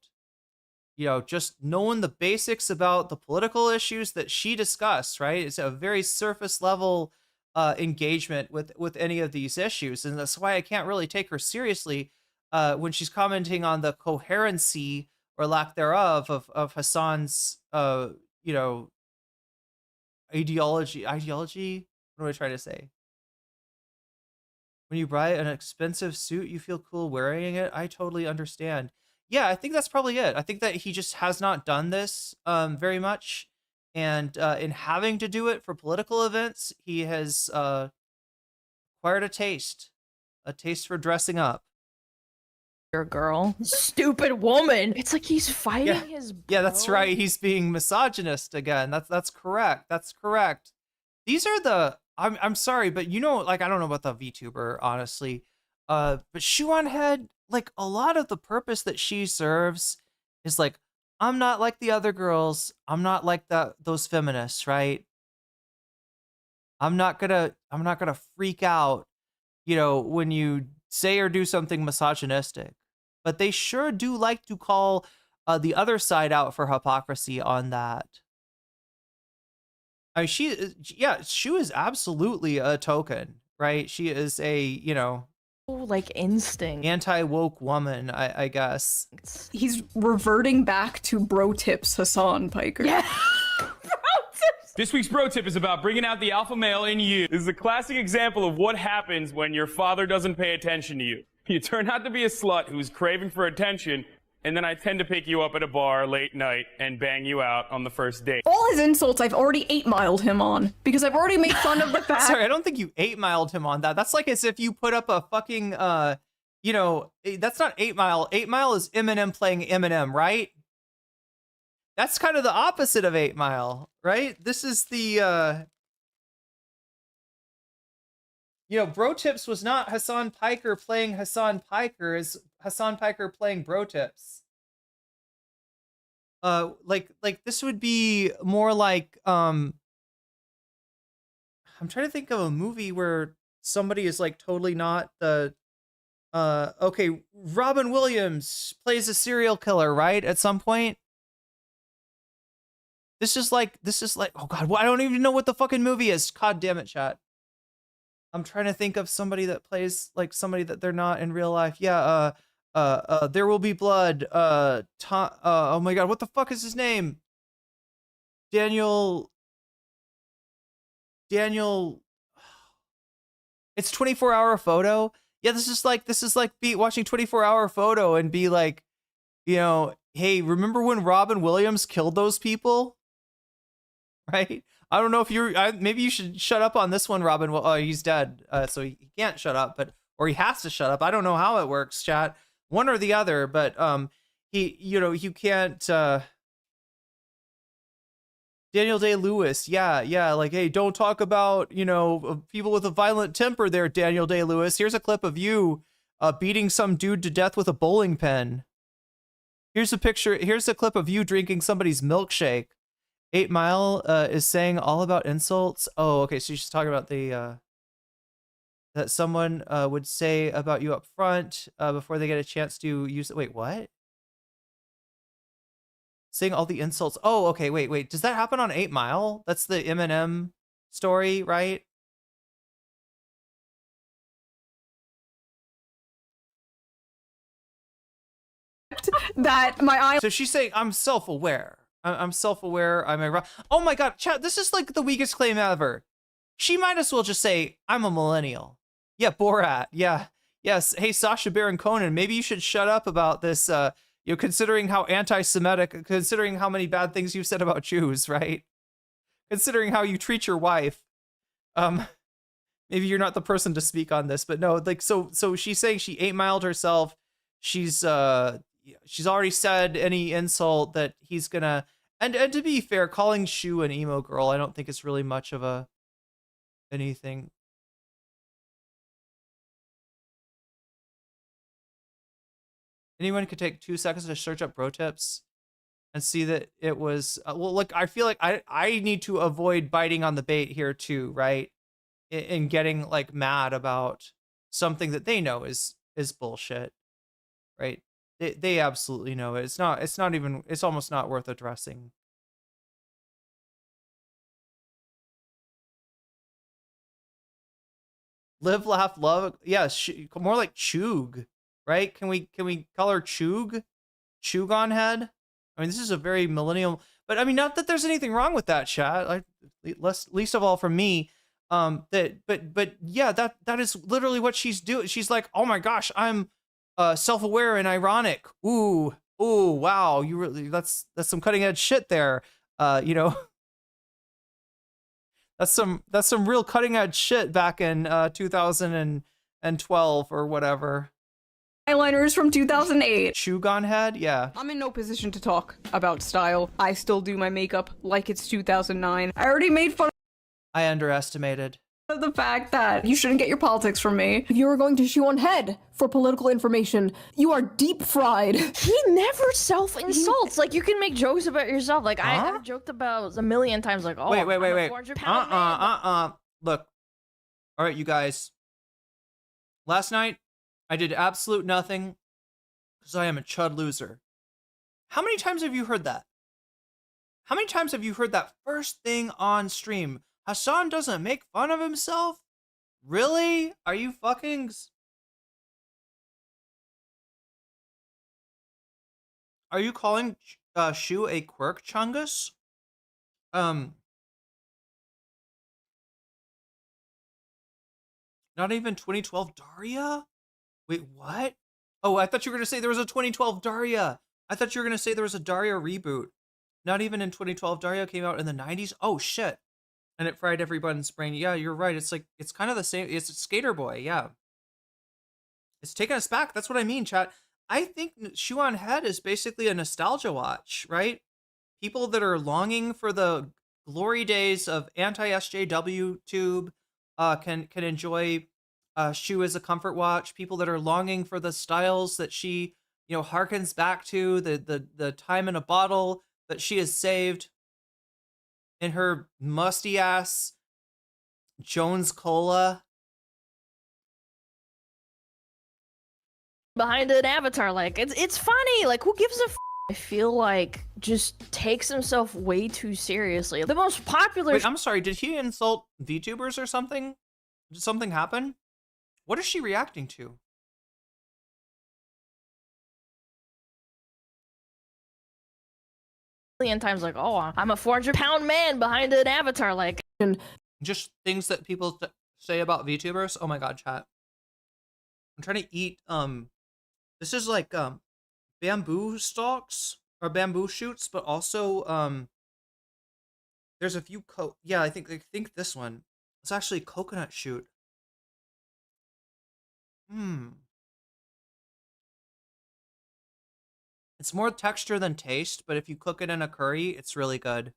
Speaker 3: just knowing the basics about the political issues that she discussed, right? It's a very surface level engagement with any of these issues. And that's why I can't really take her seriously when she's commenting on the coherency or lack thereof of Hasan's, ideology. What am I trying to say? When you buy an expensive suit, you feel cool wearing it. I totally understand. Yeah, I think that's probably it. I think that he just has not done this very much. And in having to do it for political events, he has acquired a taste for dressing up.
Speaker 17: Your girl. Stupid woman. It's like he's fighting his bro.
Speaker 3: Yeah, that's right. He's being misogynist again. That's correct. That's correct. These are the... I'm sorry, but I don't know about the VTuber, honestly. But Shoe on Head, like, a lot of the purpose that she serves is like, I'm not like the other girls. I'm not like those feminists, right? I'm not gonna freak out, when you say or do something misogynistic. But they sure do like to call the other side out for hypocrisy on that. I mean, Shu is absolutely a token, right? She is a,
Speaker 17: like instinct
Speaker 3: anti-woke woman, I guess.
Speaker 14: He's reverting back to bro tips, Hasan Piker.
Speaker 17: Yeah. Bro tips.
Speaker 19: This week's bro tip is about bringing out the alpha male in you. This is a classic example of what happens when your father doesn't pay attention to you. You turn out to be a slut who's craving for attention, and then I tend to pick you up at a bar late night and bang you out on the first date.
Speaker 14: All his insults I've already 8-miled him on because I've already made fun of the fact.
Speaker 3: Sorry, I don't think you 8-miled him on that. That's like as if you put up a fucking, you know, that's not 8 Mile. 8 Mile is Eminem playing Eminem, right? That's kind of the opposite of 8 Mile, right? This is the, you know, Bro Tips was not Hasan Piker playing Hasan Piker, is Hasan Piker playing Bro Tips. Like this would be more like, I'm trying to think of a movie where somebody is like totally not the, okay, Robin Williams plays a serial killer, right? At some point. This is like, oh God, well, I don't even know what the fucking movie is. God damn it, chat. I'm trying to think of somebody that plays like somebody that they're not in real life. Yeah, There Will Be Blood. Oh my God, what the fuck is his name? Daniel. It's 24-hour photo. Yeah, this is like watching 24-hour photo and be like, you know, hey, remember when Robin Williams killed those people? Right? I don't know if maybe you should shut up on this one, Robin. Well, he's dead, so he can't shut up, or he has to shut up. I don't know how it works, chat. One or the other, but you can't. Daniel Day-Lewis, yeah, like, hey, don't talk about, you know, people with a violent temper there, Daniel Day-Lewis. Here's a clip of you beating some dude to death with a bowling pin. Here's a picture. Here's a clip of you drinking somebody's milkshake. 8 Mile is saying all about insults. Oh, okay. So she's talking about the that someone would say about you up front before they get a chance to use it. Wait, what? Saying all the insults. Oh, okay. Wait. Does that happen on 8 Mile? That's the Eminem story, right?
Speaker 14: That my eye.
Speaker 3: So she's saying I'm self-aware. I'm self-aware. I'm a. Oh my God, chat. This is like the weakest claim ever. She might as well just say I'm a millennial. Yeah, Borat. Yeah. Yes. Hey, Sacha Baron Cohen. Maybe you should shut up about this. You know, considering how anti-Semitic, considering how many bad things you've said about Jews, right? Considering how you treat your wife. Maybe you're not the person to speak on this, but no, like, so she's saying she 8-miled herself. She's already said any insult that he's gonna, and to be fair, calling Shu an emo girl, I don't think it's really much of a anything. Anyone could take 2 seconds to search up Bro Tips and see that it was, well, look, I feel like I need to avoid biting on the bait here too, right? And getting like mad about something that they know is bullshit, right? They absolutely know it. It's almost not worth addressing. Live, laugh, love. Yeah, more like Chug, right? Can we call her Chug? Chug on head? I mean, this is a very millennial, but I mean, not that there's anything wrong with that, chat. Least of all from me. But yeah, that is literally what she's doing. She's like, oh my gosh, I'm self-aware and ironic. Ooh, wow, you really, that's some cutting edge shit there. You know, that's some real cutting edge shit back in 2012 or whatever.
Speaker 14: Eyeliners from 2008.
Speaker 3: Chugon head, yeah.
Speaker 14: I'm in no position to talk about style. I still do my makeup like it's 2009. I already made fun
Speaker 3: I underestimated
Speaker 14: of the fact that you shouldn't get your politics from me. If you were going to chew on head for political information, you are deep fried.
Speaker 17: He never self-insults. Like, you can make jokes about yourself. Like, I've joked about a million times, like, oh,
Speaker 3: wait.
Speaker 17: I'm a 400-pound man.
Speaker 3: Look. All right, you guys. Last night, I did absolute nothing because I am a chud loser. How many times have you heard that? How many times have you heard that first thing on stream? Hasan doesn't make fun of himself? Really? Are you fucking... Are you calling Shu a quirk, Chungus? Not even 2012 Daria? Wait, what? Oh, I thought you were gonna say there was a 2012 Daria. I thought you were gonna say there was a Daria reboot. Not even in 2012 Daria came out in the 90s. Oh shit. And it fried everyone's brain. Yeah, you're right. It's like, it's kind of the same. It's Skater Boy. Yeah. It's taking us back. That's what I mean, chat. I think Shoe on Head is basically a nostalgia watch, right? People that are longing for the glory days of anti-SJW tube can enjoy Shoe as a comfort watch. People that are longing for the styles that she, you know, harkens back to, the time in a bottle that she has saved in her musty ass Jones Cola.
Speaker 17: Behind an avatar, like it's funny. Like, who gives a f? I feel like just takes himself way too seriously. The most popular.
Speaker 3: Wait, I'm sorry. Did he insult VTubers or something? Did something happen? What is she reacting to?
Speaker 17: Million times, like, oh, I'm a 400-pound man behind an avatar, like.
Speaker 3: And just things that people say about VTubers. Oh my god, chat. I'm trying to eat. This is like bamboo stalks or bamboo shoots, but also there's a few yeah, I think this one. It's actually coconut shoot. It's more texture than taste, but if you cook it in a curry, it's really good.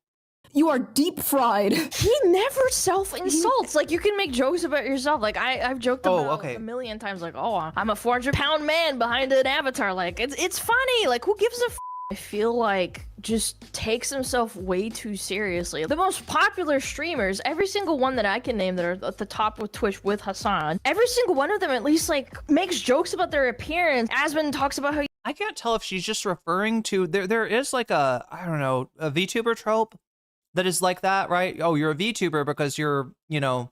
Speaker 14: You are deep fried.
Speaker 17: He never self-insults. Like, you can make jokes about yourself. Like, I've joked about a million times, like, oh, I'm a 400-pound man behind an avatar. Like, it's funny. Like, who gives a f? I feel like just takes himself way too seriously. The most popular streamers, every single one that I can name that are at the top with Twitch with Hasan, every single one of them at least, like, makes jokes about their appearance. Asmon talks about how
Speaker 3: I can't tell if she's just referring to, there is like a, I don't know, a VTuber trope that is like that, right? Oh, you're a VTuber because you're, you know,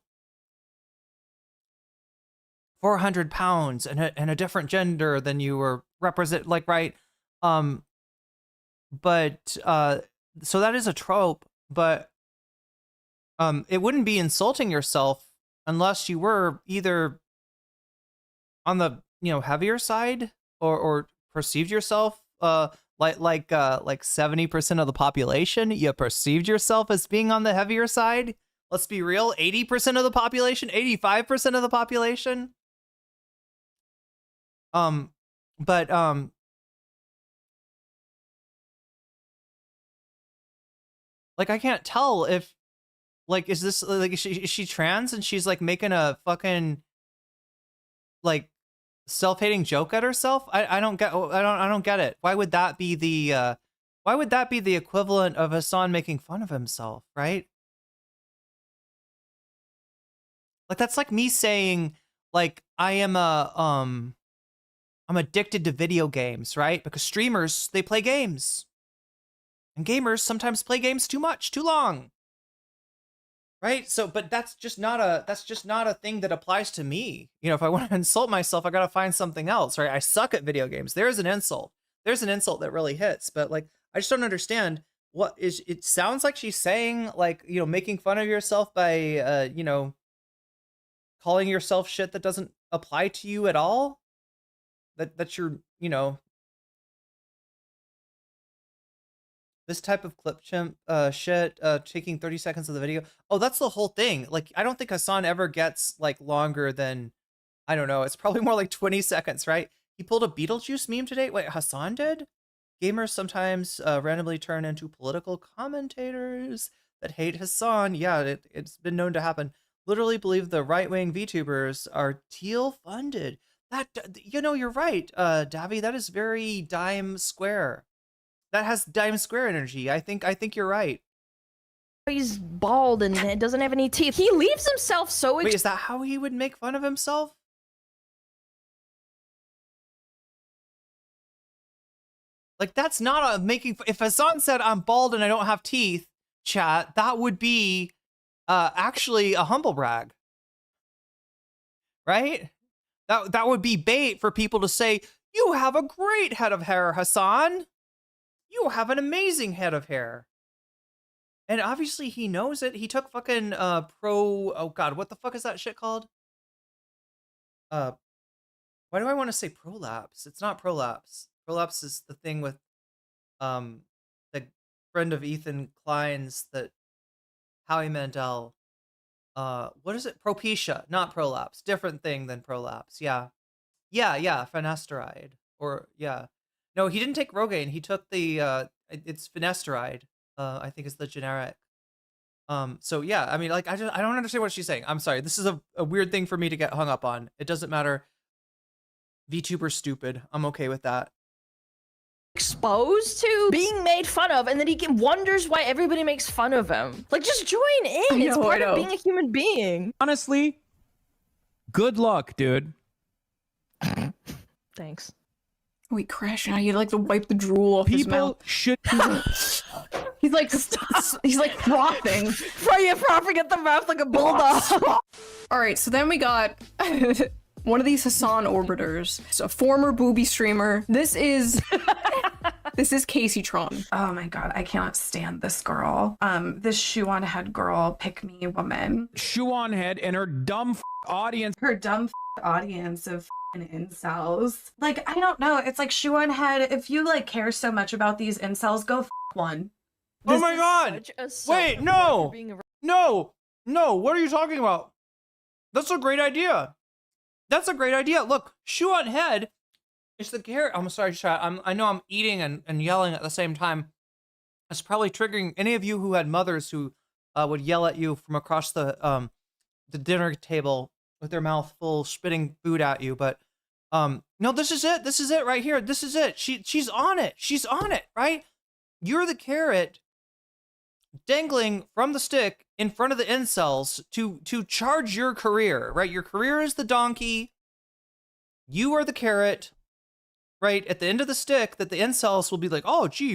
Speaker 3: 400 pounds and a different gender than you were represent, like, right? But so that is a trope, but it wouldn't be insulting yourself unless you were either on the, you know, heavier side or perceived yourself like 70% of the population, you perceived yourself as being on the heavier side. Let's be real, 80% of the population, 85% of the population. Like, I can't tell if, like, is this, like, is she trans and she's, like, making a fucking, like, self-hating joke at herself? I don't get it. Why would that be the equivalent of Hasan making fun of himself, right? Like, that's like me saying, like, I'm addicted to video games, right? Because streamers, they play games. And gamers sometimes play games too much, too long. Right? So, but that's just not a thing that applies to me. You know, if I want to insult myself, I got to find something else, right? I suck at video games. There's an insult. There's an insult that really hits, but like, I just don't understand what is, it sounds like she's saying, like, you know, making fun of yourself by, you know, calling yourself shit that doesn't apply to you at all. That you're, you know, this type of clip chimp shit, taking 30 seconds of the video. Oh, that's the whole thing. Like, I don't think Hasan ever gets, like, longer than, I don't know, it's probably more like 20 seconds, right? He pulled a Beetlejuice meme today. Wait, Hasan did? Gamers sometimes randomly turn into political commentators that hate Hasan. Yeah, it's been known to happen. Literally believe the right-wing VTubers are teal-funded. That, you know, you're right, Davi. That is very Dime Square. That has Dime Square energy. I think you're right.
Speaker 17: He's bald and doesn't have any teeth. He leaves himself so.
Speaker 3: Wait, is that how he would make fun of himself? Like, that's not a making. If Hasan said I'm bald and I don't have teeth, chat, that would be actually a humble brag, right? That would be bait for people to say, you have a great head of hair, Hasan. You have an amazing head of hair. And obviously he knows it. He took fucking oh god, what the fuck is that shit called? why do I want to say prolapse? It's not prolapse. Prolapse is the thing with the friend of Ethan Klein's, that Howie Mandel. What is it? Propecia, not prolapse. Different thing than prolapse. Yeah. Finasteride. Or yeah. No, he didn't take Rogaine. He took the it's finasteride. I think is the generic. So yeah, I mean, like, I don't understand what she's saying. I'm sorry. This is a weird thing for me to get hung up on. It doesn't matter. VTuber's stupid. I'm okay with that.
Speaker 17: Exposed to being made fun of, and then he wonders why everybody makes fun of him. Like, just join in. It's part of being a human being.
Speaker 16: Honestly, good luck, dude.
Speaker 17: Thanks.
Speaker 14: We crash now. You like to wipe the drool off his mouth.
Speaker 16: People should.
Speaker 14: He's like frothing.
Speaker 17: Frothing at the mouth like a bulldog.
Speaker 14: All right, so then we got one of these Hasan orbiters. It's a former booby streamer. This is Casey Tron.
Speaker 20: Oh my god, I cannot stand this girl. This shoe on head girl, pick me woman.
Speaker 16: Shoe on head and her dumb audience.
Speaker 20: Her dumb audience of incels. Like, I don't know. It's like, shoe on head, if you like care so much about these incels, go one.
Speaker 3: Oh my god! Wait, no! No! What are you talking about? That's a great idea. That's a great idea. Look, shoe on head is the carrot. I'm sorry, chat. I know I'm eating and yelling at the same time. It's probably triggering any of you who had mothers who would yell at you from across the dinner table with their mouth full, spitting food at you. But no, this is it. This is it right here. This is it. She's on it. She's on it, right? You're the carrot dangling from the stick in front of the incels to charge your career, right? Your career is the donkey. You are the carrot, right? At the end of the stick, that the incels will be like, oh, gee,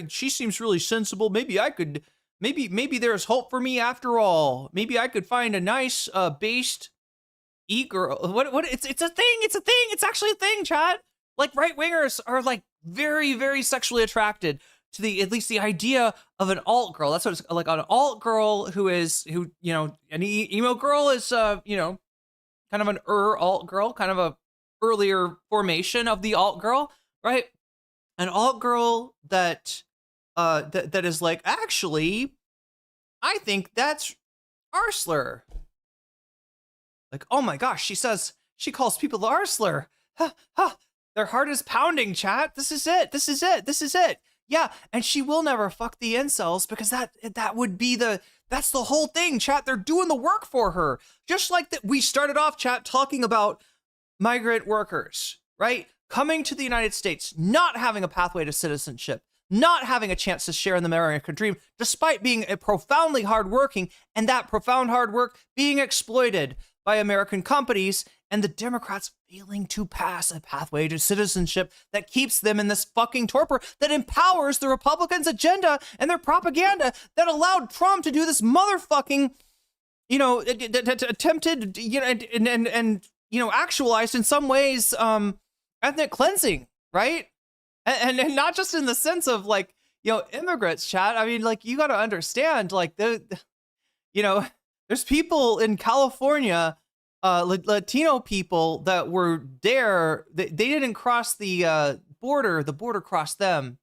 Speaker 3: she seems really sensible. Maybe I could, maybe there's hope for me after all. Maybe I could find a nice, based e-girl. What? It's a thing. It's a thing. It's actually a thing, chat. Like, right wingers are like very, very sexually attracted to at least the idea of an alt girl. That's what it's like, an alt girl who an emo girl is, kind of an alt girl, kind of a earlier formation of the alt girl, right? An alt girl that is like, actually, I think that's Arsler. Like, oh my gosh, she calls people the Arsler. Their heart is pounding, chat. This is it. This is it. This is it. Yeah, and she will never fuck the incels because that would be that's the whole thing, chat. They're doing the work for her. Just like that, we started off, chat, talking about migrant workers, right? Coming to the United States, not having a pathway to citizenship, not having a chance to share in the American dream, despite being a profoundly hardworking, and that profound hard work being exploited by American companies, and the Democrats failing to pass a pathway to citizenship that keeps them in this fucking torpor, that empowers the Republicans' agenda and their propaganda, that allowed Trump to do this motherfucking, attempted, and actualized in some ways, ethnic cleansing, right? And not just in the sense of like, immigrants, chat. I mean, like, you got to understand, like, there's people in California, Latino people that were there. They didn't cross the border. The border crossed them.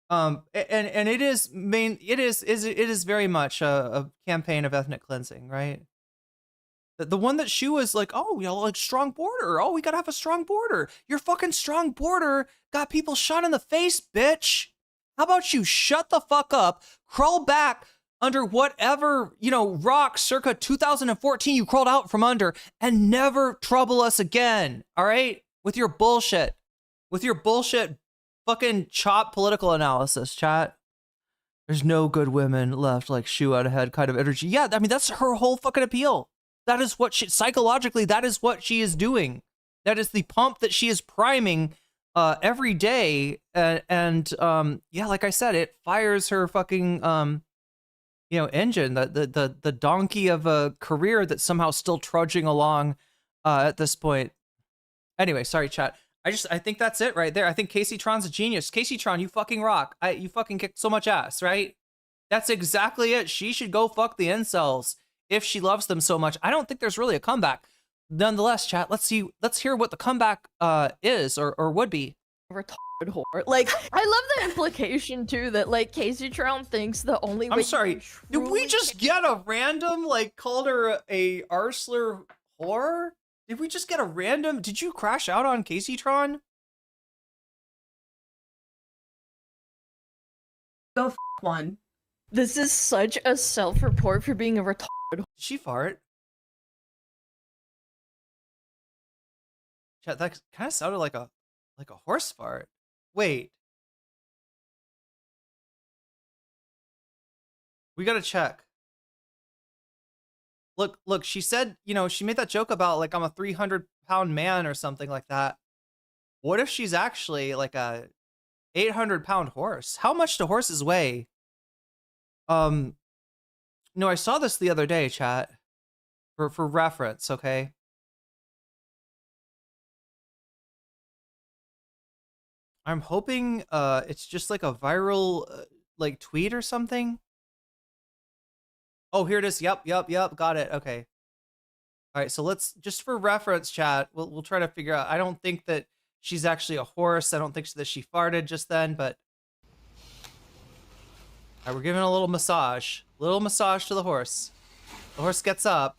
Speaker 3: And it is very much a campaign of ethnic cleansing, right? The one that Shu was like, oh, like strong border. Oh, we gotta have a strong border. Your fucking strong border got people shot in the face, bitch. How about you shut the fuck up, crawl back under whatever, rock circa 2014 you crawled out from under, and never trouble us again, all right? With your bullshit. With your bullshit fucking chop political analysis, chat. There's no good women left, like shoe out ahead kind of energy. Yeah, I mean, that's her whole fucking appeal. That is what psychologically, that is what she is doing. That is the pump that she is priming every day. And like I said, it fires her fucking, engine, the donkey of a career that's somehow still trudging along at this point. Anyway, sorry, chat. I think that's it right there. I think Casey Tron's a genius. Casey Tron, you fucking rock. You fucking kicked so much ass, right? That's exactly it. She should go fuck the incels if she loves them so much. I don't think there's really a comeback. nonetheless, chat, let's hear what the comeback is or would be.
Speaker 17: Retarded whore. Like, I love the implication too that like Casey Trout thinks the only way.
Speaker 3: I'm sorry, did we just get a random like called her a arsler whore? Did we just get a random? Did you crash out on Casey Tron?
Speaker 20: Go f one.
Speaker 17: This is such a self-report for being a retarded.
Speaker 3: Did she fart? Chat, that kind of sounded like a horse fart. Wait. We gotta check. Look, she said, you know, she made that joke about like I'm a 300-pound man or something like that. What if she's actually like a 800-pound horse? How much do horses weigh? No, I saw this the other day, chat. For reference, okay? I'm hoping it's just like a viral like tweet or something. Oh, here it is. Yep. Got it. Okay. All right, so let's just for reference, chat. We'll try to figure out. I don't think that she's actually a horse. I don't think that she farted just then, but all right, we're giving a little massage. Little massage to the horse. The horse gets up.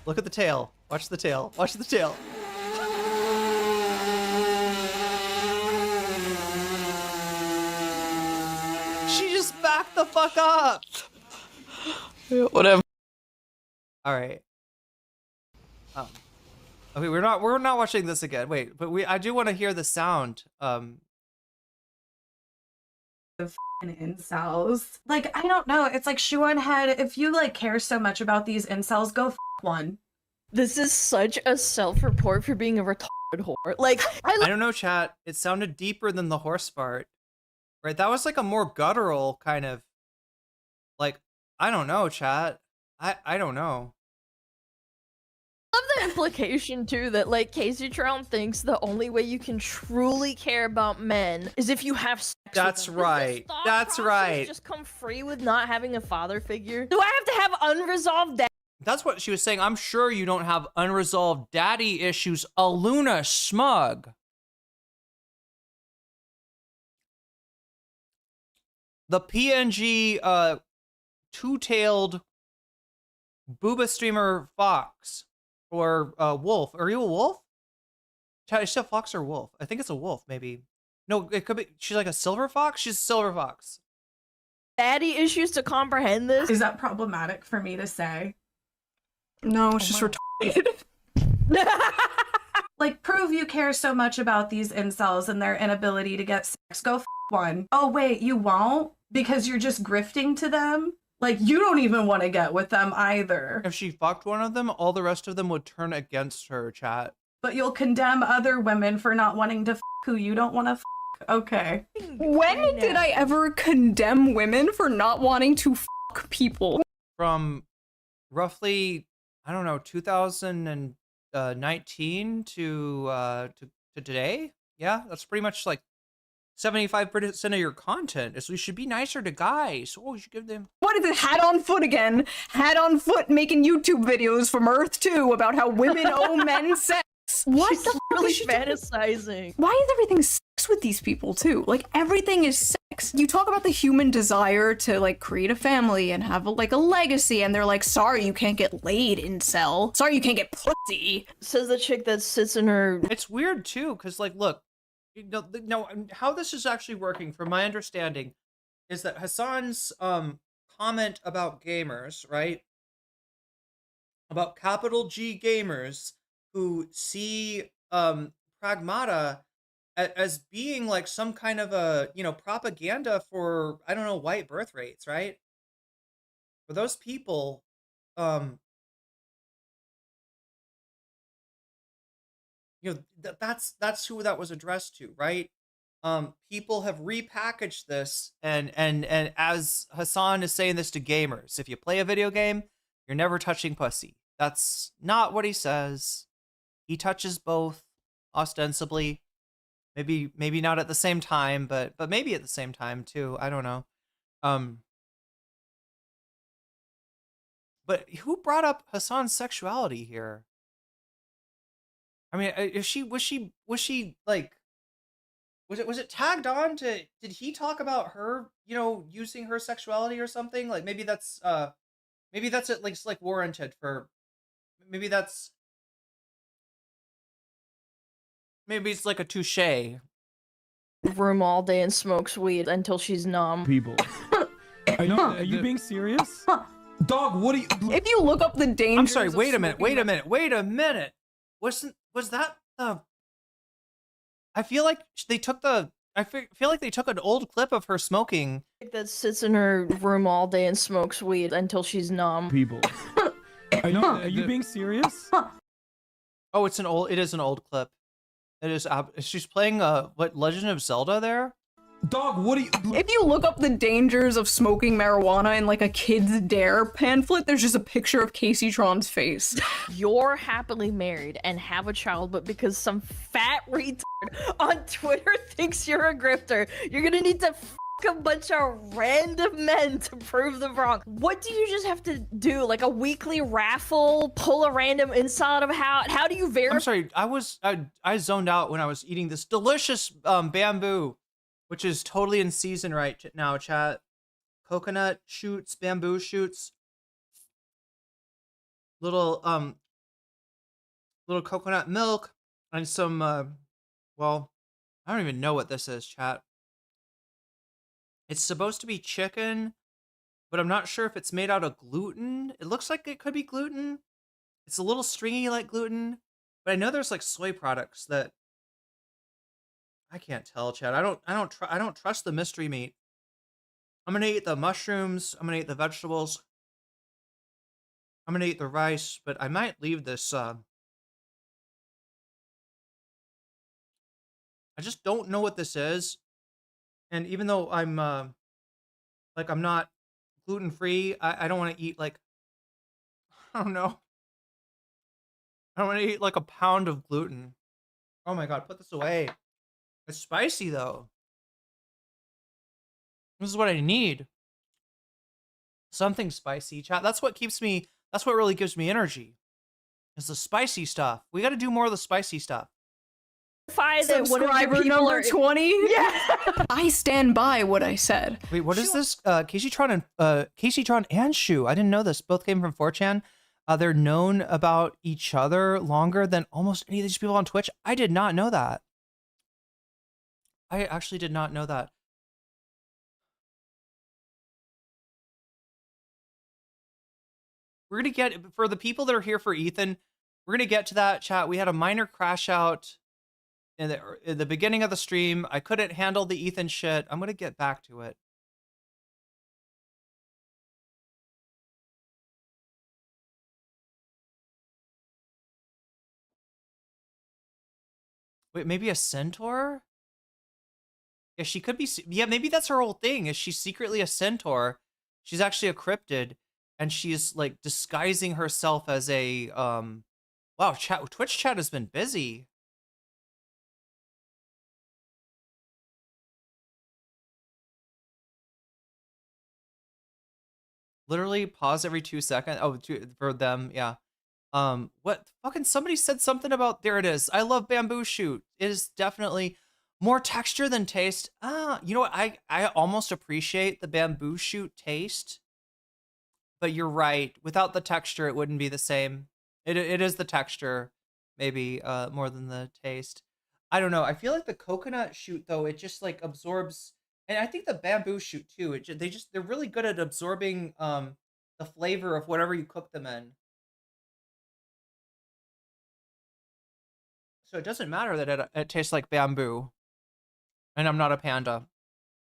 Speaker 3: Look at the tail. Watch the tail. Watch the tail. She just backed the fuck up.
Speaker 17: Whatever.
Speaker 3: All right. Okay, we're not watching this again. Wait, but I do want to hear the sound.
Speaker 20: Incels. Like, I don't know. It's like Shuan had, if you like care so much about these incels, go f one.
Speaker 17: This is such a self-report for being a retarded whore. Like,
Speaker 3: I don't know, chat. It sounded deeper than the horse fart. Right? That was like a more guttural kind of, like, I don't know, chat. I don't know.
Speaker 17: I love the implication too that like Casey Trout thinks the only way you can truly care about men is if you have sex
Speaker 3: That's
Speaker 17: with them.
Speaker 3: right.
Speaker 17: Does this thought
Speaker 3: That's
Speaker 17: process
Speaker 3: right.
Speaker 17: Just come free with not having a father figure? Do I have to have unresolved dad?
Speaker 3: That's what she was saying. I'm sure you don't have unresolved daddy issues. Aluna smug. The PNG two-tailed booba streamer fox or wolf. Are you a wolf? Is she a fox or wolf? I think it's a wolf, maybe. No, it could be. She's like a silver fox. She's a silver fox.
Speaker 17: Daddy issues to comprehend this?
Speaker 20: Is that problematic for me to say? No, it's just retarded. Like, prove you care so much about these incels and their inability to get sex. Go f one. Oh, wait, you won't? Because you're just grifting to them? Like, you don't even want to get with them either.
Speaker 3: If she fucked one of them, all the rest of them would turn against her, chat.
Speaker 20: But you'll condemn other women for not wanting to f who you don't want to f. Okay. When did I ever condemn women for not wanting to f people?
Speaker 3: From roughly, I don't know, 2019 to today? Yeah, that's pretty much like 75% of your content. So you should be nicer to guys. Oh, you should give them.
Speaker 14: What is it? Hat on foot again. Hat on foot making YouTube videos from Earth 2 about how women owe men sex. What
Speaker 17: She's
Speaker 14: the fuck
Speaker 17: really
Speaker 14: is she doing?
Speaker 17: fantasizing.
Speaker 14: Why is everything sex with these people too? Like everything is sex. You talk about the human desire to like create a family and have like a legacy, and they're like, sorry, you can't get laid, incel. Sorry, you can't get pussy.
Speaker 17: Says the chick that sits in her.
Speaker 3: It's weird too, because like, look, no, how this is actually working, from my understanding, is that Hasan's comment about gamers, right? About capital G gamers who see Pragmata as being like some kind of a, you know, propaganda for, I don't know, white birth rates, right? For those people, you know, that's who that was addressed to, right? People have repackaged this, and as Hasan is saying this to gamers, if you play a video game, you're never touching pussy. That's not what he says. He touches both, ostensibly. Maybe not at the same time, but maybe at the same time too. I don't know. But who brought up Hasan's sexuality here? I mean, was she like, was it tagged on to, did he talk about her, using her sexuality or something? Like maybe that's at least like warranted for, maybe it's like a touche.
Speaker 17: Room all day and smokes weed until she's numb.
Speaker 16: People. Are you being serious? Dog, what are you?
Speaker 14: If you look up the dangers.
Speaker 3: I'm sorry. Wait a minute. Was that the? I feel like they took the. I feel like they took an old clip of her smoking.
Speaker 17: That sits in her room all day and smokes weed until she's numb.
Speaker 16: People. Are you being serious?
Speaker 3: Oh, it is an old clip. It is. She's playing what, Legend of Zelda there?
Speaker 16: Dog, what are you?
Speaker 14: If you look up the dangers of smoking marijuana in like a kid's dare pamphlet, there's just a picture of Casey Tron's face.
Speaker 17: You're happily married and have a child, but because some fat retard on Twitter thinks you're a grifter, you're gonna need to f a bunch of random men to prove them wrong. What do you just have to do? Like a weekly raffle? Pull a random inside of how do you verify?
Speaker 3: I'm sorry, I zoned out when I was eating this delicious bamboo, which is totally in season right now, chat. Coconut shoots, bamboo shoots, little coconut milk, and some well, I don't even know what this is, chat. It's supposed to be chicken, but I'm not sure if it's made out of gluten. It looks like it could be gluten. It's a little stringy like gluten, but I know there's like soy products that I can't tell, Chad. I don't trust the mystery meat. I'm gonna eat the mushrooms. I'm gonna eat the vegetables. I'm gonna eat the rice, but I might leave this. I just don't know what this is. And even though I'm like I'm not gluten free, I don't want to eat like, I don't know. I don't want to eat like a pound of gluten. Oh my god, put this away. It's spicy though. This is what I need. Something spicy, chat. That's what really gives me energy. Is the spicy stuff. We got to do more of the spicy stuff.
Speaker 14: Subscriber number 20? Yeah. I stand by what I said.
Speaker 3: Wait, what is this? Casey Tron and Shu. I didn't know this. Both came from 4chan. They're known about each other longer than almost any of these people on Twitch. I did not know that. I actually did not know that. We're gonna get, for the people that are here for Ethan, we're gonna get to that, chat. We had a minor crash out in the beginning of the stream. I couldn't handle the Ethan shit. I'm gonna get back to it. Wait, maybe a centaur? Yeah, she could be. Yeah, maybe that's her whole thing. Is she's secretly a centaur? She's actually a cryptid, and she's like disguising herself as a Wow, Twitch chat has been busy. Literally pause every 2 seconds. Oh, for them, yeah. What fucking somebody said something about, there it is. I love bamboo shoot. It is definitely more texture than taste. You know what? I almost appreciate the bamboo shoot taste, but you're right. Without the texture, it wouldn't be the same. It is the texture, maybe more than the taste. I don't know. I feel like the coconut shoot though, it just like absorbs. And I think the bamboo shoot too. They're really good at absorbing the flavor of whatever you cook them in. So it doesn't matter that it tastes like bamboo. And I'm not a panda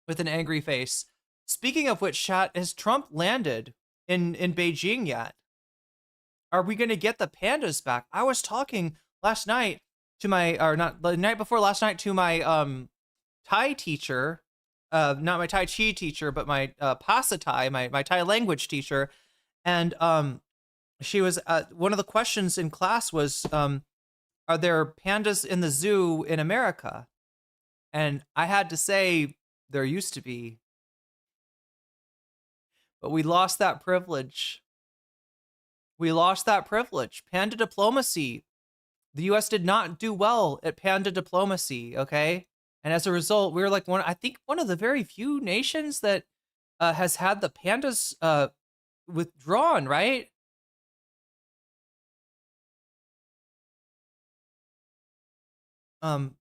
Speaker 3: with an angry face. Speaking of which, chat, has Trump landed in Beijing yet? Are we going to get the pandas back? I was talking last night to my, or not the night before last night, to my Thai teacher. Not my Tai Chi teacher, but my Pasa Thai, my Thai language teacher. And she was, one of the questions in class was, are there pandas in the zoo in America? And I had to say, there used to be. But we lost that privilege. We lost that privilege. Panda diplomacy. The US did not do well at panda diplomacy, okay? And as a result, we were like I think one of the very few nations that has had the pandas withdrawn, right? The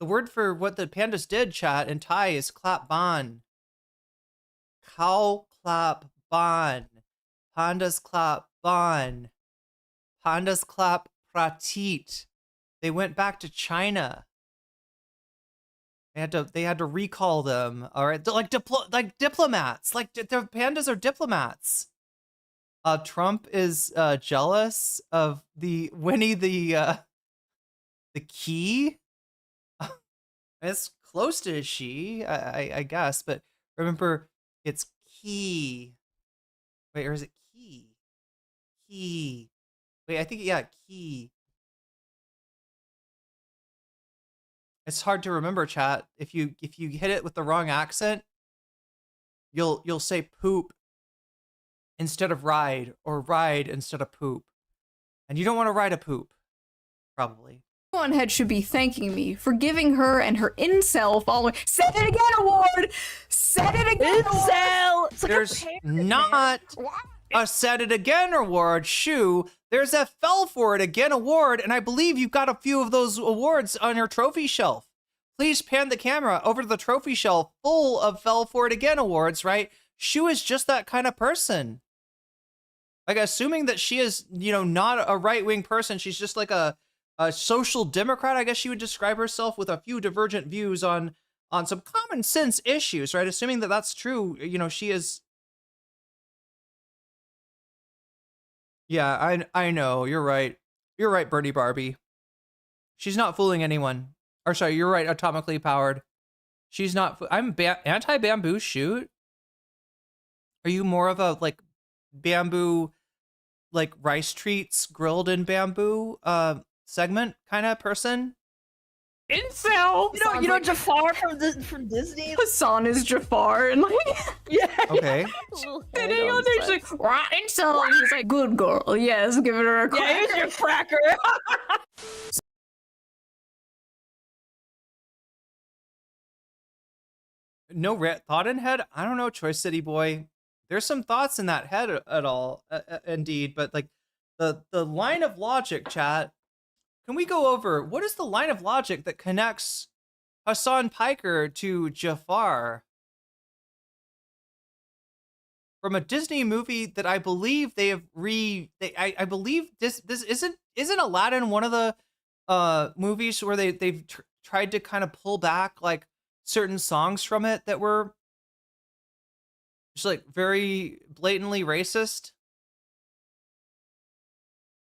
Speaker 3: word for what the pandas did, chat, in Thai is clap ban. Cow clap ban. Pandas clap ban. Pandas clap pratit. They went back to China. They had to recall them. All right, they're like diplomats. Like the pandas are diplomats. Trump is jealous of the Winnie the key. It's close to she, I guess, but remember, it's key. Wait, or is it key? Key. Wait, I think, yeah, key. It's hard to remember, chat. If you hit it with the wrong accent, you'll say poop instead of ride, or ride instead of poop. And you don't want to ride a poop, probably.
Speaker 14: Head should be thanking me for giving her and her incel following Said It Again award. Said it again
Speaker 17: incel. It's like
Speaker 3: there's not a Said It Again award, Shu. There's a Fell For It Again award, and I believe you've got a few of those awards on your trophy shelf. Please pan the camera over to the trophy shelf full of Fell For It Again awards, right? Shu is just that kind of person. Like, assuming that she is, not a right-wing person, she's just like a social democrat, I guess she would describe herself, with a few divergent views on some common sense issues, right? Assuming that that's true, she is. Yeah, I know, you're right. You're right, Bernie Barbie. She's not fooling anyone. Or sorry, you're right, atomically powered. She's not. I'm anti-bamboo shoot. Are you more of a bamboo, rice treats grilled in bamboo segment kind of person?
Speaker 14: Incel.
Speaker 17: You know Jafar from Disney.
Speaker 14: Hasan is Jafar, and
Speaker 17: yeah.
Speaker 3: Okay.
Speaker 14: And he's like, incel. And he's like, good girl. Yes, give her a cracker.
Speaker 17: Yeah, here's your cracker.
Speaker 3: No thought in head? I don't know, Choice City Boy. There's some thoughts in that head at all, indeed. But the line of logic, chat. Can we go over what is the line of logic that connects Hasan Piker to Jafar from a Disney movie that I believe they have I believe this isn't Aladdin one of the movies where they've tried to kind of pull back certain songs from it that were just very blatantly racist.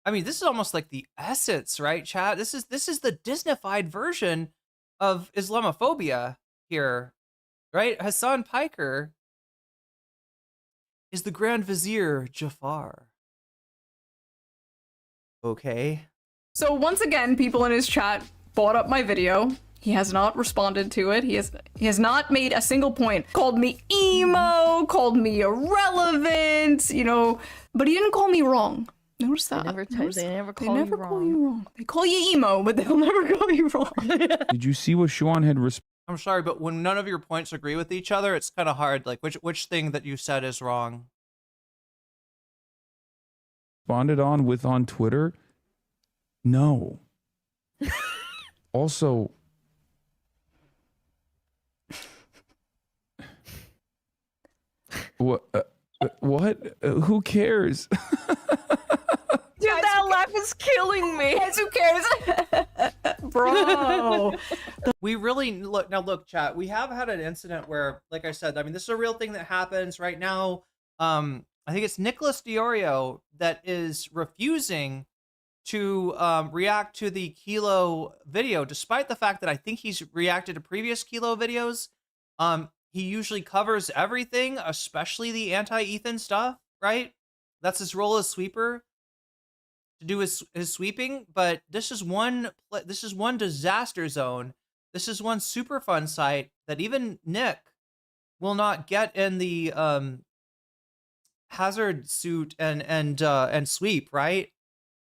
Speaker 3: I mean, this is almost like the essence, right, chat? This is the Disneyfied version of Islamophobia here, right? Hasan Piker is the Grand Vizier Jafar. Okay.
Speaker 14: So once again, people in his chat brought up my video. He has not responded to it. He has not made a single point. Called me emo, called me irrelevant, but he didn't call me wrong. Notice that.
Speaker 17: They never call you wrong.
Speaker 14: They call you emo, but they'll never call you wrong.
Speaker 15: Did you see what Shuan had
Speaker 3: I'm sorry, but when none of your points agree with each other, it's kind of hard. Which thing that you said is wrong?
Speaker 15: responded on Twitter? No. Also, what? Who cares?
Speaker 17: Dude, that laugh is killing me.
Speaker 14: Who cares? Bro.
Speaker 3: We really look, chat. We have had an incident where, like I said, I mean, this is a real thing that happens right now. I think it's Nicholas Diorio that is refusing to react to the Kilo video, despite the fact that I think he's reacted to previous Kilo videos. He usually covers everything, especially the anti-Ethan stuff, right? That's his role as sweeper, to do his sweeping. But this is one disaster zone. This is one super fun site that even Nick will not get in the hazard suit and sweep, right?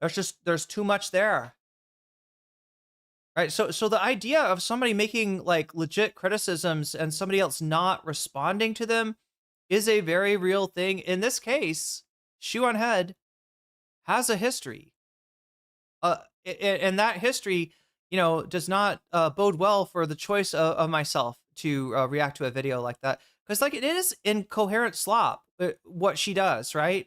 Speaker 3: There's too much there. Right. So the idea of somebody making like legit criticisms and somebody else not responding to them is a very real thing. In this case, Shoe on Head has a history. And that history, you know, does not bode well for the choice of myself to react to a video like that. Because like it is incoherent slop, what she does, right?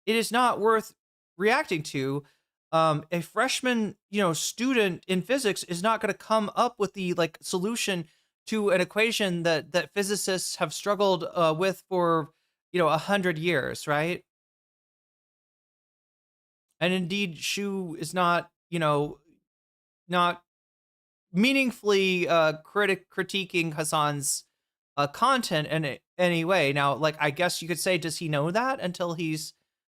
Speaker 3: It is not worth reacting to. A freshman, you know, student in physics is not going to come up with the like solution to an equation that physicists have struggled with for, you know, 100 years, right? And indeed, Shu is not, you know, not meaningfully critiquing Hasan's content in any way. Now, like, I guess you could say, does he know that until he's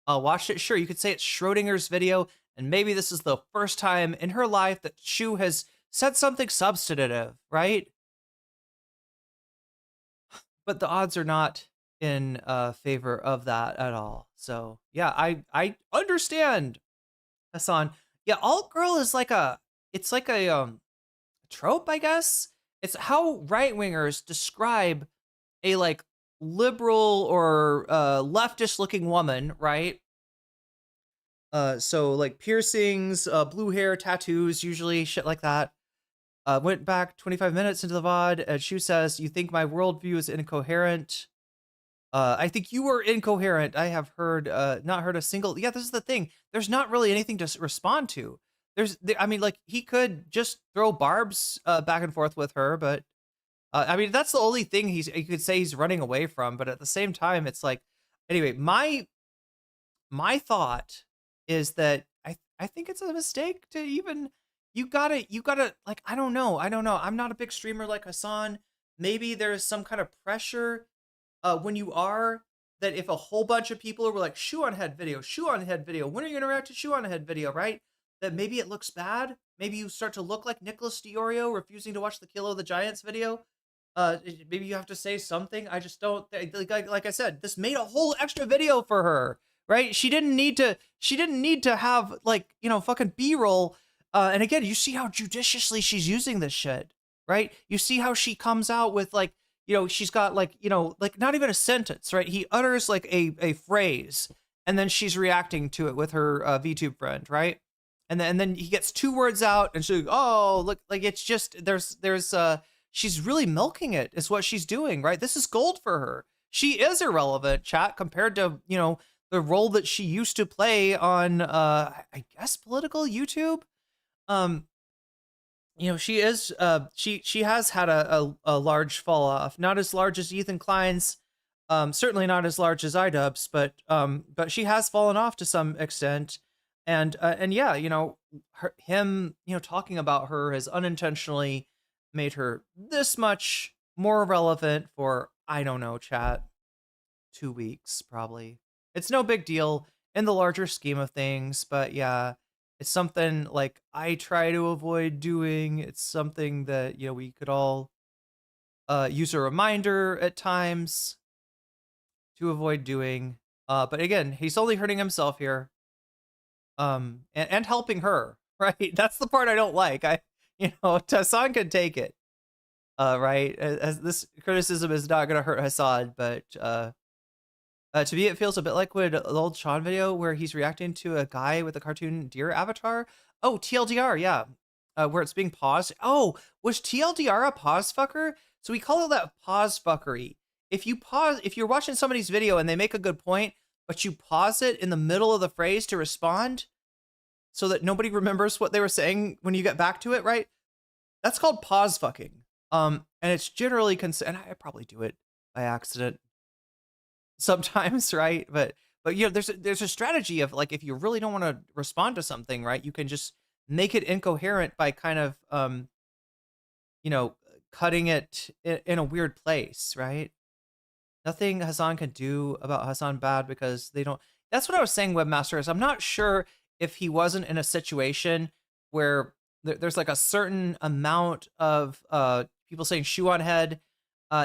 Speaker 3: watched it? Sure, you could say it's Schrodinger's video, and maybe this is the first time in her life that Shu has said something substantive, right? But the odds are not in favor of that at all. So yeah, I understand, Hasan. Yeah, alt girl is like it's like a trope, I guess. It's how right wingers describe a like liberal or leftist looking woman, right? So like piercings, blue hair, tattoos, usually shit like that. Went back 25 minutes into the VOD, and Shu says, "You think my worldview is incoherent? I think you were incoherent. I have heard, not heard a single." Yeah, this is the thing. There's not really anything to respond to. I mean, like he could just throw barbs back and forth with her, but I mean that's the only thing you could say he's running away from. But at the same time, it's like, anyway, my thought is that I think it's a mistake to even. You gotta like, I don't know. I'm not a big streamer like Hasan. Maybe there's some kind of pressure when you are, that if a whole bunch of people were like, Shoe on Head video, when are you gonna react to Shoe on Head video, right? That maybe it looks bad. Maybe you start to look like Nicholas DiOrio refusing to watch the Kill of the Giants video. Maybe you have to say something. I just don't, like I said, this made a whole extra video for her, right? She didn't need to have like, you know, fucking B-roll. And again, you see how judiciously she's using this shit, right? You see how she comes out with like, you know, she's got like, you know, like not even a sentence, right? He utters like a phrase, and then she's reacting to it with her VTube friend, right? And then he gets 2 words out, and she's like, oh, look, like it's just there's she's really milking it, is what she's doing, right? This is gold for her. She is irrelevant, chat, compared to, you know, the role that she used to play on I guess political YouTube. You know, she is she has had a large fall off, not as large as Ethan Klein's, certainly not as large as iDubbz, but she has fallen off to some extent. And yeah, you know, him, you know, talking about her has unintentionally made her this much more relevant for, I don't know, chat, 2 weeks probably. It's no big deal in the larger scheme of things, but yeah, it's something like I try to avoid doing. It's something that, you know, we could all use a reminder at times to avoid doing. But again, he's only hurting himself here. And helping her, right? That's the part I don't like. You know, Hasan could take it, right? As this criticism is not going to hurt Hasan, but to me, it feels a bit like the old Sean video where he's reacting to a guy with a cartoon deer avatar. Oh, TLDR, yeah, where it's being paused. Oh, was TLDR a pause fucker? So we call that pause fuckery. If you're watching somebody's video and they make a good point, but you pause it in the middle of the phrase to respond so that nobody remembers what they were saying when you get back to it, right? That's called pause fucking. And it's generally and I probably do it by accident sometimes, right? But you know, there's a strategy of like, if you really don't want to respond to something, right, you can just make it incoherent by kind of you know, cutting it in a weird place, right? Nothing Hasan can do about Hasan Bad because they don't. That's what I was saying, Webmaster, is I'm not sure if he wasn't in a situation where there's like a certain amount of people saying Shoe on Head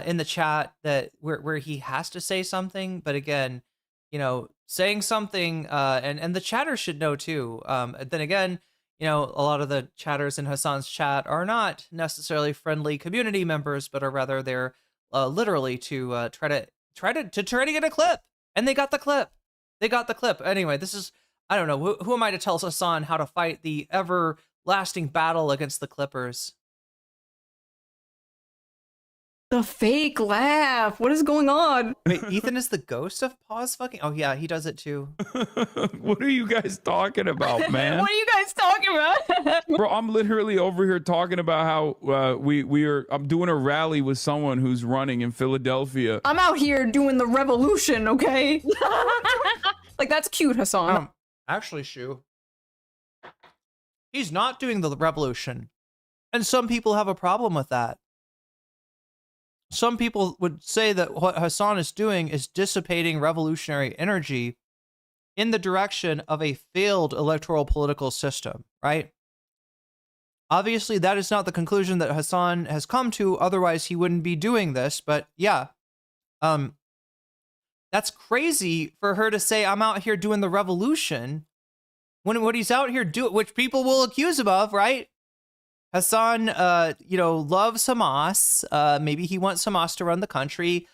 Speaker 3: in the chat that where he has to say something, but again, you know, saying something, and the chatters should know too. Then again, you know, a lot of the chatters in Hasan's chat are not necessarily friendly community members, but are rather there literally to try to get a clip, and they got the clip. They got the clip. Anyway, this is, I don't know, who am I to tell Hasan how to fight the everlasting battle against the Clippers?
Speaker 14: The fake laugh. What is going on?
Speaker 3: Wait, Ethan is the ghost of pause fucking? Oh yeah, he does it too.
Speaker 15: What are you guys talking about, man?
Speaker 14: What are you guys talking about?
Speaker 15: Bro, I'm literally over here talking about how I'm doing a rally with someone who's running in Philadelphia.
Speaker 14: I'm out here doing the revolution, okay? Like, that's cute, Hasan.
Speaker 3: Actually, Shu, he's not doing the revolution. And some people have a problem with that. Some people would say that what Hasan is doing is dissipating revolutionary energy in the direction of a failed electoral political system, right? Obviously, that is not the conclusion that Hasan has come to, otherwise he wouldn't be doing this, but yeah. That's crazy for her to say, I'm out here doing the revolution, when what he's out here doing, which people will accuse him of, right? Hasan, you know, loves Hamas. Maybe he wants Hamas to run the country.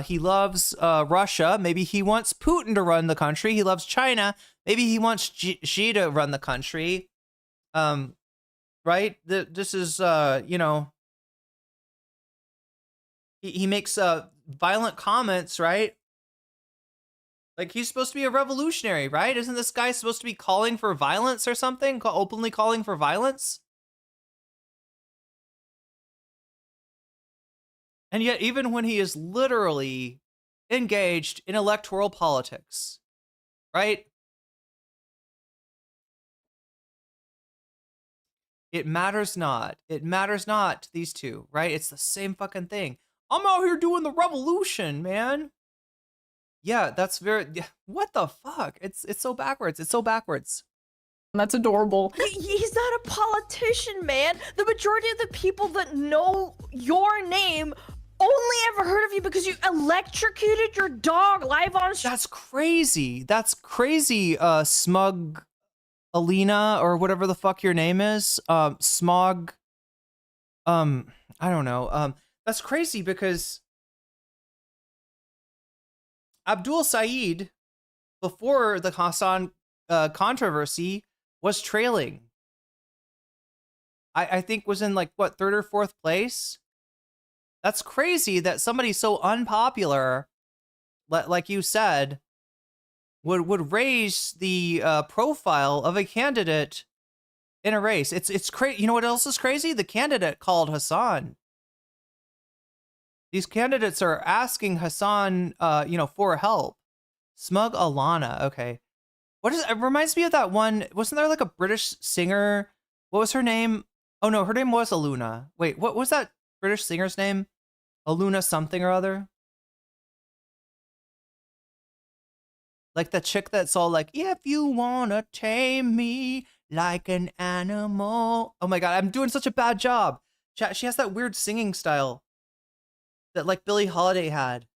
Speaker 3: He loves Russia. Maybe he wants Putin to run the country. He loves China. Maybe he wants Xi to run the country. Right? This is, you know, he makes violent comments, right? Like, he's supposed to be a revolutionary, right? Isn't this guy supposed to be calling for violence or something? Openly calling for violence? And yet, even when he is literally engaged in electoral politics, right? It matters not. It matters not to these two, right? It's the same fucking thing. I'm out here doing the revolution, man. Yeah, that's very, what the fuck? It's so backwards. It's so backwards.
Speaker 14: That's adorable.
Speaker 17: He's not a politician, man. The majority of the people that know your name only ever heard of you because you electrocuted your dog live on stream.
Speaker 3: That's crazy. That's crazy, Smug Alina, or whatever the fuck your name is. Smog. I don't know. That's crazy because Abdul Saeed, before the Hasan controversy, was trailing. I think was in like, what, 3rd or 4th place? That's crazy that somebody so unpopular, like you said, would raise the profile of a candidate in a race. It's crazy. You know what else is crazy? The candidate called Hasan. These candidates are asking Hasan, you know, for help. Smug Alana. Okay. What is it? Reminds me of that one. Wasn't there like a British singer? What was her name? Oh no, her name was Aluna. Wait, what was that British singer's name? Aluna something or other? Like the chick that's all like, if you wanna tame me like an animal. Oh my god, I'm doing such a bad job. She has that weird singing style that like Billie Holiday had.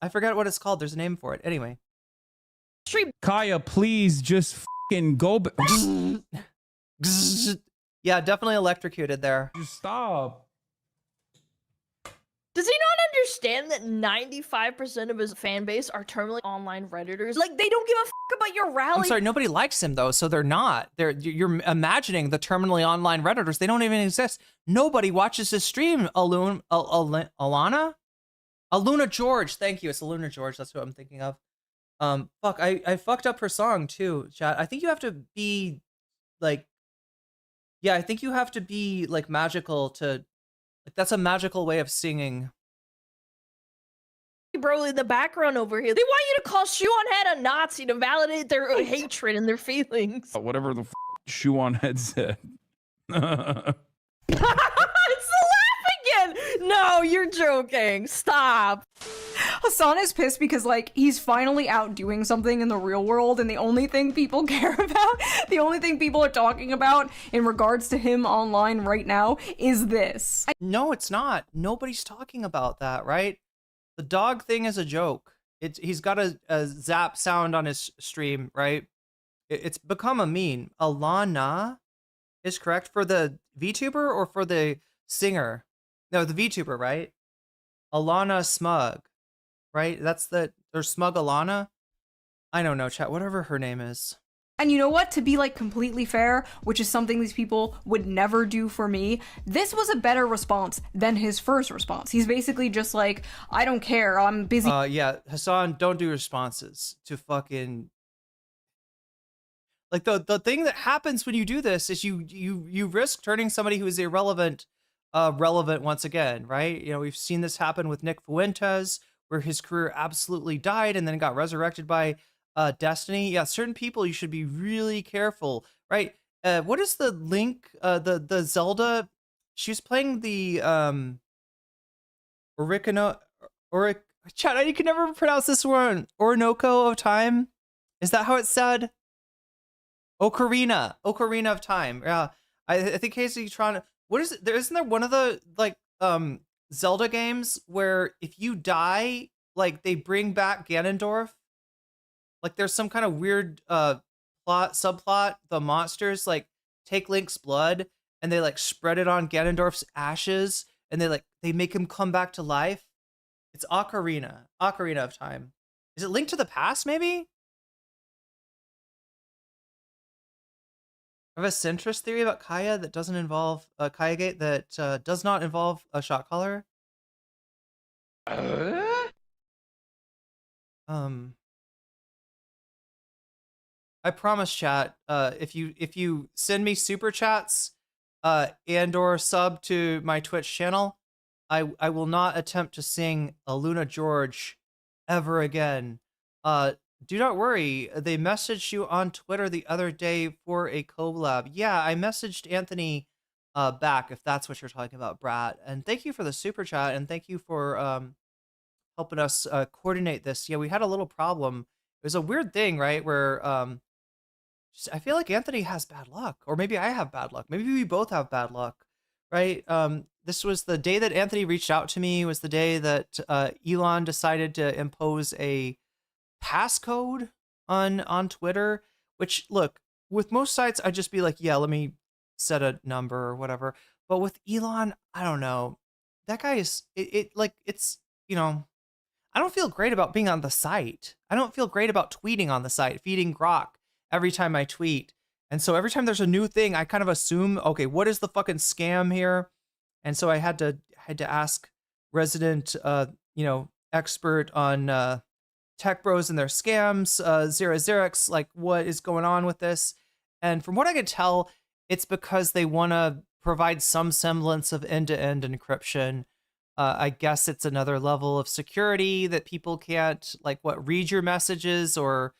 Speaker 3: I forgot what it's called. There's a name for it. Anyway.
Speaker 16: Kaya, please just fucking go.
Speaker 3: Yeah, definitely electrocuted there.
Speaker 16: Just stop.
Speaker 17: Does he not understand that 95% of his fan base are terminally online Redditors? Like, they don't give a fuck about your rally.
Speaker 3: I'm sorry, nobody likes him though, so they're not. You're imagining the terminally online Redditors. They don't even exist. Nobody watches his stream. Alana? Aluna George. Thank you. It's Aluna George. That's what I'm thinking of. Fuck, I fucked up her song too, chat. I think you have to be like, yeah, I think you have to be like magical to, like, that's a magical way of singing.
Speaker 17: Bro, in the background over here, they want you to call Shoe-on-Head a Nazi to validate their hatred and their feelings.
Speaker 15: Whatever the Shoe-on-Head said.
Speaker 17: It's the laugh Hasan! No, you're joking. Stop.
Speaker 14: Hasan is pissed because, like, he's finally out doing something in the real world, and the only thing people care about, the only thing people are talking about in regards to him online right now is this.
Speaker 3: No, it's not. Nobody's talking about that, right? The dog thing is a joke. He's got a zap sound on his stream, right? It's become a meme. Alana is correct for the VTuber or for the singer? No, the VTuber, right? Alana Smug, right? Or Smug Alana? I don't know, chat, whatever her name is.
Speaker 14: And you know what? To be like completely fair, which is something these people would never do for me, this was a better response than his first response. He's basically just like, I don't care, I'm busy.
Speaker 3: Yeah, Hasan, don't do responses to fucking... Like the thing that happens when you do this is you risk turning somebody who is irrelevant relevant once again, right? You know, we've seen this happen with Nick Fuentes, where his career absolutely died and then got resurrected by Destiny. Yeah, certain people you should be really careful, right? What is the link? The Zelda, she was playing the chat, I can never pronounce this one. Orinoco of Time. Is that how it's said? Ocarina of Time. Yeah, I think Casey trying. What is it? Isn't there one of the like Zelda games where if you die, like they bring back Ganondorf? Like there's some kind of weird subplot. The monsters like take Link's blood and they like spread it on Ganondorf's ashes and they make him come back to life. It's Ocarina of Time. Is it Link to the Past maybe? I have a centrist theory about Kaya that doesn't involve Kayagate that does not involve a shot caller. I promise, chat. If you send me super chats, and or sub to my Twitch channel, I will not attempt to sing a Luna George ever again. Do not worry. They messaged you on Twitter the other day for a collab. Yeah, I messaged Anthony back if that's what you're talking about, Brat. And thank you for the super chat and thank you for helping us coordinate this. Yeah, we had a little problem. It was a weird thing, right? Where I feel like Anthony has bad luck, or maybe I have bad luck. Maybe we both have bad luck, right? This was the day that Anthony reached out to me. Was the day that Elon decided to impose a passcode on Twitter. Which, look, with most sites, I'd just be like, yeah, let me set a number or whatever. But with Elon, I don't know. That guy is it's you know. I don't feel great about being on the site. I don't feel great about tweeting on the site, feeding grok every time I tweet. And so every time there's a new thing, I kind of assume, okay, what is the fucking scam here? And so I had to ask resident, expert on tech bros and their scams, Xerix, like what is going on with this? And from what I could tell, it's because they want to provide some semblance of end-to-end encryption. I guess it's another level of security that people can't read your messages or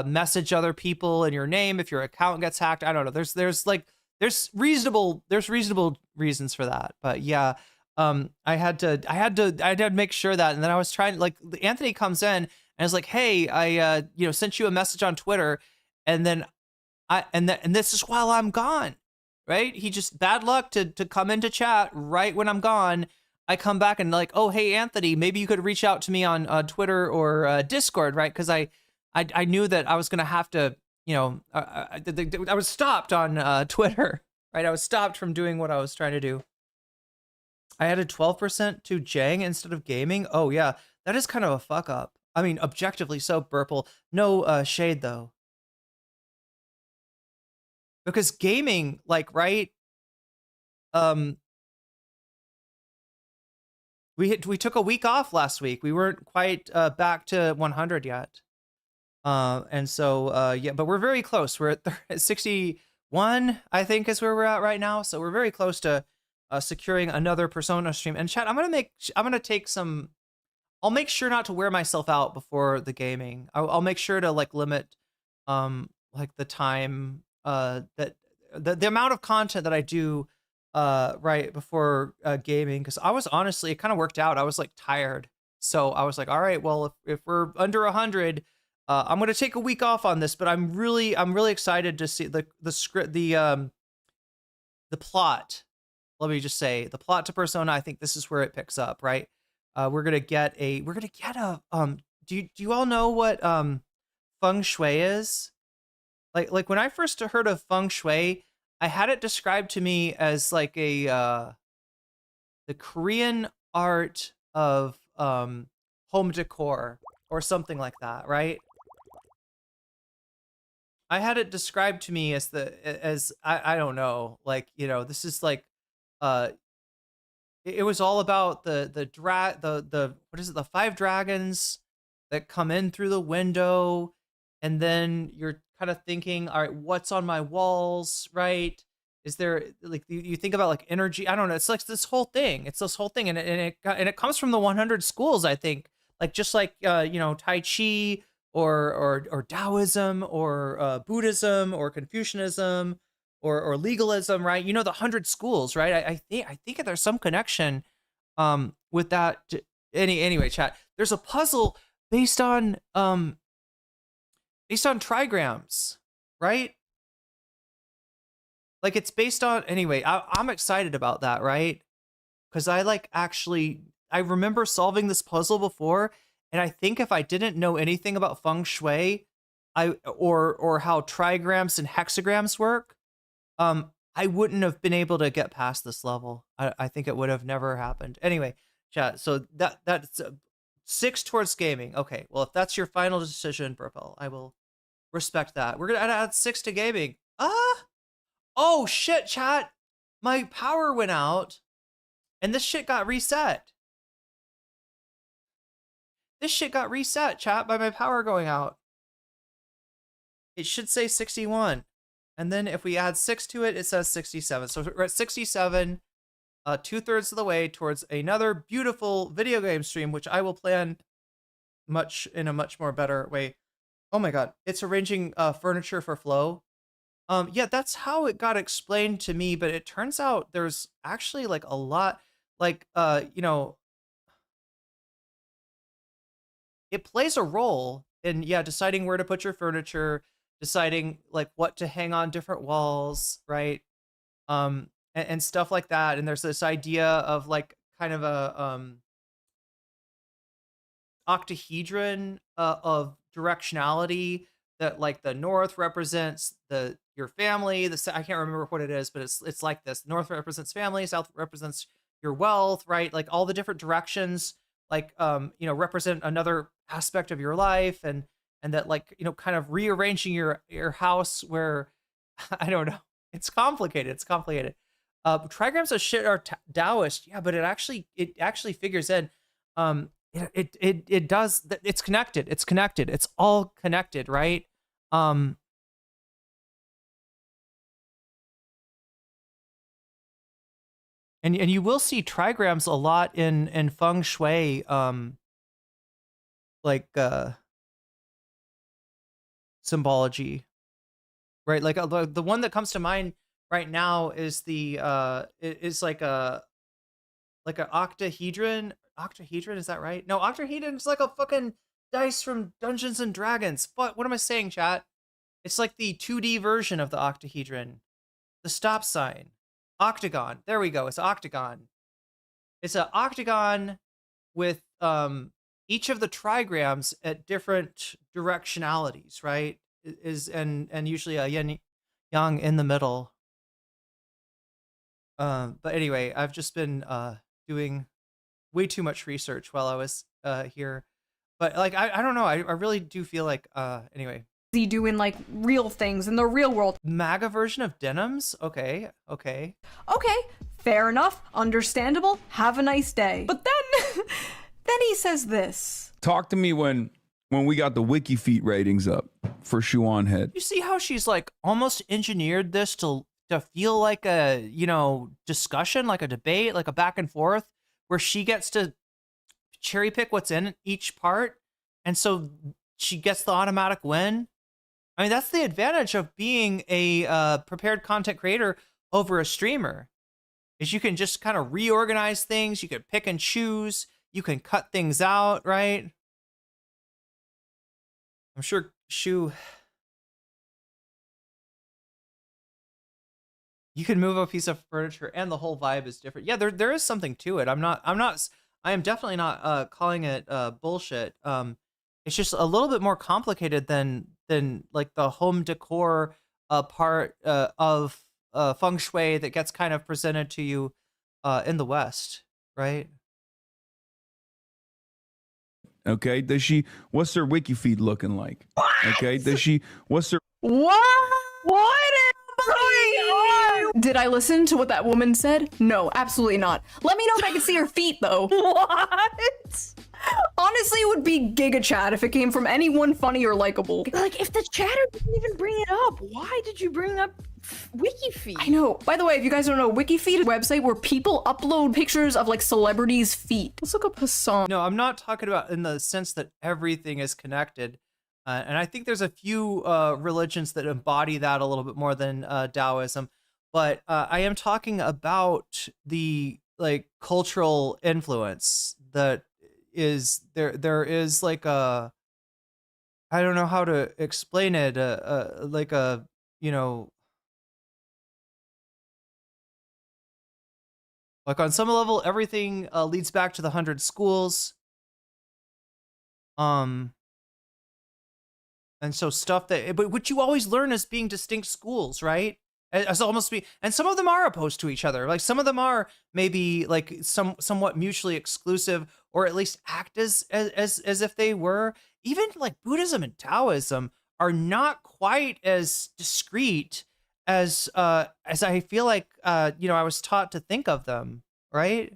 Speaker 3: message other people in your name if your account gets hacked. I don't know. There's reasonable reasons for that. But yeah, I had to make sure that. And then I was trying, Anthony comes in and is like, hey, I sent you a message on Twitter, and then and this is while I'm gone, right? He just bad luck to come into chat right when I'm gone. I come back and like, oh, hey, Anthony, maybe you could reach out to me on Twitter or Discord, right? Because I knew that I was going to have to, I was stopped on Twitter, right? I was stopped from doing what I was trying to do. I added 12% to Jiang instead of gaming. Oh, yeah, that is kind of a fuck up. I mean, objectively so, Burple. No shade, though. Because gaming, right? We took a week off last week. We weren't quite back to 100 yet. And so, yeah, but we're very close. We're at 61, I think, is where we're at right now. So we're very close to securing another Persona stream. And chat, I'll make sure not to wear myself out before the gaming. I'll make sure to limit the time, that the amount of content that I do right before gaming, because I was honestly, it kind of worked out. I was like tired, so I was like, all right, well, if we're under 100, I'm gonna take a week off on this. But I'm really excited to see the script, the plot. Let me just say, the plot to Persona. I think this is where it picks up, right? We're gonna get a do you all know what feng shui is? Like when I first heard of feng shui, I had it described to me as like the Korean art of home decor or something like that, right? I had it described to me as I don't know, like, you know, this is like it was all about the what is it, the 5 dragons that come in through the window, and then you're kind of thinking, all right, what's on my walls, right? Is there, like, you think about like energy, I don't know, it's like this whole thing, and it comes from the 100 schools, I think, like, just like you know, Tai Chi or Taoism or Buddhism or Confucianism or legalism, right? You know, the 100 schools, right? I think there's some connection with that. Anyway, chat, there's a puzzle based on trigrams, right? Like, it's based on, anyway, I'm excited about that, right? Because I remember solving this puzzle before, and I think if I didn't know anything about feng shui, or how trigrams and hexagrams work, I wouldn't have been able to get past this level. I think it would have never happened. Anyway, chat, so that's 6 towards gaming. Okay, well, if that's your final decision, Purple, I will respect that. We're gonna add 6 to gaming. Oh shit, chat, my power went out and this shit got reset. This shit got reset, chat, by my power going out. It should say 61. And then if we add 6 to it, it says 67. So we're at 67, 2/3 of the way towards another beautiful video game stream, which I will plan in a much more better way. Oh my god, it's arranging furniture for flow. Yeah, that's how it got explained to me, but it turns out there's actually like a lot, like, you know, it plays a role in, yeah, deciding where to put your furniture, deciding like what to hang on different walls, right? And stuff like that. And there's this idea of like kind of a octahedron of directionality, that like the north represents your family, I can't remember what it is, but it's like this. North represents family, south represents your wealth, right? Like all the different directions, like you know, represent another aspect of your life, and that, like, you know, kind of rearranging your house where I don't know, it's complicated. Trigrams of shit are Taoist, yeah, but it actually figures in. It does. It's connected. It's all connected, right? And you will see trigrams a lot in feng shui, like symbology, right? Like the one that comes to mind right now is is like an octahedron. Octahedron, is that right? No, octahedron is like a fucking dice from Dungeons and Dragons. What am I saying, chat? It's like the 2D version of the octahedron. The stop sign. Octagon. There we go. It's octagon. It's an octagon with each of the trigrams at different directionalities, right? And usually a yin yang in the middle. But anyway, I've just been doing way too much research while I was here. But like I don't know, I really do feel like anyway.
Speaker 14: Doing like real things in the real world.
Speaker 3: MAGA version of denims? Okay.
Speaker 14: Okay, fair enough, understandable, have a nice day. But then he says this.
Speaker 15: Talk to me when we got the wiki feet ratings up for Shuan Head.
Speaker 3: You see how she's like almost engineered this to feel like a, you know, discussion, like a debate, like a back and forth, where she gets to cherry pick what's in each part, and so she gets the automatic win. I mean, that's the advantage of being a prepared content creator over a streamer. is you can just kind of reorganize things. You can pick and choose. You can cut things out, right? I'm sure Shu, you can move a piece of furniture and the whole vibe is different. Yeah, there is something to it. I am definitely not calling it bullshit. It's just a little bit more complicated than like the home decor part of feng shui that gets kind of presented to you in the West, right?
Speaker 15: Okay, what's her wiki feed looking like? Okay, what's her
Speaker 14: What is going on? Did I listen to what that woman said? No, absolutely not. Let me know if I can see her feet, though. What? Honestly, it would be Giga Chat if it came from anyone funny or likable.
Speaker 17: Like, if the chatter didn't even bring it up, why did you bring up WikiFeed?
Speaker 14: I know. By the way, if you guys don't know, WikiFeed is a website where people upload pictures of like celebrities' feet. Let's look up Hasan.
Speaker 3: No, I'm not talking about in the sense that everything is connected. And I think there's a few religions that embody that a little bit more than Taoism. But I am talking about the like cultural influence that is there is like a, I don't know how to explain it, like a, you know, like on some level everything leads back to the 100 schools. And so stuff that, but what you always learn as being distinct schools, right? As almost be, and some of them are opposed to each other. Like some of them are maybe like somewhat mutually exclusive, or at least act as if they were. Even like Buddhism and Taoism are not quite as discrete as I feel like you know, I was taught to think of them, right?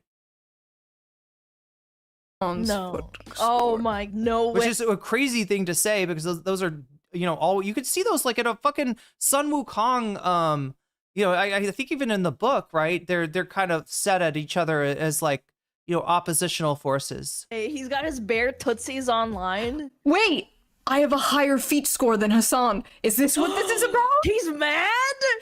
Speaker 17: No. Oh my, no way.
Speaker 3: Which is a crazy thing to say, because those are, you know, all you could see those like at a fucking Sun Wukong. You know, I think even in the book, right? They're kind of set at each other as like, you know, oppositional forces.
Speaker 17: Hey, he's got his bare tootsies online.
Speaker 14: Wait, I have a higher feet score than Hasan. Is this what this is about?
Speaker 17: He's mad?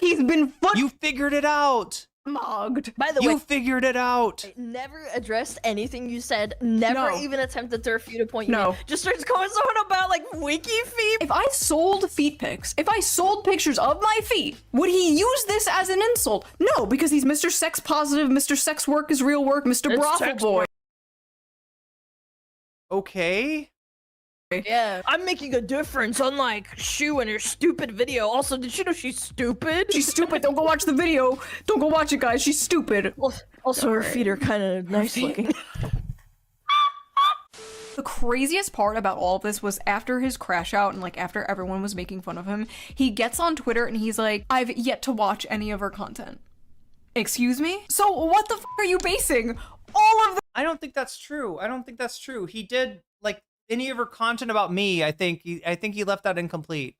Speaker 14: He's been
Speaker 3: You figured it out.
Speaker 14: Mugged.
Speaker 17: By the way,
Speaker 3: you figured it out.
Speaker 17: Never addressed anything you said. Never even attempted to refute a point you
Speaker 14: No.
Speaker 17: made. Just starts going on about like WikiFeed.
Speaker 14: If I sold feet pics, if I sold pictures of my feet, would he use this as an insult? No, because he's Mr. Sex Positive, Mr. Sex Work is Real Work, Mr. Brothel Boy.
Speaker 3: Okay.
Speaker 17: Yeah, I'm making a difference, unlike Shu and her stupid video. Also, did you know she's stupid?
Speaker 14: She's stupid. Don't go watch the video. Don't go watch it, guys. She's stupid.
Speaker 17: Also, her feet are kind of nice looking.
Speaker 14: The craziest part about all of this was after his crash out and like after everyone was making fun of him, he gets on Twitter and he's like, I've yet to watch any of her content. Excuse me? So what the f are you basing all of the—
Speaker 3: I don't think that's true. I don't think that's true. He did like any of her content about me. I think he left that incomplete.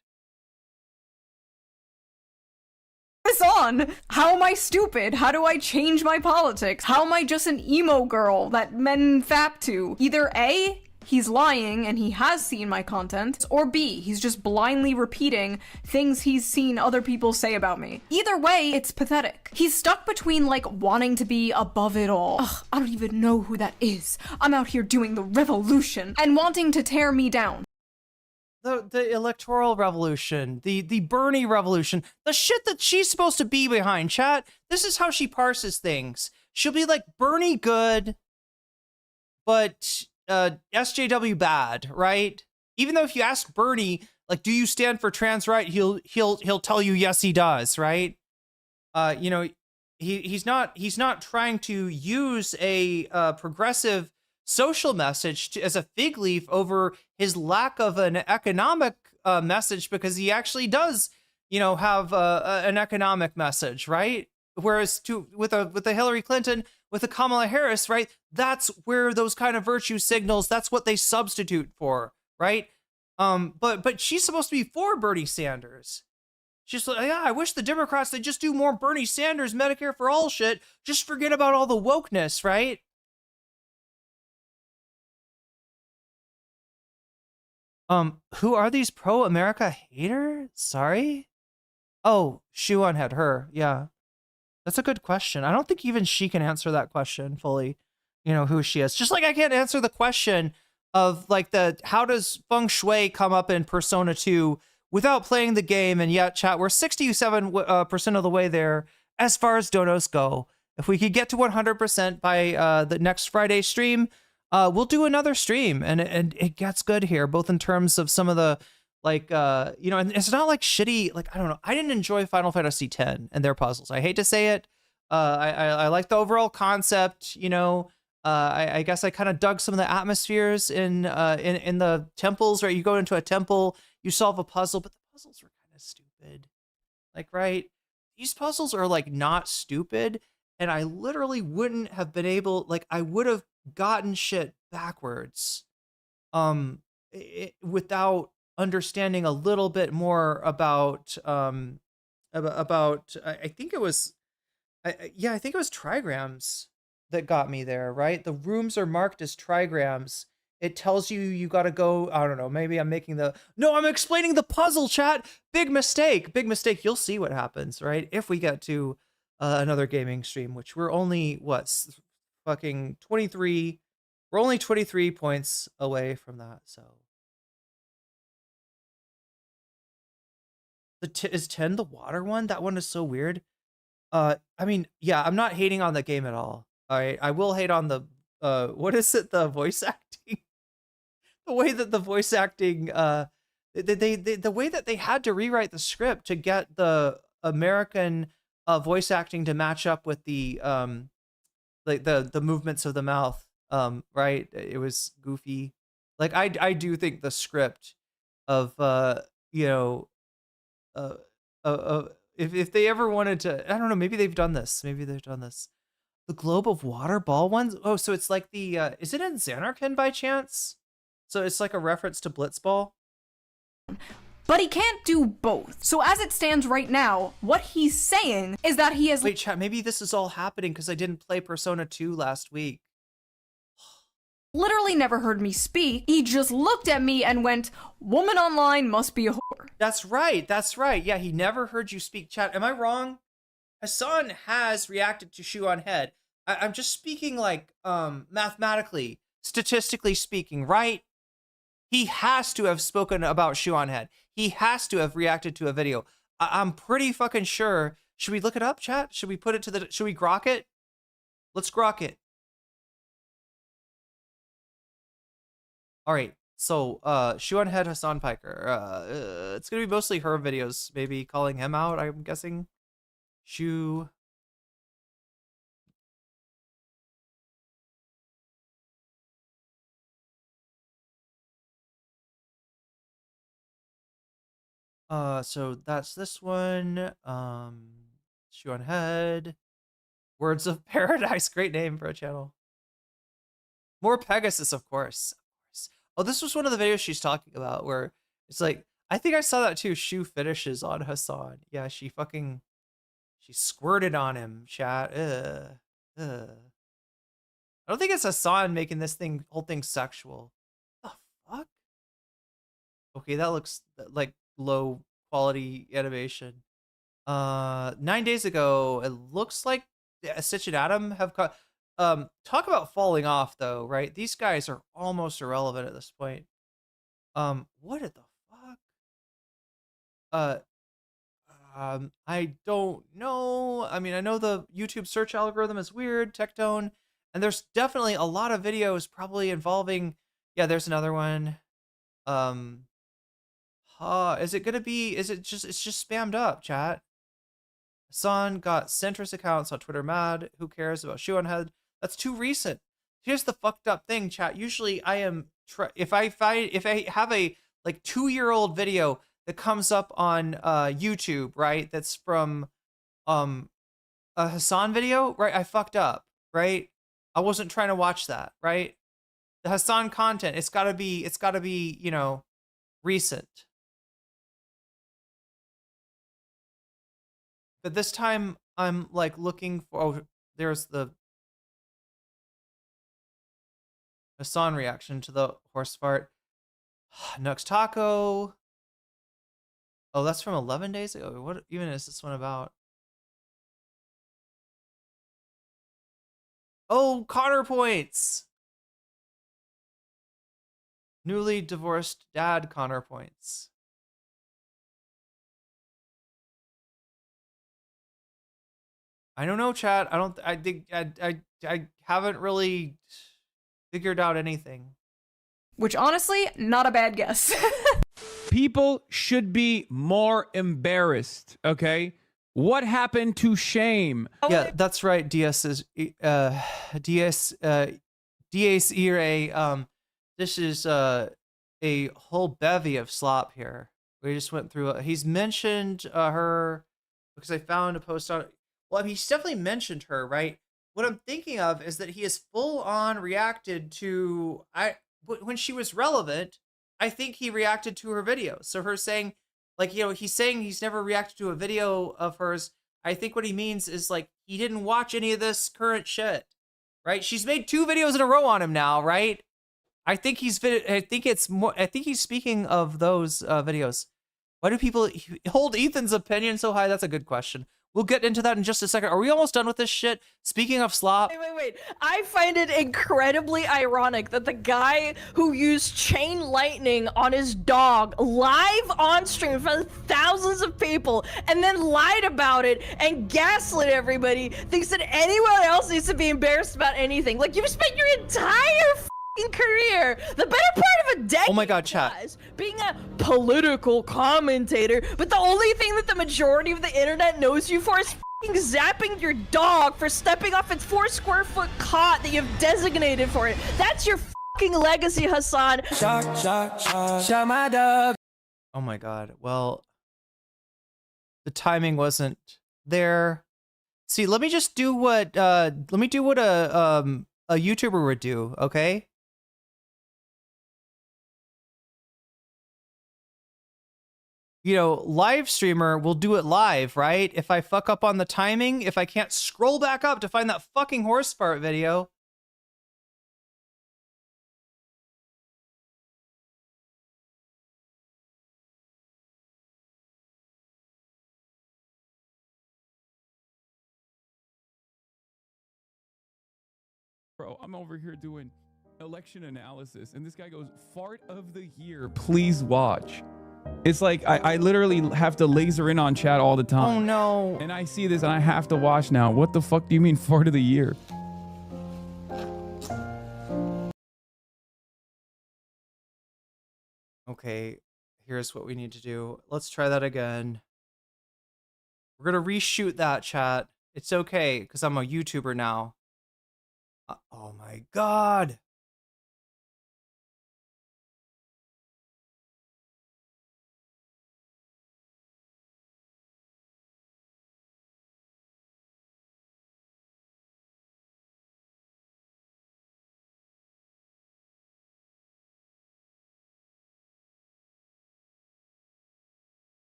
Speaker 14: this on? How am I stupid? How do I change my politics? How am I just an emo girl that men fap to? Either A, he's lying and he has seen my content, or B, he's just blindly repeating things he's seen other people say about me. Either way, it's pathetic. He's stuck between like wanting to be above it all. Ugh, I don't even know who that is. I'm out here doing the revolution and wanting to tear me down.
Speaker 3: The electoral revolution, the Bernie revolution, the shit that she's supposed to be behind, chat. This is how she parses things. She'll be like Bernie good, but SJW bad, right? Even though if you ask Bernie, like, do you stand for trans right? He'll tell you yes, he does, right? You know, he's not trying to use a progressive social message as a fig leaf over his lack of an economic message, because he actually does, you know, have an economic message, right? Whereas with a Hillary Clinton, with a Kamala Harris, right? That's where those kind of virtue signals, that's what they substitute for, right? But she's supposed to be for Bernie Sanders. She's like, yeah, I wish the Democrats, they just do more Bernie Sanders, Medicare for all shit. Just forget about all the wokeness, right? Who are these pro-America haters? Sorry? Oh, Shuan had her, yeah. That's a good question. I don't think even she can answer that question fully. You know, who she is. Just like I can't answer the question of like how does feng shui come up in Persona 2 without playing the game, and yet chat, we're 67% of the way there as far as donos go. If we could get to 100% by the next Friday stream, we'll do another stream, and it gets good here, both in terms of some of the like you know, and it's not like shitty, like I don't know, I didn't enjoy Final Fantasy X and their puzzles. I hate to say it. I like the overall concept, you know. I guess I kind of dug some of the atmospheres in the temples, right? You go into a temple, you solve a puzzle, but the puzzles were kind of stupid. Like, right? These puzzles are like not stupid, and I literally wouldn't have been able, like, I would have gotten shit backwards without understanding a little bit more about I think it was I think it was trigrams that got me there, right? The rooms are marked as trigrams. It tells you got to go, I don't know, maybe I'm I'm explaining the puzzle, chat. Big mistake. You'll see what happens, right? If we get to another gaming stream, which we're only, fucking 23. We're only 23 points away from that, so. Is 10 the water one? That one is so weird. I mean, yeah, I'm not hating on the game at all. All right, I will hate on the, what is it? The voice acting? The way that the voice acting, the way that they had to rewrite the script to get the American voice acting to match up with the like the movements of the mouth, right? It was goofy. Like I do think the script of you know, if they ever wanted to, I don't know, maybe they've done this. The globe of water ball ones. Oh, so it's like the is it in Xanarkin by chance? So it's like a reference to Blitzball.
Speaker 14: But he can't do both. So as it stands right now, what he's saying is that he has—
Speaker 3: Wait, chat, maybe this is all happening because I didn't play Persona 2 last week.
Speaker 14: literally never heard me speak. He just looked at me and went, "Woman online must be a whore."
Speaker 3: That's right. Yeah, he never heard you speak, chat. Am I wrong? Hasan has reacted to Shoe on Head. I'm just speaking like mathematically, statistically speaking, right? He has to have spoken about Shoe on Head. He has to have reacted to a video. I'm pretty fucking sure. Should we look it up, chat? Should we put it to the, should we grok it? Let's grok it. All right. So, Shoe on Head, Hasan Piker. It's gonna be mostly her videos, maybe calling him out, I'm guessing. Shoe. So that's this one. Shoe on Head. Words of Paradise. Great name for a channel. More Pegasus, of course. Oh, this was one of the videos she's talking about where it's like, I think I saw that too. Shoe finishes on Hasan. Yeah, she squirted on him, chat. I don't think it's Hasan making this whole thing sexual. What the fuck? Okay, that looks like low quality animation. 9 days ago, it looks like Stitch and Adam have cut. Talk about falling off though, right? These guys are almost irrelevant at this point. What the fuck? I don't know. I mean, I know the YouTube search algorithm is weird, Tectone, and there's definitely a lot of videos probably involving, yeah, there's another one. Is it gonna be, it's just spammed up, chat. Hasan got centrist accounts on Twitter mad. Who cares about Shoe on Head? That's too recent. Here's the fucked up thing, chat. Usually I am, if I have a like 2-year-old video that comes up on YouTube, right? That's from a Hasan video, right? I fucked up, right? I wasn't trying to watch that, right? The Hasan content, it's gotta be, you know, recent. But this time I'm like looking for, oh, there's the Hasan reaction to the horse fart. Nux Taco. Oh, that's from 11 days ago. What even is this one about? Oh, Connor points. Newly divorced dad Connor points. I don't know, chat. I think I haven't really figured out anything.
Speaker 14: Which honestly, not a bad guess.
Speaker 16: People should be more embarrassed, okay? What happened to shame?
Speaker 3: Yeah, that's right. DS is DS Ire. This is a whole bevy of slop here. We just went through. He's mentioned her because I found a post on. Well, I mean, he's definitely mentioned her, right? What I'm thinking of is that he has full on reacted to when she was relevant. I think he reacted to her videos. So her saying, like, you know, he's saying he's never reacted to a video of hers. I think what he means is like he didn't watch any of this current shit, right? She's made 2 videos in a row on him now, right? I think he's speaking of those videos. Why do people hold Ethan's opinion so high? That's a good question. We'll get into that in just a second. Are we almost done with this shit? Speaking of slop.
Speaker 17: Wait. I find it incredibly ironic that the guy who used chain lightning on his dog live on stream in front of thousands of people and then lied about it and gaslit everybody thinks that anyone else needs to be embarrassed about anything. Like, you've spent your entire career, the better part of a decade,
Speaker 3: oh my god, chat,
Speaker 17: being a political commentator, but the only thing that the majority of the internet knows you for is zapping your dog for stepping off its 4 square foot cot that you've designated for it. That's your legacy, Hasan.
Speaker 3: Shot my dog. Oh my god. Well, the timing wasn't there. See, let me just do what a YouTuber would do, okay? You know, live streamer will do it live, right? If I fuck up on the timing, if I can't scroll back up to find that fucking horse fart video.
Speaker 15: Bro, I'm over here doing election analysis, and this guy goes, fart of the year, please watch. It's like, I literally have to laser in on chat all the time.
Speaker 3: Oh no.
Speaker 15: And I see this and I have to watch now. What the fuck do you mean fart of the year?
Speaker 3: Okay, here's what we need to do. Let's try that again. We're gonna reshoot that, chat. It's okay, because I'm a YouTuber now. Oh my god.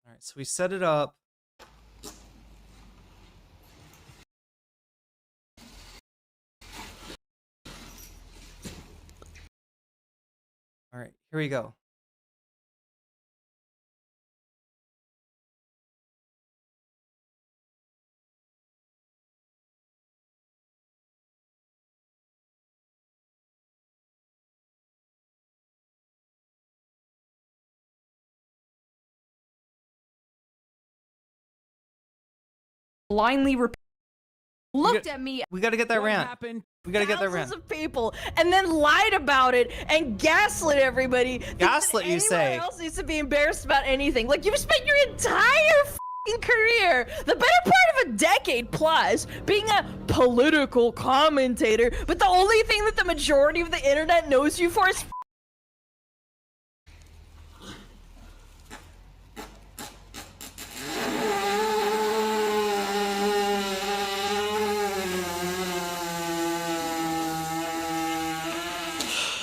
Speaker 3: All right, so we set it up. All right, here we go.
Speaker 14: Blindly looked at me.
Speaker 3: We gotta get that rant. We gotta get that rant.
Speaker 17: Thousands of people, and then lied about it and gaslit everybody.
Speaker 3: Gaslit, you say?
Speaker 17: Anyone else needs to be embarrassed about anything. Like, you've spent your entire career, the better part of a decade plus, being a political commentator, but the only thing that the majority of the internet knows you for is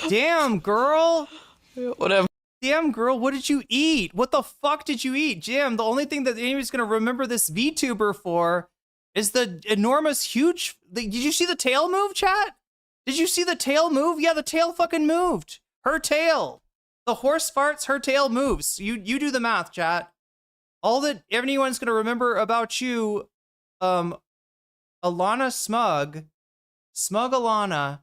Speaker 3: Damn, girl.
Speaker 17: Whatever.
Speaker 3: Damn, girl, what did you eat? What the fuck did you eat? Jim, the only thing that anybody's gonna remember this VTuber for is the enormous, huge... Did you see the tail move, chat? Did you see the tail move? Yeah, the tail fucking moved. Her tail. The horse farts, her tail moves. You do the math, chat. All that anyone's gonna remember about you Alana Smug Alana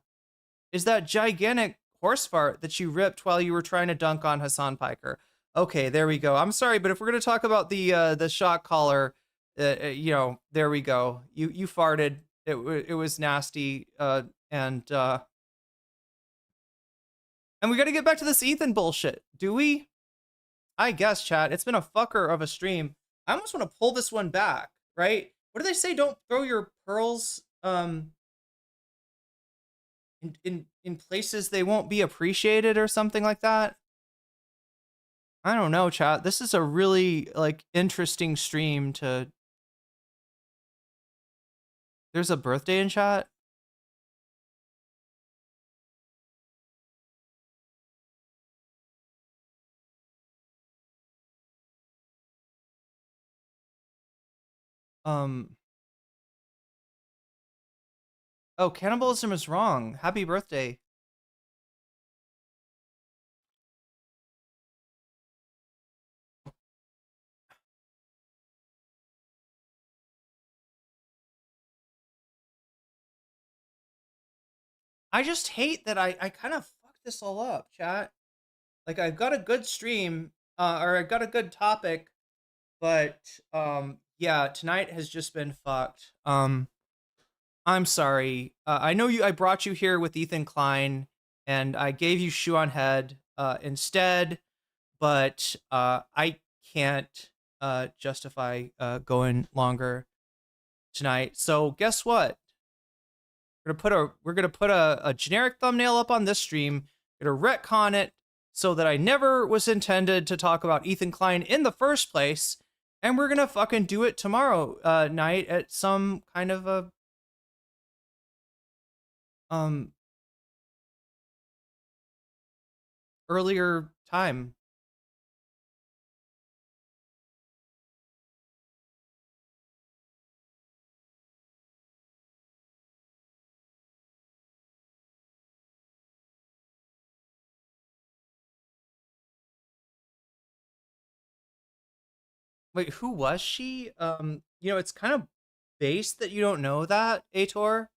Speaker 3: is that gigantic horse fart that you ripped while you were trying to dunk on Hasan Piker. Okay, there we go. I'm sorry, but if we're gonna talk about the shot caller, you know, there we go. You farted. It was nasty. And we got to get back to this Ethan bullshit. Do we? I guess, chat. It's been a fucker of a stream. I almost want to pull this one back, right? What do they say? Don't throw your pearls in places they won't be appreciated or something like that. I don't know, chat. This is a really like interesting stream to. There's a birthday in chat. Oh, cannibalism is wrong. Happy birthday. I just hate that I kind of fucked this all up, chat. Like I've got a good stream, or I've got a good topic, but yeah, tonight has just been fucked. I'm sorry. I know I brought you here with Ethan Klein, and I gave you shoe on head instead, but I can't justify going longer tonight. So guess what? We're gonna put a generic thumbnail up on this stream. We're gonna retcon it so that I never was intended to talk about Ethan Klein in the first place, and we're gonna fucking do it tomorrow night at some kind of a earlier time. Wait, who was she? You know, it's kind of based that you don't know that, Aitor.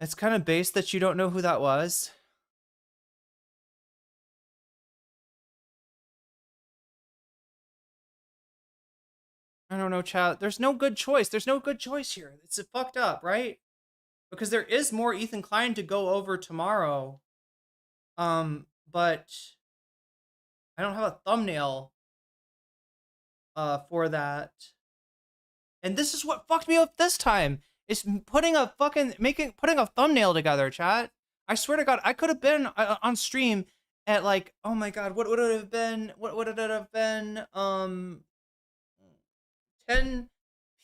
Speaker 3: It's kind of based that you don't know who that was. I don't know, chat. There's no good choice. There's no good choice here. It's fucked up, right? Because there is more Ethan Klein to go over tomorrow. But I don't have a thumbnail for that. And this is what fucked me up this time. Is putting a thumbnail together, chat. I swear to God, I could have been on stream at like, oh my God, what would it have been? What would it have been? 10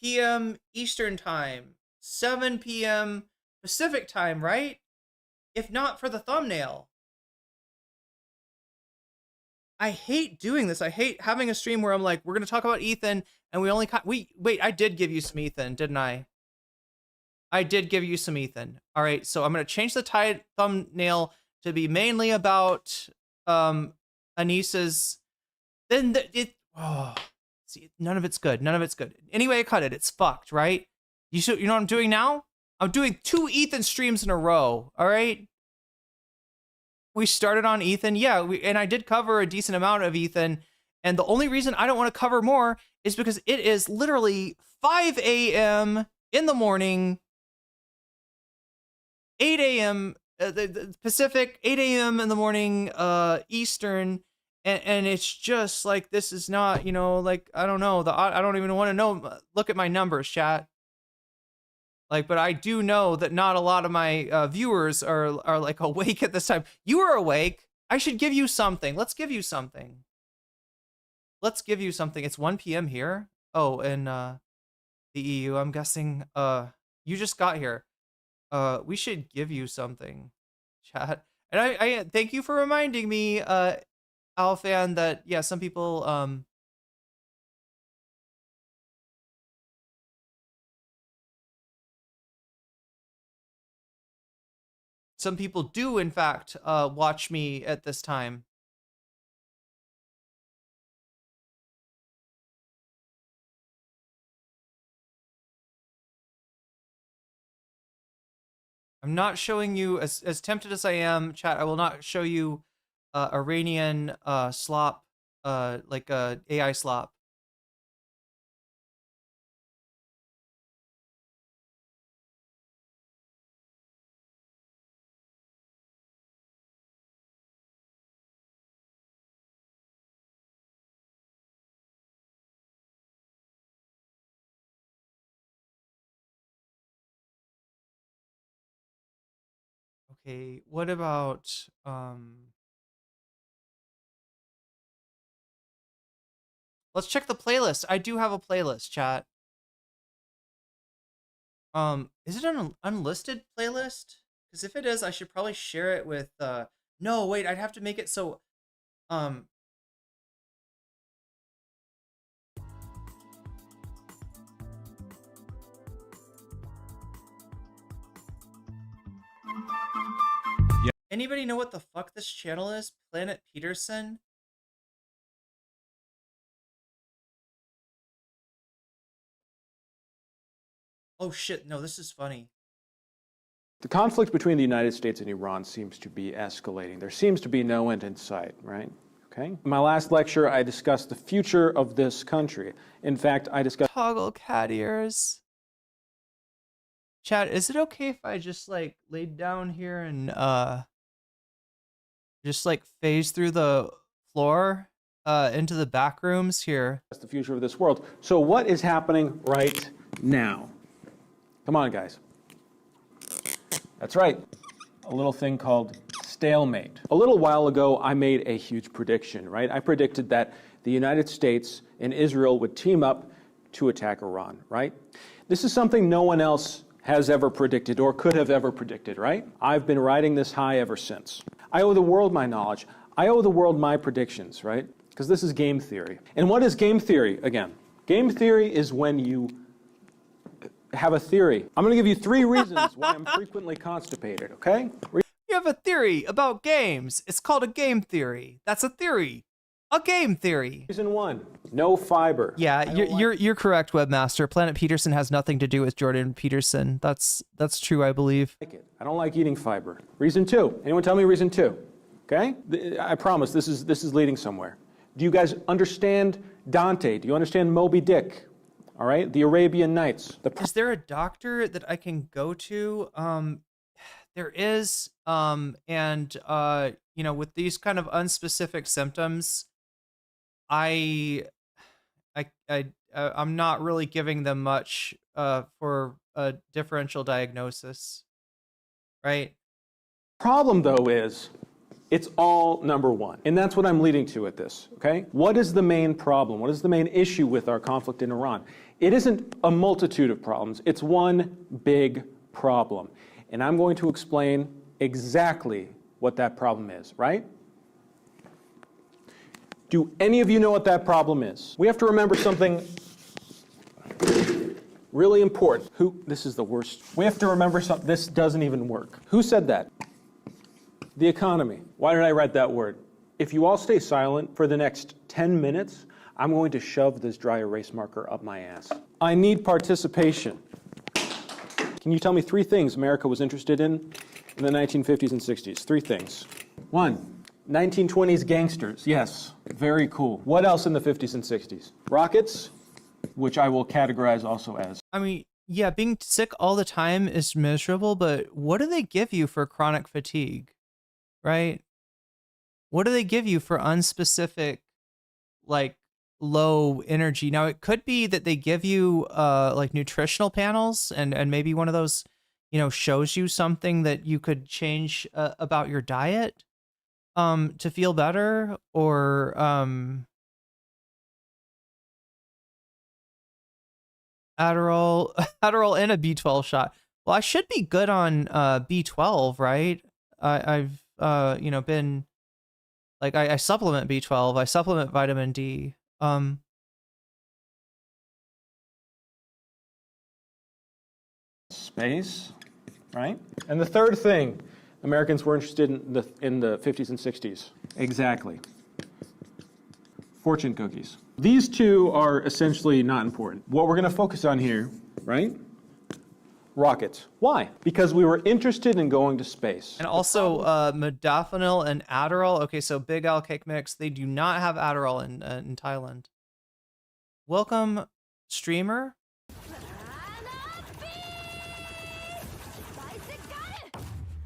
Speaker 3: p.m. Eastern time, 7 p.m. Pacific time, right? If not for the thumbnail. I hate doing this. I hate having a stream where I'm like, we're gonna talk about Ethan, and wait. I did give you some Ethan, didn't I? I did give you some Ethan. All right, so I'm gonna change the thumbnail to be mainly about Anisa's. Then see, none of it's good. None of it's good. Anyway, I cut it. It's fucked, right? You know what I'm doing now? I'm doing 2 Ethan streams in a row. All right. We started on Ethan, yeah, and I did cover a decent amount of Ethan, and the only reason I don't want to cover more is because it is literally 5 a.m. in the morning, 8 a.m. The Pacific, 8 a.m. in the morning, Eastern, and it's just like, this is not, you know, like, I don't know, I don't even want to know. Look at my numbers, chat. Like, but I do know that not a lot of my viewers are like awake at this time. You are awake. I should give you something. Let's give you something. Let's give you something. It's 1 p.m. here. Oh, and the EU, I'm guessing. You just got here. We should give you something, chat. And I thank you for reminding me, Alfan, that yeah, some people do, in fact, watch me at this time. I'm not showing you, as tempted as I am, chat, I will not show you Iranian slop, like AI slop. Okay, what about let's check the playlist. I do have a playlist, chat. Is it an unlisted playlist? Because if it is, I should probably share it with no, wait, I'd have to make it so Anybody know what the fuck this channel is? Planet Peterson? Oh shit, no, this is funny.
Speaker 21: The conflict between the United States and Iran seems to be escalating. There seems to be no end in sight, right? Okay. In my last lecture, I discussed the future of this country. In fact, I discussed
Speaker 3: Toggle cat ears. Chat, is it okay if I just like laid down here and just like phase through the floor into the back rooms here?
Speaker 21: That's the future of this world. So what is happening right now? Come on, guys. That's right. A little thing called stalemate. A little while ago, I made a huge prediction, right? I predicted that the United States and Israel would team up to attack Iran, right? This is something no one else has ever predicted or could have ever predicted, right? I've been riding this high ever since. I owe the world my knowledge. I owe the world my predictions, right? Because this is game theory. And what is game theory? Again, game theory is when you have a theory. I'm going to give you 3 reasons why I'm frequently constipated, okay?
Speaker 3: You have a theory about games. It's called a game theory. That's a theory. A game theory.
Speaker 21: Reason 1, no fiber.
Speaker 3: Yeah, you're correct, Webmaster. Planet Peterson has nothing to do with Jordan Peterson. That's true, I believe.
Speaker 21: I don't like eating fiber. Reason 2. Anyone tell me reason 2? Okay? I promise this is leading somewhere. Do you guys understand Dante? Do you understand Moby Dick? All right? The Arabian Nights.
Speaker 3: Is there a doctor that I can go to? There is, and you know, with these kind of unspecific symptoms, I'm not really giving them much for a differential diagnosis, right?
Speaker 21: Problem though is it's all number 1. And that's what I'm leading to at this, okay? What is the main problem? What is the main issue with our conflict in Iran? It isn't a multitude of problems. It's one big problem. And I'm going to explain exactly what that problem is, right? Do any of you know what that problem is? We have to remember something really important. This is the worst. We have to remember something. This doesn't even work. Who said that? The economy. Why did I write that word? If you all stay silent for the next 10 minutes, I'm going to shove this dry erase marker up my ass. I need participation. Can you tell me 3 things America was interested in the 1950s and 60s? 3 things. 1, 1920s gangsters. Yes, very cool. What else in the 50s and 60s? Rockets, which I will categorize also as.
Speaker 3: I mean, yeah, being sick all the time is miserable, but what do they give you for chronic fatigue, right? What do they give you for unspecific, like, low energy? Now, it could be that they give you like nutritional panels and maybe one of those, you know, shows you something that you could change about your diet to feel better, or Adderall and a B12 shot. Well, I should be good on B12, right? I've you know, been like, I supplement B12, I supplement vitamin D.
Speaker 21: Space, right? And the third thing Americans were interested in the 50s and 60s. Exactly. Fortune cookies. These 2 are essentially not important. What we're going to focus on here, right, rockets. Why? Because we were interested in going to space.
Speaker 3: And also modafinil and Adderall. Okay, so Big Al Cake Mix, they do not have Adderall in Thailand. Welcome, streamer.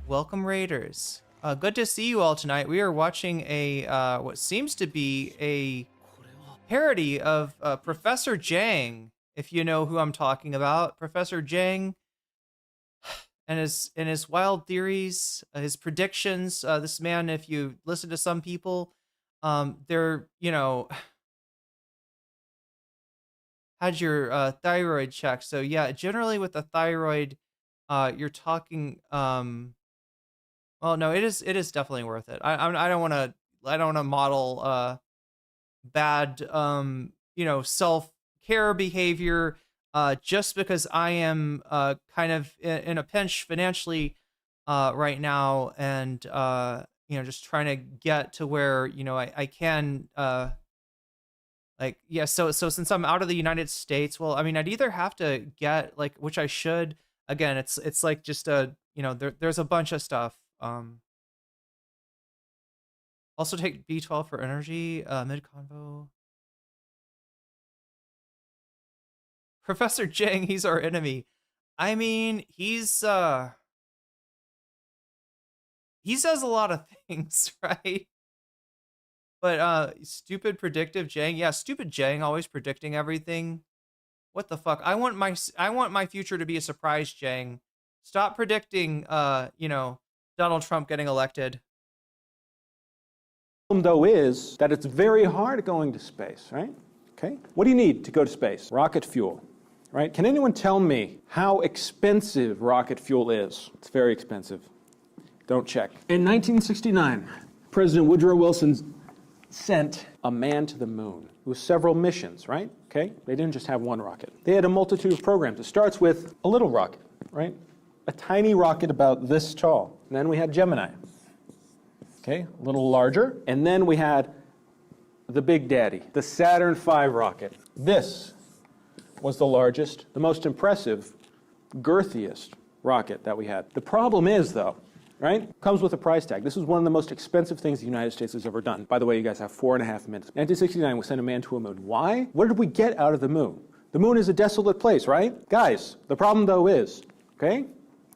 Speaker 3: Welcome, Raiders. Good to see you all tonight. We are watching a what seems to be a parody of Professor Jiang, if you know who I'm talking about. Professor Jiang and his wild theories, his predictions. This man, if you listen to some people, they're, you know, had your thyroid checked. So yeah, generally with the thyroid, you're talking. Well, no, it is definitely worth it. I don't want to model bad you know, self-care behavior just because I am kind of in a pinch financially right now, and you know, just trying to get to where, you know, I can like, yeah, so since I'm out of the United States, well, I mean, I'd either have to get, like, which I should, again, it's like just a, you know, there's a bunch of stuff. Also take B12 for energy, mid-convo. Professor Jiang, he's our enemy. I mean, he says a lot of things, right? But stupid predictive Jiang. Yeah, stupid Jiang, always predicting everything. What the fuck? I want my future to be a surprise, Jiang. Stop predicting you know, Donald Trump getting elected.
Speaker 21: The problem, though, is that it's very hard going to space, right? Okay. What do you need to go to space? Rocket fuel, right? Can anyone tell me how expensive rocket fuel is? It's very expensive. Don't check. In 1969, President Woodrow Wilson sent a man to the moon. It was several missions, right? Okay. They didn't just have one rocket. They had a multitude of programs. It starts with a little rocket, right? A tiny rocket about this tall. And then we had Gemini. Okay, a little larger. And then we had the Big Daddy, the Saturn V rocket. This was the largest, the most impressive, girthiest rocket that we had. The problem is, though, right, comes with a price tag. This is one of the most expensive things the United States has ever done. By the way, you guys have 4.5 minutes. 1969, we sent a man to a moon. Why? What did we get out of the moon? The moon is a desolate place, right? Guys, the problem, though, is, okay,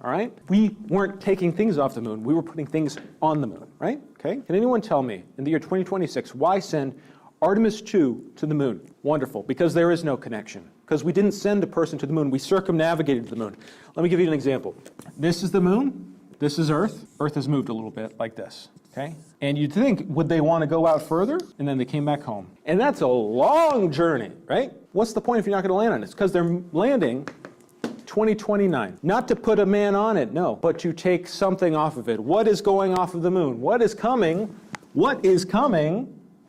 Speaker 21: all right, we weren't taking things off the moon. We were putting things on the moon, right? Okay. Can anyone tell me, in the year 2026, why send Artemis 2 to the moon? Wonderful. Because there is no connection. Because we didn't send a person to the moon. We circumnavigated the moon. Let me give you an example. This is the moon. This is Earth. Earth has moved a little bit like this. Okay. And you'd think, would they want to go out further? And then they came back home. And that's a long journey, right? What's the point if you're not going to land on it? It's because they're landing 2029. Not to put a man on it, no, but to take something off of it. What is going off of the moon? What is coming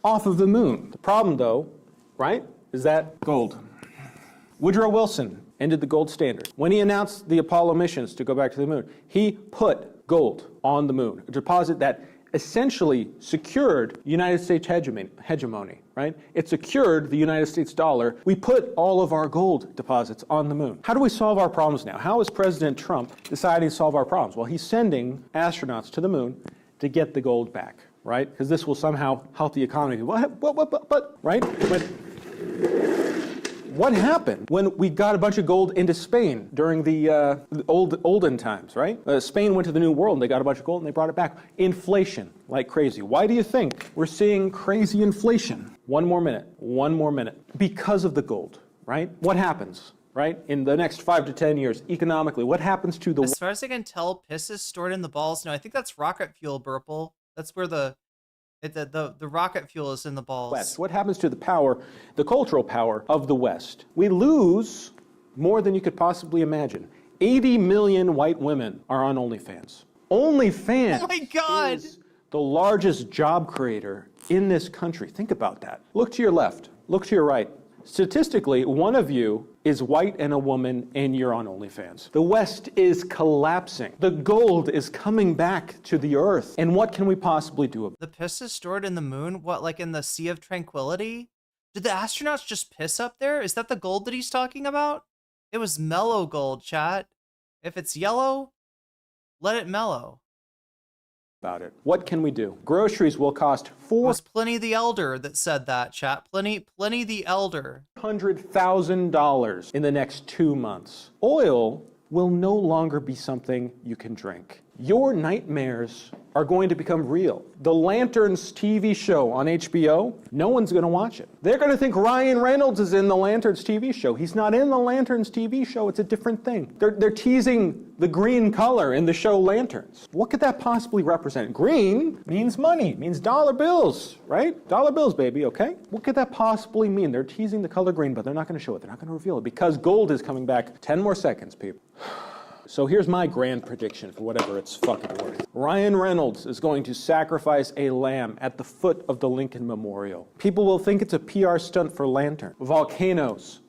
Speaker 21: off of the moon? The problem, though, right, is that gold. Woodrow Wilson ended the gold standard. When he announced the Apollo missions to go back to the moon, he put gold on the moon, a deposit that essentially secured United States hegemony, right? It secured the United States dollar. We put all of our gold deposits on the moon. How do we solve our problems now? How is President Trump deciding to solve our problems? Well, he's sending astronauts to the moon to get the gold back, right? Because this will somehow help the economy. But right? But what happened when we got a bunch of gold into Spain during the olden times, right? Spain went to the New World and they got a bunch of gold and they brought it back. Inflation, like crazy. Why do you think we're seeing crazy inflation? One more minute. Because of the gold, right? What happens, right? In the next 5 to 10 years, economically, what happens to the...
Speaker 3: As far as I can tell, piss is stored in the balls. No, I think that's rocket fuel, Burple. That's where the rocket fuel is in the balls.
Speaker 21: West. What happens to the power, the cultural power of the West? We lose more than you could possibly imagine. 80 million white women are on OnlyFans. OnlyFans
Speaker 3: oh my God.
Speaker 21: Is the largest job creator in this country. Think about that. Look to your left. Look to your right. Statistically, one of you is white and a woman, and you're on OnlyFans. The West is collapsing. The gold is coming back to the earth. And what can we possibly do about it?
Speaker 3: The piss is stored in the moon? What, like in the Sea of Tranquility? Did the astronauts just piss up there? Is that the gold that he's talking about? It was mellow gold, chat. If it's yellow, let it mellow.
Speaker 21: About it. What can we do? Groceries will cost
Speaker 3: It was Pliny the Elder that said that, chat. Pliny the Elder.
Speaker 21: $100,000 in the next 2 months. Oil will no longer be something you can drink. Your nightmares are going to become real. The Lanterns TV show on HBO, no one's going to watch it. They're going to think Ryan Reynolds is in the Lanterns TV show. He's not in the Lanterns TV show. It's a different thing. They're teasing the green color in the show Lanterns. What could that possibly represent? Green means money, means dollar bills, right? Dollar bills, baby, okay? What could that possibly mean? They're teasing the color green, but they're not going to show it. They're not going to reveal it because gold is coming back. 10 more seconds, people. So here's my grand prediction for whatever it's fucking worth. Ryan Reynolds is going to sacrifice a lamb at the foot of the Lincoln Memorial. People will think it's a PR stunt for Lantern. Volcanoes,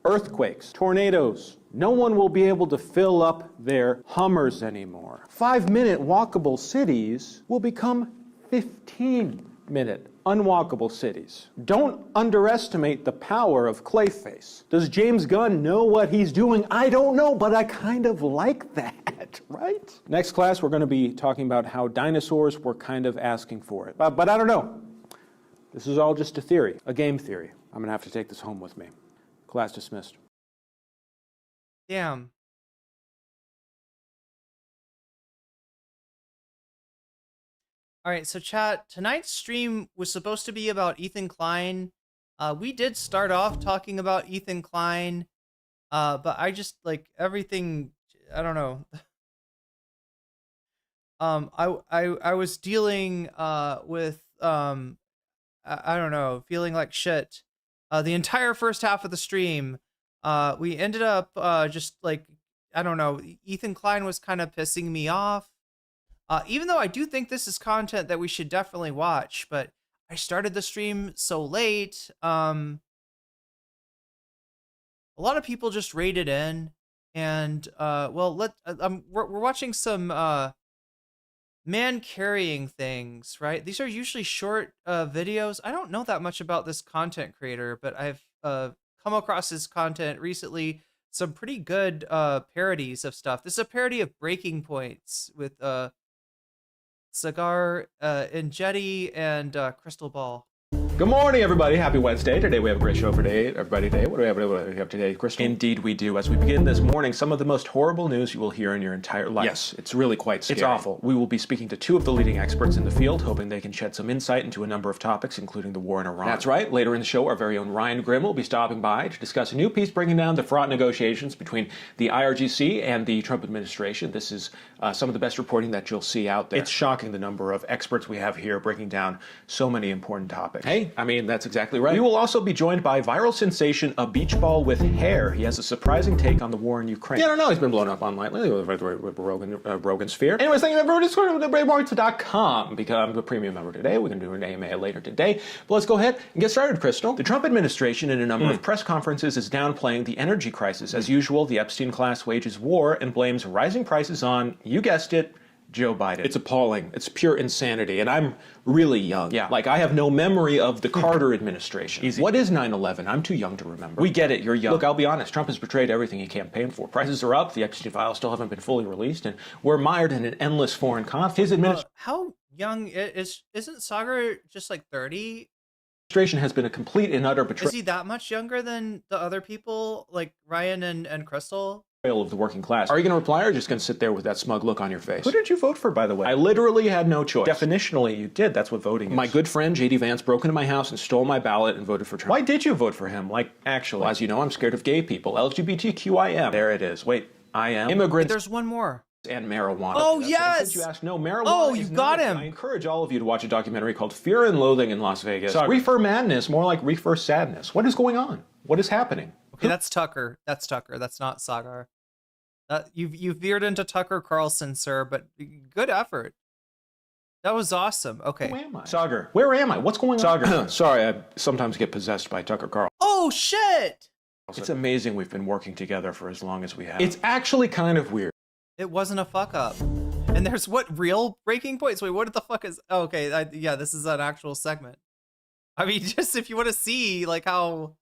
Speaker 21: earthquakes, tornadoes. No one will be able to fill up their Hummers anymore. 5-minute walkable cities will become 15-minute unwalkable cities. Don't underestimate the power of Clayface. Does James Gunn know what he's doing? I don't know, but I kind of like that, right? Next class, we're going to be talking about how dinosaurs were kind of asking for it. But I don't know. This is all just a theory, a game theory. I'm going to have to take this home with me. Class dismissed.
Speaker 3: Damn. All right, so chat, tonight's stream was supposed to be about Ethan Klein. We did start off talking about Ethan Klein, but I just, like, everything, I don't know. I was dealing with, I don't know, feeling like shit. The entire first half of the stream, we ended up just, like, I don't know, Ethan Klein was kind of pissing me off. Even though I do think this is content that we should definitely watch, but I started the stream so late. A lot of people just raided in, and well, we're watching some man carrying things, right? These are usually short videos. I don't know that much about this content creator, but I've come across his content recently. Some pretty good parodies of stuff. This is a parody of Breaking Points with Cigar and Jetty and Crystal Ball.
Speaker 21: Good morning, everybody. Happy Wednesday. Today we have a great show for everybody today. What do we have today, Crystal? Indeed we do. As we begin this morning, some of the most horrible news you will hear in your entire life. Yes, it's really quite scary. It's awful. We will be speaking to 2 of the leading experts in the field, hoping they can shed some insight into a number of topics, including the war in Iran. That's right. Later in the show, our very own Ryan Grimm will be stopping by to discuss a new piece breaking down the fraught negotiations between the IRGC and the Trump administration. This is some of the best reporting that you'll see out there. It's shocking the number of experts we have here breaking down so many important topics. Hey, I mean, that's exactly right. We will also be joined by viral sensation A Beach Ball with Hair. He has a surprising take on the war in Ukraine. Yeah, I don't know. He's been blown up online lately with Rogan Sphere. Anyways, thank you for Discord with thebrainmarks.com. Become a premium member today. We're going to do an AMA later today. But let's go ahead and get started, Crystal. The Trump administration in a number of press conferences is downplaying the energy crisis. As usual, the Epstein class wages war and blames rising prices on, you guessed it, Joe Biden. It's appalling. It's pure insanity. And I'm really young. Yeah. Like, I have no memory of the Carter administration. Easy. What is 9/11? I'm too young to remember. We get it. You're young. Look, I'll be honest. Trump has betrayed everything he campaigned for. Prices are up. The Epstein files still haven't been fully released. And we're mired in an endless foreign conflict. His administration...
Speaker 3: How young isn't Sagar just like 30?
Speaker 21: Administration has been a complete and utter betrayal.
Speaker 3: Is he that much younger than the other people like Ryan and Crystal?
Speaker 21: Of the working class. Are you going to reply or just going to sit there with that smug look on your face? Who did you vote for, by the way? I literally had no choice. Definitionally, you did. That's what voting is. My good friend J.D. Vance broke into my house and stole my ballot and voted for Trump. Why did you vote for him? Like, actually, well, as you know, I'm scared of gay people. LGBTQIM. There it is. Wait, I am. Immigrants.
Speaker 3: There's one more.
Speaker 21: And marijuana.
Speaker 3: Oh, yes!
Speaker 21: You asked, no, marijuana.
Speaker 3: Oh, you got him.
Speaker 21: I encourage all of you to watch a documentary called Fear and Loathing in Las Vegas. Reefer madness, more like reefer sadness. What is going on? What is happening?
Speaker 3: Okay, that's Tucker. That's Tucker. That's not Sagar. You've veered into Tucker Carlson, sir, but good effort. That was awesome. Okay.
Speaker 21: Who am I? Sagar, where am I? What's going on? Sagar, sorry, I sometimes get possessed by Tucker Carlson.
Speaker 3: Oh, shit!
Speaker 21: It's amazing we've been working together for as long as we have. It's actually kind of weird.
Speaker 3: It wasn't a fuck up. And there's what, real breaking points? Wait, what the fuck is... Oh, okay, yeah, this is an actual segment. I mean, just if you want to see, like, how...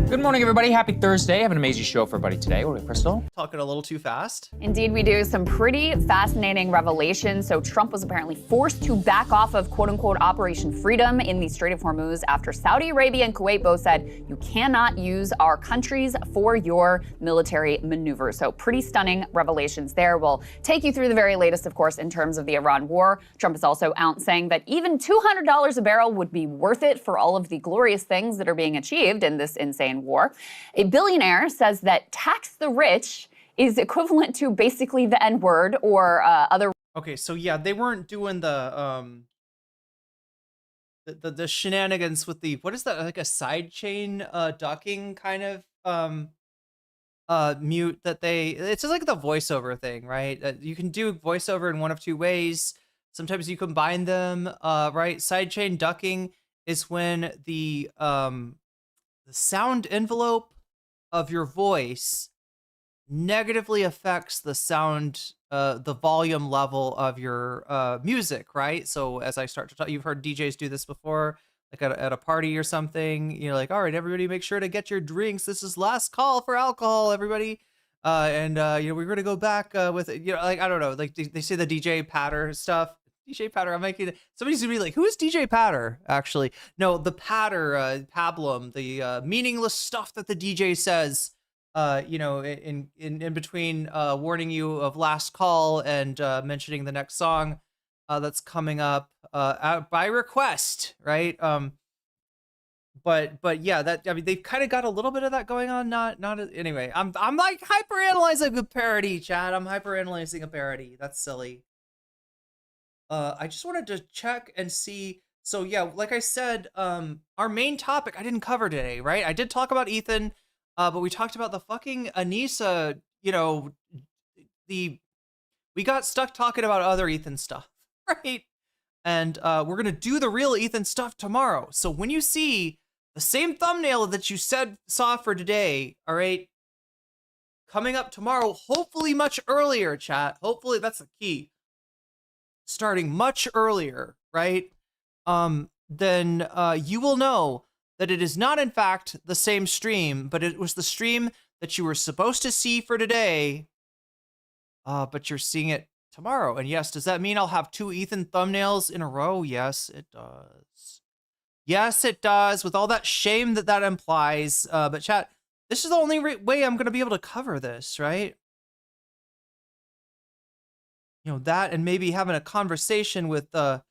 Speaker 1: Good morning, everybody. Happy Thursday. I have an amazing show for everybody today. What are we, Crystal?
Speaker 3: Talking a little too fast.
Speaker 22: Indeed, we do. Some pretty fascinating revelations. So Trump was apparently forced to back off of quote-unquote Operation Freedom in the Strait of Hormuz after Saudi Arabia and Kuwait both said you cannot use our countries for your military maneuvers. So pretty stunning revelations there. We'll take you through the very latest, of course, in terms of the Iran war. Trump is also out saying that even $200 a barrel would be worth it for all of the glorious things that are being achieved in this insane war. A billionaire says that tax the rich is equivalent to basically the N-word or other.
Speaker 3: Okay, so yeah, they weren't doing the shenanigans with the, what is that, like a sidechain ducking kind of mute that it's just like the voiceover thing, right? You can do voiceover in one of two ways. Sometimes you combine them, right? Sidechain ducking is when the sound envelope of your voice negatively affects the sound, the volume level of your music, right? So as I start to talk, you've heard DJs do this before, like at a party or something. You're like, all right, everybody, make sure to get your drinks. This is last call for alcohol, everybody. And you know, we're gonna go back with, you know, like I don't know, like they say the DJ patter stuff. DJ Patter, I'm making it. Somebody's gonna be like, who is DJ Patter? Actually, no, the patter, pablum, the meaningless stuff that the DJ says, you know, in between warning you of last call and mentioning the next song that's coming up out by request, right? But yeah, that, I mean, they've kind of got a little bit of that going on. Not anyway. I'm like hyper-analyzing a parody, Chad. I'm hyper-analyzing a parody. That's silly. I just wanted to check and see. So yeah, like I said, our main topic I didn't cover today, right? I did talk about Ethan, but we talked about the fucking Anisa, you know, we got stuck talking about other Ethan stuff, right? And we're gonna do the real Ethan stuff tomorrow. So when you see the same thumbnail that you saw for today, all right, coming up tomorrow, hopefully much earlier, chat. Hopefully that's the key. Starting much earlier, right? Then you will know that it is not in fact the same stream, but it was the stream that you were supposed to see for today, but you're seeing it tomorrow. And yes, does that mean I'll have 2 Ethan thumbnails in a row? Yes, it does. Yes, it does, with all that shame that implies. But chat, this is the only way I'm going to be able to cover this, right? You know, that and maybe having a conversation with Anthony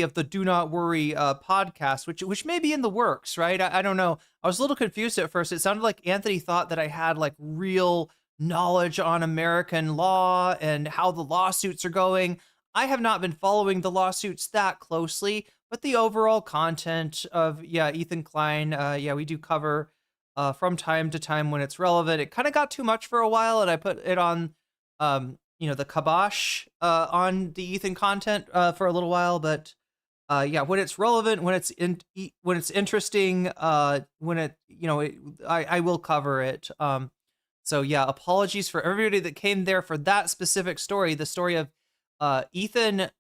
Speaker 3: of the Do Not Worry podcast, which may be in the works, right? I don't know. I was a little confused at first. It sounded like Anthony thought that I had like real knowledge on American law and how the lawsuits are going. I have not been following the lawsuits that closely, but the overall content of, yeah, Ethan Klein, yeah, we do cover from time to time when it's relevant. It kind of got too much for a while, and I put it on you know, the kibosh on the Ethan content for a little while, but yeah, when it's relevant, when it's interesting, when it, you know, I will cover it. So yeah, apologies for everybody that came there for that specific story, the story of Ethan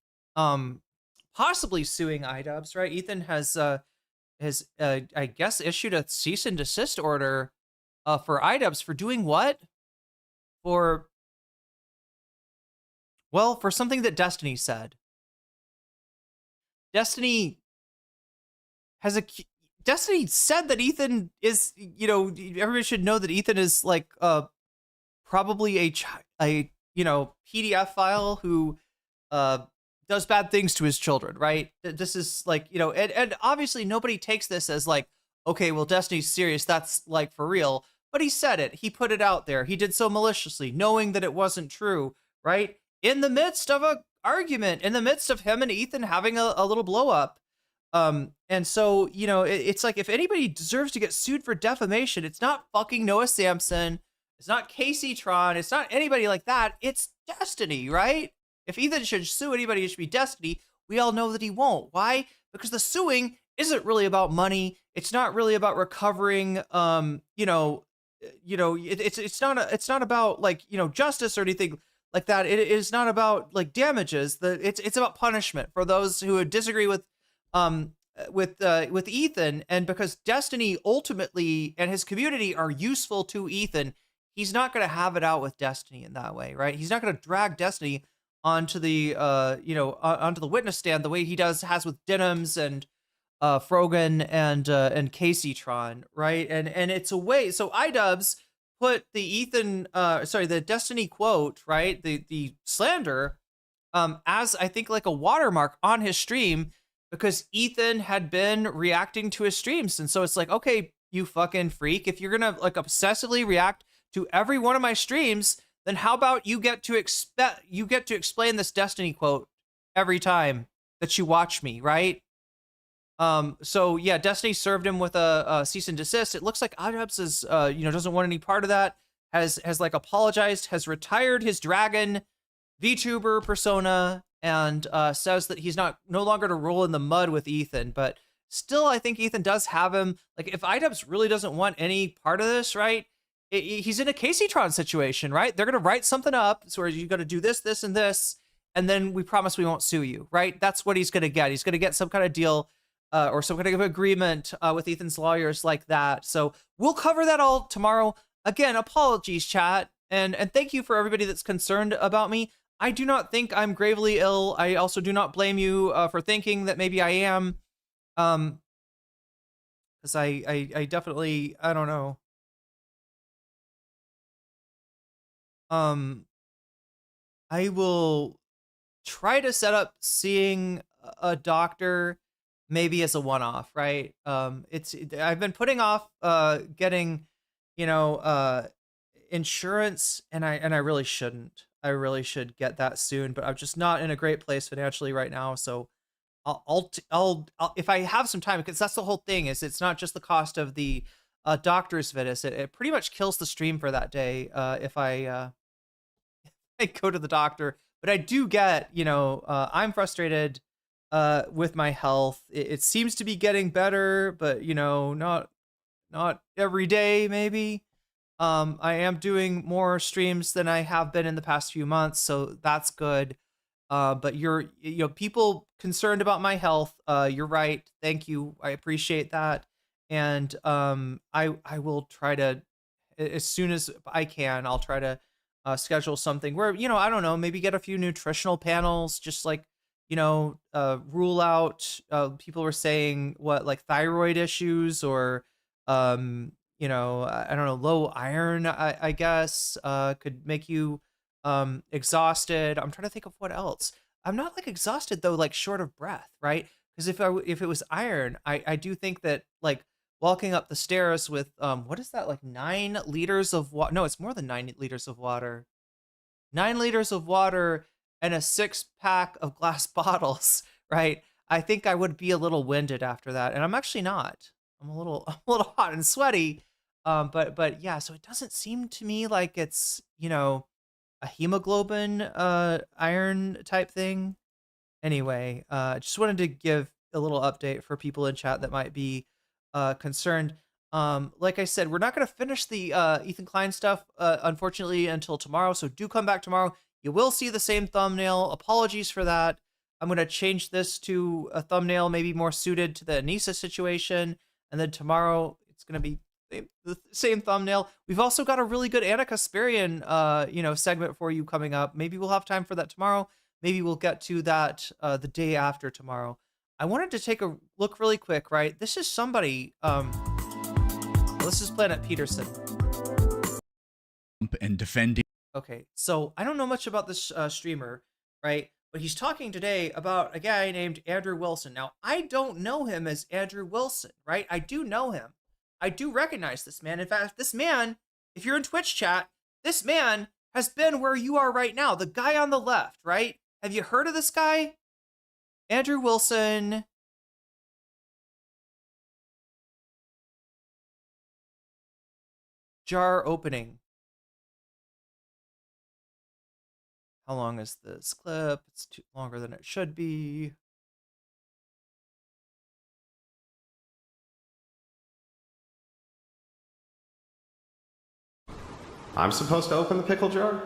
Speaker 3: possibly suing iDubbz, right? Ethan has I guess issued a cease and desist order for iDubbz for doing what? Well, for something that Destiny said. Destiny said that Ethan is, you know, everybody should know that Ethan is like probably a you know, PDF file who does bad things to his children, right? This is like, you know, and obviously nobody takes this as like, okay, well, Destiny's serious, that's like for real. But he said it, he put it out there. He did so maliciously, knowing that it wasn't true, right? In the midst of an argument, in the midst of him and Ethan having a little blow up. And so, you know, it's like, if anybody deserves to get sued for defamation, it's not fucking Noah Samson. It's not Casey Tron. It's not anybody like that. It's Destiny, right? If Ethan should sue anybody, it should be Destiny. We all know that he won't. Why? Because the suing isn't really about money. It's not really about recovering, you know, it's not about like, you know, justice or anything like that. It is not about like damages. It's about punishment for those who would disagree with with Ethan, and because Destiny ultimately and his community are useful to Ethan, he's not going to have it out with Destiny in that way, right? He's not going to drag Destiny onto the onto the witness stand the way he has with Denims and Frogan and Caseytron, right? And it's a way. So iDubbz put the the Destiny quote, right? The slander as I think like a watermark on his stream, because Ethan had been reacting to his streams. And so it's like, okay, you fucking freak, if you're gonna like obsessively react to every one of my streams, then how about you get to explain this Destiny quote every time that you watch me, right? So yeah, Destiny served him with a cease and desist. It looks like iDubbz is doesn't want any part of that, has like apologized, has retired his dragon VTuber persona, and says that he's no longer to roll in the mud with Ethan. But still, I think Ethan does have him. Like, if iDubbz really doesn't want any part of this, right? He's in a Caseytron situation, right? They're going to write something up, so you got to do this, this, and this, and then we promise we won't sue you, right? That's what he's going to get. He's going to get some kind of deal or some kind of agreement with Ethan's lawyers like that. So we'll cover that all tomorrow. Again, apologies, chat, and thank you for everybody that's concerned about me. I do not think I'm gravely ill. I also do not blame you for thinking that maybe I am. Because I definitely, I don't know. I will try to set up seeing a doctor maybe as a one-off, right? I've been putting off getting, insurance, and I really shouldn't. I really should get that soon, but I'm just not in a great place financially right now. So I'll if I have some time, because that's the whole thing, is it's not just the cost of the doctor's visit. It pretty much kills the stream for that day if I go to the doctor. But I do get, I'm frustrated with my health. It seems to be getting better, but not every day maybe. I am doing more streams than I have been in the past few months, so that's good. But people concerned about my health. You're right. Thank you. I appreciate that. And I will try to, as soon as I can, I'll try to schedule something where, I don't know, maybe get a few nutritional panels, just like, rule out, people were saying like thyroid issues or, I don't know, low iron, I guess, could make you exhausted. I'm trying to think of what else. I'm not like exhausted though, like short of breath, right? Because if it was iron, I do think that like walking up the stairs with what is that, like 9 liters of water? No, it's more than 9 liters of water. 9 liters of water and a 6-pack of glass bottles, right? I think I would be a little winded after that, and I'm actually not. I'm a little hot and sweaty, but yeah. So it doesn't seem to me like it's a hemoglobin iron type thing. Anyway, just wanted to give a little update for people in chat that might be concerned. Like I said, we're not going to finish the Ethan Klein stuff, unfortunately, until tomorrow. So do come back tomorrow. You will see the same thumbnail. Apologies for that. I'm going to change this to a thumbnail maybe more suited to the Anisa situation. And then tomorrow it's going to be the same thumbnail. We've also got a really good Ana Kasparian, segment for you coming up. Maybe we'll have time for that tomorrow. Maybe we'll get to that the day after tomorrow. I wanted to take a look really quick, right? This is somebody, this is Planet Peterson.
Speaker 2: And defending.
Speaker 3: Okay, so I don't know much about this streamer, right? But he's talking today about a guy named Andrew Wilson. Now, I don't know him as Andrew Wilson, right? I do know him. I do recognize this man. In fact, this man, if you're in Twitch chat, this man has been where you are right now. The guy on the left, right? Have you heard of this guy? Andrew Wilson. Jar opening. How long is this clip? It's too longer than it should be.
Speaker 9: I'm supposed to open the pickle jar?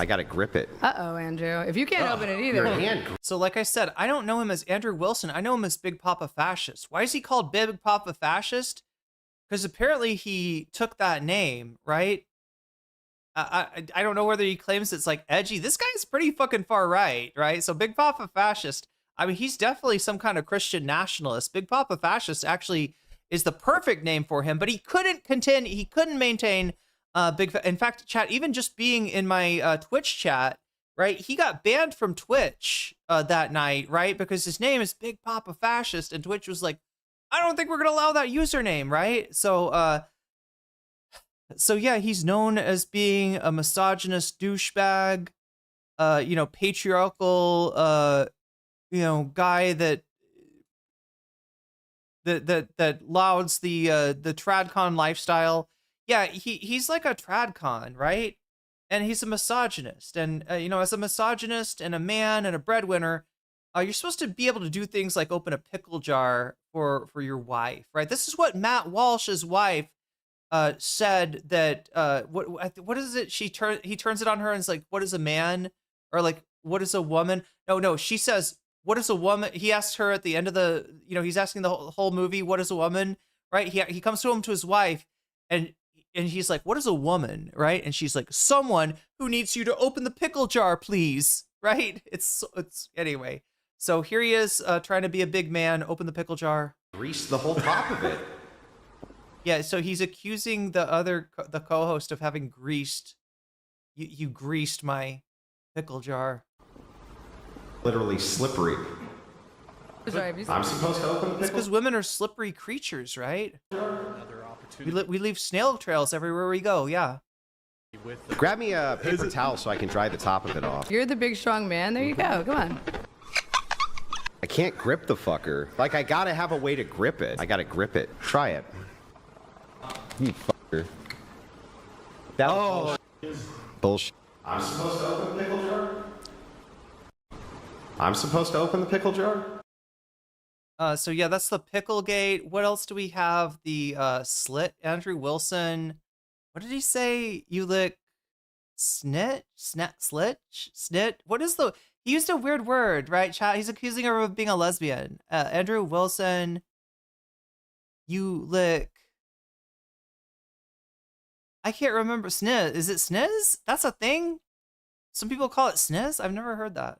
Speaker 9: I gotta grip it.
Speaker 2: Uh-oh, Andrew. If you can't open it
Speaker 9: Your
Speaker 2: either.
Speaker 9: hand.
Speaker 3: So like I said, I don't know him as Andrew Wilson. I know him as Big Papa Fascist. Why is he called Big Papa Fascist? Because apparently he took that name, right? I don't know whether he claims it's like edgy. This guy's pretty fucking far right, right? So Big Papa Fascist, I mean, he's definitely some kind of Christian nationalist. Big Papa Fascist actually is the perfect name for him, but he couldn't maintain in fact, chat, even just being in my Twitch chat, right? He got banned from Twitch that night, right? Because his name is Big Papa Fascist, and Twitch was like, I don't think we're gonna allow that username, right? So yeah, he's known as being a misogynist douchebag, patriarchal, guy that lauds the tradcon lifestyle. Yeah, he's like a tradcon, right? And he's a misogynist, and as a misogynist and a man and a breadwinner, you're supposed to be able to do things like open a pickle jar for your wife, right? This is what Matt Walsh's wife said that what is it? He turns it on her and is like, what is a man? Or like, what is a woman? No, she says, what is a woman? He asks her at the end of the, he's asking the whole movie, what is a woman? Right? He comes to his wife and he's like, what is a woman? Right? And she's like, someone who needs you to open the pickle jar, please. Right? It's anyway. So here he is trying to be a big man, open the pickle jar.
Speaker 9: Grease the whole top of it.
Speaker 3: Yeah, so he's accusing the co-host of having greased. You greased my pickle jar.
Speaker 9: Literally slippery.
Speaker 2: Sorry,
Speaker 9: I'm supposed to open the
Speaker 3: It's
Speaker 9: pickle.
Speaker 3: because women are slippery creatures, right? We leave snail trails everywhere we go. Yeah.
Speaker 9: Grab me a paper towel so I can dry the top of it off.
Speaker 2: You're the big strong man. There you go. Come on.
Speaker 9: I can't grip the fucker. Like, I gotta have a way to grip it. I gotta grip it. Try it. You fucker. That was bullshit. I'm supposed to open the pickle jar? I'm supposed to open the pickle jar?
Speaker 3: So yeah, that's the pickle gate. What else do we have? The slit. Andrew Wilson. What did he say? You lick snit? Slit? What is the... He used a weird word, right, chat? He's accusing her of being a lesbian. Andrew Wilson. You lick... I can't remember. Sniz. Is it sniz? That's a thing? Some people call it sniz? I've never heard that.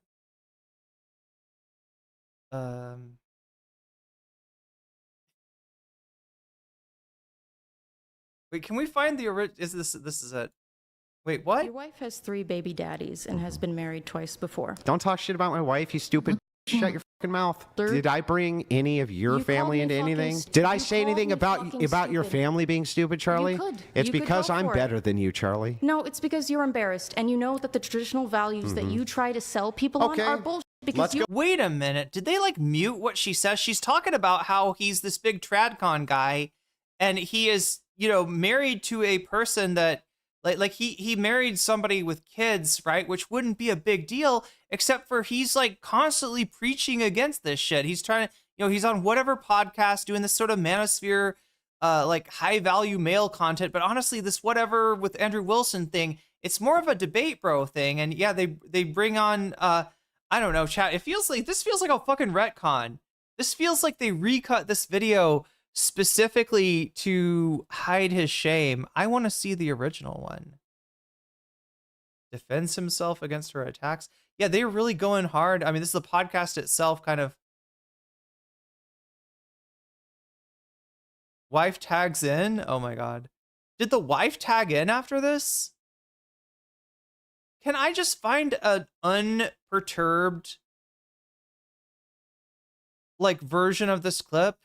Speaker 3: Wait, can we find the original? This is it. Wait, what?
Speaker 5: Your wife has 3 baby daddies and has been married twice before.
Speaker 9: Don't talk shit about my wife, you stupid. Shut your fucking mouth. Did I bring any of your family into anything? Did I say anything about your family being stupid, Charlie? It's because I'm better than you, Charlie.
Speaker 5: No, it's because you're embarrassed and you know that the traditional values that you try to sell people on are bullshit. Because
Speaker 3: Wait a minute. Did they like mute what she says? She's talking about how he's this big tradcon guy and he is, married to a person that like he married somebody with kids, right? Which wouldn't be a big deal, except for he's like constantly preaching against this shit. He's trying to, he's on whatever podcast doing this sort of manosphere, like high value male content. But honestly, this whatever with Andrew Wilson thing, it's more of a debate bro thing. And yeah, they bring on, I don't know, chat. This feels like a fucking retcon. This feels like they recut this video specifically to hide his shame. I want to see the original one. Defends himself against her attacks. Yeah, they're really going hard. I mean, this is the podcast itself kind of. Wife tags in? Oh my god. Did the wife tag in after this? Can I just find an unperturbed version of this clip?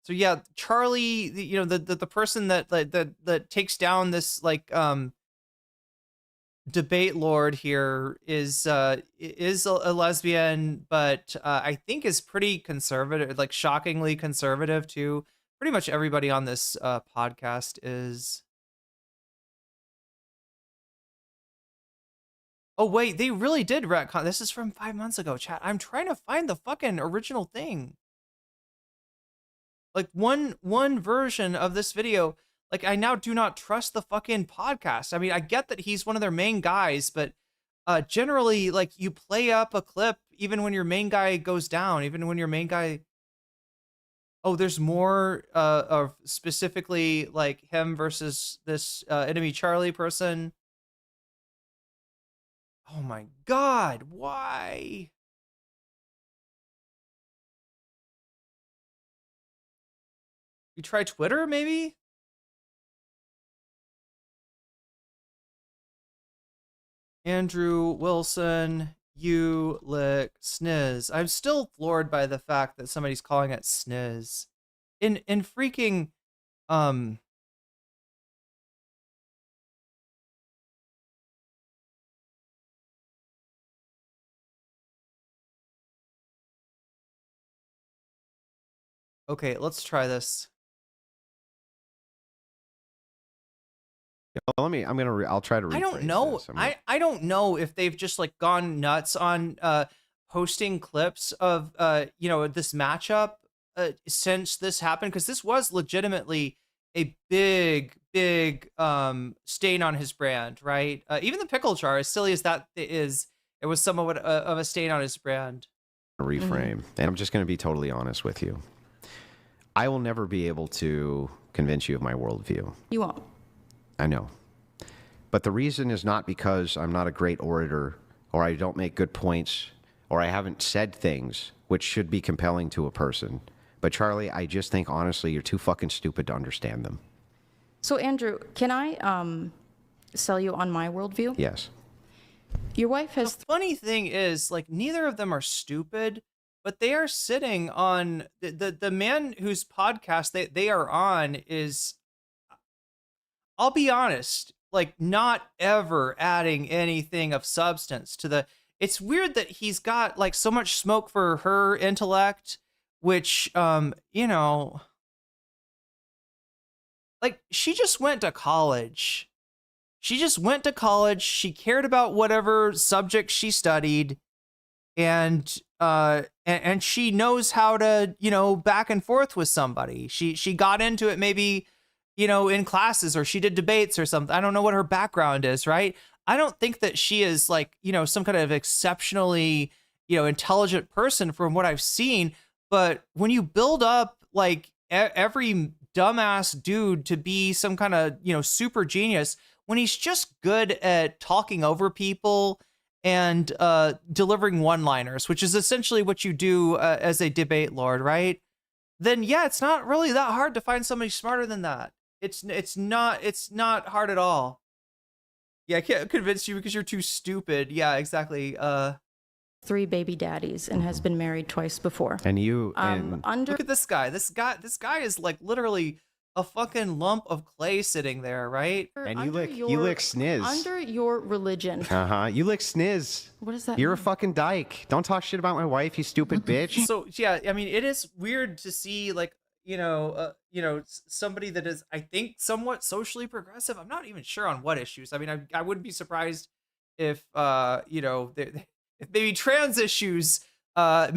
Speaker 3: So yeah, Charlie, the person that takes down this debate lord here is a lesbian, but I think is pretty conservative, like shockingly conservative too. Pretty much everybody on this podcast is. Oh wait, they really did retcon. This is from 5 months ago, chat. I'm trying to find the fucking original thing. Like one version of this video, like, I now do not trust the fucking podcast. I mean, I get that he's one of their main guys, but generally, like, you play up a clip even when your main guy goes down, even when your main guy. Oh, there's more of specifically like him versus this enemy Charlie person. Oh my God, why? You try Twitter, maybe? Andrew Wilson, you lick sniz. I'm still floored by the fact that somebody's calling it sniz. In freaking Okay, let's try this.
Speaker 9: I'll try to rephrase
Speaker 3: I don't know.
Speaker 9: this.
Speaker 3: I don't know if they've just like gone nuts on posting clips of this matchup since this happened, because this was legitimately a big stain on his brand, right? Even the pickle jar, as silly as that is, it was somewhat of a stain on his brand.
Speaker 9: Reframe. And I'm just going to be totally honest with you. I will never be able to convince you of my worldview.
Speaker 5: You won't.
Speaker 9: I know. But the reason is not because I'm not a great orator, or I don't make good points, or I haven't said things which should be compelling to a person. But Charlie, I just think honestly you're too fucking stupid to understand them.
Speaker 5: So Andrew, can I sell you on my worldview?
Speaker 9: Yes.
Speaker 5: Your wife has.
Speaker 3: The funny thing is, like, neither of them are stupid, but they are sitting on the man whose podcast they are on is, I'll be honest, like, not ever adding anything of substance to the. It's weird that he's got like so much smoke for her intellect, which like, she just went to college. She just went to college. She cared about whatever subject she studied, and she knows how to, back and forth with somebody. She got into it maybe, in classes, or she did debates or something. I don't know what her background is, right? I don't think that she is like, some kind of exceptionally, intelligent person from what I've seen. But when you build up like every dumbass dude to be some kind of, super genius, when he's just good at talking over people and delivering one-liners, which is essentially what you do as a debate lord, right? Then yeah, it's not really that hard to find somebody smarter than that. It's not hard at all. Yeah, I can't convince you because you're too stupid. Yeah, exactly.
Speaker 5: 3 baby daddies and has been married twice before.
Speaker 9: And you
Speaker 3: look at this guy. This guy is like literally a fucking lump of clay sitting there, right?
Speaker 9: And you lick sniz.
Speaker 5: Under your religion.
Speaker 9: You lick sniz.
Speaker 5: What does that
Speaker 9: You're
Speaker 5: mean?
Speaker 9: a fucking dyke. Don't talk shit about my wife, you stupid bitch.
Speaker 3: So yeah, I mean, it is weird to see like, somebody that is, I think, somewhat socially progressive. I'm not even sure on what issues. I mean, I wouldn't be surprised if if maybe trans issues, I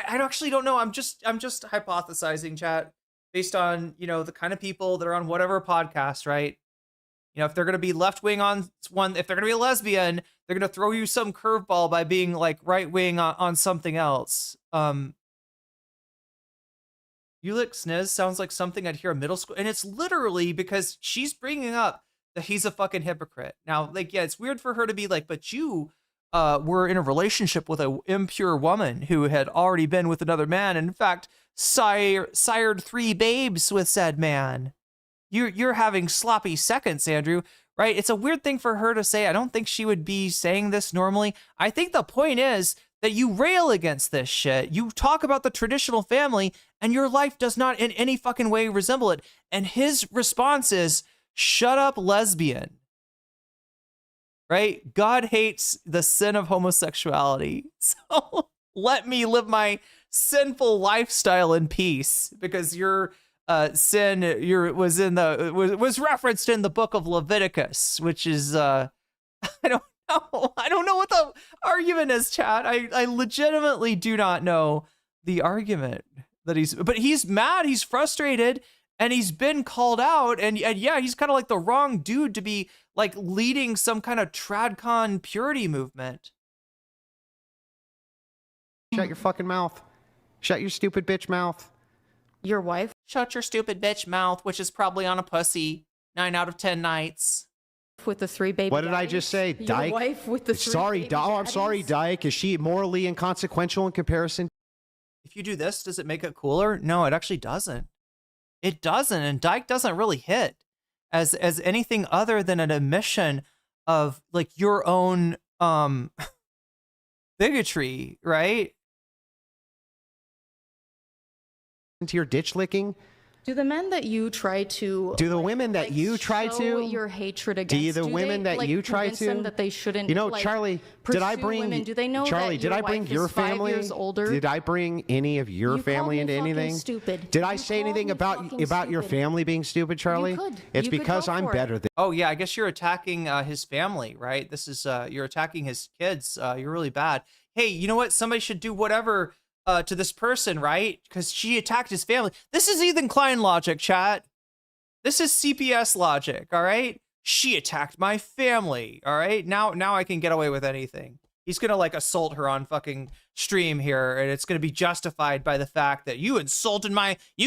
Speaker 3: actually don't know. I'm just hypothesizing, chat, based on, the kind of people that are on whatever podcast, right? If they're going to be left wing on one, if they're going to be a lesbian, they're going to throw you some curveball by being like right wing on something else. You lick sniz sounds like something I'd hear in middle school. And it's literally because she's bringing up that he's a fucking hypocrite. Now, like, yeah, it's weird for her to be like, but you were in a relationship with an impure woman who had already been with another man. And in fact, sired 3 babes with said man. You're having sloppy seconds, Andrew, right? It's a weird thing for her to say. I don't think she would be saying this normally. I think the point is that you rail against this shit. You talk about the traditional family and your life does not in any fucking way resemble it. And his response is, shut up, lesbian. Right? God hates the sin of homosexuality. So let me live my sinful lifestyle in peace, because your sin was referenced in the book of Leviticus, which is I don't know what the argument is, chat. I legitimately do not know the argument that he's mad, he's frustrated, and he's been called out, and yeah, he's kind of like the wrong dude to be like leading some kind of tradcon purity movement.
Speaker 9: Shut your fucking mouth. Shut your stupid bitch mouth.
Speaker 3: Your wife? Shut your stupid bitch mouth, which is probably on a pussy 9 out of 10 nights.
Speaker 5: With the 3 baby
Speaker 9: What did I just say?
Speaker 5: Your
Speaker 9: Dyke?
Speaker 5: wife with the 3
Speaker 9: Sorry,
Speaker 5: baby
Speaker 9: I'm sorry, Dyke. Is she morally inconsequential in comparison?
Speaker 3: If you do this, does it make it cooler? No, it actually doesn't. It doesn't, and Dyke doesn't really hit as anything other than an admission of like your own bigotry, right?
Speaker 9: Into your ditch licking?
Speaker 5: Do the men that you try to
Speaker 9: Do the women that you try
Speaker 5: show
Speaker 9: to?
Speaker 5: your hatred against?
Speaker 9: Do the women
Speaker 5: they,
Speaker 9: that
Speaker 5: like,
Speaker 9: you try
Speaker 5: convince
Speaker 9: to?
Speaker 5: them that they shouldn't?
Speaker 9: You know,
Speaker 5: like,
Speaker 9: Charlie, did I
Speaker 5: pursue
Speaker 9: bring
Speaker 5: women? Do they know
Speaker 9: Charlie?
Speaker 5: that
Speaker 9: Did I bring
Speaker 5: wife
Speaker 9: your
Speaker 5: is 5
Speaker 9: family?
Speaker 5: years older?
Speaker 9: Did I bring any of your
Speaker 5: You
Speaker 9: family
Speaker 5: called me
Speaker 9: into
Speaker 5: fucking
Speaker 9: anything?
Speaker 5: stupid.
Speaker 9: Did I
Speaker 5: You
Speaker 9: say
Speaker 5: called
Speaker 9: anything
Speaker 5: me
Speaker 9: about
Speaker 5: fucking
Speaker 9: your
Speaker 5: stupid.
Speaker 9: family being stupid, Charlie?
Speaker 5: could.
Speaker 9: It's
Speaker 5: You could
Speaker 9: because
Speaker 5: go
Speaker 9: I'm
Speaker 5: for it.
Speaker 9: better than.
Speaker 3: Oh yeah, I guess you're attacking his family, right? This is you're attacking his kids. You're really bad. Hey, you know what? Somebody should do whatever to this person, right? Because she attacked his family. This is Ethan Klein logic, chat. This is CPS logic, all right? She attacked my family, all right? Now I can get away with anything. He's gonna like assault her on fucking stream here, and it's gonna be justified by the fact that you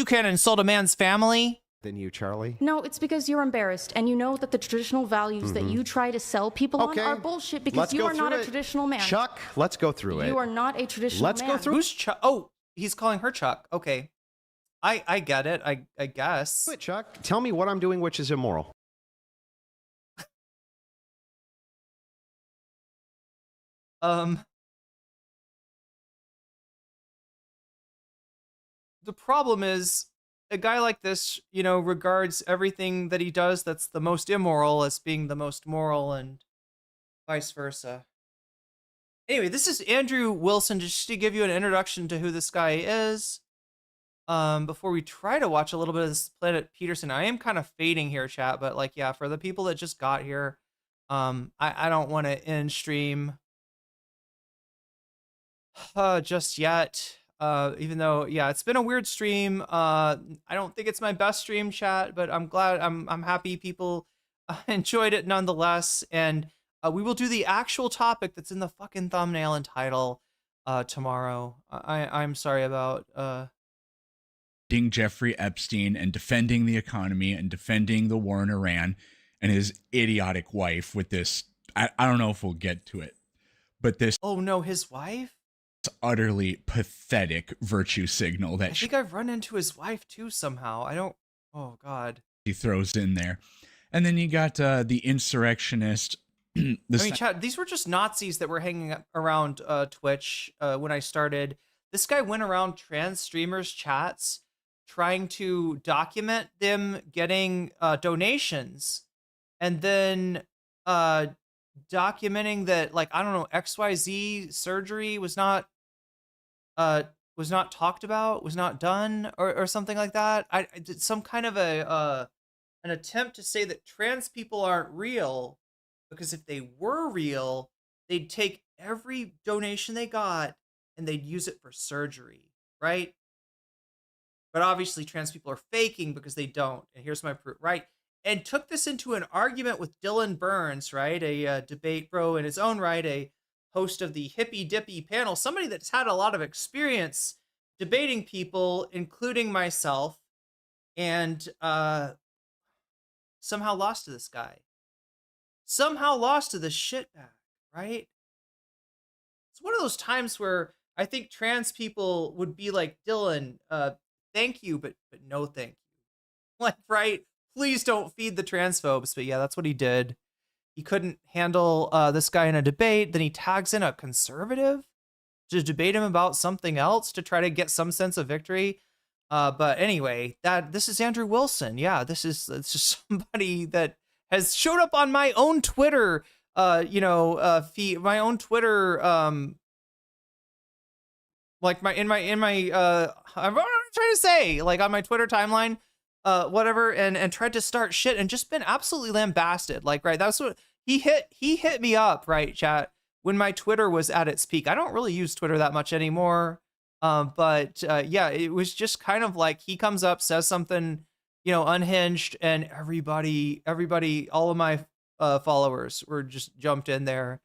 Speaker 3: can't insult a man's family.
Speaker 9: Than you, Charlie.
Speaker 5: No, it's because you're embarrassed, and you know that the traditional values that you try to sell people on are bullshit because
Speaker 9: Let's
Speaker 5: you
Speaker 9: go
Speaker 5: are not
Speaker 9: through
Speaker 5: a
Speaker 9: it.
Speaker 5: traditional man.
Speaker 9: Chuck, let's go through it.
Speaker 5: You are not a traditional
Speaker 9: Let's
Speaker 5: man.
Speaker 9: go through.
Speaker 3: Who's Chuck? Oh, he's calling her Chuck. Okay, I get it. I guess.
Speaker 9: Quit, Chuck. Tell me what I'm doing, which is immoral.
Speaker 3: The problem is a guy like this, you know, regards everything that he does that's the most immoral as being the most moral, and vice versa. Anyway, this is Andrew Wilson, just to give you an introduction to who this guy is. Before we try to watch a little bit of this Planet Peterson. I am kind of fading here, chat, but like, yeah, for the people that just got here, I don't want to end stream just yet. Even though, yeah, it's been a weird stream. I don't think it's my best stream, chat, but I'm glad, I'm happy people enjoyed it nonetheless. And we will do the actual topic that's in the fucking thumbnail and title tomorrow. I'm sorry about
Speaker 7: Jeffrey Epstein and defending the economy and defending the war in Iran and his idiotic wife with this. I don't know if we'll get to it, but this.
Speaker 3: Oh no, his wife?
Speaker 7: Utterly pathetic virtue signal that
Speaker 3: I think I've run into his wife too somehow. I don't. Oh God.
Speaker 7: she throws in there. And then you got the insurrectionist.
Speaker 3: I mean, chat, these were just Nazis that were hanging around Twitch when I started. This guy went around trans streamers' chats trying to document them getting donations, and then documenting that, like, I don't know, XYZ surgery was not talked about, was not done, or something like that. I did some kind of an attempt to say that trans people aren't real, because if they were real, they'd take every donation they got and they'd use it for surgery, right? But obviously trans people are faking because they don't. And here's my proof, right? And took this into an argument with Dylan Burns, right? A debate bro in his own right, a host of the Hippy Dippy panel, somebody that's had a lot of experience debating people, including myself, and somehow lost to this guy. Somehow lost to this shitbag, right? It's one of those times where I think trans people would be like, Dylan, thank you, but no thank you. Like, right? Please don't feed the transphobes. But yeah, that's what he did. He couldn't handle this guy in a debate. Then he tags in a conservative to debate him about something else to try to get some sense of victory. But anyway, this is Andrew Wilson. Yeah, it's just somebody that has showed up on my own Twitter, feed, my own Twitter, like I'm trying to say, like, on my Twitter timeline, whatever, and tried to start shit and just been absolutely lambasted. Like, right, that's what he hit me up, right, chat, when my Twitter was at its peak. I don't really use Twitter that much anymore. But yeah, it was just kind of like he comes up, says something unhinged, and everybody, all of my followers were just jumped in there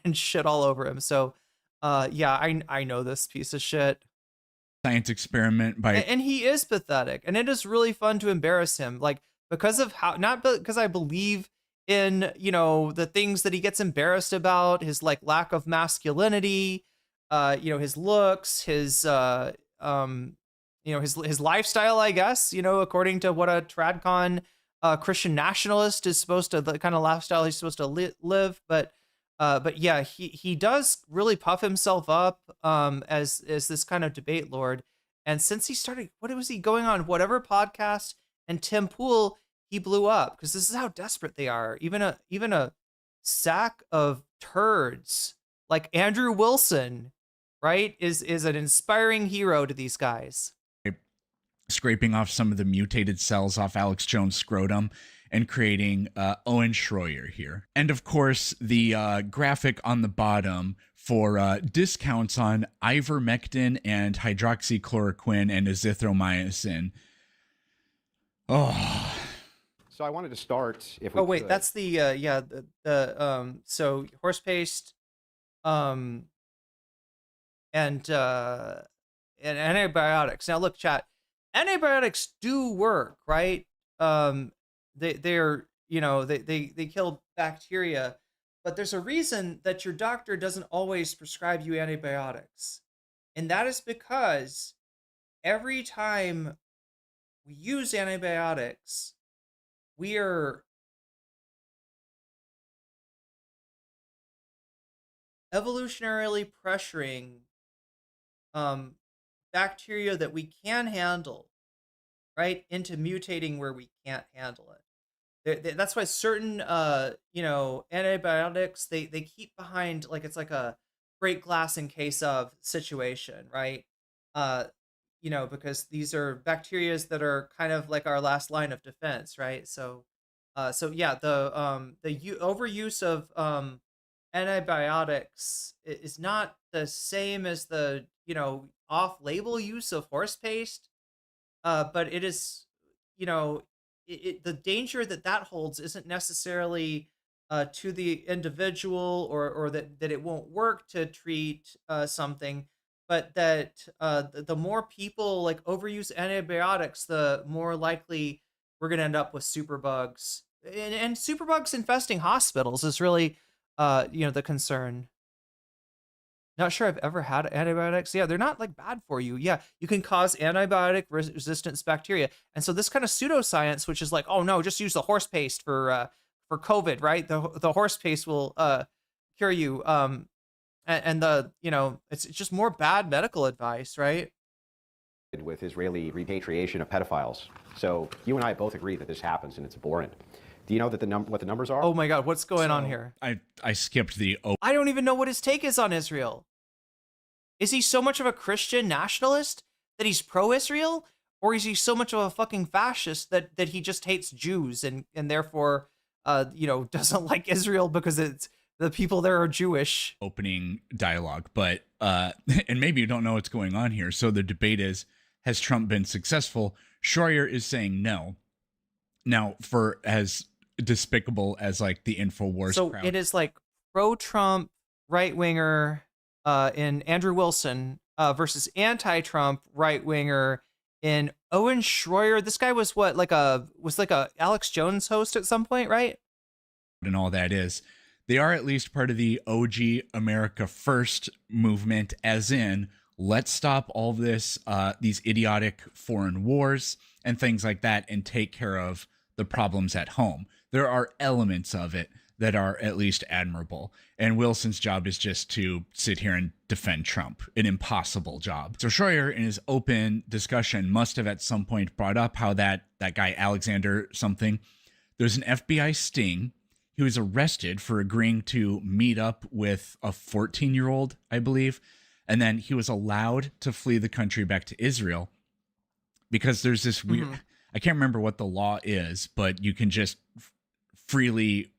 Speaker 3: and shit all over him. So, yeah, I know this piece of shit.
Speaker 7: Science experiment by,
Speaker 3: and he is pathetic, and it is really fun to embarrass him, like because of how, not because I believe in the things that he gets embarrassed about, his like lack of masculinity, his looks, his his lifestyle, I guess, according to what a tradcon Christian nationalist is supposed to, the kind of lifestyle he's supposed to live. But yeah, he does really puff himself up as this kind of debate lord. And since he started, what was he going on? Whatever podcast and Tim Pool, he blew up, because this is how desperate they are. Even a sack of turds like Andrew Wilson, right, is an inspiring hero to these guys.
Speaker 7: Scraping off some of the mutated cells off Alex Jones' scrotum and creating Owen Schroyer here. And of course, the graphic on the bottom for discounts on ivermectin and hydroxychloroquine and azithromycin. Oh.
Speaker 9: So I wanted to start. If
Speaker 3: we could. That's the so horse paste, and antibiotics. Now look, chat. Antibiotics do work, right? They're they kill bacteria, but there's a reason that your doctor doesn't always prescribe you antibiotics, and that is because every time we use antibiotics, we are evolutionarily pressuring bacteria that we can handle, right, into mutating where we can't handle it. That's why certain antibiotics they keep behind, like it's like a break glass in case of situation, right? Because these are bacterias that are kind of like our last line of defense, right? So yeah, the overuse of antibiotics is not the same as the off-label use of horse paste, but it is, the danger that holds isn't necessarily to the individual or that it won't work to treat something, but that the more people like overuse antibiotics, the more likely we're going to end up with superbugs. And superbugs infesting hospitals is really, the concern. Not sure I've ever had antibiotics. Yeah, they're not like bad for you. Yeah, you can cause antibiotic resistance bacteria. And so this kind of pseudoscience, which is like, oh no, just use the horse paste for COVID, right? The horse paste will cure you. And it's just more bad medical advice, right?
Speaker 9: With Israeli repatriation of pedophiles. So you and I both agree that this happens and it's abhorrent. Do you know that what the numbers are?
Speaker 3: Oh my God, what's going on here?
Speaker 7: I skipped the.
Speaker 3: I don't even know what his take is on Israel. Is he so much of a Christian nationalist that he's pro-Israel? Or is he so much of a fucking fascist that he just hates Jews and therefore, doesn't like Israel because it's the people there are Jewish?
Speaker 7: Opening dialogue, but, and maybe you don't know what's going on here. So the debate is, has Trump been successful? Schroyer is saying no. Now, for as despicable as like the InfoWars
Speaker 3: so
Speaker 7: crowd.
Speaker 3: It is like pro-Trump right-winger in Andrew Wilson versus anti-Trump right-winger in Owen Schroyer. This guy was like a Alex Jones host at some point, right?
Speaker 7: And all that is, they are at least part of the OG America First movement, as in, let's stop all this, these idiotic foreign wars and things like that, and take care of the problems at home. There are elements of it that are at least admirable. And Wilson's job is just to sit here and defend Trump, an impossible job. So Schroyer, in his open discussion, must have at some point brought up how that guy, Alexander something, there's an FBI sting. He was arrested for agreeing to meet up with a 14-year-old, I believe. And then he was allowed to flee the country back to Israel because there's this weird, I can't remember what the law is, but you can just freely,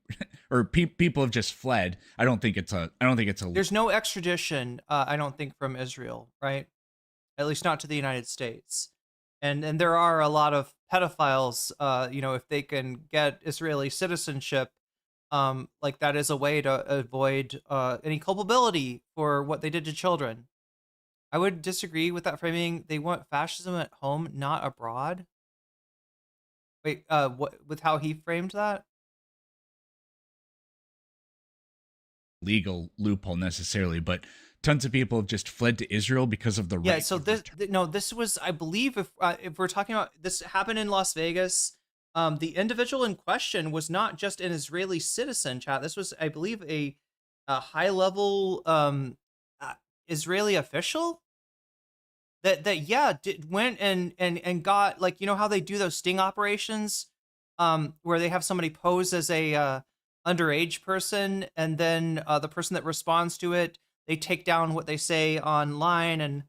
Speaker 7: or people have just fled. I don't think it's a.
Speaker 3: There's no extradition, I don't think, from Israel, right? At least not to the United States. And there are a lot of pedophiles, if they can get Israeli citizenship, like that is a way to avoid any culpability for what they did to children. I would disagree with that framing. They want fascism at home, not abroad. Wait, what with how he framed that?
Speaker 7: Legal loophole necessarily, but tons of people have just fled to Israel because of the right.
Speaker 3: Yeah, so this was, I believe, if we're talking about, this happened in Las Vegas. The individual in question was not just an Israeli citizen, chat. This was, I believe, a high-level Israeli official that went and got, like, how they do those sting operations, where they have somebody pose as a underage person, and then the person that responds to it, they take down what they say online, and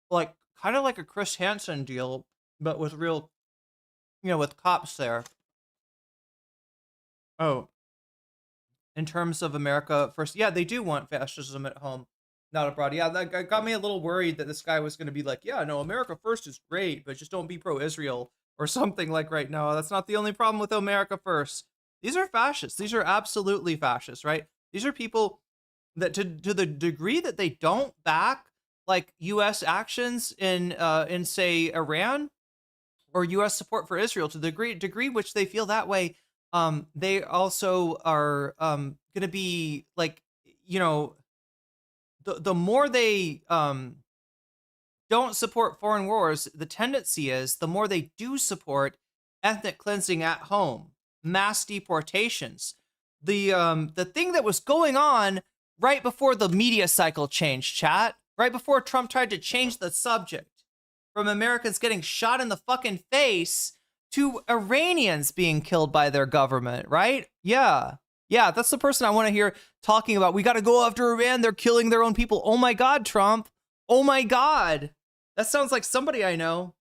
Speaker 3: like kind of like a Chris Hansen deal, but with real, with cops there. Oh, in terms of America first, yeah, they do want fascism at home, not abroad. Yeah, that got me a little worried that this guy was going to be like, yeah, no, America first is great, but just don't be pro-Israel or something like right now. That's not the only problem with America first. These are fascists. These are absolutely fascists, right? These are people that to the degree that they don't back like U.S. actions in say Iran or U.S. support for Israel, to the degree which they feel that way, they also are going to be like, the more they don't support foreign wars, the tendency is the more they do support ethnic cleansing at home, mass deportations. The thing that was going on right before the media cycle changed, chat, right before Trump tried to change the subject from Americans getting shot in the fucking face to Iranians being killed by their government, right? Yeah, that's the person I want to hear talking about. We got to go after Iran. They're killing their own people. Oh my God, Trump. Oh my God. That sounds like somebody I know.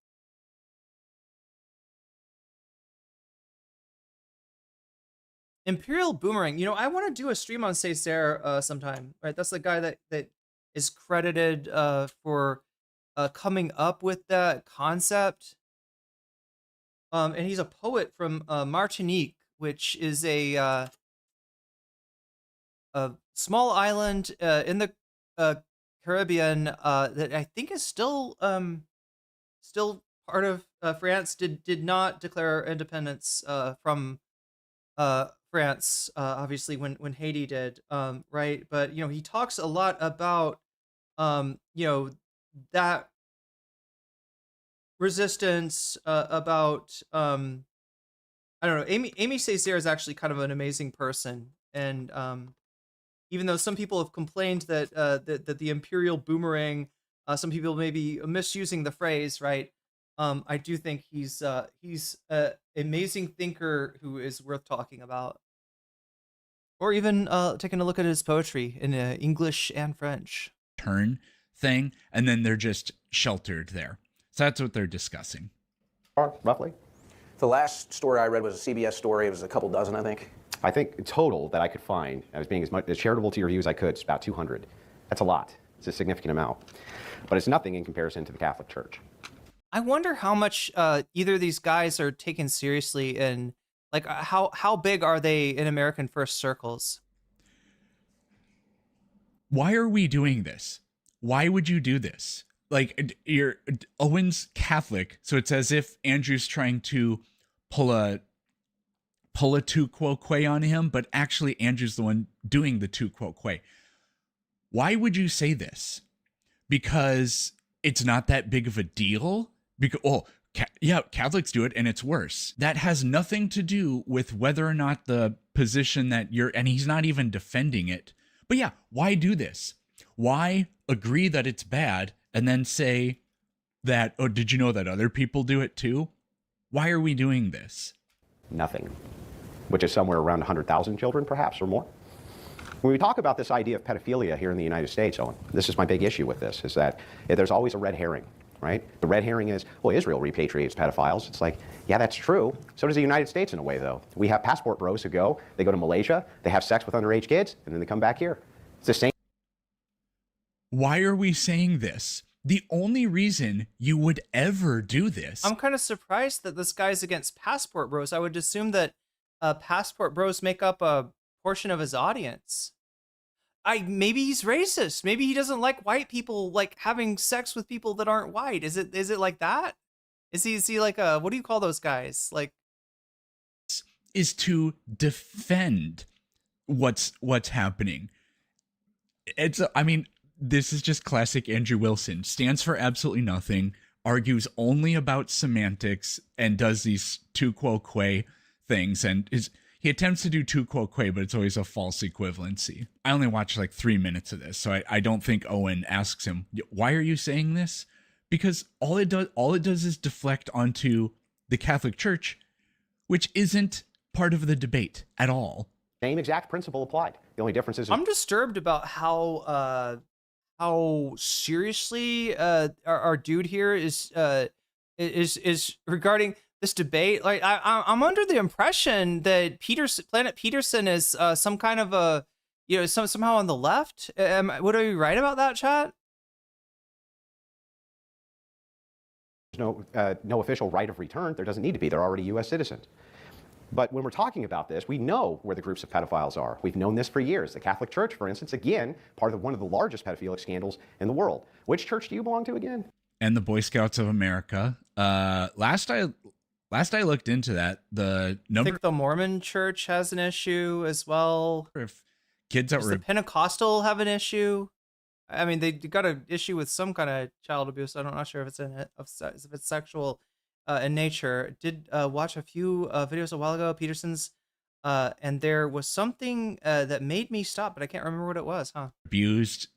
Speaker 3: Imperial Boomerang. I want to do a stream on Stair sometime, right? That's the guy that is credited for coming up with that concept. And he's a poet from Martinique, which is a small island in the Caribbean that I think is still part of France. Did not declare independence from France, obviously, when Haiti did, right? But he talks a lot about that resistance, about I don't know. Amy Césaire is actually kind of an amazing person, and even though some people have complained that that the imperial boomerang, some people may be misusing the phrase, right? I do think he's an amazing thinker who is worth talking about, or even taking a look at his poetry in English and French.
Speaker 7: Turn thing, and then they're just sheltered there. So that's what they're discussing.
Speaker 9: Roughly.
Speaker 11: The last story I read was a CBS story. It was a couple dozen, I think.
Speaker 9: I think in total that I could find, as being as charitable to your view as I could, it's about 200. That's a lot. It's a significant amount. But it's nothing in comparison to the Catholic Church.
Speaker 3: I wonder how much either of these guys are taken seriously, and like how big are they in American First circles?
Speaker 7: Why are we doing this? Why would you do this? Like, Owen's Catholic, so it's as if Andrew's trying to pull a tu quo quo on him, but actually Andrew's the one doing the tu quo quo. Why would you say this? Because it's not that big of a deal? Because, Catholics do it and it's worse. That has nothing to do with whether or not the position that and he's not even defending it. But yeah, why do this? Why agree that it's bad and then say that, oh, did you know that other people do it too? Why are we doing this?
Speaker 9: Nothing. Which is somewhere around 100,000 children, perhaps, or more. When we talk about this idea of pedophilia here in the United States, Owen, this is my big issue with this, is that there's always a red herring, right? The red herring is, well, Israel repatriates pedophiles. It's like, yeah, that's true. So does the United States in a way, though. We have passport bros who they go to Malaysia, they have sex with underage kids, and then they come back here. It's the same.
Speaker 7: Why are we saying this? The only reason you would ever do this.
Speaker 3: I'm kind of surprised that this guy's against Passport Bros. I would assume that Passport Bros make up a portion of his audience. Maybe he's racist. Maybe he doesn't like white people like having sex with people that aren't white. Is it like that? Is he like a, what do you call those guys? Like,
Speaker 7: is to defend what's happening. I mean, this is just classic Andrew Wilson. Stands for absolutely nothing, argues only about semantics, and does these tu quo que things. And he attempts to do tu quo que, but it's always a false equivalency. I only watched like 3 minutes of this, so I don't think Owen asks him, why are you saying this? Because all it does is deflect onto the Catholic Church, which isn't part of the debate at all.
Speaker 9: Same exact principle applied. The only difference is...
Speaker 3: I'm disturbed about how seriously our dude here is regarding this debate. Like I'm under the impression that Planet Peterson is some kind of a, somehow on the left. Would I be right about that, chat?
Speaker 9: There's no official right of return. There doesn't need to be. They're already U.S. citizens. But when we're talking about this, we know where the groups of pedophiles are. We've known this for years. The Catholic Church, for instance, again, part of one of the largest pedophilic scandals in the world. Which church do you belong to again?
Speaker 7: And the Boy Scouts of America. Last I looked into that, the number...
Speaker 3: I think the Mormon Church has an issue as well.
Speaker 7: If kids that
Speaker 3: Does
Speaker 7: were...
Speaker 3: the Pentecostal have an issue? I mean, they got an issue with some kind of child abuse. I'm not sure if it's sexual in nature. Did watch a few videos a while ago, Peterson's, and there was something that made me stop, but I can't remember what it was, huh?
Speaker 7: Abused.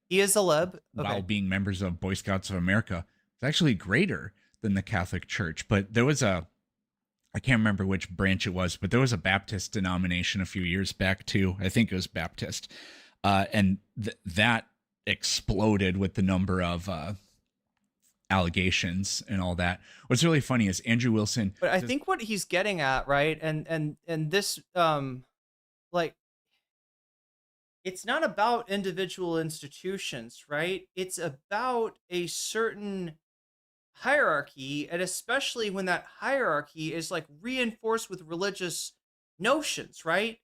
Speaker 3: He is a leb.
Speaker 7: While being members of Boy Scouts of America. It's actually greater than the Catholic Church, but there was I can't remember which branch it was, but there was a Baptist denomination a few years back too. I think it was Baptist. And that exploded with the number of allegations and all that. What's really funny is Andrew Wilson.
Speaker 3: But I think what he's getting at, right, and this, like, it's not about individual institutions, right? It's about a certain hierarchy, and especially when that hierarchy is like reinforced with religious notions, right?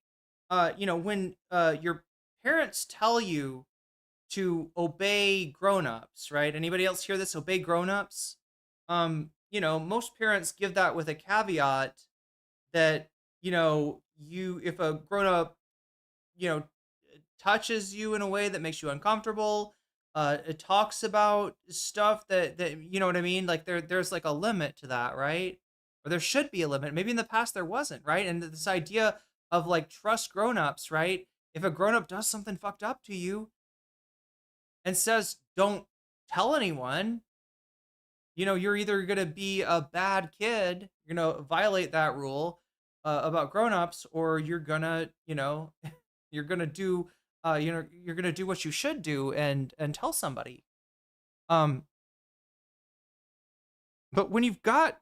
Speaker 3: When your parents tell you to obey grown-ups, right? Anybody else hear this? Obey grown-ups? Most parents give that with a caveat that, if a grown-up, touches you in a way that makes you uncomfortable, it talks about stuff that you know what I mean? Like there's like a limit to that, right? Or there should be a limit. Maybe in the past there wasn't, right? And this idea of like trust grown-ups, right? If a grown-up does something fucked up to you and says, don't tell anyone, you're either going to be a bad kid, you're going to violate that rule about grown-ups, or you're going to, you're going to do, you're going to do what you should do and tell somebody. But when you've got,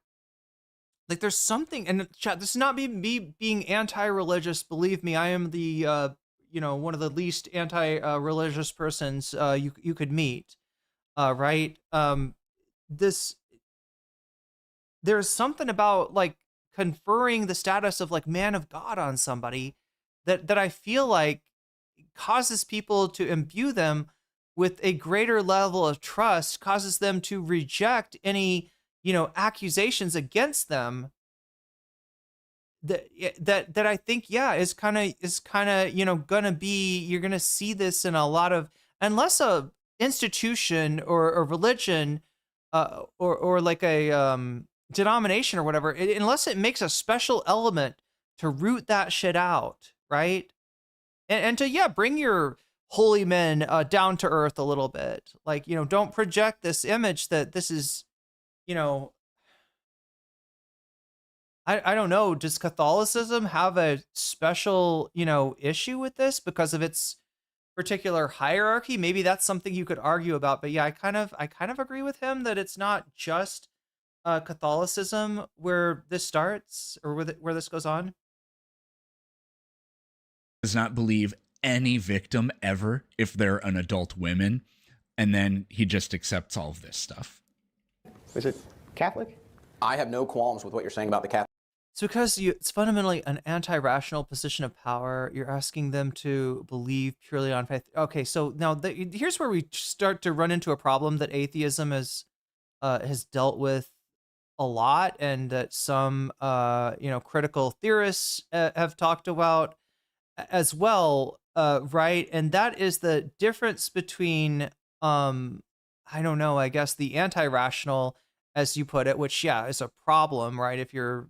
Speaker 3: like, there's something, and chat, this is not me being anti-religious. Believe me, I am the, one of the least anti-religious persons you could meet, right? There's something about like conferring the status of like man of God on somebody that I feel like causes people to imbue them with a greater level of trust, causes them to reject any, accusations against them. That I think, is kind of, gonna be, you're gonna see this in a lot of, unless a institution or a religion, or like a denomination or whatever, unless it makes a special element to root that shit out, right? And to, bring your holy men down to earth a little bit. Like, don't project this image that this is, I don't know. Does Catholicism have a special, issue with this because of its particular hierarchy? Maybe that's something you could argue about. But yeah, I kind of agree with him that it's not just Catholicism where this starts or where this goes on.
Speaker 7: Does not believe any victim ever, if they're an adult woman, and then he just accepts all of this stuff.
Speaker 11: Is it Catholic? I have no qualms with what you're saying about the Catholic.
Speaker 3: It's because it's fundamentally an anti-rational position of power. You're asking them to believe purely on faith. Okay, so now here's where we start to run into a problem that atheism has dealt with a lot, and that some critical theorists have talked about as well, right? And that is the difference between I guess the anti-rational, as you put it, which is a problem, right? If you're,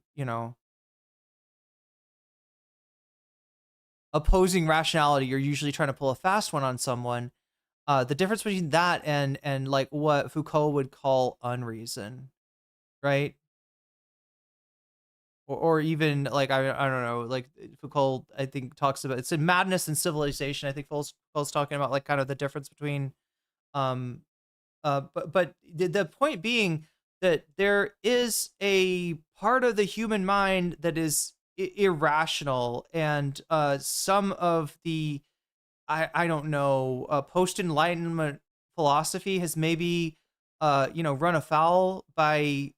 Speaker 3: opposing rationality, you're usually trying to pull a fast one on someone. The difference between that and like what Foucault would call unreason, right? Or even like I don't know, like Foucault I think talks about, it's in Madness and Civilization. I think Foucault's talking about like kind of the difference between but the point being that there is a part of the human mind that is irrational, and some of the I don't know, post-enlightenment philosophy has maybe run afoul by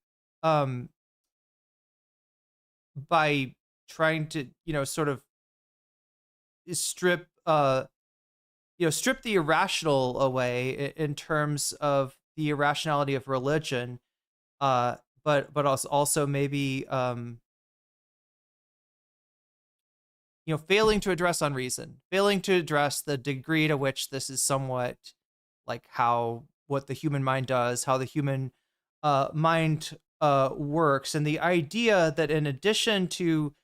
Speaker 3: trying to sort of strip strip the irrational away in terms of the irrationality of religion, but also maybe failing to address unreason, failing to address the degree to which this is somewhat like what the human mind does, how the human mind works, and the idea that in addition to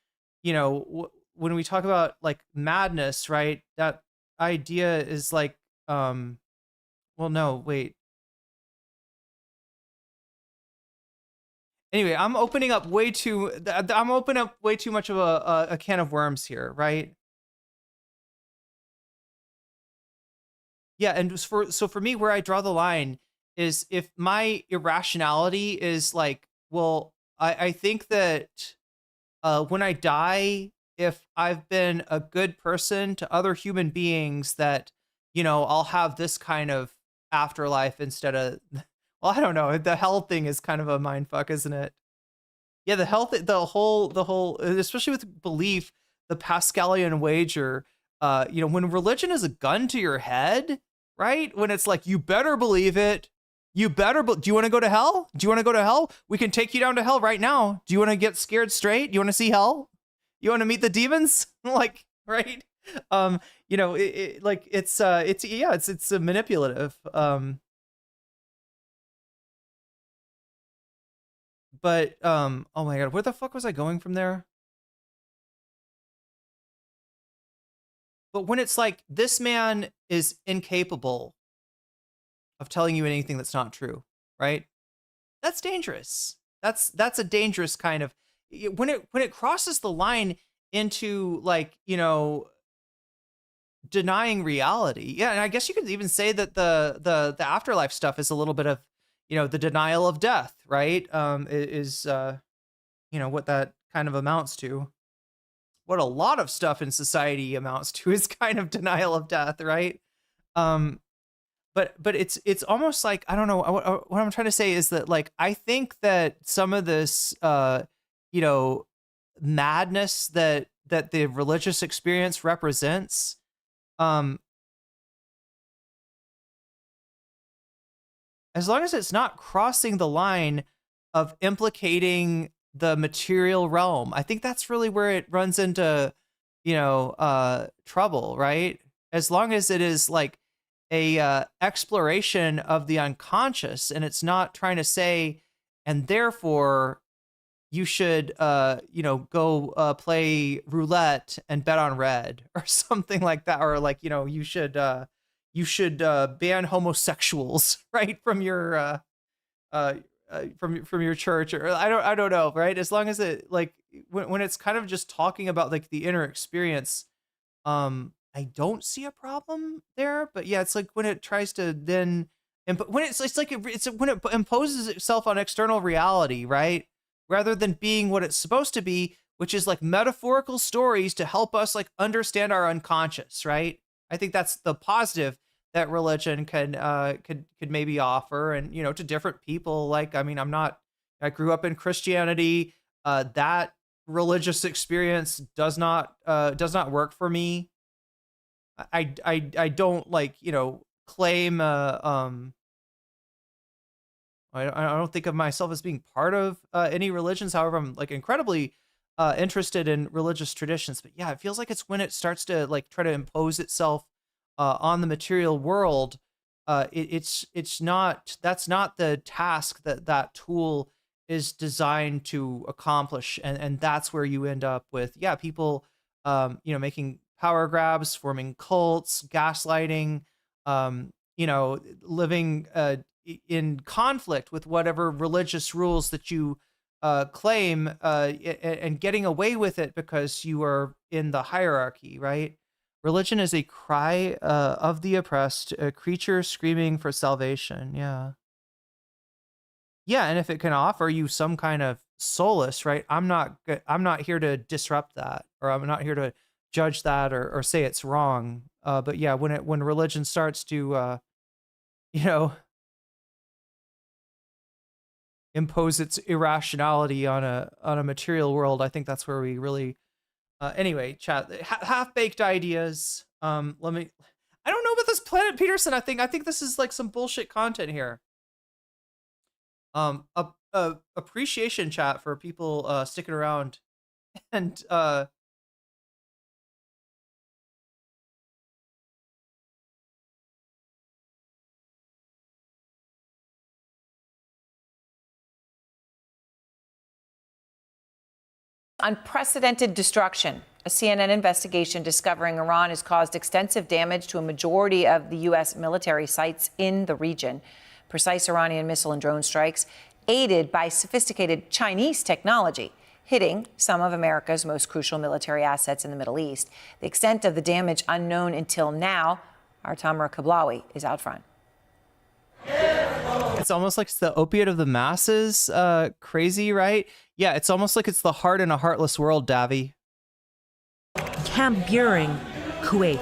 Speaker 3: when we talk about like madness, right, that idea is like anyway, I'm opening up way too much of a can of worms here, right? Yeah, and for me, where I draw the line is if my irrationality is like, well, I think that when I die, if I've been a good person to other human beings, that I'll have this kind of afterlife instead of, well, I don't know. The hell thing is kind of a mind fuck, isn't it? Yeah, the whole, especially with belief, the Pascalian wager. When religion is a gun to your head, right? When it's like, you better believe it. Do you want to go to hell? Do you want to go to hell? We can take you down to hell right now. Do you want to get scared straight? Do you want to see hell? You want to meet the demons? Like, right? It's a manipulative. But oh my god, where the fuck was I going from there? But when it's like, this man is incapable of telling you anything that's not true, right? That's dangerous. That's a dangerous kind of, when it crosses the line into like, denying reality. Yeah, and I guess you could even say that the afterlife stuff is a little bit of, the denial of death, right? Is what that kind of amounts to. What a lot of stuff in society amounts to is kind of denial of death, right? But it's almost like, I don't know, what I'm trying to say is that, like, I think that some of this madness that the religious experience represents, as long as it's not crossing the line of implicating the material realm, I think that's really where it runs into, trouble, right? As long as it is like a exploration of the unconscious, and it's not trying to say, and therefore you should, go play roulette and bet on red or something like that, or like, you should ban homosexuals, right, from your from your church, or I don't know, right? As long as it, like, when it's kind of just talking about like the inner experience, I don't see a problem there. But yeah, it's like when it tries to then, when it's when it imposes itself on external reality, right, rather than being what it's supposed to be, which is like metaphorical stories to help us like understand our unconscious, right? I think that's the positive. that religion could maybe offer, and to different people. Like, I mean, I grew up in Christianity. That religious experience does not work for me. I don't like, claim I don't think of myself as being part of any religions. However, I'm like incredibly interested in religious traditions. But yeah, it feels like it's when it starts to like try to impose itself on the material world. That's not the task that tool is designed to accomplish, and that's where you end up with people making power grabs, forming cults, gaslighting, living in conflict with whatever religious rules that you claim, and getting away with it because you are in the hierarchy, right? Religion is a cry of the oppressed, a creature screaming for salvation. Yeah, and if it can offer you some kind of solace, right? I'm not here to disrupt that, or I'm not here to judge that or say it's wrong. But yeah, when religion starts to impose its irrationality on a material world, I think that's where we really anyway, chat, half-baked ideas. I don't know about this Planet Peterson. I think this is like some bullshit content here. Appreciation chat for people sticking around and
Speaker 8: unprecedented destruction. A CNN investigation discovering Iran has caused extensive damage to a majority of the U.S. military sites in the region. Precise Iranian missile and drone strikes, aided by sophisticated Chinese technology, hitting some of America's most crucial military assets in the Middle East. The extent of the damage unknown until now. Our Tamara Kablawi is out front.
Speaker 3: It's almost like it's the opiate of the masses. Crazy, right? Yeah, it's almost like it's the heart in a heartless world, Davy.
Speaker 12: Camp Buehring, Kuwait.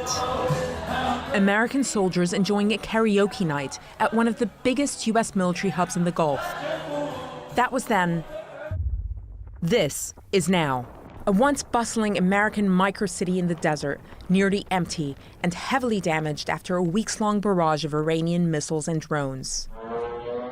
Speaker 12: American soldiers enjoying a karaoke night at one of the biggest U.S. military hubs in the Gulf. That was then. This is now. A once bustling American microcity in the desert, nearly empty and heavily damaged after a weeks-long barrage of Iranian missiles and drones.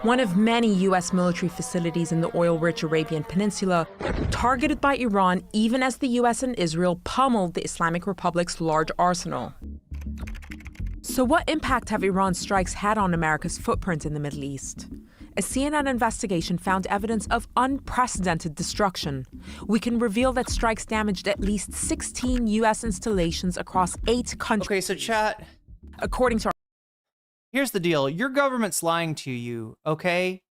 Speaker 12: One of many U.S. military facilities in the oil-rich Arabian Peninsula, targeted by Iran even as the U.S. and Israel pummeled the Islamic Republic's large arsenal. So what impact have Iran's strikes had on America's footprint in the Middle East? A CNN investigation found evidence of unprecedented destruction. We can reveal that strikes damaged at least 16 U.S. installations across 8 countries.
Speaker 3: Okay, so chat.
Speaker 12: According to
Speaker 3: Here's the deal. Your government's lying to you, okay?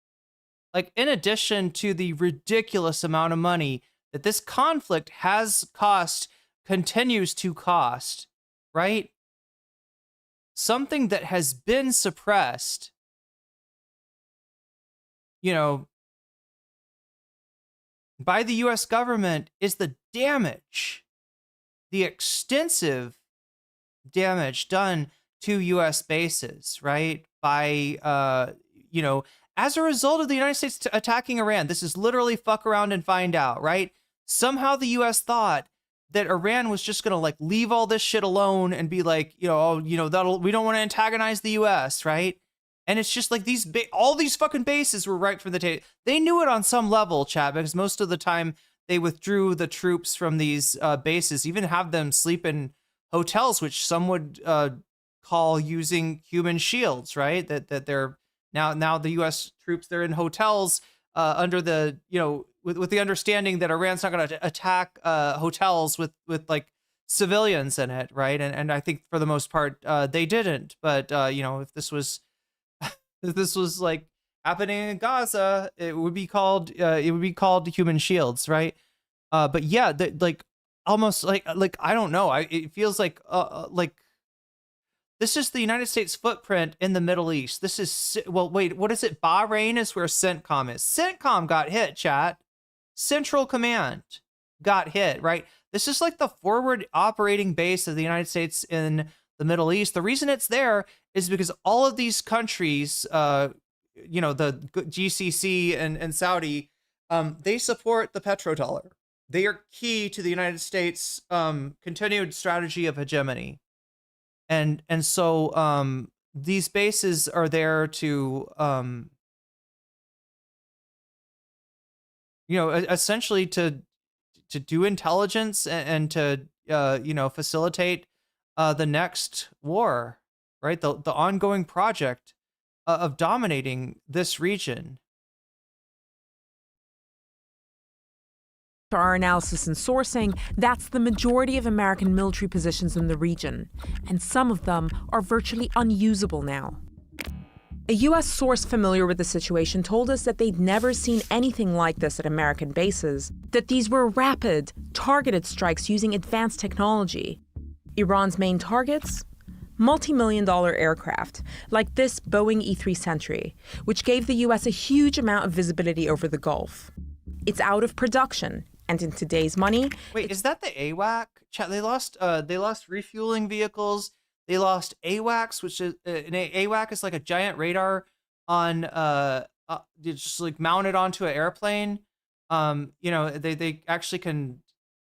Speaker 3: Like, in addition to the ridiculous amount of money that this conflict has cost, continues to cost, right? Something that has been suppressed, by the U.S. government is the damage, the extensive damage done to U.S. bases, right? By, as a result of the United States attacking Iran. This is literally fuck around and find out, right? Somehow the U.S. thought that Iran was just gonna like leave all this shit alone and be like, we don't want to antagonize the U.S., right? And it's just like all these fucking bases were right from the table. They knew it on some level, chat, because most of the time they withdrew the troops from these bases, even have them sleep in hotels, which some would call using human shields, right? That they're now the U.S. troops, they're in hotels under the, with the understanding that Iran's not going to attack hotels with like civilians in it, right? And I think for the most part they didn't. But if this was like happening in Gaza, it would be called human shields, right? But yeah, almost like I don't know. It feels like this is the United States footprint in the Middle East. This is, well, wait, what is it? Bahrain is where CENTCOM is. CENTCOM got hit, chat. Central Command got hit, right? This is like the forward operating base of the United States in the Middle East. The reason it's there is because all of these countries, you know, the GCC and Saudi, they support the petrodollar. They are key to the United States' continued strategy of hegemony. And so these bases are there to, you know, essentially to do intelligence and to, you know, facilitate the next war, right? The ongoing project of dominating this region.
Speaker 12: To our analysis and sourcing, that's the majority of American military positions in the region, and some of them are virtually unusable now. A U.S. source familiar with the situation told us that they'd never seen anything like this at American bases, that these were rapid, targeted strikes using advanced technology. Iran's main targets? Multi-million-dollar aircraft, like this Boeing E-3 Sentry, which gave the U.S. a huge amount of visibility over the Gulf. It's out of production, and in today's money...
Speaker 3: Wait, is that the AWAC? Chat, they lost refueling vehicles. They lost AWACS, which is an AWAC is like a giant radar on just like mounted onto an airplane. You know, they actually can.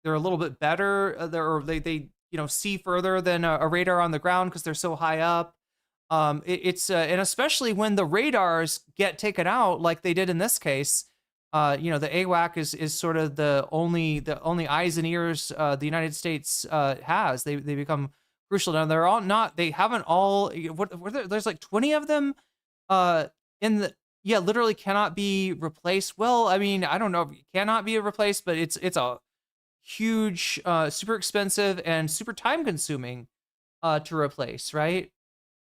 Speaker 3: They're a little bit better. They you know, see further than a radar on the ground because they're so high up. It's and especially when the radars get taken out, like they did in this case. You know, the AWAC is sort of the only eyes and ears the United States has. They become crucial. Now they're all not. They haven't all. There's like 20 of them. In the literally cannot be replaced. Well, I mean, I don't know if it cannot be replaced, but it's a huge, super expensive and super time consuming to replace, right?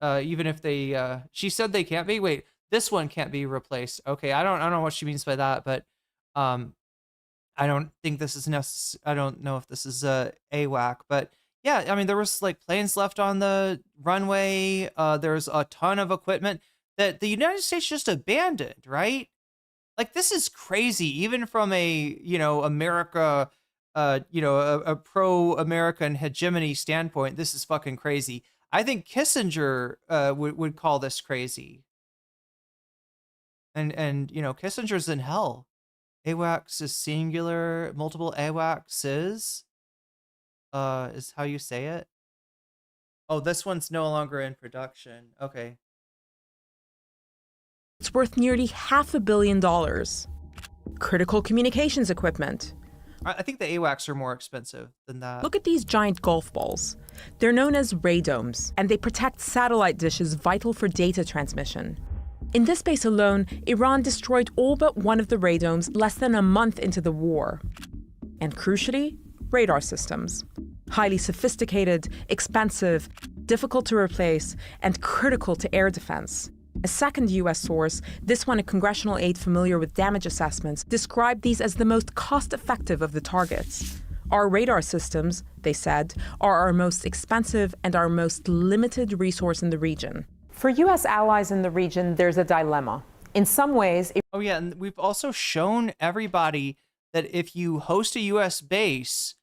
Speaker 3: Even if they, she said they can't be. Wait, this one can't be replaced. Okay, I don't know what she means by that, but I don't think this is I don't know if this is a AWAC, but yeah, I mean, there was like planes left on the runway. There's a ton of equipment that the United States just abandoned, right? Like, this is crazy, even from a, you know, America, you know, a pro-American hegemony standpoint. This is fucking crazy. I think Kissinger would call this crazy. And you know, Kissinger's in hell. AWACS is singular, multiple AWACS is how you say it. Oh, this one's no longer in production. Okay.
Speaker 12: It's worth nearly $500 million. Critical communications equipment.
Speaker 3: I think the AWACS are more expensive than that.
Speaker 12: Look at these giant golf balls. They're known as radomes, and they protect satellite dishes vital for data transmission. In this base alone, Iran destroyed all but one of the radomes less than a month into the war. And crucially, radar systems. Highly sophisticated, expensive, difficult to replace, and critical to air defense. A second U.S. source, this one a congressional aide familiar with damage assessments, described these as the most cost-effective of the targets. Our radar systems, they said, are our most expensive and our most limited resource in the region. For U.S. allies in the region, there's a dilemma. In some ways...
Speaker 3: Oh yeah, and we've also shown everybody that if you host a U.S. base,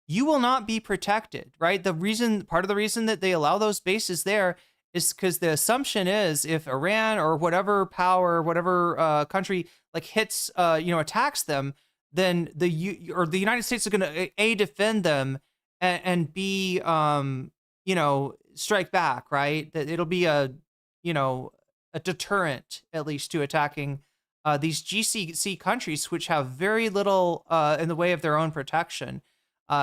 Speaker 3: you will not be protected, right? Part of the reason that they allow those bases there is because the assumption is if Iran or whatever power, whatever country like hits, you know, attacks them, then the United States are going to defend them and B, you know, strike back, right? That it'll be a deterrent at least to attacking these GCC countries, which have very little in the way of their own protection.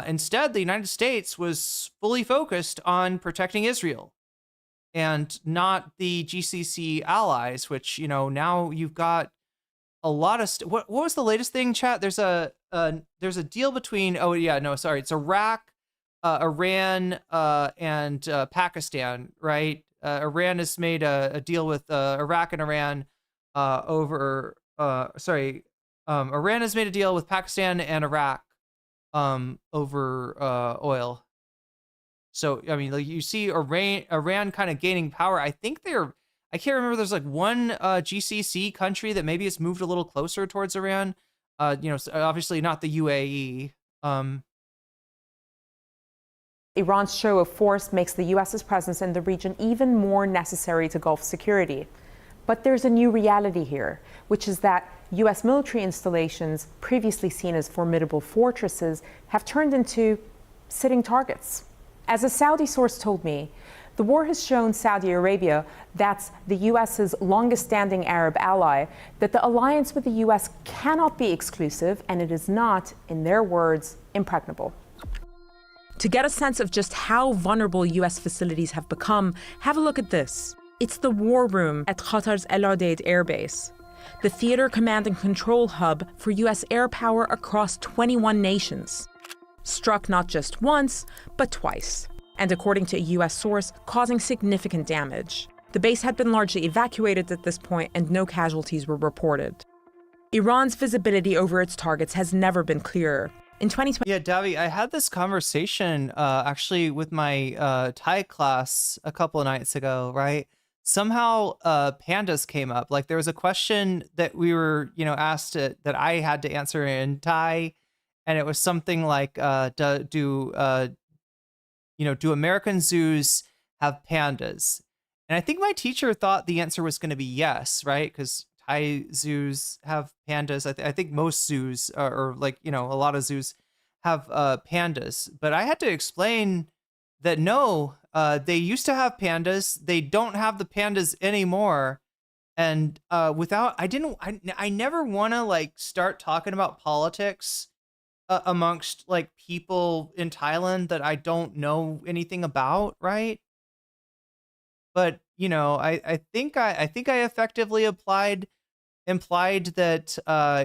Speaker 3: Instead, the United States was fully focused on protecting Israel and not the GCC allies, which, you know, now you've got a lot of what was the latest thing, chat? There's a deal between it's Iraq, Iran, and Pakistan, right? Iran has made a deal with Iraq and Iran Iran has made a deal with Pakistan and Iraq over oil. So, I mean, like, you see Iran kind of gaining power. I think I can't remember, there's like one GCC country that maybe has moved a little closer towards Iran. You know, obviously not the UAE.
Speaker 12: Iran's show of force makes the U.S.'s presence in the region even more necessary to Gulf security. But there's a new reality here, which is that U.S. military installations, previously seen as formidable fortresses, have turned into sitting targets. As a Saudi source told me, the war has shown Saudi Arabia, that's the U.S.'s longest-standing Arab ally, that the alliance with the U.S. cannot be exclusive, and it is not, in their words, impregnable. To get a sense of just how vulnerable U.S. facilities have become, have a look at this. It's the war room at Qatar's El Udeid Air Base, the theater, command, and control hub for U.S. air power across 21 nations. Struck not just once, but twice, and according to a U.S. source, causing significant damage. The base had been largely evacuated at this point, and no casualties were reported. Iran's visibility over its targets has never been clearer. In 2020,
Speaker 3: yeah, Davi, I had this conversation actually with my Thai class a couple of nights ago, right? Somehow pandas came up. Like there was a question that we were, asked that I had to answer in Thai, and it was something like, do American zoos have pandas? And I think my teacher thought the answer was going to be yes, right? Because Thai zoos have pandas. I think most zoos, or a lot of zoos have pandas. But I had to explain that no, they used to have pandas. They don't have the pandas anymore. And I never want to start talking about politics amongst people in Thailand that I don't know anything about, right? But I think I effectively implied that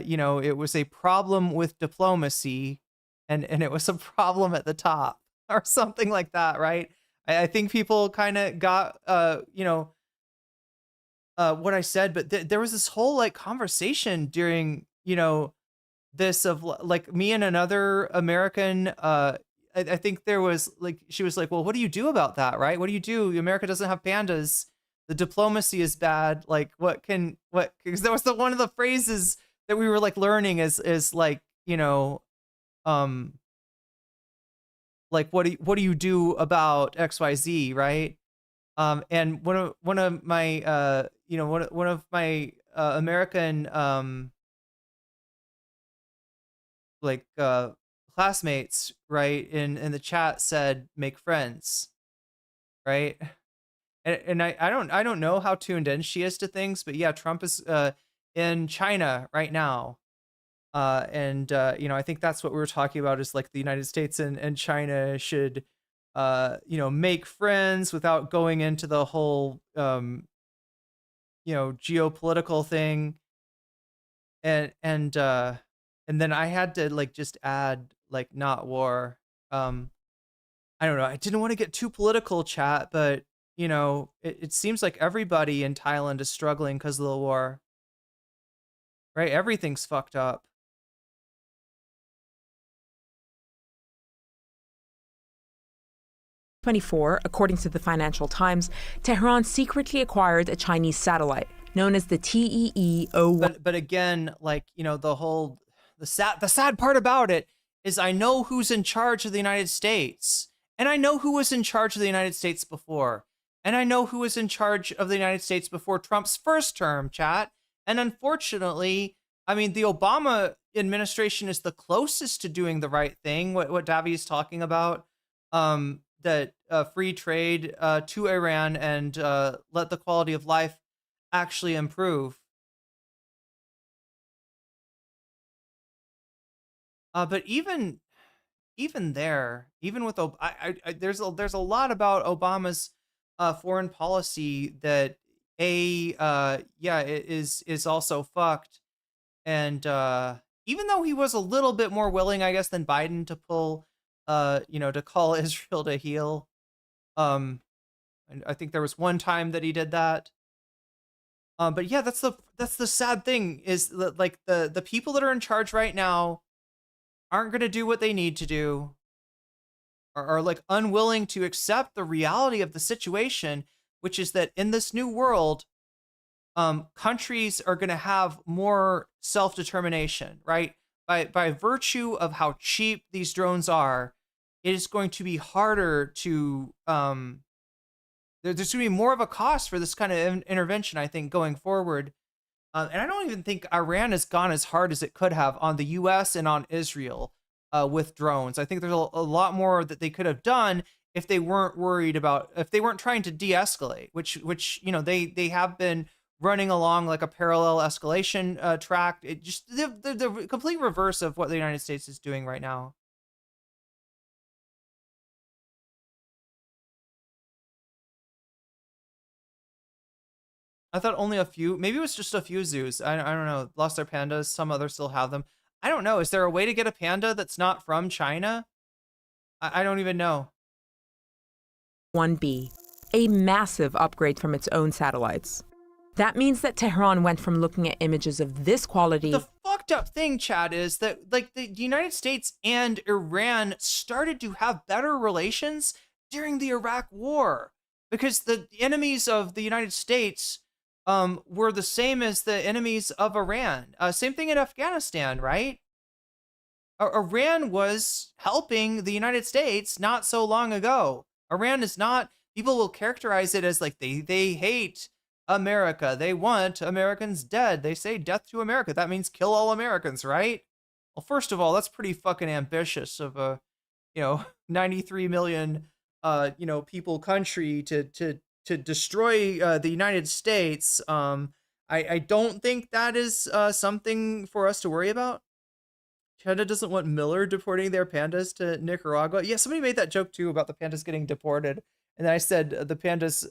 Speaker 3: it was a problem with diplomacy, and it was a problem at the top or something like that, right? I think people kind of got what I said, but there was this whole conversation during this of me and another American. I think there was she was like, well, what do you do about that, right? What do you do? America doesn't have pandas. The diplomacy is bad. Because there was one of the phrases that we were learning is what do you do about XYZ, right? And one of my American classmates, right, in the chat said make friends, right? And I don't know how tuned in she is to things, but yeah, Trump is in China right now. I think that's what we were talking about is the United States and China should make friends without going into the whole geopolitical thing. And then I had to just add not war. I don't know. I didn't want to get too political, chat, but it seems like everybody in Thailand is struggling because of the war. Right? Everything's fucked up.
Speaker 12: According to the Financial Times, Tehran secretly acquired a Chinese satellite known as the TEE-01.
Speaker 3: But again, the sad part about it is I know who's in charge of the United States, and I know who was in charge of the United States before, and I know who was in charge of the United States before Trump's first term, chat. And unfortunately, the Obama administration is the closest to doing the right thing. What Davi is talking about, that free trade to Iran and let the quality of life actually improve. But even there, even with there's a lot about Obama's foreign policy that is also fucked. And even though he was a little bit more willing, I guess, than Biden to pull to call Israel to heel. And I think there was one time that he did that. But yeah, that's the sad thing is that the people that are in charge right now aren't going to do what they need to do, are unwilling to accept the reality of the situation, which is that in this new world, countries are going to have more self-determination, right? By virtue of how cheap these drones are, it is going to be harder to there's going to be more of a cost for this kind of intervention, I think, going forward. And I don't even think Iran has gone as hard as it could have on the U.S. and on Israel with drones. I think there's a lot more that they could have done if they weren't worried about, if they weren't trying to de-escalate, which you know, they have been running along like a parallel escalation track. It just the complete reverse of what the United States is doing right now. I thought only a few, maybe it was just a few zoos. I don't know, lost their pandas. Some others still have them. I don't know. Is there a way to get a panda that's not from China? I don't even know.
Speaker 12: 1B, a massive upgrade from its own satellites. That means that Tehran went from looking at images of this quality.
Speaker 3: The fucked up thing, Chad, is that like the United States and Iran started to have better relations during the Iraq War because the enemies of the United States were the same as the enemies of Iran. Same thing in Afghanistan, right? Iran was helping the United States not so long ago. Iran is not, people will characterize it as like they hate America. They want Americans dead. They say death to America. That means kill all Americans, right? Well, first of all, that's pretty fucking ambitious of a, 93 million, people country to destroy the United States. I don't think that is something for us to worry about. China doesn't want Miller deporting their pandas to Nicaragua. Yeah, somebody made that joke too about the pandas getting deported, and then I said the pandas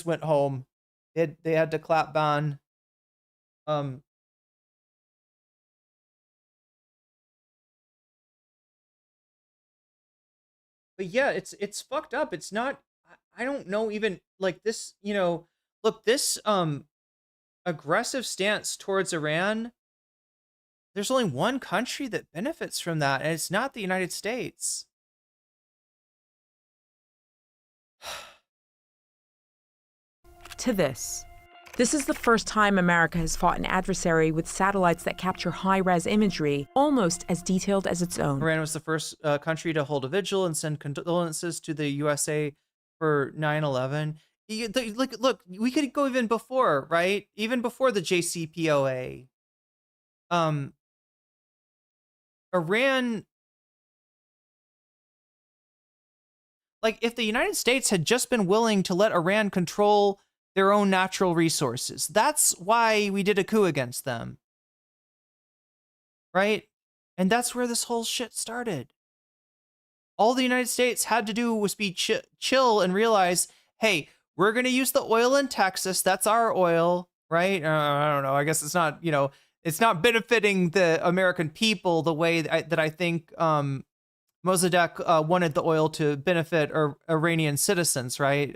Speaker 3: went home. They had to clap ban. But yeah, it's fucked up. It's not. I don't know even like this. Look, this aggressive stance towards Iran. There's only one country that benefits from that, and it's not the United States.
Speaker 12: To this. This is the first time America has fought an adversary with satellites that capture high-res imagery, almost as detailed as its own.
Speaker 3: Iran was the first country to hold a vigil and send condolences to the USA for 9/11. Look, we could go even before, right? Even before the JCPOA. Iran, like if the United States had just been willing to let Iran control their own natural resources, that's why we did a coup against them, right? And that's where this whole shit started. All the United States had to do was be chill and realize, hey, we're going to use the oil in Texas. That's our oil, right? I don't know. I guess it's not, it's not benefiting the American people the way that I think Mossadegh wanted the oil to benefit Iranian citizens, right?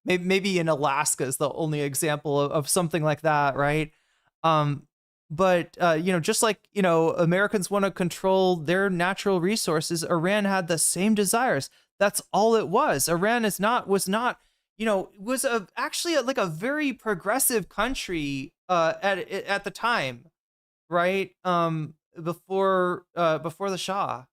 Speaker 3: Maybe in Alaska is the only example of something like that, right? But just like Americans want to control their natural resources, Iran had the same desires. That's all it was. Iran was actually like a very progressive country at the time. Right, before the Shah,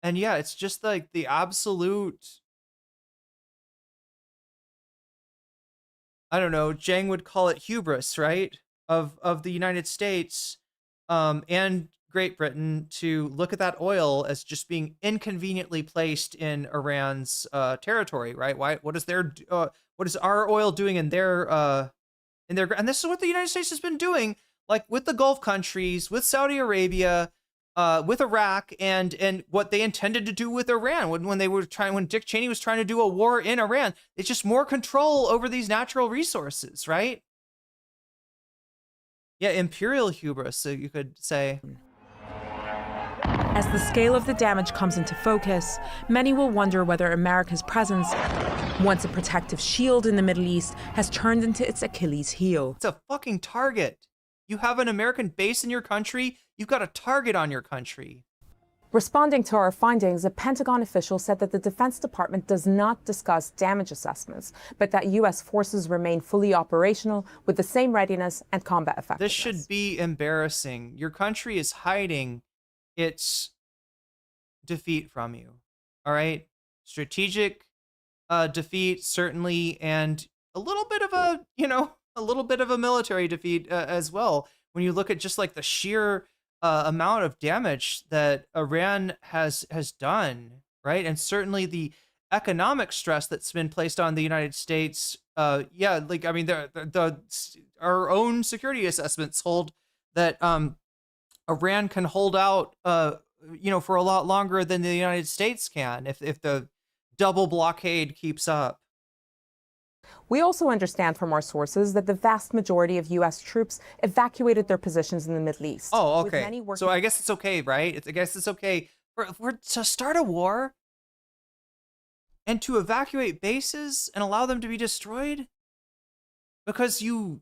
Speaker 3: and yeah, it's just like the absolute. I don't know. Jiang would call it hubris, right? Of the United States, and Great Britain to look at that oil as just being inconveniently placed in Iran's territory, right? Why? What is our oil doing in their and this is what the United States has been doing, like with the Gulf countries, with Saudi Arabia, with Iraq, and what they intended to do with Iran when Dick Cheney was trying to do a war in Iran. It's just more control over these natural resources, right? Yeah, imperial hubris, so you could say.
Speaker 12: As the scale of the damage comes into focus, many will wonder whether America's presence, once a protective shield in the Middle East, has turned into its Achilles heel.
Speaker 3: It's a fucking target. You have an American base in your country, you've got a target on your country.
Speaker 12: Responding to our findings, a Pentagon official said that the Defense Department does not discuss damage assessments, but that U.S. forces remain fully operational with the same readiness and combat effectiveness.
Speaker 3: This should be embarrassing. Your country is hiding its defeat from you. All right? Strategic defeat, certainly, and a little bit of a military defeat as well. When you look at just like the sheer amount of damage that Iran has done, right? And certainly the economic stress that's been placed on the United States. Our own security assessments hold that Iran can hold out, for a lot longer than the United States can if the double blockade keeps up.
Speaker 12: We also understand from our sources that the vast majority of U.S. troops evacuated their positions in the Middle East.
Speaker 3: Oh, okay. So I guess it's okay, right? I guess it's okay for to start a war and to evacuate bases and allow them to be destroyed because you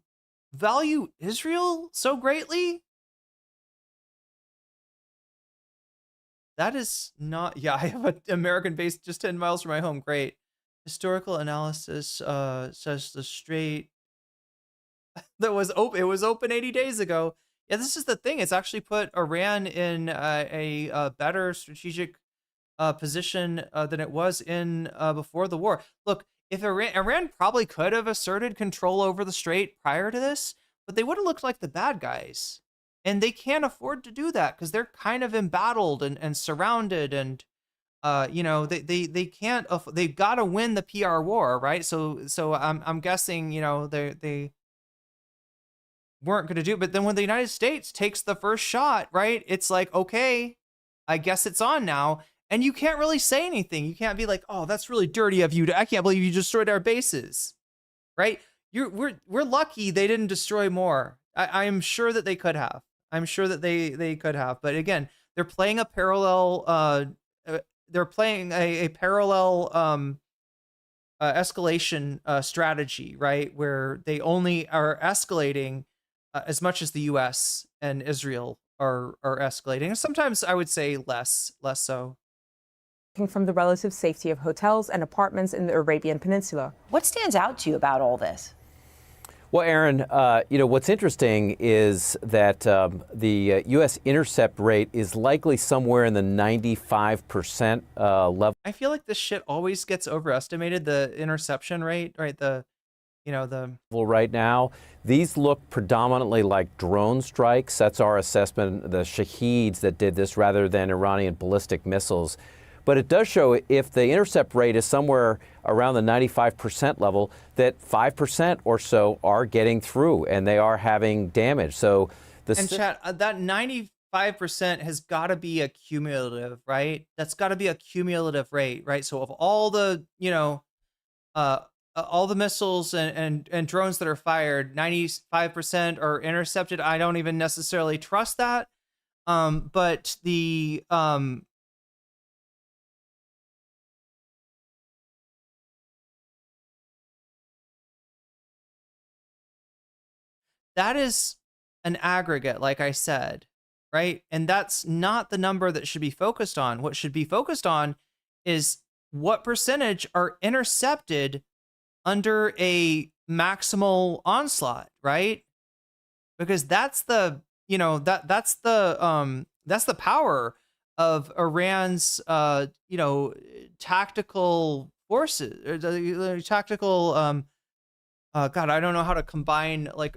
Speaker 3: value Israel so greatly? That is not... Yeah, I have an American base just 10 miles from my home. Great. Historical analysis says the strait that was open. It was open 80 days ago. Yeah, this is the thing. It's actually put Iran in a better strategic position than it was in before the war. Look, if Iran probably could have asserted control over the strait prior to this, but they would have looked like the bad guys, and they can't afford to do that because they're kind of embattled and surrounded and. They can't. They've got to win the PR war, right? So I'm guessing they weren't going to do it. But then when the United States takes the first shot, right? It's like, okay, I guess it's on now, and you can't really say anything. You can't be like, oh, that's really dirty of you. I can't believe you destroyed our bases, right? We're lucky they didn't destroy more. I am sure that they could have. I'm sure that they could have. But again, they're playing a parallel. They're playing a parallel escalation strategy, right? Where they only are escalating as much as the U.S. and Israel are escalating. And sometimes I would say less so.
Speaker 12: From the relative safety of hotels and apartments in the Arabian Peninsula.
Speaker 8: What stands out to you about all this?
Speaker 6: Well, Aaron, what's interesting is that the U.S. intercept rate is likely somewhere in the 95% level.
Speaker 3: I feel like this shit always gets overestimated, the interception rate, right?
Speaker 6: Right now, these look predominantly like drone strikes. That's our assessment, the Shaheeds that did this rather than Iranian ballistic missiles. But it does show if the intercept rate is somewhere around the 95% level, that 5% or so are getting through and they are having damage. So
Speaker 3: chat, that 95% has got to be a cumulative, right? That's got to be a cumulative rate, right? So of all the, all the missiles and drones that are fired, 95% are intercepted. I don't even necessarily trust that. But the that is an aggregate, like I said, right? And that's not the number that should be focused on. What should be focused on is what percentage are intercepted under a maximal onslaught, right? Because that's the, that's the power of Iran's, tactical forces, or tactical, God, I don't know how to combine like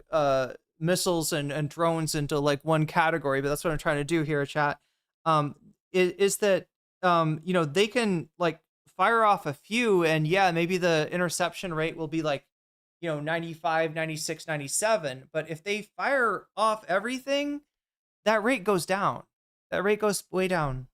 Speaker 3: missiles and drones into like one category, but that's what I'm trying to do here, chat. Is that they can like fire off a few, and yeah, maybe the interception rate will be like 95, 96, 97, but if they fire off everything, that rate goes down. That rate goes way down.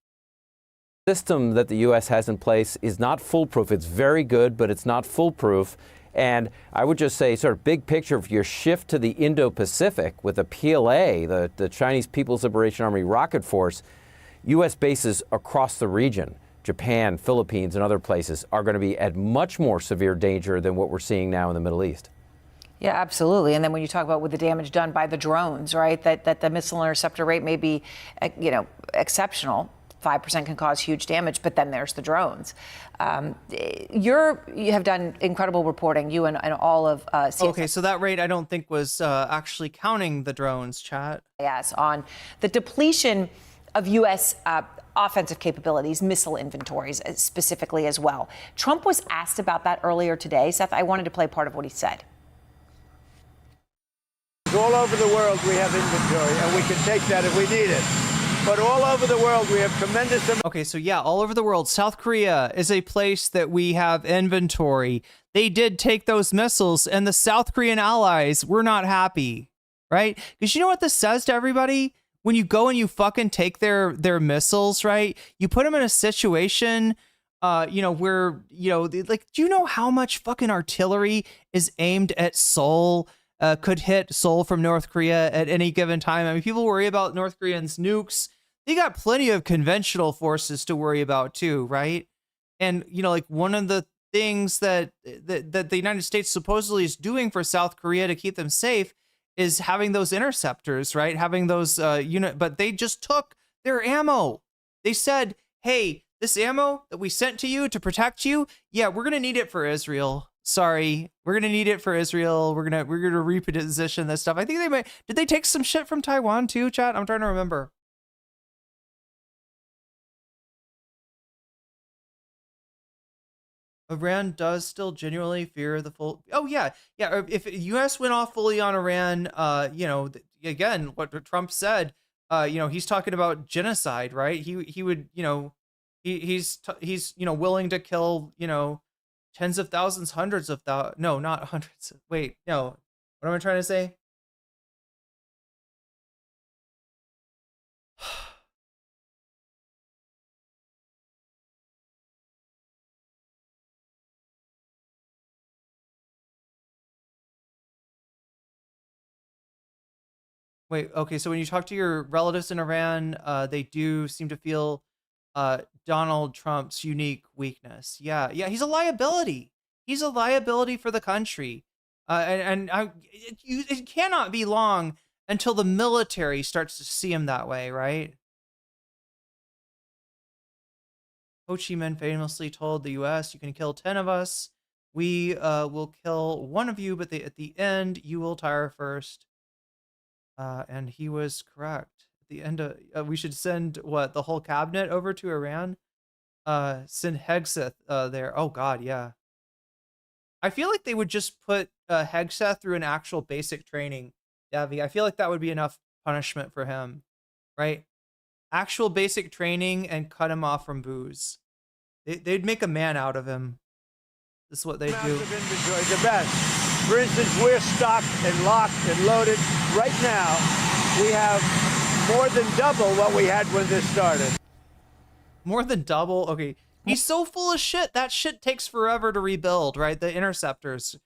Speaker 6: System that the U.S. has in place is not foolproof. It's very good, but it's not foolproof. And I would just say, sort of big picture, of your shift to the Indo-Pacific with the PLA, the Chinese People's Liberation Army Rocket Force, U.S. bases across the region, Japan, Philippines, and other places, are going to be at much more severe danger than what we're seeing now in the Middle East.
Speaker 8: Yeah, absolutely. And then when you talk about with the damage done by the drones, right, that the missile interceptor rate may be, exceptional. 5% can cause huge damage, but then there's the drones. You have done incredible reporting, you and all of CSS.
Speaker 3: Okay, so that rate I don't think was actually counting the drones, chat.
Speaker 8: Yes, on the depletion of U.S. Offensive capabilities, missile inventories specifically as well. Trump was asked about that earlier today. Seth, I wanted to play part of what he said.
Speaker 4: All over the world we have inventory, and we can take that if we need it. But all over the world, we have tremendous amount.
Speaker 3: Okay, so yeah, all over the world, South Korea is a place that we have inventory. They did take those missiles, and the South Korean allies were not happy, right? Because you know what this says to everybody? When you go and you fucking take their missiles, right? You put them in a situation, where, like, do you know how much fucking artillery is aimed at Seoul? Could hit Seoul from North Korea at any given time. I mean, people worry about North Koreans' nukes. They got plenty of conventional forces to worry about too, right? And like one of the things that the United States supposedly is doing for South Korea to keep them safe is having those interceptors, right? Having those but they just took their ammo. They said, "Hey, this ammo that we sent to you to protect you, yeah, we're gonna need it for Israel. Sorry, we're gonna need it for Israel. We're gonna reposition this stuff." I think they might. Did they take some shit from Taiwan too, chat? I'm trying to remember. Iran does still genuinely fear the full. Oh yeah. If U.S. went off fully on Iran, again, what Trump said, he's talking about genocide, right? He would, he's willing to kill, tens of thousands, hundreds of thousands. No, not hundreds. Wait, no. What am I trying to say? Wait, okay, so when you talk to your relatives in Iran, they do seem to feel Donald Trump's unique weakness. Yeah, he's a liability. He's a liability for the country. It cannot be long until the military starts to see him that way, right? Ho Chi Minh famously told the U.S., "You can kill 10 of us. We will kill one of you, but at the end, you will tire first." And he was correct. At the end of, we should send the whole cabinet over to Iran. Send Hegseth there. Oh God, yeah. I feel like they would just put Hegseth through an actual basic training. Davi, I feel like that would be enough punishment for him, right? Actual basic training and cut him off from booze. They'd make a man out of him. This is what they do.
Speaker 4: Inventory, the best. For instance, we're stocked and locked and loaded. Right now, we have more than double what we had when this started.
Speaker 3: More than double? Okay. He's so full of shit. That shit takes forever to rebuild, right? The interceptors,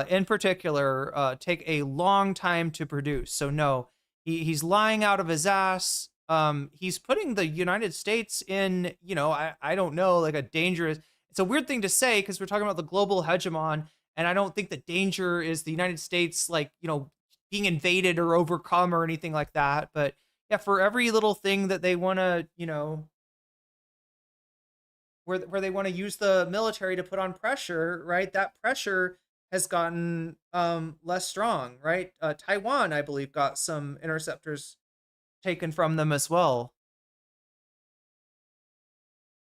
Speaker 3: in particular, take a long time to produce. So no, he's lying out of his ass. He's putting the United States in, I don't know, like a dangerous... It's a weird thing to say because we're talking about the global hegemon. And I don't think the danger is the United States, like, being invaded or overcome or anything like that. But yeah, for every little thing that they want to, where they want to use the military to put on pressure, right? That pressure has gotten less strong, right? Taiwan, I believe, got some interceptors taken from them as well.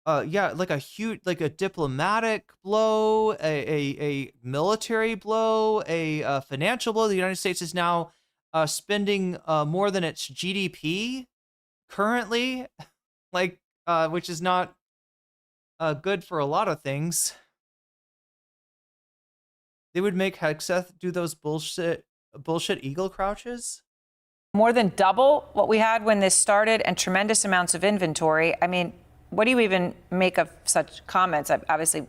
Speaker 3: Yeah, like a huge, like a diplomatic blow, a military blow, a financial blow. The United States is now spending more than its GDP currently, like, which is not good for a lot of things. They would make Hegseth do those bullshit eagle crouches.
Speaker 8: More than double what we had when this started, and tremendous amounts of inventory. I mean, what do you even make of such comments? Obviously,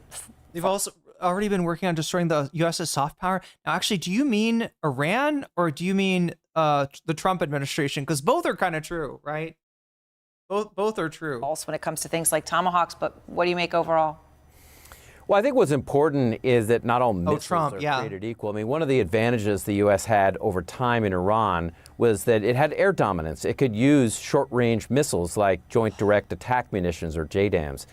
Speaker 3: they've also already been working on destroying the U.S.'s soft power. Now, actually, do you mean Iran or do you mean the Trump administration? Because both are kind of true, right? Both are true.
Speaker 8: Also, when it comes to things like tomahawks, but what do you make overall?
Speaker 6: Well, I think what's important is that not all missiles
Speaker 3: Trump,
Speaker 6: are
Speaker 3: yeah.
Speaker 6: created equal. I mean, one of the advantages the U.S. had over time in Iran was that it had air dominance. It could use short-range missiles like Joint Direct Attack Munitions or JDAMs.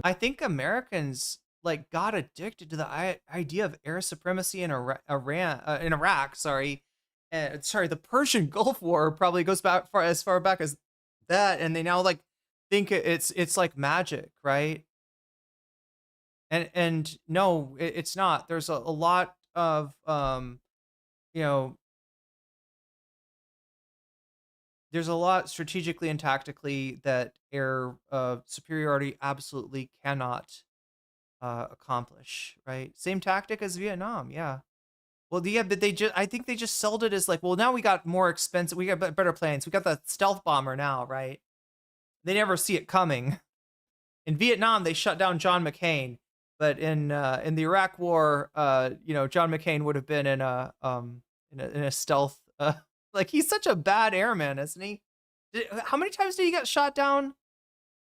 Speaker 3: I think Americans like got addicted to the idea of air supremacy in Iraq. Sorry, the Persian Gulf War probably goes back as far back as that, and they now like think it's like magic, right? And no, it's not. There's a lot of there's a lot strategically and tactically that air superiority absolutely cannot accomplish, right? Same tactic as Vietnam, yeah. Well, yeah, but I think they just sold it as like, well, now we got more expensive, we got better planes, we got the stealth bomber now, right? They never see it coming. In Vietnam, they shut down John McCain, but in the Iraq War, John McCain would have been in a stealth. Like he's such a bad airman, isn't he? How many times did he get shot down?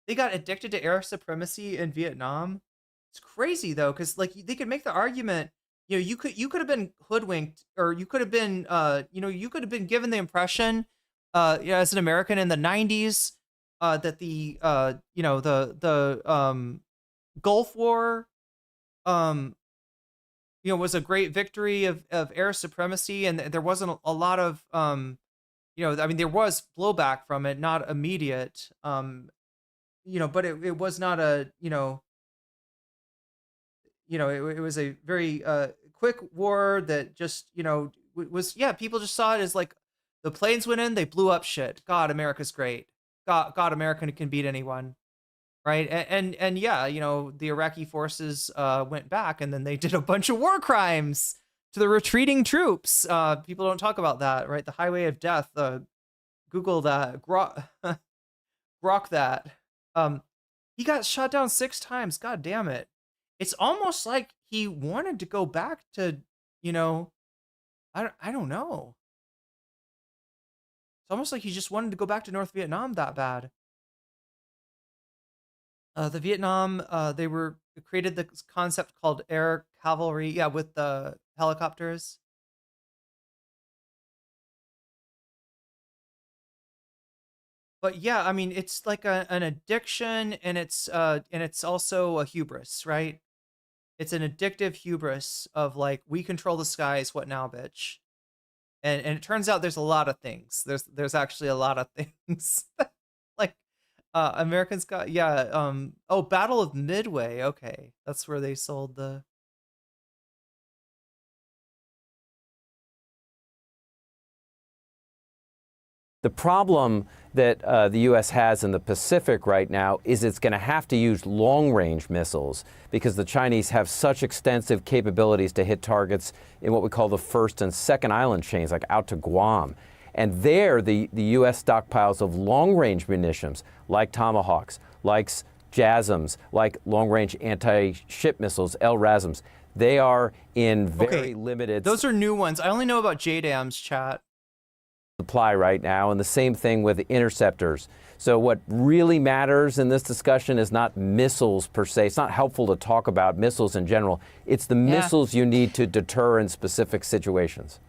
Speaker 3: They got addicted to air supremacy in Vietnam. It's crazy though, because like they could make the argument, you could have been hoodwinked, or you could have been, you could have been given the impression, as an American in the '90s, that the Gulf War, was a great victory of air supremacy, and there wasn't a lot of, there was blowback from it, not immediate, but it was not a, it was a very quick war that just, people just saw it as like the planes went in, they blew up shit. God, America's great. God, America can beat anyone. Right. And yeah, the Iraqi forces went back, and then they did a bunch of war crimes to the retreating troops. People don't talk about that, right? The highway of death. Google that. Grok that. He got shot down 6 times. God damn it. It's almost like he wanted to go back to, I don't know. It's almost like he just wanted to go back to North Vietnam that bad. The Vietnam, they created this concept called air cavalry, yeah, with the helicopters. But yeah, I mean, it's like an addiction, and it's also a hubris, right? It's an addictive hubris of like, we control the skies, what now, bitch? And it turns out there's a lot of things. There's actually a lot of things. Like, Americans got, Battle of Midway. Okay, that's where they sold the.
Speaker 6: The problem that the U.S. has in the Pacific right now is it's going to have to use long-range missiles, because the Chinese have such extensive capabilities to hit targets in what we call the first and second island chains, like out to Guam. And there, the U.S. stockpiles of long-range munitions, like Tomahawks, like JASSMs, like long-range anti-ship missiles, LRASMs, they are in very limited.
Speaker 3: Those are new ones. I only know about JDAMs, chat.
Speaker 6: Supply right now, and the same thing with interceptors. So what really matters in this discussion is not missiles per se. It's not helpful to talk about missiles in general. It's the missiles you need to deter in specific situations.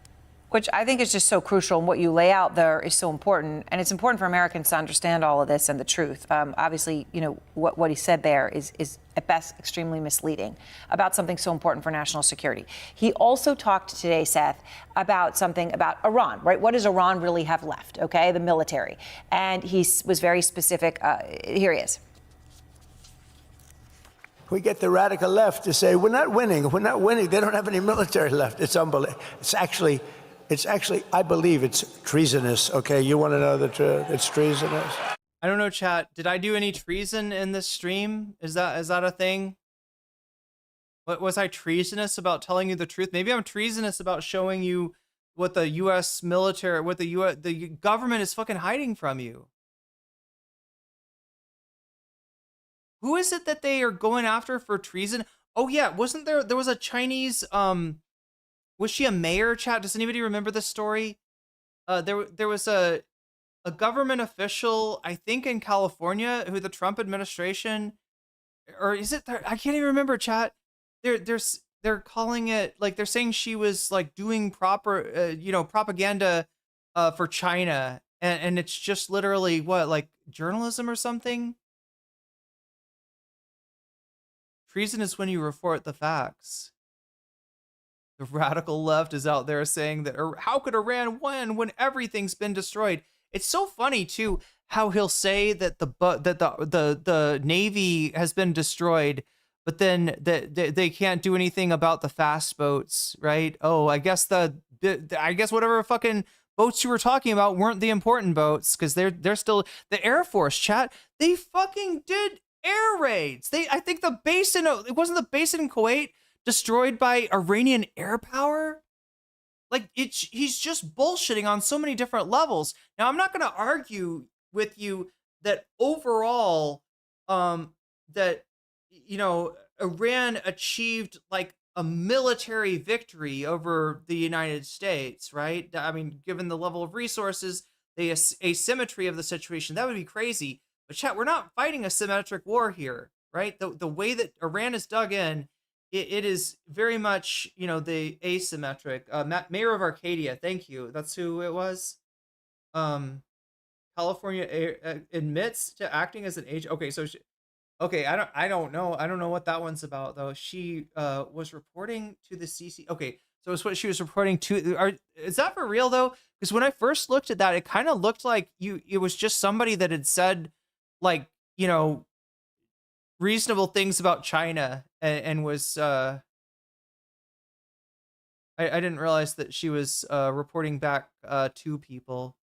Speaker 8: Which I think is just so crucial, and what you lay out there is so important. And it's important for Americans to understand all of this and the truth. Obviously, what he said there is at best extremely misleading about something so important for national security. He also talked today, Seth, about something about Iran, right? What does Iran really have left, okay? The military. And he was very specific. Here he is.
Speaker 10: We get the radical left to say, we're not winning. We're not winning. They don't have any military left. It's unbelievable. It's actually, I believe it's treasonous. Okay, you want to know the truth? It's treasonous.
Speaker 3: I don't know, chat. Did I do any treason in this stream? Is that a thing? What was I treasonous about telling you the truth? Maybe I'm treasonous about showing you what the U.S. military, what the government is fucking hiding from you. Who is it that they are going after for treason? Oh yeah, wasn't there was a Chinese was she a mayor, chat? Does anybody remember this story? There was a government official, I think in California, who the Trump administration, or is it, I can't even remember, chat. they're calling it, like, they're saying she was like doing proper propaganda for China, and it's just literally what, like, journalism or something. Treason is when you report the facts. The radical left is out there saying that, how could Iran win when everything's been destroyed? It's so funny too how he'll say that the Navy has been destroyed, but then they can't do anything about the fast boats, right? Oh, I guess whatever fucking boats you were talking about weren't the important boats, because they're still the Air Force, chat. They fucking did air raids. I think the base it wasn't the base in Kuwait destroyed by Iranian air power. Like, he's just bullshitting on so many different levels. Now, I'm not going to argue with you that overall, that, Iran achieved like a military victory over the United States, right? I mean, given the level of resources, the asymmetry of the situation, that would be crazy. But chat, we're not fighting a symmetric war here, right? The way that Iran is dug in, it is very much, the asymmetric. Mayor of Arcadia, thank you. That's who it was. California admits to acting as an agent. Okay, so okay, I don't know what that one's about though. She was reporting to the CC. Okay, so it's what she was reporting to. Is that for real though? Because when I first looked at that, it kind of looked like it was just somebody that had said, like, reasonable things about China, and was I didn't realize that she was reporting back to people.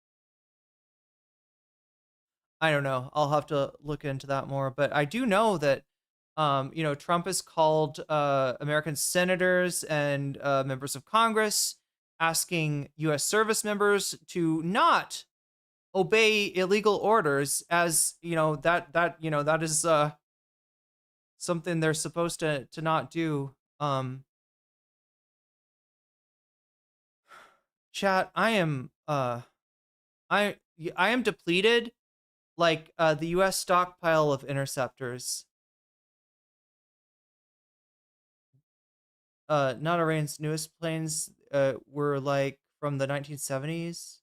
Speaker 3: I don't know. I'll have to look into that more, but I do know that Trump has called American senators and members of Congress, asking U.S. service members to not obey illegal orders, as that is something they're supposed to not do. Chat, I am depleted, like the U.S. stockpile of interceptors. Not Iran's newest planes were like from the 1970s,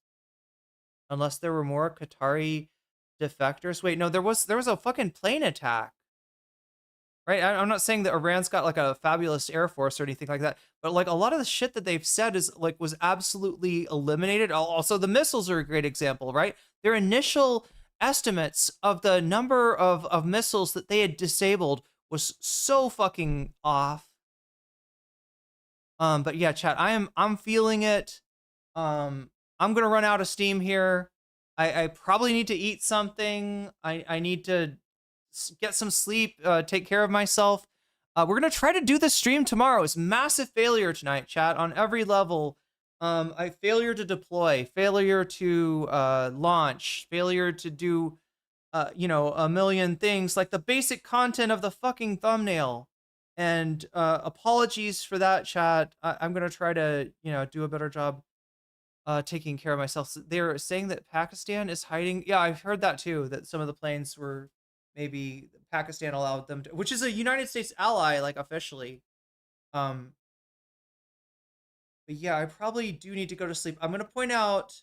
Speaker 3: unless there were more Qatari defectors. Wait, no, there was a fucking plane attack. Right, I'm not saying that Iran's got like a fabulous air force or anything like that, but like a lot of the shit that they've said was absolutely eliminated. Also, the missiles are a great example, right? Their initial estimates of the number of missiles that they had disabled was so fucking off. But yeah, chat, I'm feeling it. I'm gonna run out of steam here. I probably need to eat something. I need to get some sleep, take care of myself. We're gonna try to do this stream tomorrow. It's massive failure tonight, chat, on every level. Failure to deploy, failure to launch, failure to do a million things, like the basic content of the fucking thumbnail. And apologies for that, chat. I'm gonna try to do a better job taking care of myself. So they're saying that Pakistan is hiding. Yeah, I've heard that too, that some of the planes were, maybe Pakistan allowed them to, which is a United States ally, like, officially. But yeah, I probably do need to go to sleep. I'm going to point out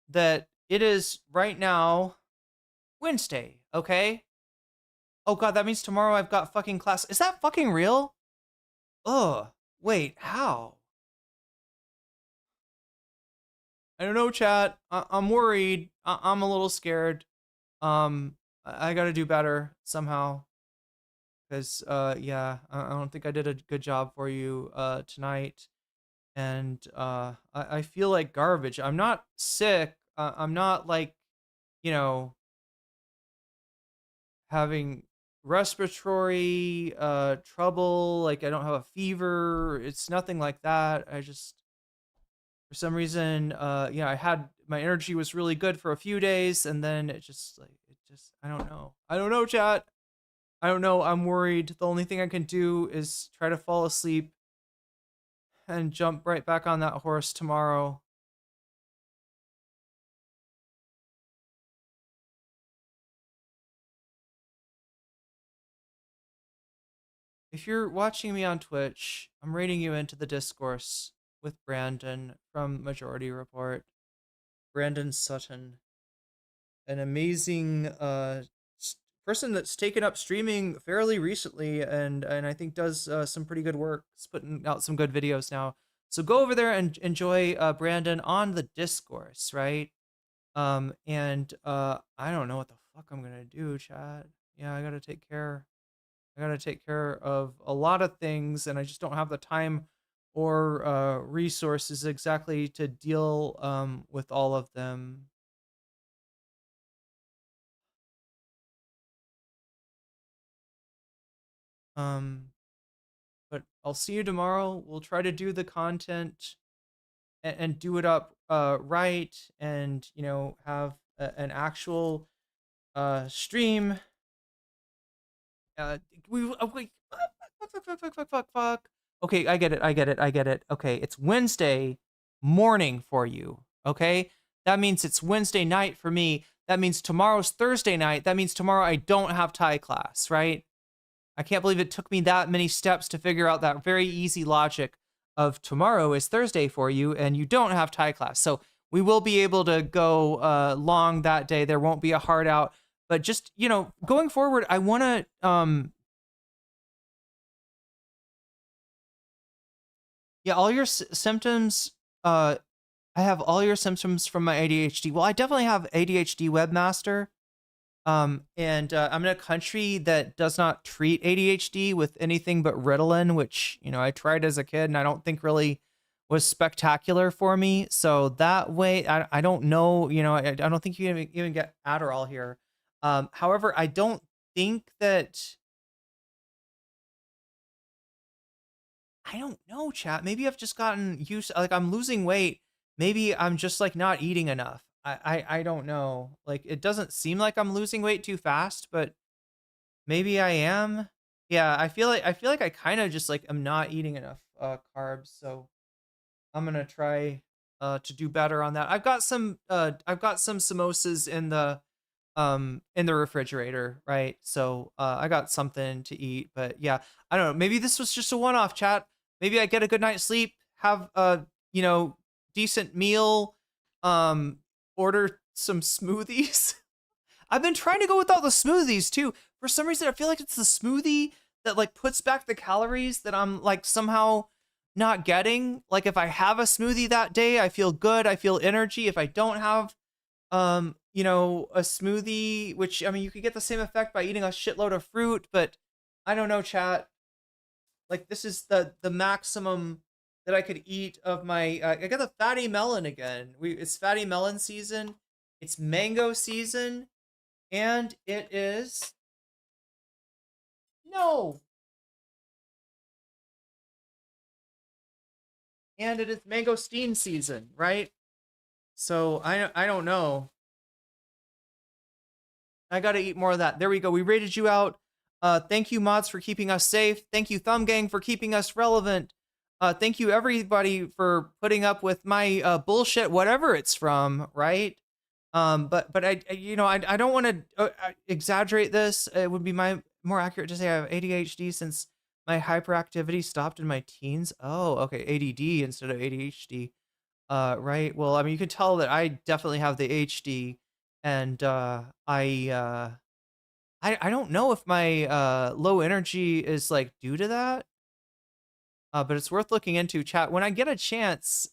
Speaker 3: that it is right now Wednesday, okay? Oh god, that means tomorrow I've got fucking class. Is that fucking real? Ugh, wait, how? I don't know, chat. I'm worried. I'm a little scared. I gotta do better somehow, because yeah, I don't think I did a good job for you tonight, and I feel like garbage. I'm not sick. I'm not like having respiratory trouble. Like, I don't have a fever. It's nothing like that. I just, for some reason, I had, my energy was really good for a few days, and then it just I don't know, chat. I don't know. I'm worried. The only thing I can do is try to fall asleep and jump right back on that horse tomorrow. if you're watching me on Twitch, I'm rating you into the discourse with Brandon from Majority Report. Brandon Sutton, an amazing person that's taken up streaming fairly recently, and I think does some pretty good work. He's putting out some good videos now. So go over there and enjoy Brandon on the discourse, right? And I don't know what the fuck I'm gonna do, chat. Yeah, I gotta take care of a lot of things, and I just don't have the time or resources exactly to deal with all of them. But I'll see you tomorrow. We'll try to do the content and do it up right, and you know, have an actual stream. Wait, fuck. Okay, I get it. Okay, it's Wednesday morning for you. Okay, that means it's Wednesday night for me. That means tomorrow's Thursday night. That means tomorrow I don't have Thai class, right? I can't believe it took me that many steps to figure out that very easy logic of tomorrow is Thursday for you and you don't have Thai class. So we will be able to go long that day. There won't be a hard out, but just, you know, going forward, I want to, yeah, all your symptoms, I have all your symptoms from my ADHD. Well, I definitely have ADHD webmaster. And I'm in a country that does not treat ADHD with anything but Ritalin, which, you know, I tried as a kid and I don't think really was spectacular for me. So that way, I don't know, you know, I don't think you can even get Adderall here. However, I don't think that, I don't know, chat. Maybe I've just gotten used, like I'm losing weight. Maybe I'm just like not eating enough. I don't know. Like, it doesn't seem like I'm losing weight too fast, but maybe I am. Yeah, I feel like I kind of just like am not eating enough carbs, so I'm gonna try to do better on that. I've got some samosas in the refrigerator, right? So I got something to eat, but yeah, I don't know. Maybe this was just a one-off, chat. Maybe I get a good night's sleep, have a, you know, decent meal, order some smoothies. I've been trying to go without the smoothies too. For some reason, I feel like it's the smoothie that like puts back the calories that I'm like somehow not getting. Like if I have a smoothie that day, I feel good. I feel energy. If I don't have, you know, a smoothie, which, I mean, you could get the same effect by eating a shitload of fruit, but I don't know, chat. Like this is the maximum that I could eat of my, I got the fatty melon again. It's fatty melon season. It's mango season. And it is, no. And it is mangosteen season, right? So I don't know. I got to eat more of that. There we go. We rated you out. Thank you, mods, for keeping us safe. Thank you, Thumb Gang, for keeping us relevant. Thank you, everybody, for putting up with my bullshit, whatever it's from, right? But I you know, I don't want to exaggerate this. It would be more accurate to say I have ADHD since my hyperactivity stopped in my teens. Oh, okay, ADD instead of ADHD. Right. Well, I mean, you can tell that I definitely have the HD, and I don't know if my low energy is like due to that. But it's worth looking into, chat. When I get a chance,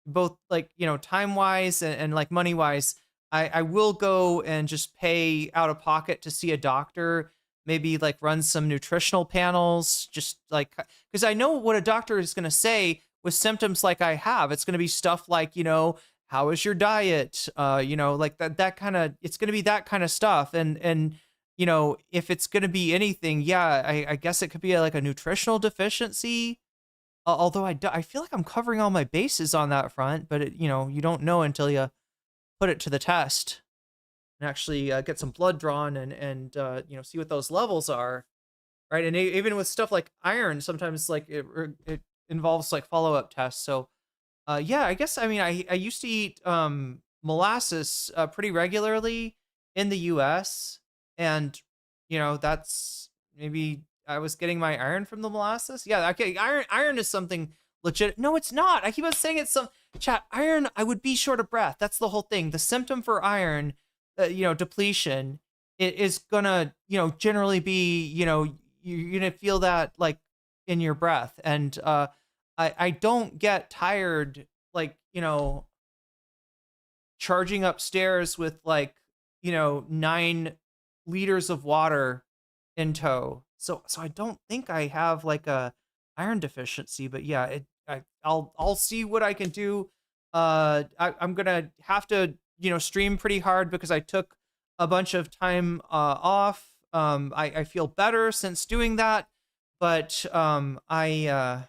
Speaker 3: both like, you know, time wise and like money wise, I will go and just pay out of pocket to see a doctor, maybe like run some nutritional panels, just like, because I know what a doctor is going to say with symptoms like I have. It's going to be stuff like, you know, how is your diet? You know, like that kind of, it's going to be that kind of stuff. And, you know, if it's going to be anything, yeah, I guess it could be like a nutritional deficiency. Although I feel like I'm covering all my bases on that front, but it, you know, you don't know until you put it to the test and actually get some blood drawn and you know, see what those levels are, right? And even with stuff like iron, sometimes like it involves like follow-up tests. So yeah, I guess, I mean, I used to eat molasses pretty regularly in the US, and you know, that's maybe I was getting my iron from the molasses. Yeah, okay. Iron is something legit. No, it's not. I keep on saying it's some chat. Iron, I would be short of breath. That's the whole thing. The symptom for iron, depletion, it is gonna, generally be, you're gonna feel that like in your breath. And I don't get tired, like, charging upstairs with like, 9 liters of water in tow. So I don't think I have like a iron deficiency, but yeah, I'll see what I can do. I'm gonna have to, stream pretty hard because I took a bunch of time off. I feel better since doing that, but I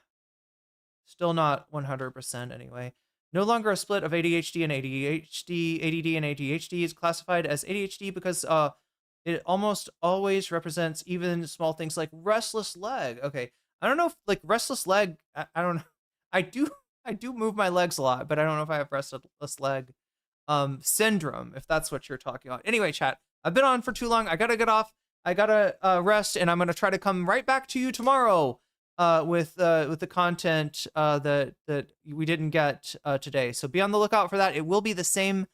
Speaker 3: still not 100% anyway. No longer a split of ADHD and ADHD. ADD and ADHD is classified as ADHD because it almost always represents even small things like restless leg. Okay, I don't know if like restless leg. I don't know. I do move my legs a lot, but I don't know if I have restless leg syndrome, if that's what you're talking about. Anyway, chat, I've been on for too long. I gotta get off. I gotta rest, and I'm gonna try to come right back to you tomorrow with the content that we didn't get today. So be on the lookout for that. It will be the same.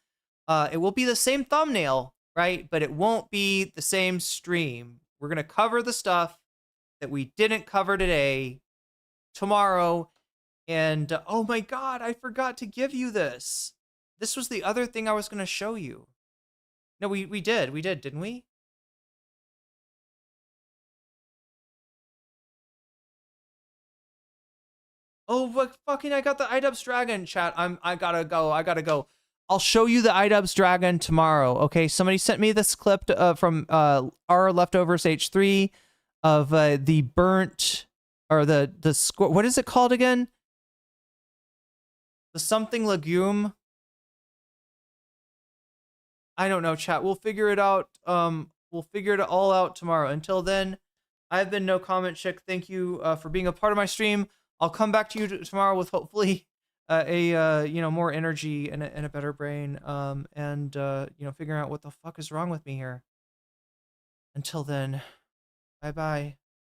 Speaker 3: It will be the same thumbnail, right? But it won't be the same stream. We're gonna cover the stuff that we didn't cover today tomorrow. And oh my God, I forgot to give you this. This was the other thing I was gonna show you. No, we did, didn't we? Oh, but fucking, I got the iDubbz dragon, chat. I gotta go. I'll show you the iDubbz dragon tomorrow. Okay, somebody sent me this clip from our leftovers H3 of the burnt, or the what is it called again? The something legume. I don't know, chat. We'll figure it out. We'll figure it all out tomorrow. Until then, I've been nocommentchick. Thank you for being a part of my stream. I'll come back to you tomorrow with hopefully more energy and a better brain, and figuring out what the fuck is wrong with me here. Until then, bye bye.